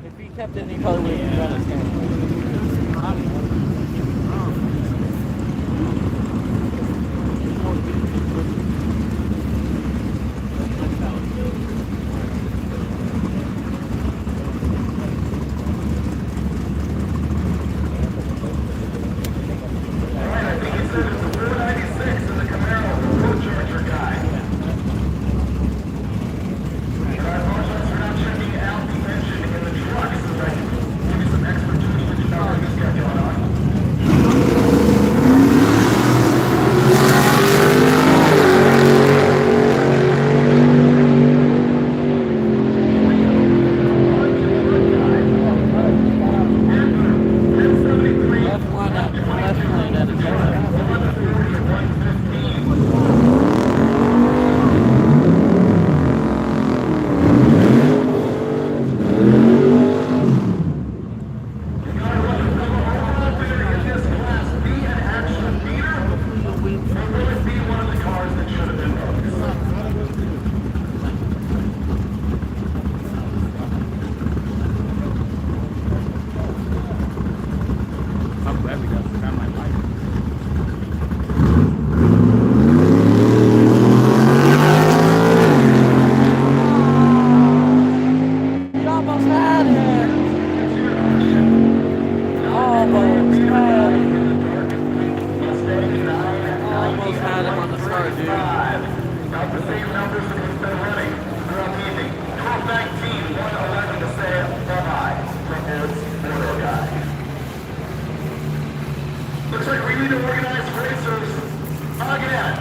If he kept it, he probably would have done his game. Looks like we need to organize racers again.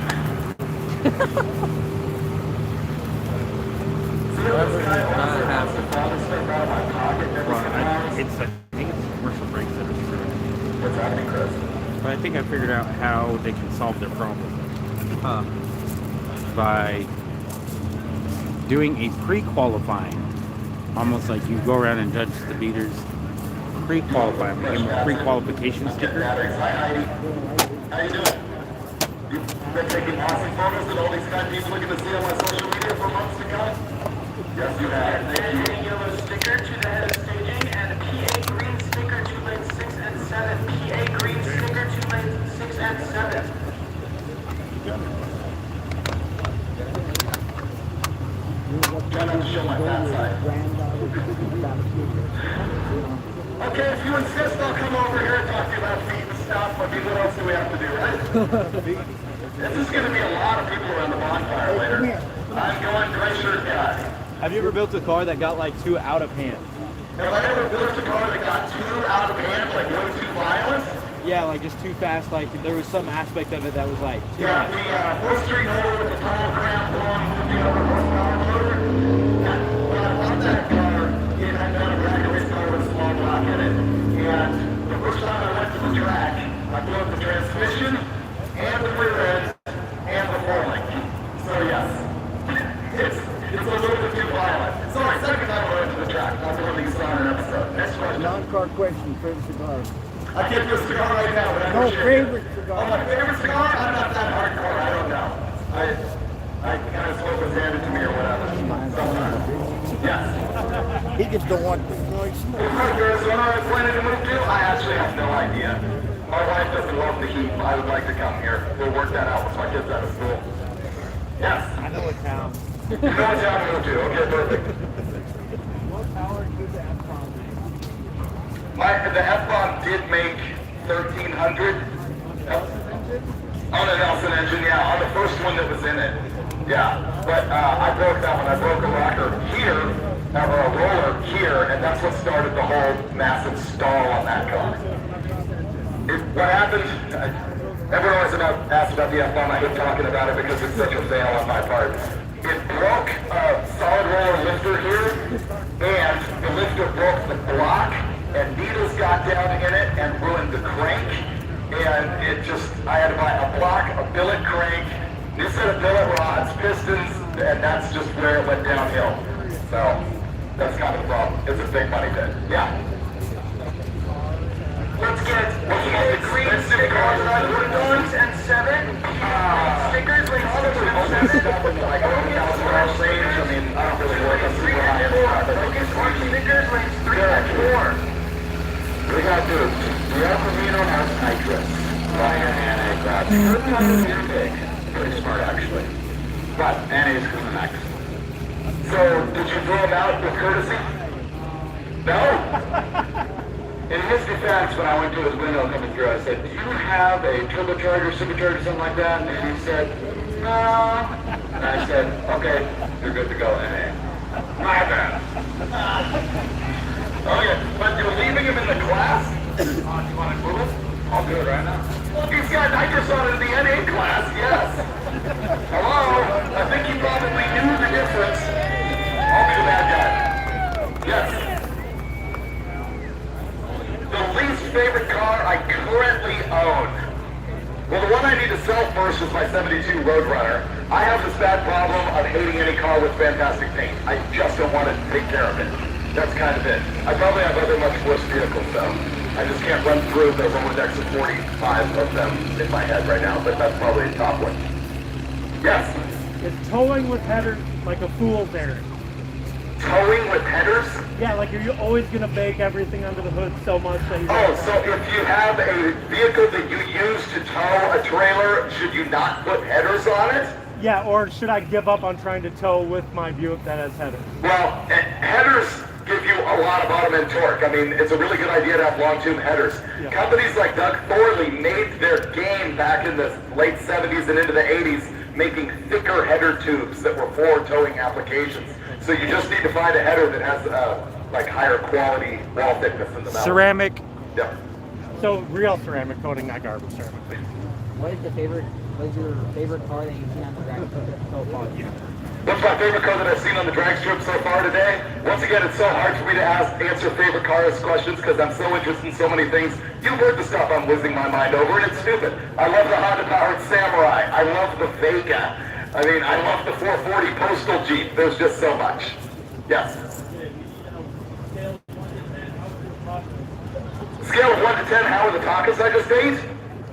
I think it's commercial brakes that are screwing. What's happening, Chris? But I think I figured out how they can solve their problem. By doing a pre-qualifying, almost like you go around and judge the beaters, pre-qualifying, give them a pre-qualification sticker. How you doing? You've been taking awesome photos that all these kind people are going to see on my social media for months to come? Yes, you have. Thank you. A yellow sticker to the head of staging and a PA green sticker to lanes 6 and 7. PA green sticker to lanes 6 show my fat side. Okay, if you insist, I'll come over here and talk to you about feet and stuff. I mean, what else do we have to do, right? This is going to be a lot of people around the bonfire later. I'm going gray shirt guy. Have you ever built a car that got like too out of hand? Have I ever built a car that got too out of hand, like way too violent? Yeah, like just too fast. Like there was some aspect of it that was like too Yeah, much. the 4th Street motor with the tall cramp long 50 horsepower motor. When I bought that car, it had not a drag race car with a small block in it. And the first time I went to the track, I blew up the transmission and the rear end and the four link. So yes, it's a little bit too violent. So my second time I went to the track, I'll release on an episode. Next question. Non-car question, favorite cigar. I can't do a cigar right now, but I No, appreciate favorite it. cigar. Oh, my favorite cigar? I'm not that hardcore. I don't know. I kind of smoke what's handed to me or whatever. Sometimes. Yes. He just don't want to noise smoke. Arizona I planning to move to? I actually have no idea. My wife doesn't love the heat. I would like to come here. We'll work that out with my kids out of school. Yes. I know what town. You know what town to move to? Okay, perfect. What power do the F-bomb? The F-bomb did make 1,300. On an Nelson engine, yeah, on the first one that was in it. Yeah, but I broke that one. I broke a rocker here, or a roller here, and that's what started the whole massive stall on that car. What happened, everyone always asks about the F-bomb. I hate talking about it because it's such a fail on my part. It broke a solid roller lifter here, and the lifter broke the block, and needles got down in it and ruined the crank. And it just, I had to buy a block, a billet crank, new set of billet rods, pistons, and that's just where it went downhill. So, that's kind of the problem. It's a big money pit. Yeah. Let's get the green stickers on the 1 and 7. Stickers like all the 1 and 7. Like $1,000 range. I mean, I don't really work on super high end stuff. Stickers like 3 and 4. We got tubes. The Alpha Amino has nitrous. Minor NA grabs. Good big. Pretty smart actually. But NA's coming next. So, did you throw them out with courtesy? No? In his defense, when I went to his window coming through, I said, do you have a turbocharger, supercharger, something like that? And he said, no. And I said, okay, you're good to go, NA. My bad. Oh yeah, but you're leaving him in the class? Do you want to move him? I'll do it right now. Look, he's got nitrous on in the NA class, yes. Hello? I think you probably knew the difference. I'll be the bad guy. Yes. The least favorite car I currently own. Well, the one I need to sell first is my 72 Roadrunner. I have this bad problem of hating any car with fantastic paint. I just don't want to take care of it. That's kind of it. I probably have other much worse vehicles though. I just can't run through the Rolodex of 45 of them in my head right now, but that's probably a top one. Yes? It's towing with headers like a fool's errand. Towing with headers? Yeah, like you're always going to bake everything under the hood so much that you... Oh, so if you have a vehicle that you use to tow a trailer, should you not put headers on it? Yeah, or should I give up on trying to tow with my Buick that has headers? Well, headers give you a lot of bottom end torque. I mean, it's a really good idea to have long tube headers. Yeah. Companies like Doug Thorley made their game back in the late 70s and into the 80s, making thicker header tubes that were for towing applications. So you just need to find a header that has like higher quality wall thickness in the metal. Ceramic. Yeah. So real ceramic coating, not garbage ceramic. What is your favorite car that you've seen on the drag strip so far? What's my favorite car that I've seen on the drag strip so far today? Once again, it's so hard for me to answer favorite cars questions because I'm so interested in so many things. You've heard the stuff I'm whizzing my mind over, and it's stupid. I love the Honda-powered Samurai. I love the Vega. I mean, I love the 440 Postal Jeep. There's just so much. Yes? Scale of 1 to 10, how were the tacos I just ate?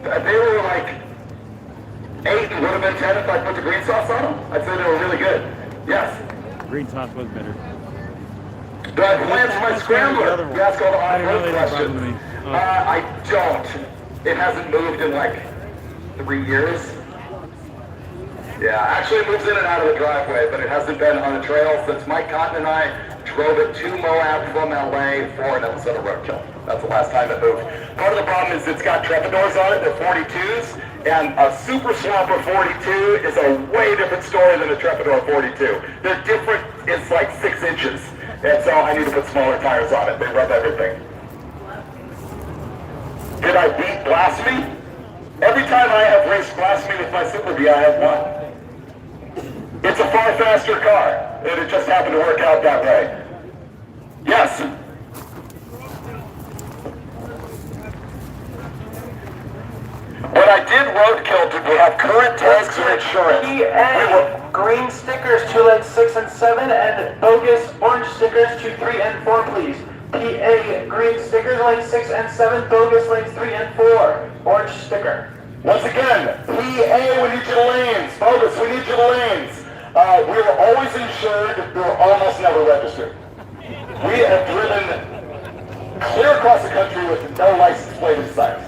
They were like 8 and would have been 10 if I put the green sauce on them. I'd say they were really good. Yes? Green sauce was better. Do I have plans for my scrambler? You ask all the off-road questions. I don't. It hasn't moved in like 3 years. Yeah, actually it moves in and out of the driveway, but it hasn't been on the trail since Mike Cotton and I drove it to Moab from LA for an episode of Roadkill. That's the last time it moved. Part of the problem is it's got trepidors on it, they're 42s, and a Super Swamper 42 is a way different story than a Trepidor 42. They're different, it's like 6 inches, and so I need to put smaller tires on it. They rub everything. Did I beat Blasphemy? Every time I have raced Blasphemy with my Super B, I have won. It's a far faster car, and it just happened to work out that way. Yes? When I did Roadkill, did we have current tags or insurance? PA, green stickers to lanes 6 and 7, and bogus orange stickers to 3 and 4, please. PA, green stickers, lanes 6 and 7, bogus lanes 3 and 4, orange sticker. Once again, PA, we need you to lanes. Bogus, we need you to lanes. We were always insured, we were almost never registered. We have driven clear across the country with no license plate in sight.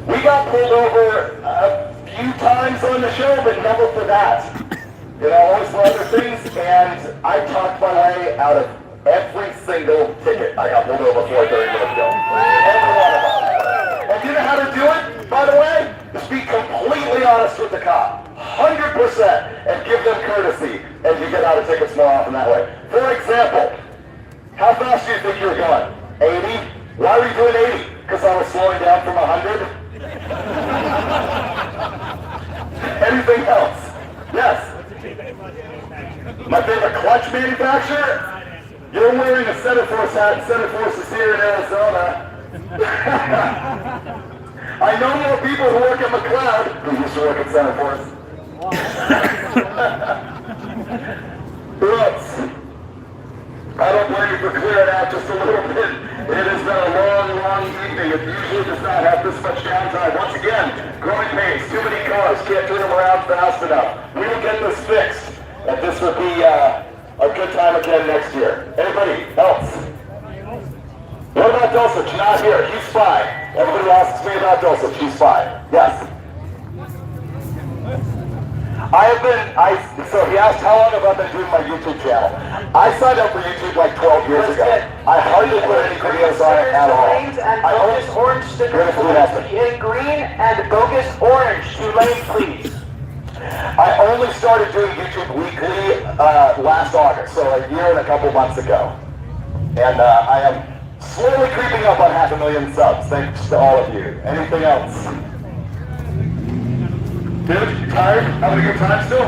We got pulled over a few times on the show, but never for that. You know, always for other things, and I talked my way out of every single ticket I got pulled over for during Roadkill. Every one of them. And you know how to do it, by the way? Just be completely honest with the cop. 100%, and give them courtesy, and you get out of tickets more often that way. For example, how fast do you think you were going? 80? Why were you doing 80? Because I was slowing down from 100? Anything else? Yes? My favorite clutch manufacturer? You're wearing a Centerforce hat. Centerforce is here in Arizona. I know more people who work at McLeod who used to work at Centerforce. Who else? I don't blame you for clearing out just a little bit. It has been a long, long evening. It usually does not have this much downtime. Once again, growing pains, too many cars, can't turn them around fast enough. We will get this fixed, and this would be a good time again next year. Anybody else? What about Dulcich? Not here. He's fine. Everybody asks me about Dulcich. He's fine. Yes. So he asked how long have I been doing my YouTube channel. I signed up for YouTube like 12 years ago. I hardly put any videos on it at all. And bogus orange stickers to PA green and bogus orange to lane, please. I only started doing YouTube weekly last August, so a year and a couple months ago. And I am slowly creeping up on 500,000 subs. Thanks to all of you. Anything else? Dude, you tired? Having a good time still?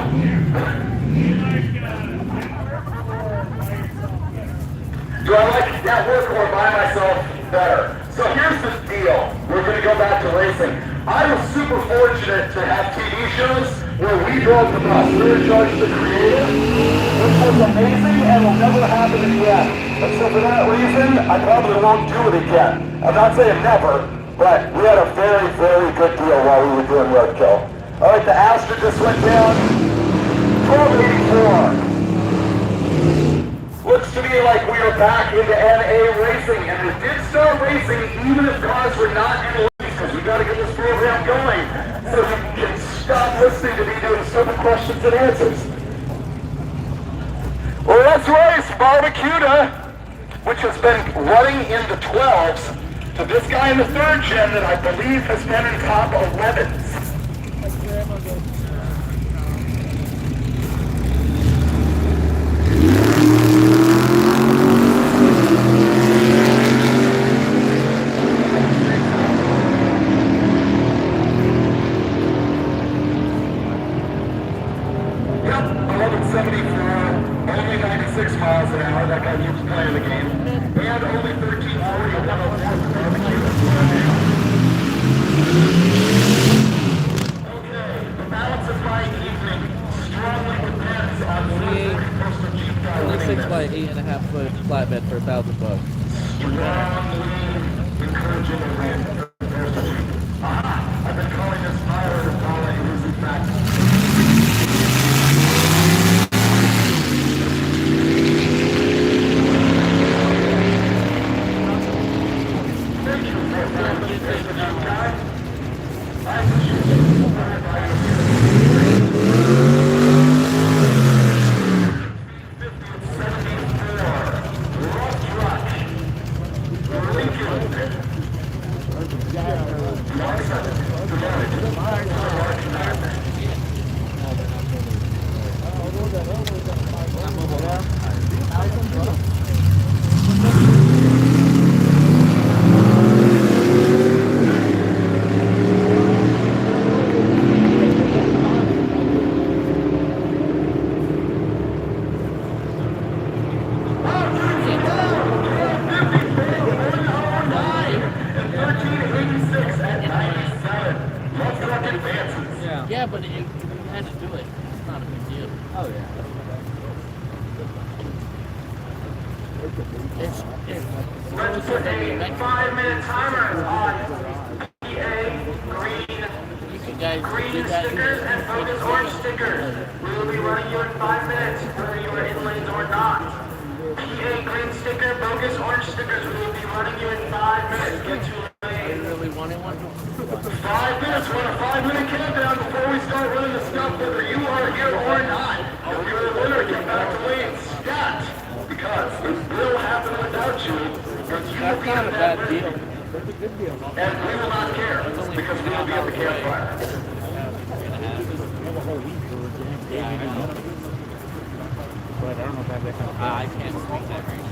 Do I like that work or by myself better? So here's the deal. We're going to go back to racing. I was super fortunate to have TV shows where we drove the bus. We were in charge of the creative, which was amazing and will never happen again. And so for that reason, I probably won't do it again. I'm not saying never, but we had a very, very good deal while we were doing Roadkill. All right, the Astra just went down. 1284. Looks to me like we are back into NA racing, and we did start racing even if cars were not in the lead, because we got to get this program going so you can stop listening to me doing stupid questions and answers. Well, let's race Barbecuda, which has been running in the 12s, to this guy in the 3rd gen that I believe has been in top 11s. Yep, 1174, only 96 miles an hour. That guy keeps playing the game. And only 1340 at 104 for barbecue. Okay, the balance of my evening strongly depends on 26 by 8.5 foot flatbed for $1,000. strongly encouraging a win. I've been calling this fire to Paula, who is in fact thank you for that. I appreciate it. Yeah, but you had to do it. It's not a big deal. Oh yeah. Let's put a 5-minute timer on PA green stickers and focus orange stickers. We will be running you in 5 minutes, whether you are in lanes or not. PA green sticker, bogus orange stickers. We will be running you in 5 minutes. Get to lane. You really wanted one? 5 minutes. We're on a 5-minute countdown before we start running the stuff, whether you are here or not. If you're the winner, get back to lane stat. Because it will happen without you. Because you will be Not a in bad that deal. lane. And we will not care. Because we will be at the campfire. But I don't know if that's I can't speak that right.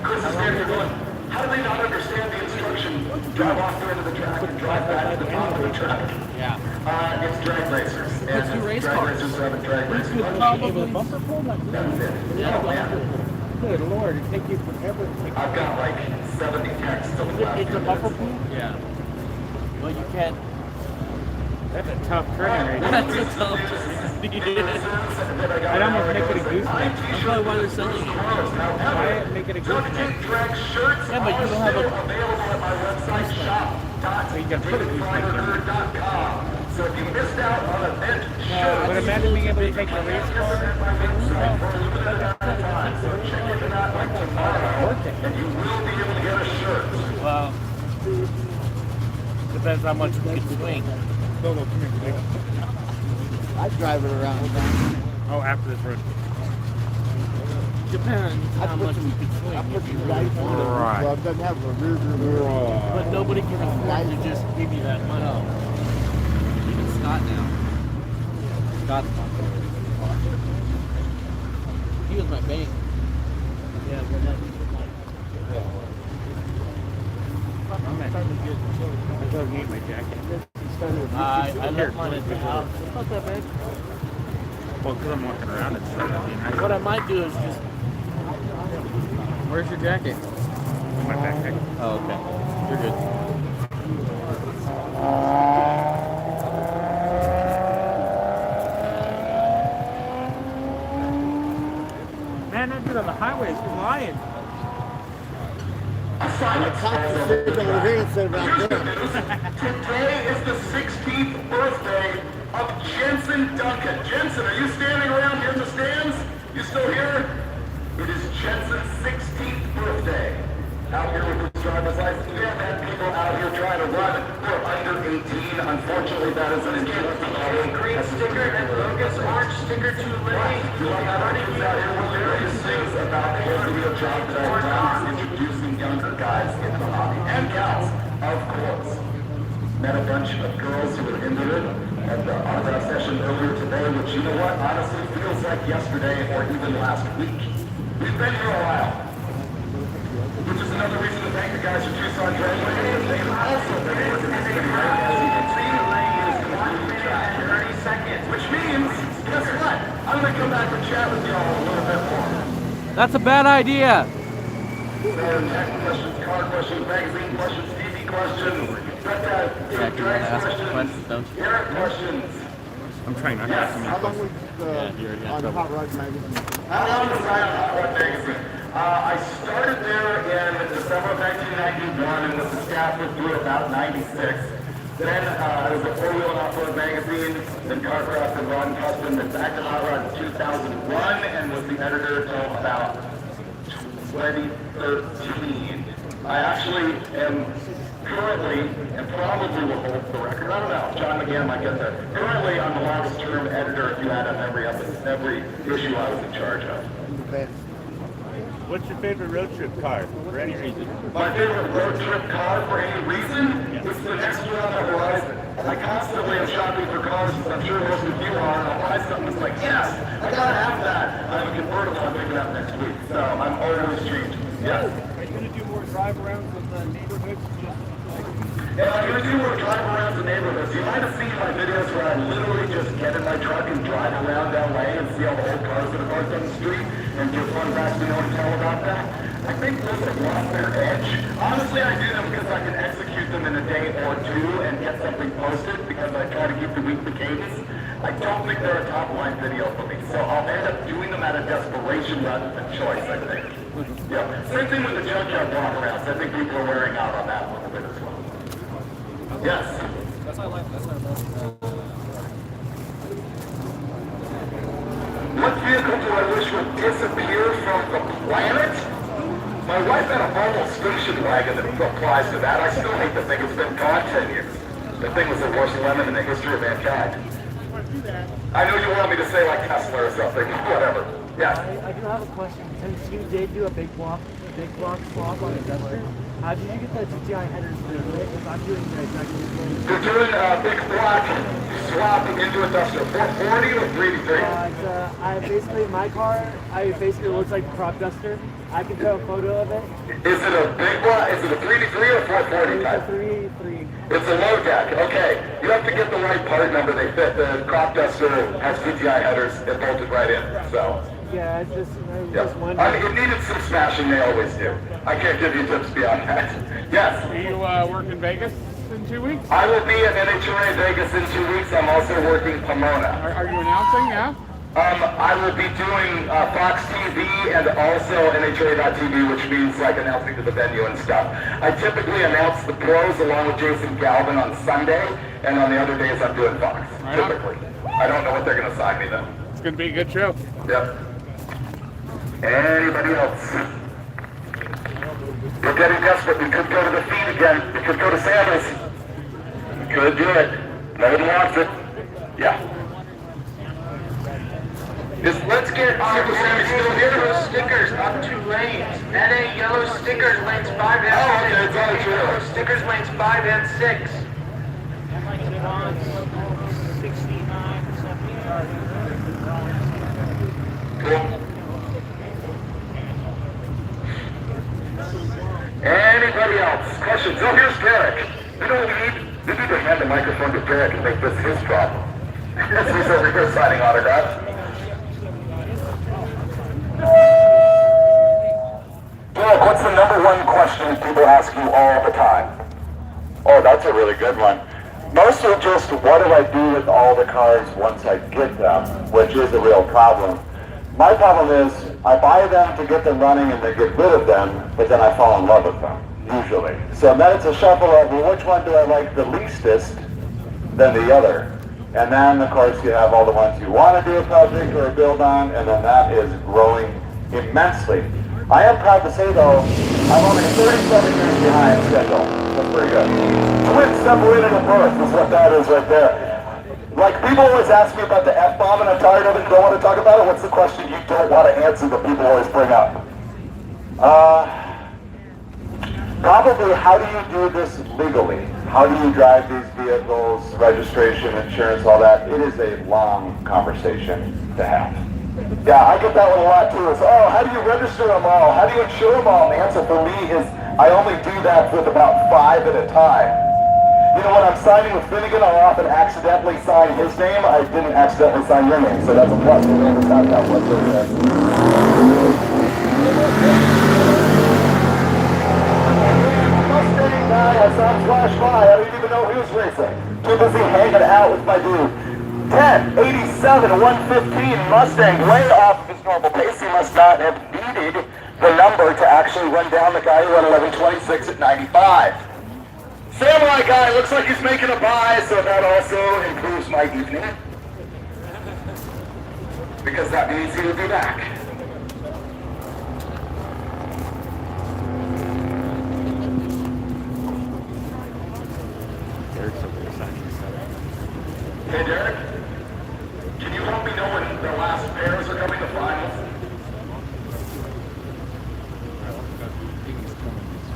Chris is there, you're going, how do they not understand the instruction? Drive off the end of the track and drive back to the top of the track. Yeah. It's drag racers. And two race drag cars. racers have a drag racing. bumper pull? That's it. Yeah. Good Lord, it take you forever. I've got like 70 texts to the last It's a bumper pull? Yeah. Well, you can't. That's a tough turn right there. That's a tough. I'd almost make it a goose. That's probably why they're selling it. Why make it a Duct goose? Tape Drags shirts Yeah, but you are don't have still a- available at my website, So you can put a goose neck in. shop.com. So if you missed out on event shirts, But imagine being able to take the race car. so check it out like tomorrow, and you will be able to get a shirt. Well, depends how much you can swing. Solo, come here, Blake. I drive it around. Oh, after this road. Depends how much you can swing. I put If you the really lights on want it. it. Right. So it doesn't have a rear mirror. But nobody can afford to just give you that money. Even Scott now. Scott's not there. He was my bank. Yeah, well, that's I don't need my jacket. I left mine at the house. It's not that bad. Well, because I'm walking around and stuff. I mean, What I might do is just. where's your jacket? In my backpack. Oh, okay. You're good. Man, that dude on the highway is lying. The cops are sitting over here instead of out there. Today is the 16th birthday of Jensen Duncan. Jensen, are you standing around here in the stands? You still here? It is Jensen's 16th birthday. Out here with his driver's license. We have had people out here trying to run who are under 18. Unfortunately, that isn't his case. Green sticker and bogus orange sticker to lane. You have running out here with various things about the radio job that I've done introducing younger guys into the hobby. And gals, of course. Met a bunch of girls who were into it at the autograph session earlier today, which, you know what, honestly feels like yesterday or even last week. We've been here a while. Which is another reason to thank the guys from Tucson Drag Racing. They've also been working this thing right as you can see. Is 1 minute and 30 seconds. Which means, guess what? I'm going to come back and chat with y'all a little bit more. That's a bad idea. So, tech questions, car questions, magazine questions, TV questions, Jack, you want to ask questions, don't you? Eric questions. I'm trying not to ask him any How long questions. was on Hot Rod Magazine? How long was I on Hot Rod Magazine? I started there in December of 1991 and was the staff through about 96. Then I was at 4-Wheel and Off-Road Magazine, then Carcraft and Rod and Custom, then back to Hot Rod in 2001 and was the editor until about 2013. I actually am currently, and probably will hold the record, I don't know, John McGann might get there. Currently, I'm the longest term editor, if you add up every issue I was in charge of. What's your favorite road trip car, for any reason? My favorite road trip car, for any reason, is the next one on the horizon. I constantly am shopping for cars, as I'm sure most of you are, and I'll buy something that's like, yes, I gotta have that. I have a convertible I'm picking up next week, so I'm always changing. Yes. Are you going to do more drive arounds with the neighborhoods? Yeah, I'm going to do more drive around the neighborhoods. You might have seen my videos where I literally just get in my truck and drive around LA and see all the old cars that are parked on the street and give fun facts we don't tell about that. I think those have lost their edge. Honestly, I do them because I can execute them in a day or two and get something posted because I try to keep the weekly cadence. I don't think they're a top line video for me, so I'll end up doing them out of desperation rather than choice, I think. Yeah, same thing with the junkyard walkarounds. I think people are wearing out on that a little bit as well. Yes. That's how I like. What vehicle do I wish would disappear from the planet? My wife had a Volvo station wagon that applies to that. I still hate the thing. It's been gone 10 years. The thing was the worst lemon in the history of mankind. I know you want me to say like Tesla or something. Whatever. Yeah. I do have a question. Since you did do a big block swap on a Duster, how did you get the GTI headers to do it? Because I'm doing the exact same thing. You're doing a big block swap into a Duster. 440 or 383? I basically, my car, basically looks like a crop duster. I can throw a photo of it. Is it a big block? Is it a 383 or 440 type? It's a 383. It's a low deck. Okay. You have to get the right part number. They fit. The crop duster has GTI headers. It bolted right in. So. Yeah, it's just, Yeah. I mean, it needed some smashing. They always do. I can't give you tips beyond that. Yes. Do you work in Vegas in 2 weeks? I will be at NHRA Vegas in 2 weeks. I'm also working Pomona. Are you announcing? Yeah. I will be doing Fox TV and also NHRA.TV, which means like announcing to the venue and stuff. I typically announce the pros along with Jason Galvin on Sunday, and on the other days I'm doing Fox. Right typically. I don't know what they're going to sign me though. It's going to be a good show. Yep. Anybody else? We're getting desperate. We could go to the feed again. We could go to Sanders. We could do it. Nobody wants it. Yeah. Let's get Super Sammy still here. Yellow stickers up 2 lanes. NA yellow stickers lanes 5 and 6. Oh, okay, it's all true. Yellow stickers lanes 5 and 6. Cool. Anybody else? Questions? Oh, here's Derek. You know what we need? We need to hand the microphone to Derek and make this his problem. He's over here signing autographs. Derek, what's the #1 question people ask you all the time? Oh, that's a really good one. Mostly just, what do I do with all the cars once I get them, which is a real problem. My problem is, I buy them to get them running and then get rid of them, but then I fall in love with them, usually. So then it's a shuffle of, well, which one do I like the leastest than the other? And then, of course, you have all the ones you want to do a project or a build on, and then that is growing immensely. I am proud to say, though, I'm only 37 years behind schedule. That's pretty good. Twins separated at birth is what that is right there. Like, people always ask me about the F-bomb, and I'm tired of it and don't want to talk about it. What's the question you don't want to answer that people always bring up? Probably, how do you do this legally? How do you drive these vehicles, registration, insurance, all that? It is a long conversation to have. Yeah, I get that one a lot too. It's, oh, how do you register them all? How do you insure them all? And the answer for me is, I only do that with about 5 at a time. You know, when I'm signing with Finnegan, I'll often accidentally sign his name. I didn't accidentally sign your name, so that's a plus. We never got that one. Mustang guy, I saw him flash by. I didn't even know he was racing. Too busy hanging out with my dude. 10, 87, 115 Mustang, way off of his normal pace. He must not have needed the number to actually run down the guy who went 11:26 at 95. Samurai guy looks like he's making a buy, so that also improves my evening. Because that means he will be back.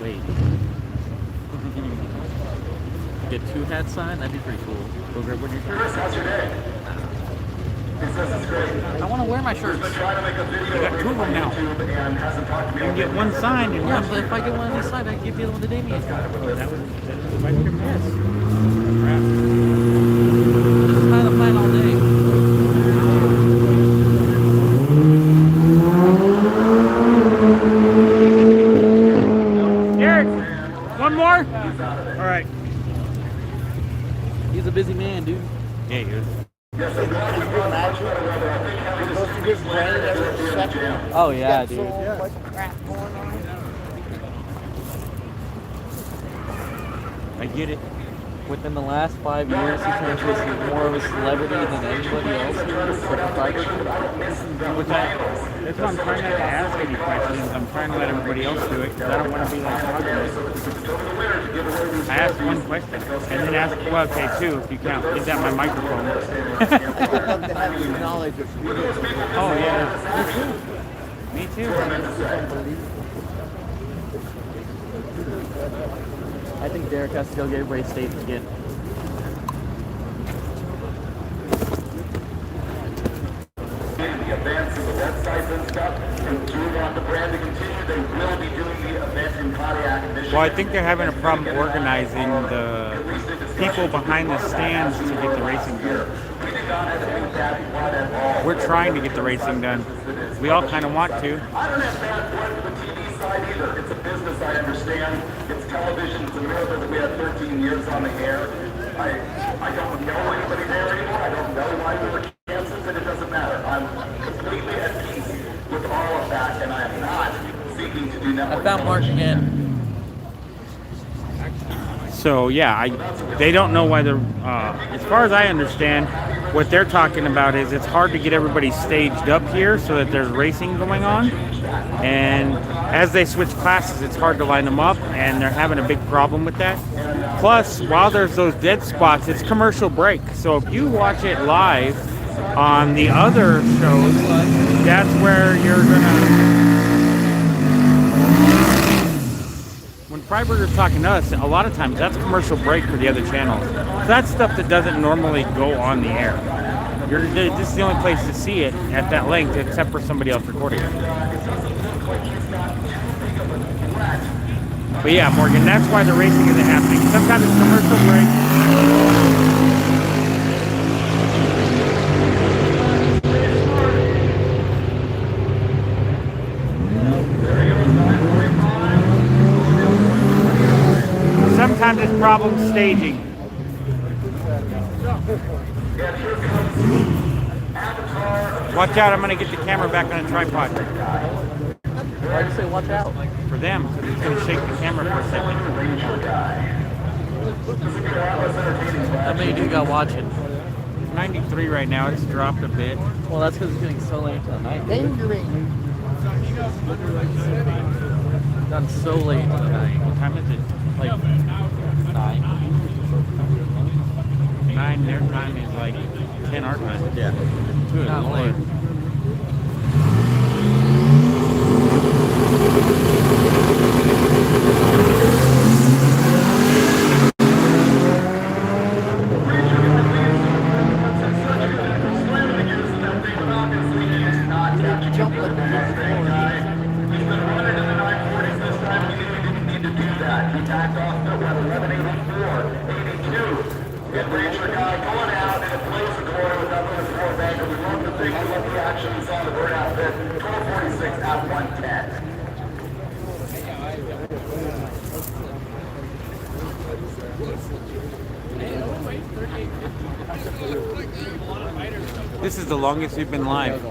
Wait. Get 2 hats signed? That'd be pretty cool. Go grab one of your shirts. How's your day? He says it's great. I want to wear my shirts. He's been trying to make a video You got 2 of them now. and hasn't talked to me. You can get one signed and Yeah, one. but if I get one of these signed, I can give the other one to Damien. That was my yes. This is kind of plan all day. Eric, one more? All right. He's a busy man, dude. Yeah, he is. Oh yeah, dude. I get it. Within the last 5 years, he turned into more of a celebrity than anybody else here. That's why I'm trying not to ask any questions. I'm trying to let everybody else do it because I don't want to be like talking. I asked one question and then asked, well, okay, 2 if you count. Is that my microphone? I'd love to have your knowledge of video. Oh, yeah. Me too. I think Derek has to go get everybody staged again. The advance in the websites and stuff, and do want the brand to continue, they will be doing the event in Pontiac this year. Well, I think they're having a problem organizing the people behind the stands to get the racing done. We're trying to get the racing done. We all kind of want to. I don't have bad blood for the TV side either. It's a business, I understand. It's television. It's a miracle that we had 13 years on the air. I don't know anybody there anymore. I don't know why we were canceled, and it doesn't matter. I'm completely at peace with all of that, and I am not seeking to do network. I found Mark again. So yeah, they don't know why they're. As far as I understand, what they're talking about is it's hard to get everybody staged up here so that there's racing going on, and as they switch classes, it's hard to line them up, and they're having a big problem with that. Plus, while there's those dead spots, it's commercial break. So if you watch it live on the other shows, that's where you're gonna. When Freiberger's talking to us, a lot of times that's commercial break for the other channels. That's stuff that doesn't normally go on the air. This is the only place to see it at that length, except for somebody else recording it. But yeah, Morgan, that's why the racing isn't happening. Sometimes it's commercial break. Sometimes it's problem staging. Watch out, I'm going to get the camera back on a tripod. Why'd you say watch out? For them, because it's going to shake the camera for a second. How many do you got watching? 93 right now, it's dropped a bit. Well, that's because it's getting so late into the night. Done so late into the night. What time is it? Like 9. 9, their time is like 10 our time. Yeah. Good Not Lord. late. This is the longest we've been live.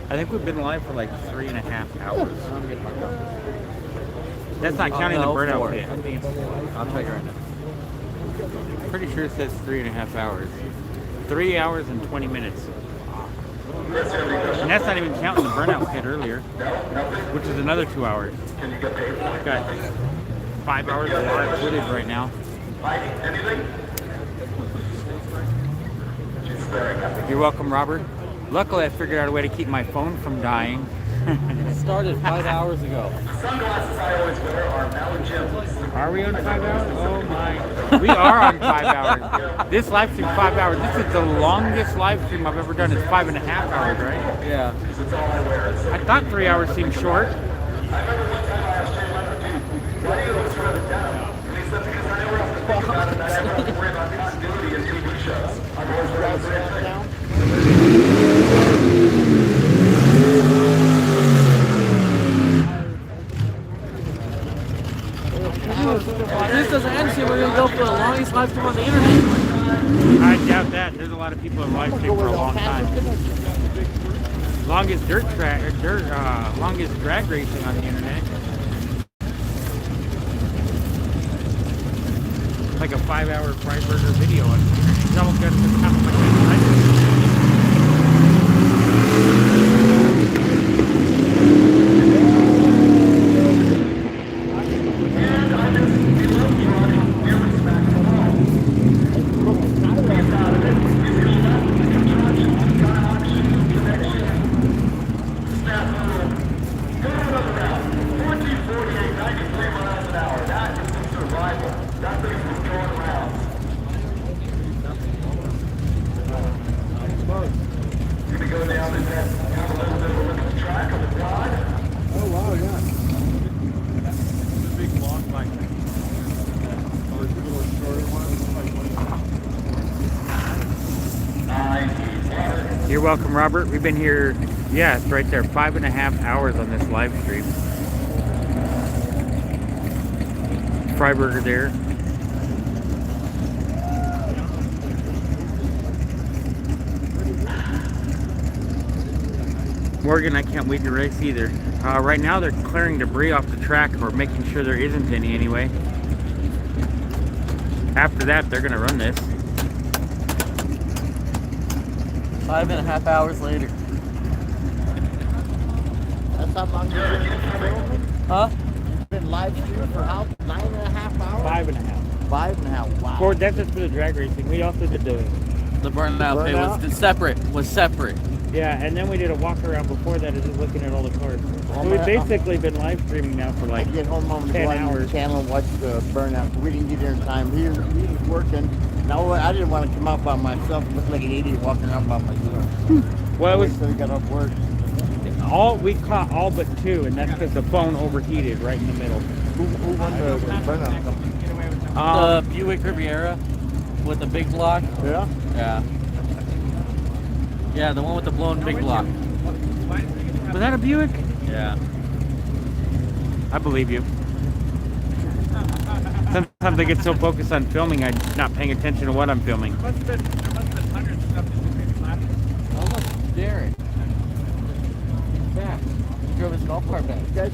I think we've been live for like 3.5 hours. That's not counting the burnout pit. I'll tell you right now. Pretty sure it says 3.5 hours. 3 hours and 20 minutes. And that's not even counting the burnout pit earlier, which is another 2 hours. Got 5 hours of live footage right now. You're welcome, Robert. Luckily, I figured out a way to keep my phone from dying It started 5 hours ago. The sunglasses I always wear are Maui Jims. Are we on 5 hours? Oh my. We are on 5 hours. This live stream 5 hours. This is the longest live stream I've ever done. It's 5.5 hours, right? Yeah. It's all I wear. I thought 3 hours seemed short. I remember one time I asked Jay Leonard, dude, why do you always run it down? And he said, because I never have to think about it and I never have to worry about continuity in TV shows. I've always run the same thing. If this doesn't end soon, we're going to go for the longest live stream on the internet. I doubt that. There's a lot of people in live stream for a long time. Longest longest drag racing on the internet. Like a 5-hour Freiburger video on the internet. It's almost got the top of my head. You're welcome, Robert. We've been here, yeah, it's right there, 5.5 hours on this live stream. Freiburger there. Morgan, I can't wait to race either. Right now they're clearing debris off the track, or making sure there isn't any anyway. After that, they're gonna run this. 5.5 hours later. That's how long you've been filming? Huh? You've been live streaming for how? 9.5 hours? 5.5. 5.5. Wow. For that's just for the drag racing. We also did The burnout pay was separate. Yeah, and then we did a walk around before that, just looking at all the cars. So we've basically been live streaming now for like I get home on 10 the hours. channel and watch the burnout. We didn't get there in time. He was working. No, I didn't want to come out by myself. Look like an idiot walking out by myself. Well, it was so we got off work. we caught all but 2, and that's because the phone overheated right in the middle. Who won the burnout? The Buick Riviera with the big block. Yeah? Yeah. Yeah, the one with the blown big block. Was that a Buick? Yeah. I believe you. Sometimes I get so focused on filming, I'm not paying attention to what I'm filming. How much Derek? Back. He drove his golf cart back. Guys,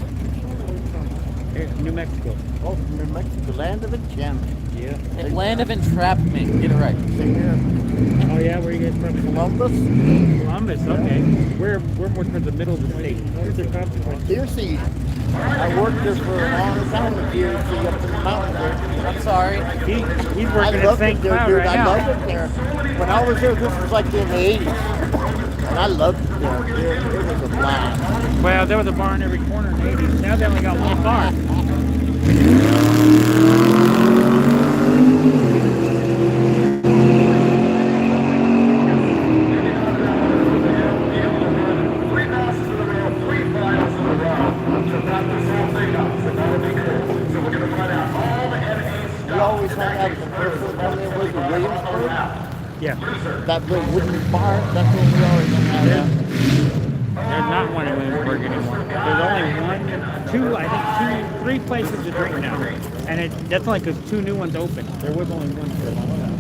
Here's New Mexico. oh, New Mexico, land of enchantment. Yeah. Land of entrapment. Get it right. Same here. Oh yeah, where are you guys from? Columbus. Columbus, okay. We're more towards the middle of the state. Where's the consequence? Piercy. I worked there for a long time with Piercy up in the mountains there. I'm sorry. He's I working at loved St. it there, Cloud dude. right I now. loved it there. When I was there, this was like in the 80s. And I loved it there, dude. It was a blast. Well, there was a bar in every corner in the 80s. Now they only got one bar. We always hung out at the first one there was the Williamsburg. Yeah. That little wooden bar, that's what we always hung out at. There's not one in Williamsburg anymore. There's only 3 places to drink now. And that's only because 2 new ones opened. There was only one for a long time.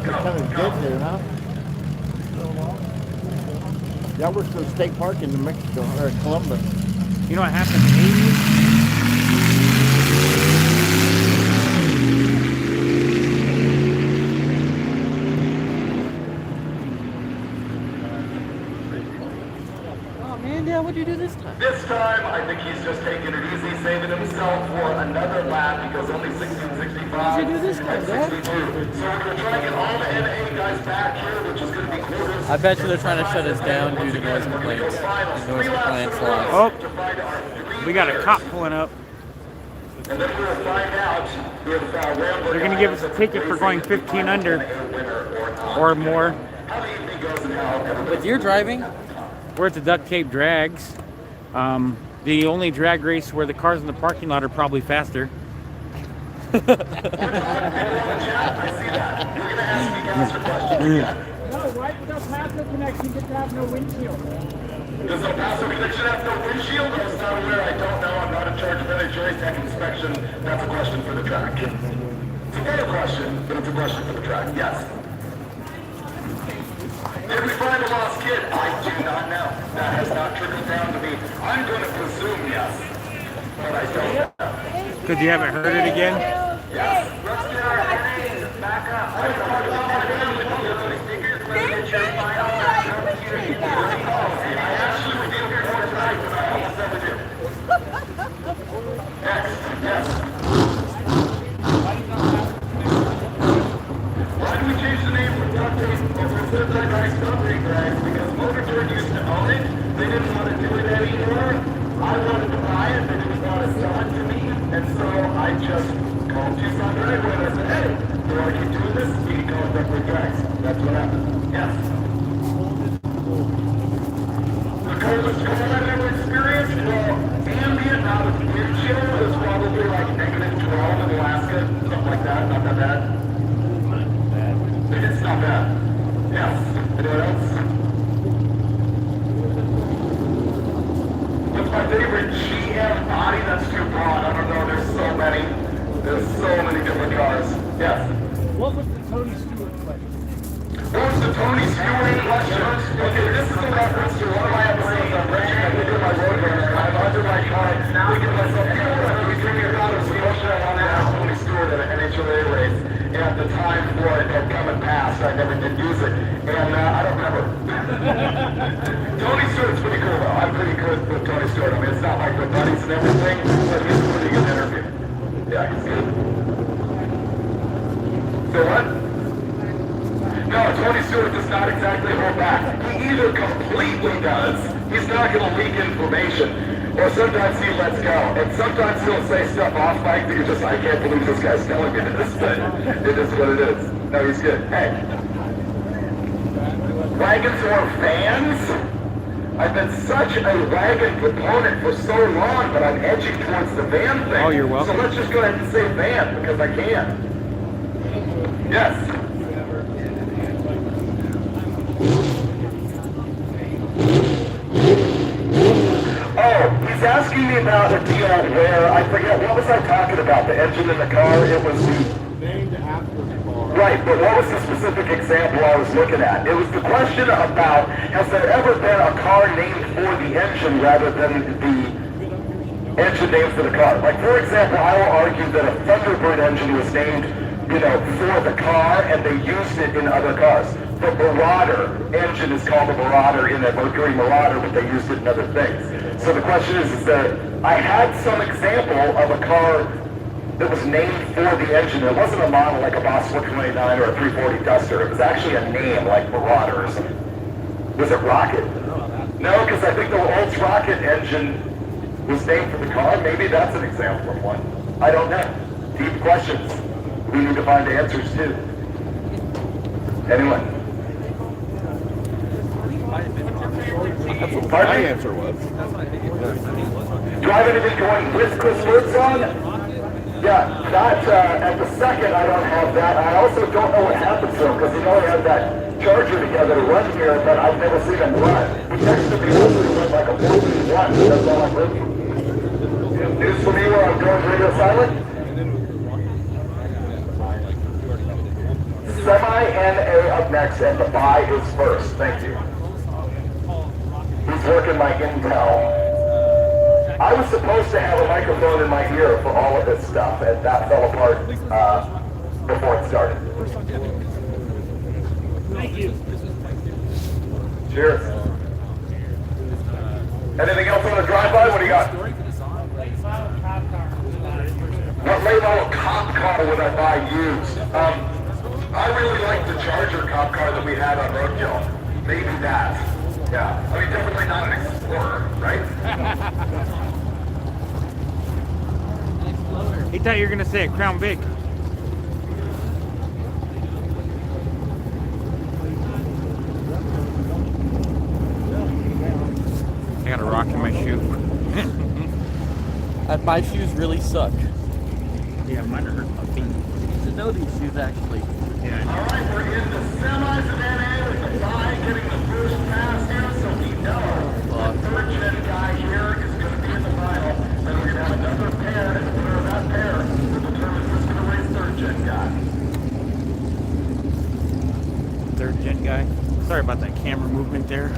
It's kind of good there, huh? Yeah, I worked for the state park in New Mexico, or Columbus. You know what happened in the 80s? Oh man, Dad, what'd you do this time? This time, I think he's just taking it easy, saving saving himself for another lap because only 1665 and 62. So we're going to try to get all the NA guys back here, which is going to be quarters. I bet you they're trying to shut us down due to noise complaints. And noise compliance laws. Oh, we got a cop pulling up. And then we'll find out if They're going to give us a ticket for going 15 under or more. With your driving? We're at the Duct Tape Drags. The only drag race where the cars in the parking lot are probably faster. No, why? The passive connection did have no windshield. Does the passive connection have no windshield? I was not aware. I don't know. I'm not in charge of any jury tech inspection. That's a question for the track. It's a better question, but it's a question for the track. Yes. Did we find a lost kid? I do not know. That has not trickled down to me. I'm going to presume yes, but I don't know. Because you haven't heard it again? Yes. Let's get our names back up. I actually will be here for tonight, but I almost never do. Next. Yes. Why do we change the name from Duct Tape over to Duct Tape Drags? Because Motorturd used to own it. They didn't want to do it anymore. I wanted to buy it. They didn't want to sell it to me. And so I just called Tucson Dragway and I said, hey, you want to keep doing this? You can call it Duct Tape Drags. That's what happened. Yes. The coldest cold I've ever experienced? Well, ambient out of wind chill is probably like -12 in Alaska. Something like that. Not that bad. It's not bad. Yes. Anyone else? What's my favorite GM body? That's too broad. I don't know. There's so many. There's so many different cars. Yes. What was the Tony Stewart question? What was the Tony Stewart question? Okay, this is a reference to one of my episodes on racing. I did my road race. I'm under my car. Now I get myself we figured out it was the ocean I wanted to ask Tony Stewart at an NHRA race. And the time for it had come and passed. I never did use it. And I don't remember. Tony Stewart's pretty cool, though. I'm pretty good with Tony Stewart. I mean, it's not like we're buddies and everything, but he's a pretty good interview. Yeah, he's good. So what? No, Tony Stewart does not exactly hold back. He either completely does, he's not going to leak information, or sometimes he lets go. And sometimes he'll say stuff off mic that you're just, I can't believe this guy's telling me this, but it is what it is. No, he's good. Hey. Wagons or vans? I've been such a wagon proponent for so long, but I'm edging towards the van thing. Oh, you're welcome. So let's just go ahead and say van, because I can. Yes. Oh, he's asking me about a deal where, I forget, what was I talking about? The engine in the car? It was Named after the car. right, but what was the specific example I was looking at? It was the question about, has there ever been a car named for the engine rather than the engine name for the car? Like, for example, I will argue that a Thunderbird engine was named, for the car, and they used it in other cars. The Marauder engine is called a Marauder in a Mercury Marauder, but they used it in other things. So the question is that I had some example of a car that was named for the engine. It wasn't a model like a Boss 429 or a 340 Duster. It was actually a name like Marauder or something. Was it Rocket? No, because I think the old Rocket engine was named for the car. Maybe that's an example of one. I don't know. Deep questions. We need to find answers too. Anyone? Pardon me? My answer was. Do I have anything going with Chris Woods on? Yeah, that, at the second, I don't have that. I also don't know what happened to him, because he only had that Charger together to run here, but I've never seen him run. He texted me over, he went like a 4-1, that's all I'm looking. News for me where I'm going radio silent? Semi-NA up next, and the buy is first. Thank you. He's working my intel. I was supposed to have a microphone in my ear for all of this stuff, and that fell apart before it started. Thank you. Cheers. Anything else on the drive-by? What do you got? Cop car. about a cop car would I buy used? I really like the Charger cop car that we had on Roadkill. Maybe that. Yeah. I mean, definitely not an Explorer, right? He thought you were gonna say a Crown Vic. I got a rock in my shoe. My shoes really suck. Yeah, mine hurt my feet. You need to know these shoes actually. Yeah. Alright, we're in the semis of NA with the guy getting the first pass here, so we know the third gen guy here is going to be in the final. Then we're going to have another pair, and the winner of that pair will determine who's going to race third gen guy. Third gen guy. Sorry about that camera movement there.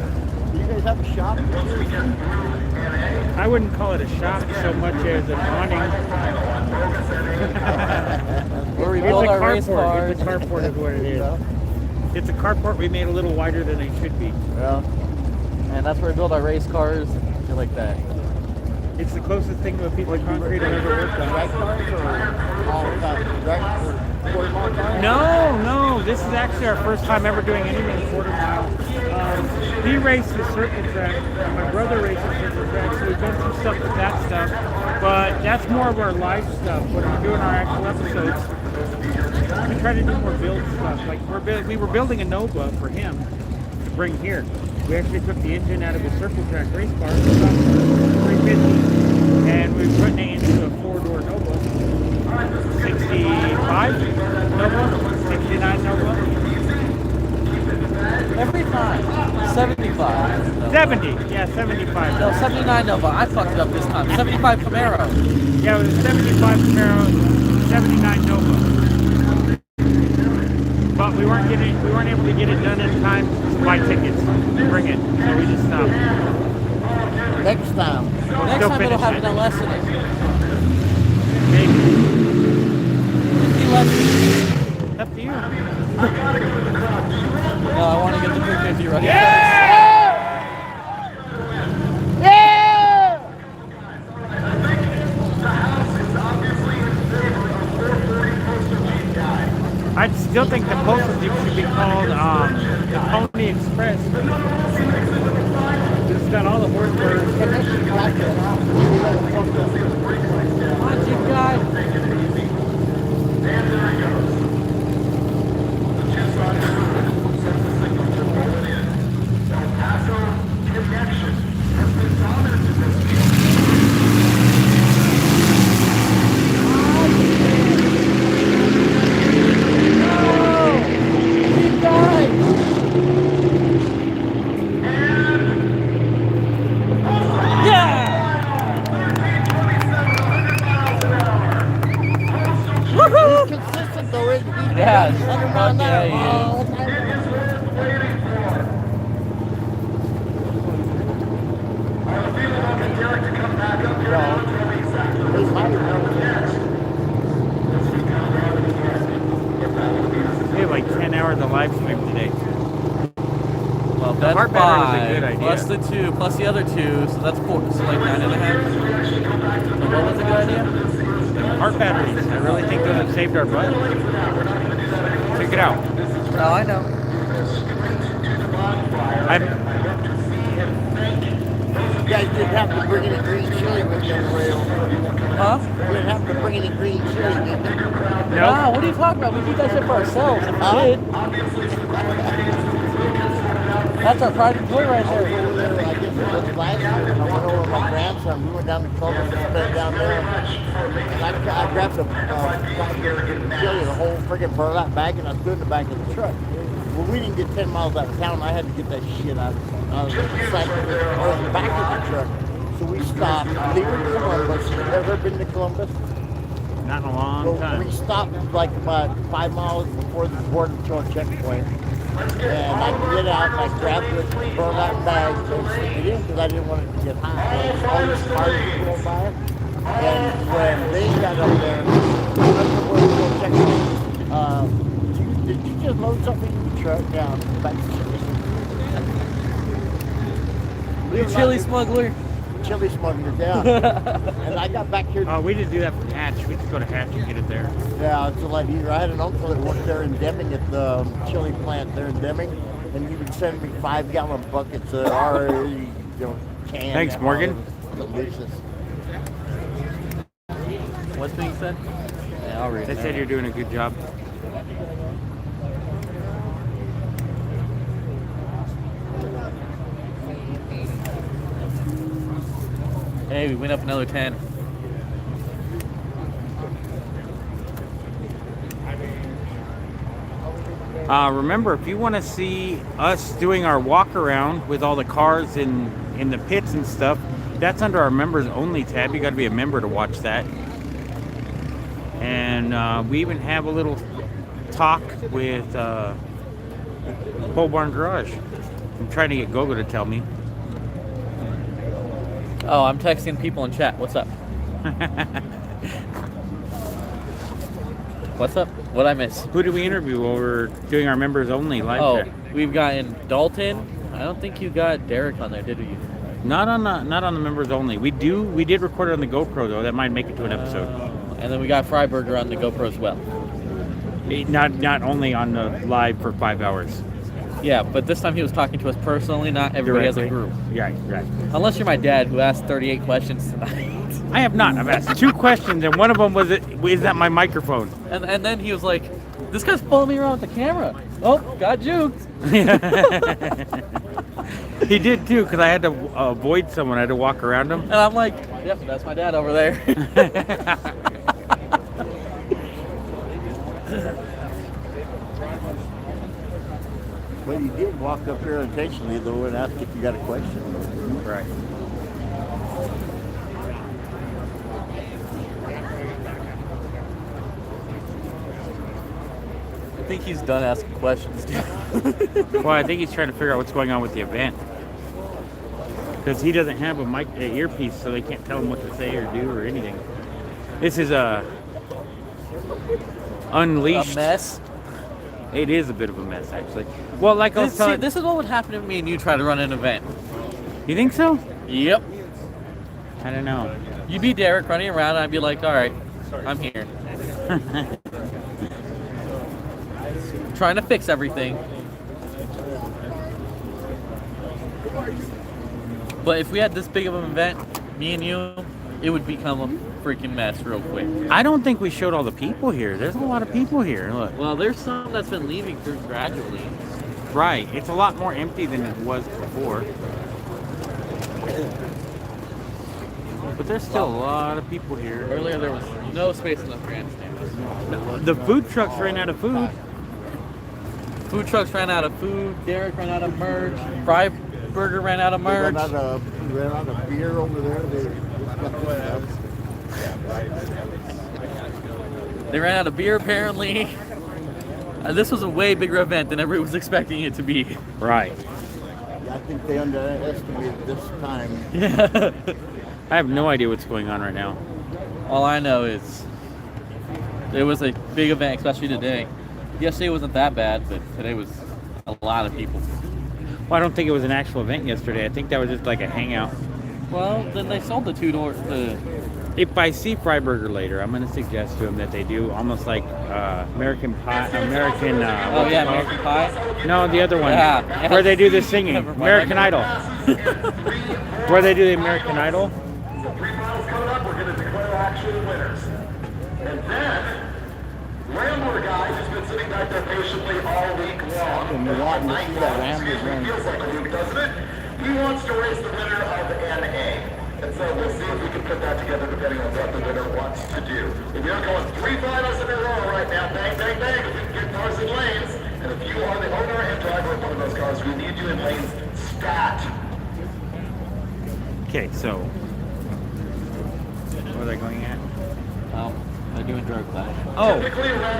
Do you guys have a shop? And once we get through NA, I wouldn't call it a shop so much as an awning. Where we It's build a our race carport. cars. It's a carport is what it is. It's a carport we made a little wider than they should be. Yeah. And that's where we build our race cars. Shit like that. It's the closest thing to a piece of concrete I've ever worked on. Drag cars or all the drag quarter mile cars? No. This is actually our first time ever doing anything quarter mile. He races circle track, and my brother races circle track, so we've done some stuff with that stuff. But that's more of our live stuff. When we're doing our actual episodes, we try to do more build stuff. Like we were building a Nova for him to bring here. We actually took the engine out of a circle track race car, 350, and we're putting it into a 4-door Nova. 65 Nova, 69 Nova. Every time. 75. 70, yeah, 75. No, 79 Nova. I fucked it up this time. 75 Camaro. Yeah, it was a 75 Camaro, 79 Nova. But we weren't able to get it done in time to buy tickets to bring it, so we just stopped. Next time. Next time it'll have an less in it. Maybe. 50 less. It's up to you. No, I want to get the 350 ready. I still think the postal jeep should be called the Pony Express. It's got all the horsepower. Come on, Jeep guy. Consistent though, isn't he? Yeah, Underground fuck there yeah, he all the time. We have like 10 hours of live stream today. Well, The that's heart battery was a 5 good idea. plus the 2 plus the other 2, so that's 4. So like 9.5. So what was a good idea? Heart batteries. I really think those have saved our butt. Check it out. No, I know. You guys didn't have to bring any green chili with you on the way over. Huh? You didn't have to bring any green chili, did you? Nah, what are you talking about? We do that shit for ourselves. If we did. That's our pride and joy right there. I guess it was last year when I went over with my grandson. We went down to Sullivan and spent down there. And I grabbed a chili, the whole friggin' burlap bag, and I stood in the back of the truck. Well, we didn't get 10 miles out of town. I had to get that shit out of the side or the back of the truck. So we stopped, leaving Columbus. Ever been to Columbus? Not in a long Well, time. we stopped like about 5 miles before the border patrol checkpoint. And I get out and I grabbed the burlap bag and stick it in because I didn't want it to get hot. And all these cars were going by. And when they got up there, the border patrol checkpoint, did you just load something in the truck? Yeah, back to service. You chili smuggler. chili smugglers, yeah. And I got back here. Oh, we didn't do that from Hatch. We just go to Hatch and get it there. Yeah, it's a lot easier. I had an uncle that worked there in Deming at the chili plant there in Deming, and he would send me 5-gallon buckets of already, canned. Thanks, Morgan. Delicious. What's being said? Yeah, I'll read They it. said you're doing a good job. Hey, we went up another 10. Remember, if you want to see us doing our walk around with all the cars in the pits and stuff, that's under our members only tab. You got to be a member to watch that. And we even have a little talk with Pole Barn Garage. I'm trying to get Gogo to tell me. Oh, I'm texting people in chat. What's up? What's up? What'd I miss? Who did we interview while we're doing our members only live chat? We've gotten Dalton. I don't think you got Derek on there, did you? Not on the members only. We did record it on the GoPro though. That might make it to an episode. And then we got Freiburger on the GoPro as well. Not only on the live for 5 hours. Yeah, but this time he was talking to us personally, not everybody as a group. Yeah, right. Unless you're my dad, who asked 38 questions tonight. I have not. I've asked 2 questions, and one of them was, is that my microphone? And then he was like, this guy's following me around with the camera. Oh, got juked. He did too, because I had to avoid someone. I had to walk around him. And I'm like, yep, that's my dad over there. Well, you did walk up here intentionally, though, and ask if you got a question. Right. I think he's done asking questions, dude. Well, I think he's trying to figure out what's going on with the event. Because he doesn't have an earpiece, so they can't tell him what to say or do or anything. This is unleashed. A mess? It is a bit of a mess, actually. Well, like I was telling... this is what would happen if me and you try to run an event. You think so? Yep. I don't know. You'd be Derek running around, and I'd be like, all right, I'm here. Trying to fix everything. But if we had this big of an event, me and you, it would become a freaking mess real quick. I don't think we showed all the people here. There's a lot of people here. Look. Well, there's some that's been leaving through gradually. Right. It's a lot more empty than it was before. But there's still a lot of people here. Earlier there was no space in the grandstand. The food trucks ran out of food. Food trucks ran out of food. Derek ran out of merch. Freiburger ran out of merch. Ran out of beer over there. They ran out of beer apparently. This was a way bigger event than everyone was expecting it to be. Right. Yeah, I think they underestimated this time. Yeah. I have no idea what's going on right now. All I know is it was a big event, especially today. Yesterday wasn't that bad, but today was a lot of people. Well, I don't think it was an actual event yesterday. I think that was just like a hangout. Well, then they sold the 2 doors. If I see Freiburger later, I'm going to suggest to him that they do almost like American Pie. American Pie? No, the other one. Yeah. Where they do the singing. American Idol. Where they do the American Idol. The 3 finals coming up, we're going to declare actual winners. And then, Rambler guy who's been sitting back there patiently all week long. And you want to see that Rambler's run. Feels like a week, doesn't it? He wants to raise the winner of NA. And so we'll see if we can put that together depending on what the winner wants to do. If you're going 3 finals in a row right now, bang, bang, bang, if we can get cars in lanes. And if you are the owner and driver of one of those cars, we need you in lanes stat. Okay, so what are they going at? They're doing drug clash. Oh,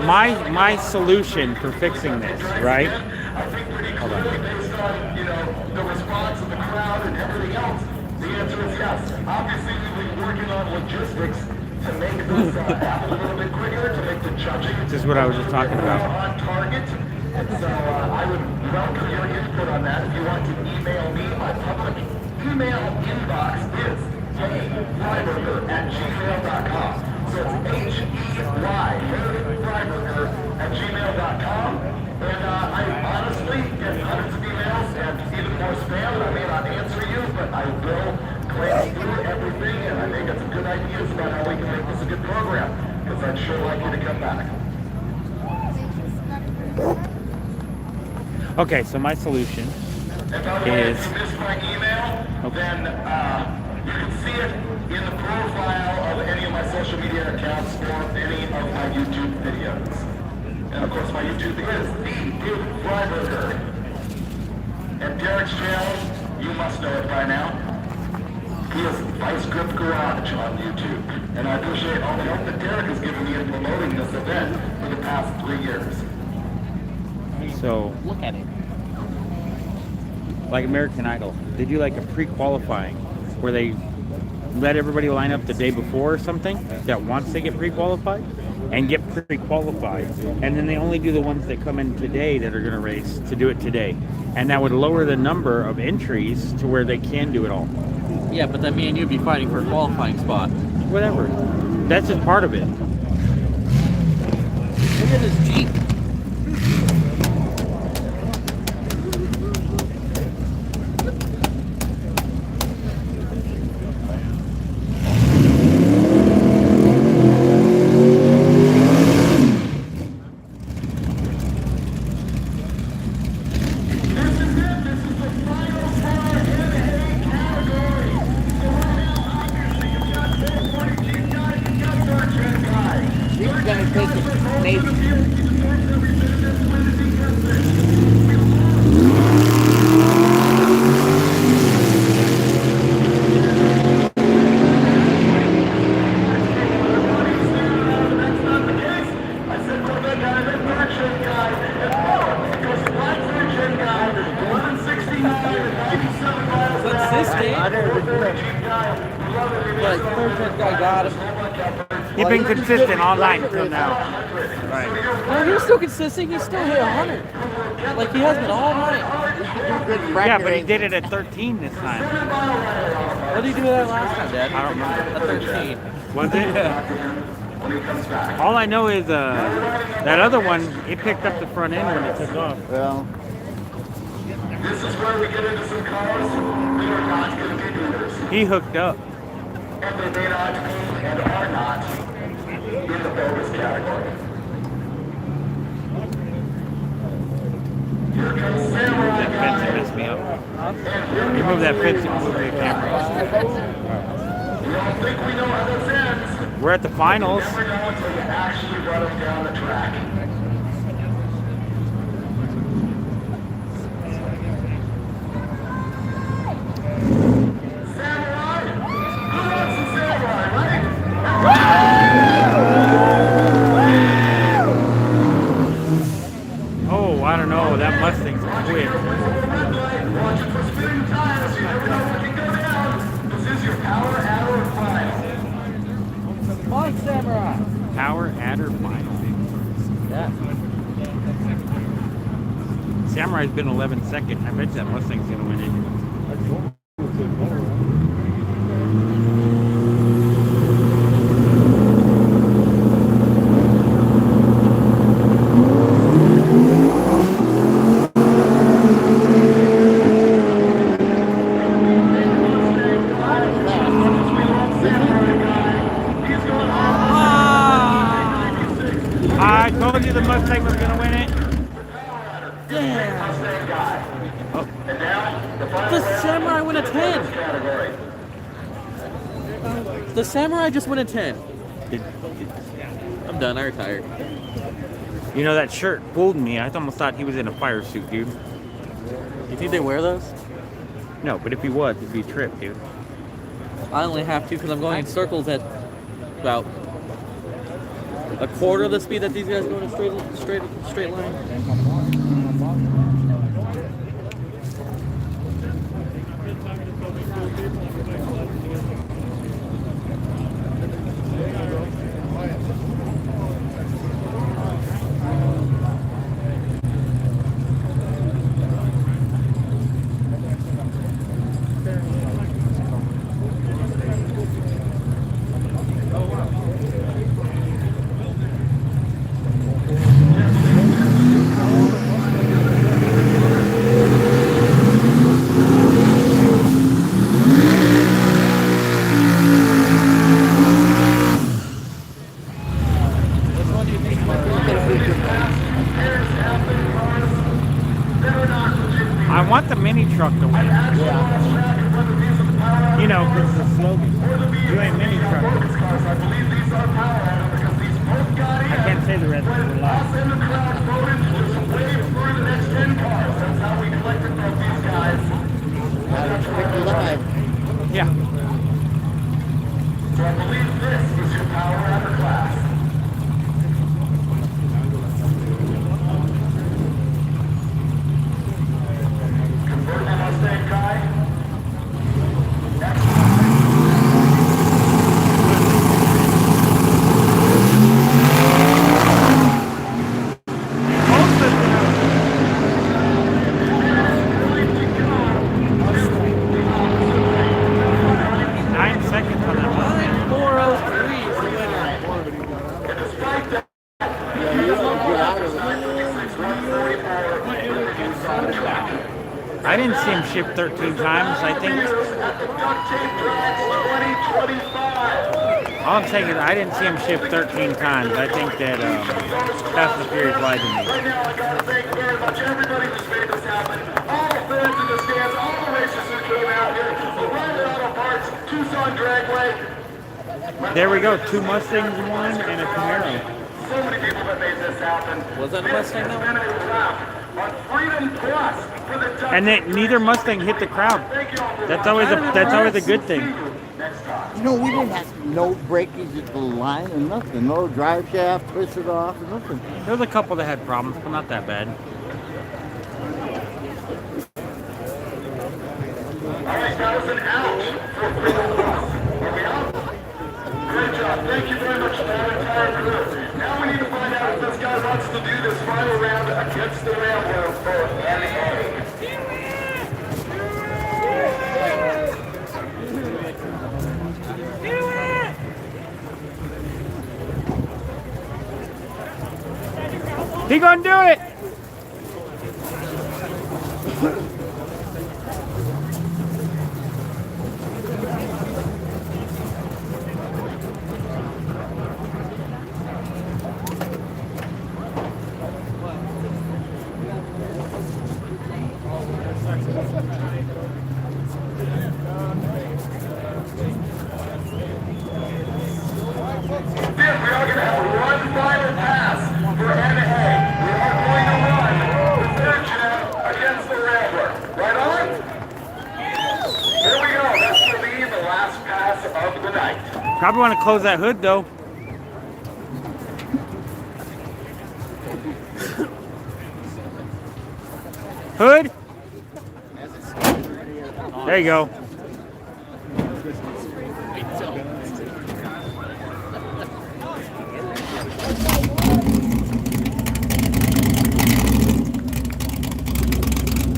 my solution for fixing this, right? I think pretty clearly based on, the response of the crowd and everything else, the answer is yes. Obviously, we've been working on logistics to make this happen a little bit quicker, to make the judging. This is what I was just talking about. On target. And so I would welcome your input on that. If you want to email me my public email inbox is heyfreiburger@gmail.com. So it's HEY@gmail.com. And I honestly get hundreds of emails and even more spam, and I may not answer you, but I will glance through everything, and I think it's some good ideas about how we can make this a good program, because I'd sure like you to come back. Okay, so my solution And by the way, is... if you missed my email, then you can see it in the profile of any of my social media accounts or any of my YouTube videos. And of course, my YouTube is The Dude Freiburger. And Derek's channel, you must know it by now. He is Vice Grip Garage on YouTube. And I appreciate all the help that Derek has given me in promoting this event for the past 3 years. So, Look at it. like American Idol, they do like a pre-qualifying where they let everybody line up the day before or something that wants to get pre-qualified and get pre-qualified, and then they only do the ones that come in today that are going to race to do it today, and that would lower the number of entries to where they can do it all. Yeah, but then me and you'd be fighting for a qualifying spot. Whatever, that's just part of it. Look at this Jeep. He's gonna take it, maybe. What's this game? Like, third guy got him. He's been consistent all night until now. Right. No, he was still consistent. He still hit 100. Like, he has been all night. Yeah, but he did it at 13 this time. What did he do that last time, Dad? I don't remember. At 13. Was it? Yeah. All I know is that other one, it picked up the front end when it took off. Well, This is where we get into some cars that are not going to be winners. He hooked up. And they may not be and are not in the bogus category. Here comes Samurai That fence Guy. messed me up. Remove that fence and move the camera. We all think we know how this ends. We're at the finals. Never know until you actually run them down the track. Samurai? Who wants some Samurai, right? Oh, I don't know. That Mustang's quick. Watch it for spinning tires. You never know what can go down. This is your power adder final. Come on, Samurai. Power adder final. Yeah. Samurai's been 11 second. I bet that Mustang's gonna win it. I told you the Mustang was gonna win it. The Samurai win a 10. The Samurai just won a 10. I'm done. I retired. You know, that shirt fooled me. I almost thought he was in a fire suit, dude. You think they wear those? No, but if he was, it'd be a trip, dude. I only have to because I'm going in circles at about a quarter of the speed that these guys go in a straight line. mini truck to win. You know, because the slogan. You ain't mini truck. I can't say the rest of the line. Yeah. So I believe this is your power hour class. Convert my Mustang Kai. I didn't see him ship 13 times. I think. All I'm saying is I didn't see him ship 13 times. I think that Fast and Furious lied to me. Right now, I gotta thank very much everybody who's made this happen. All the fans in the stands, all the racers who came out here. O'Reilly Auto Parts, Tucson Dragway. There we go. 2 Mustangs, 1 and a Camaro. So many people that made this happen. Was that a Mustang that one? On Freedom Plus for the And then neither Mustang hit the crowd. That's always a good thing. You know, we didn't have no breakage at the line or nothing. No drive shaft twisted off or nothing. There was a couple that had problems, but not that bad. All right, that was an out for Freedom Plus. Are we out? Great job. Thank you very much to that entire crew. Now we need to find out if this guy wants to do this final round against the Rambler for NA. He gonna do it! We are going to have one final pass for NA. We are going to run the third gen against the Rambler. Right on? Here we go. That's going to be the last pass of the night. Probably want to close that hood though. Hood? There you go.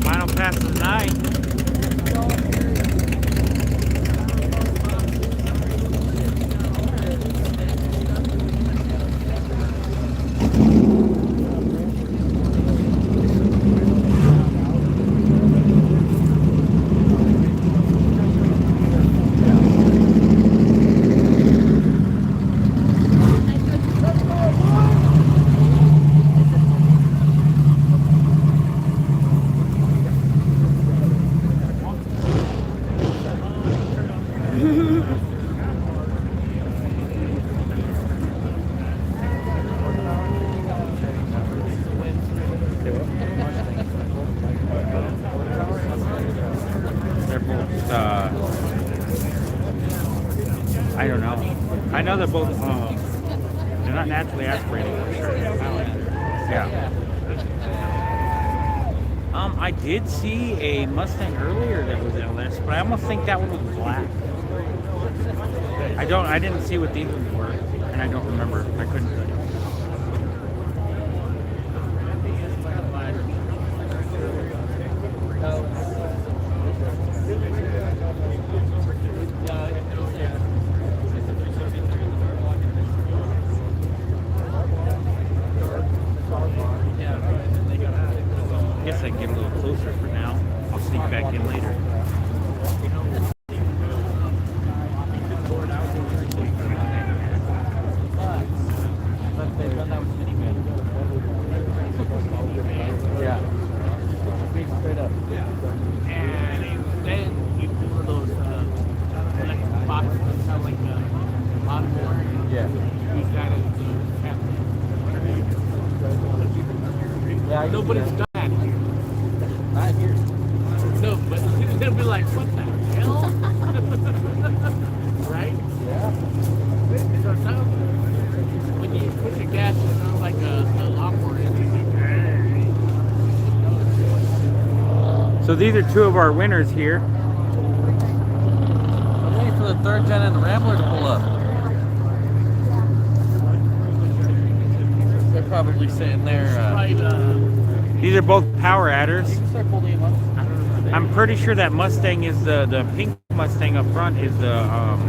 Final pass of the night. I don't know. I know they're both, they're not naturally aspirated. Yeah. I did see a Mustang earlier that was LS, but I almost think that one was black. I didn't see what these ones were, and I don't remember. I couldn't tell you. I guess I can get a little closer for now. I'll sneak back in later. Yeah. Straight up. And then you do one of those electric boxes that sound like a lawnmower. Yeah. You gotta yeah, nobody's done that here. Not here. No, but they'll be like, what the hell? Right? Yeah. So it sounds, when you put your gas, it sounds like a lawnmower. So these are two of our winners here. I'm waiting for the third gen and the Rambler to pull up. They're probably sitting there. These are both power adders. You can start pulling them up. I'm pretty sure that Mustang is the pink Mustang up front is the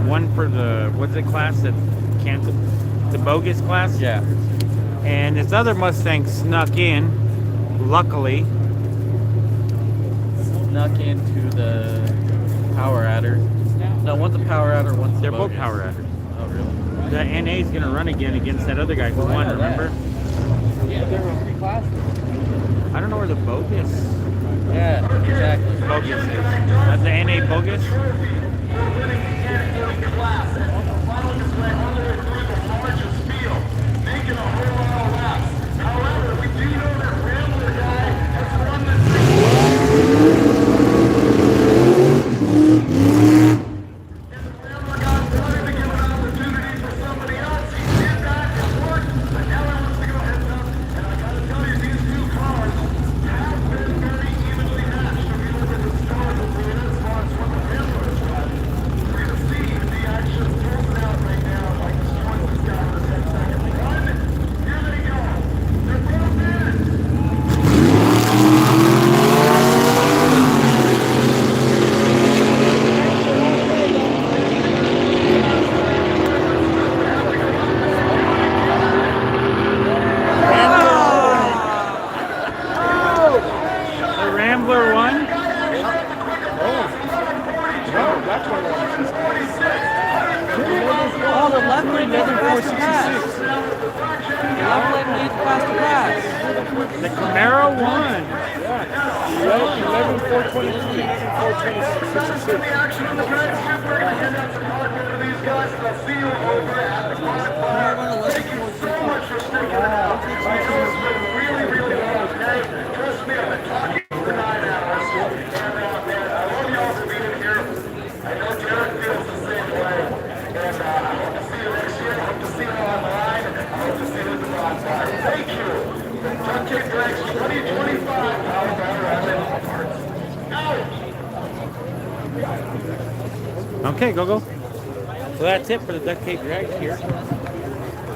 one for the, what's it class? That can't, the bogus class? Yeah. And this other Mustang snuck in, luckily. Snuck into the power adder. No, one's a power adder, one's a They're bogus. both power adders. Oh, really? The NA is going to run again against that other guy who won, remember? Yeah, there were 3 classes. I don't know where the bogus Yeah, exactly. bogus is. That's the NA bogus? Oh, the left lane doesn't pass the pass. The left lane needs pass the pass. The Camaro won. 11,423, Duct Tape Drags 2025 powered by Okay, go. So that's it for the Duct Tape Drags here.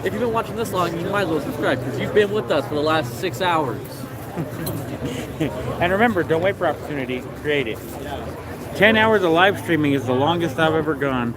If you've been watching this long, you might as well subscribe because you've been with us for the last 6 hours. And remember, don't wait for opportunity, create it. 10 hours of live streaming is the longest I've ever gone.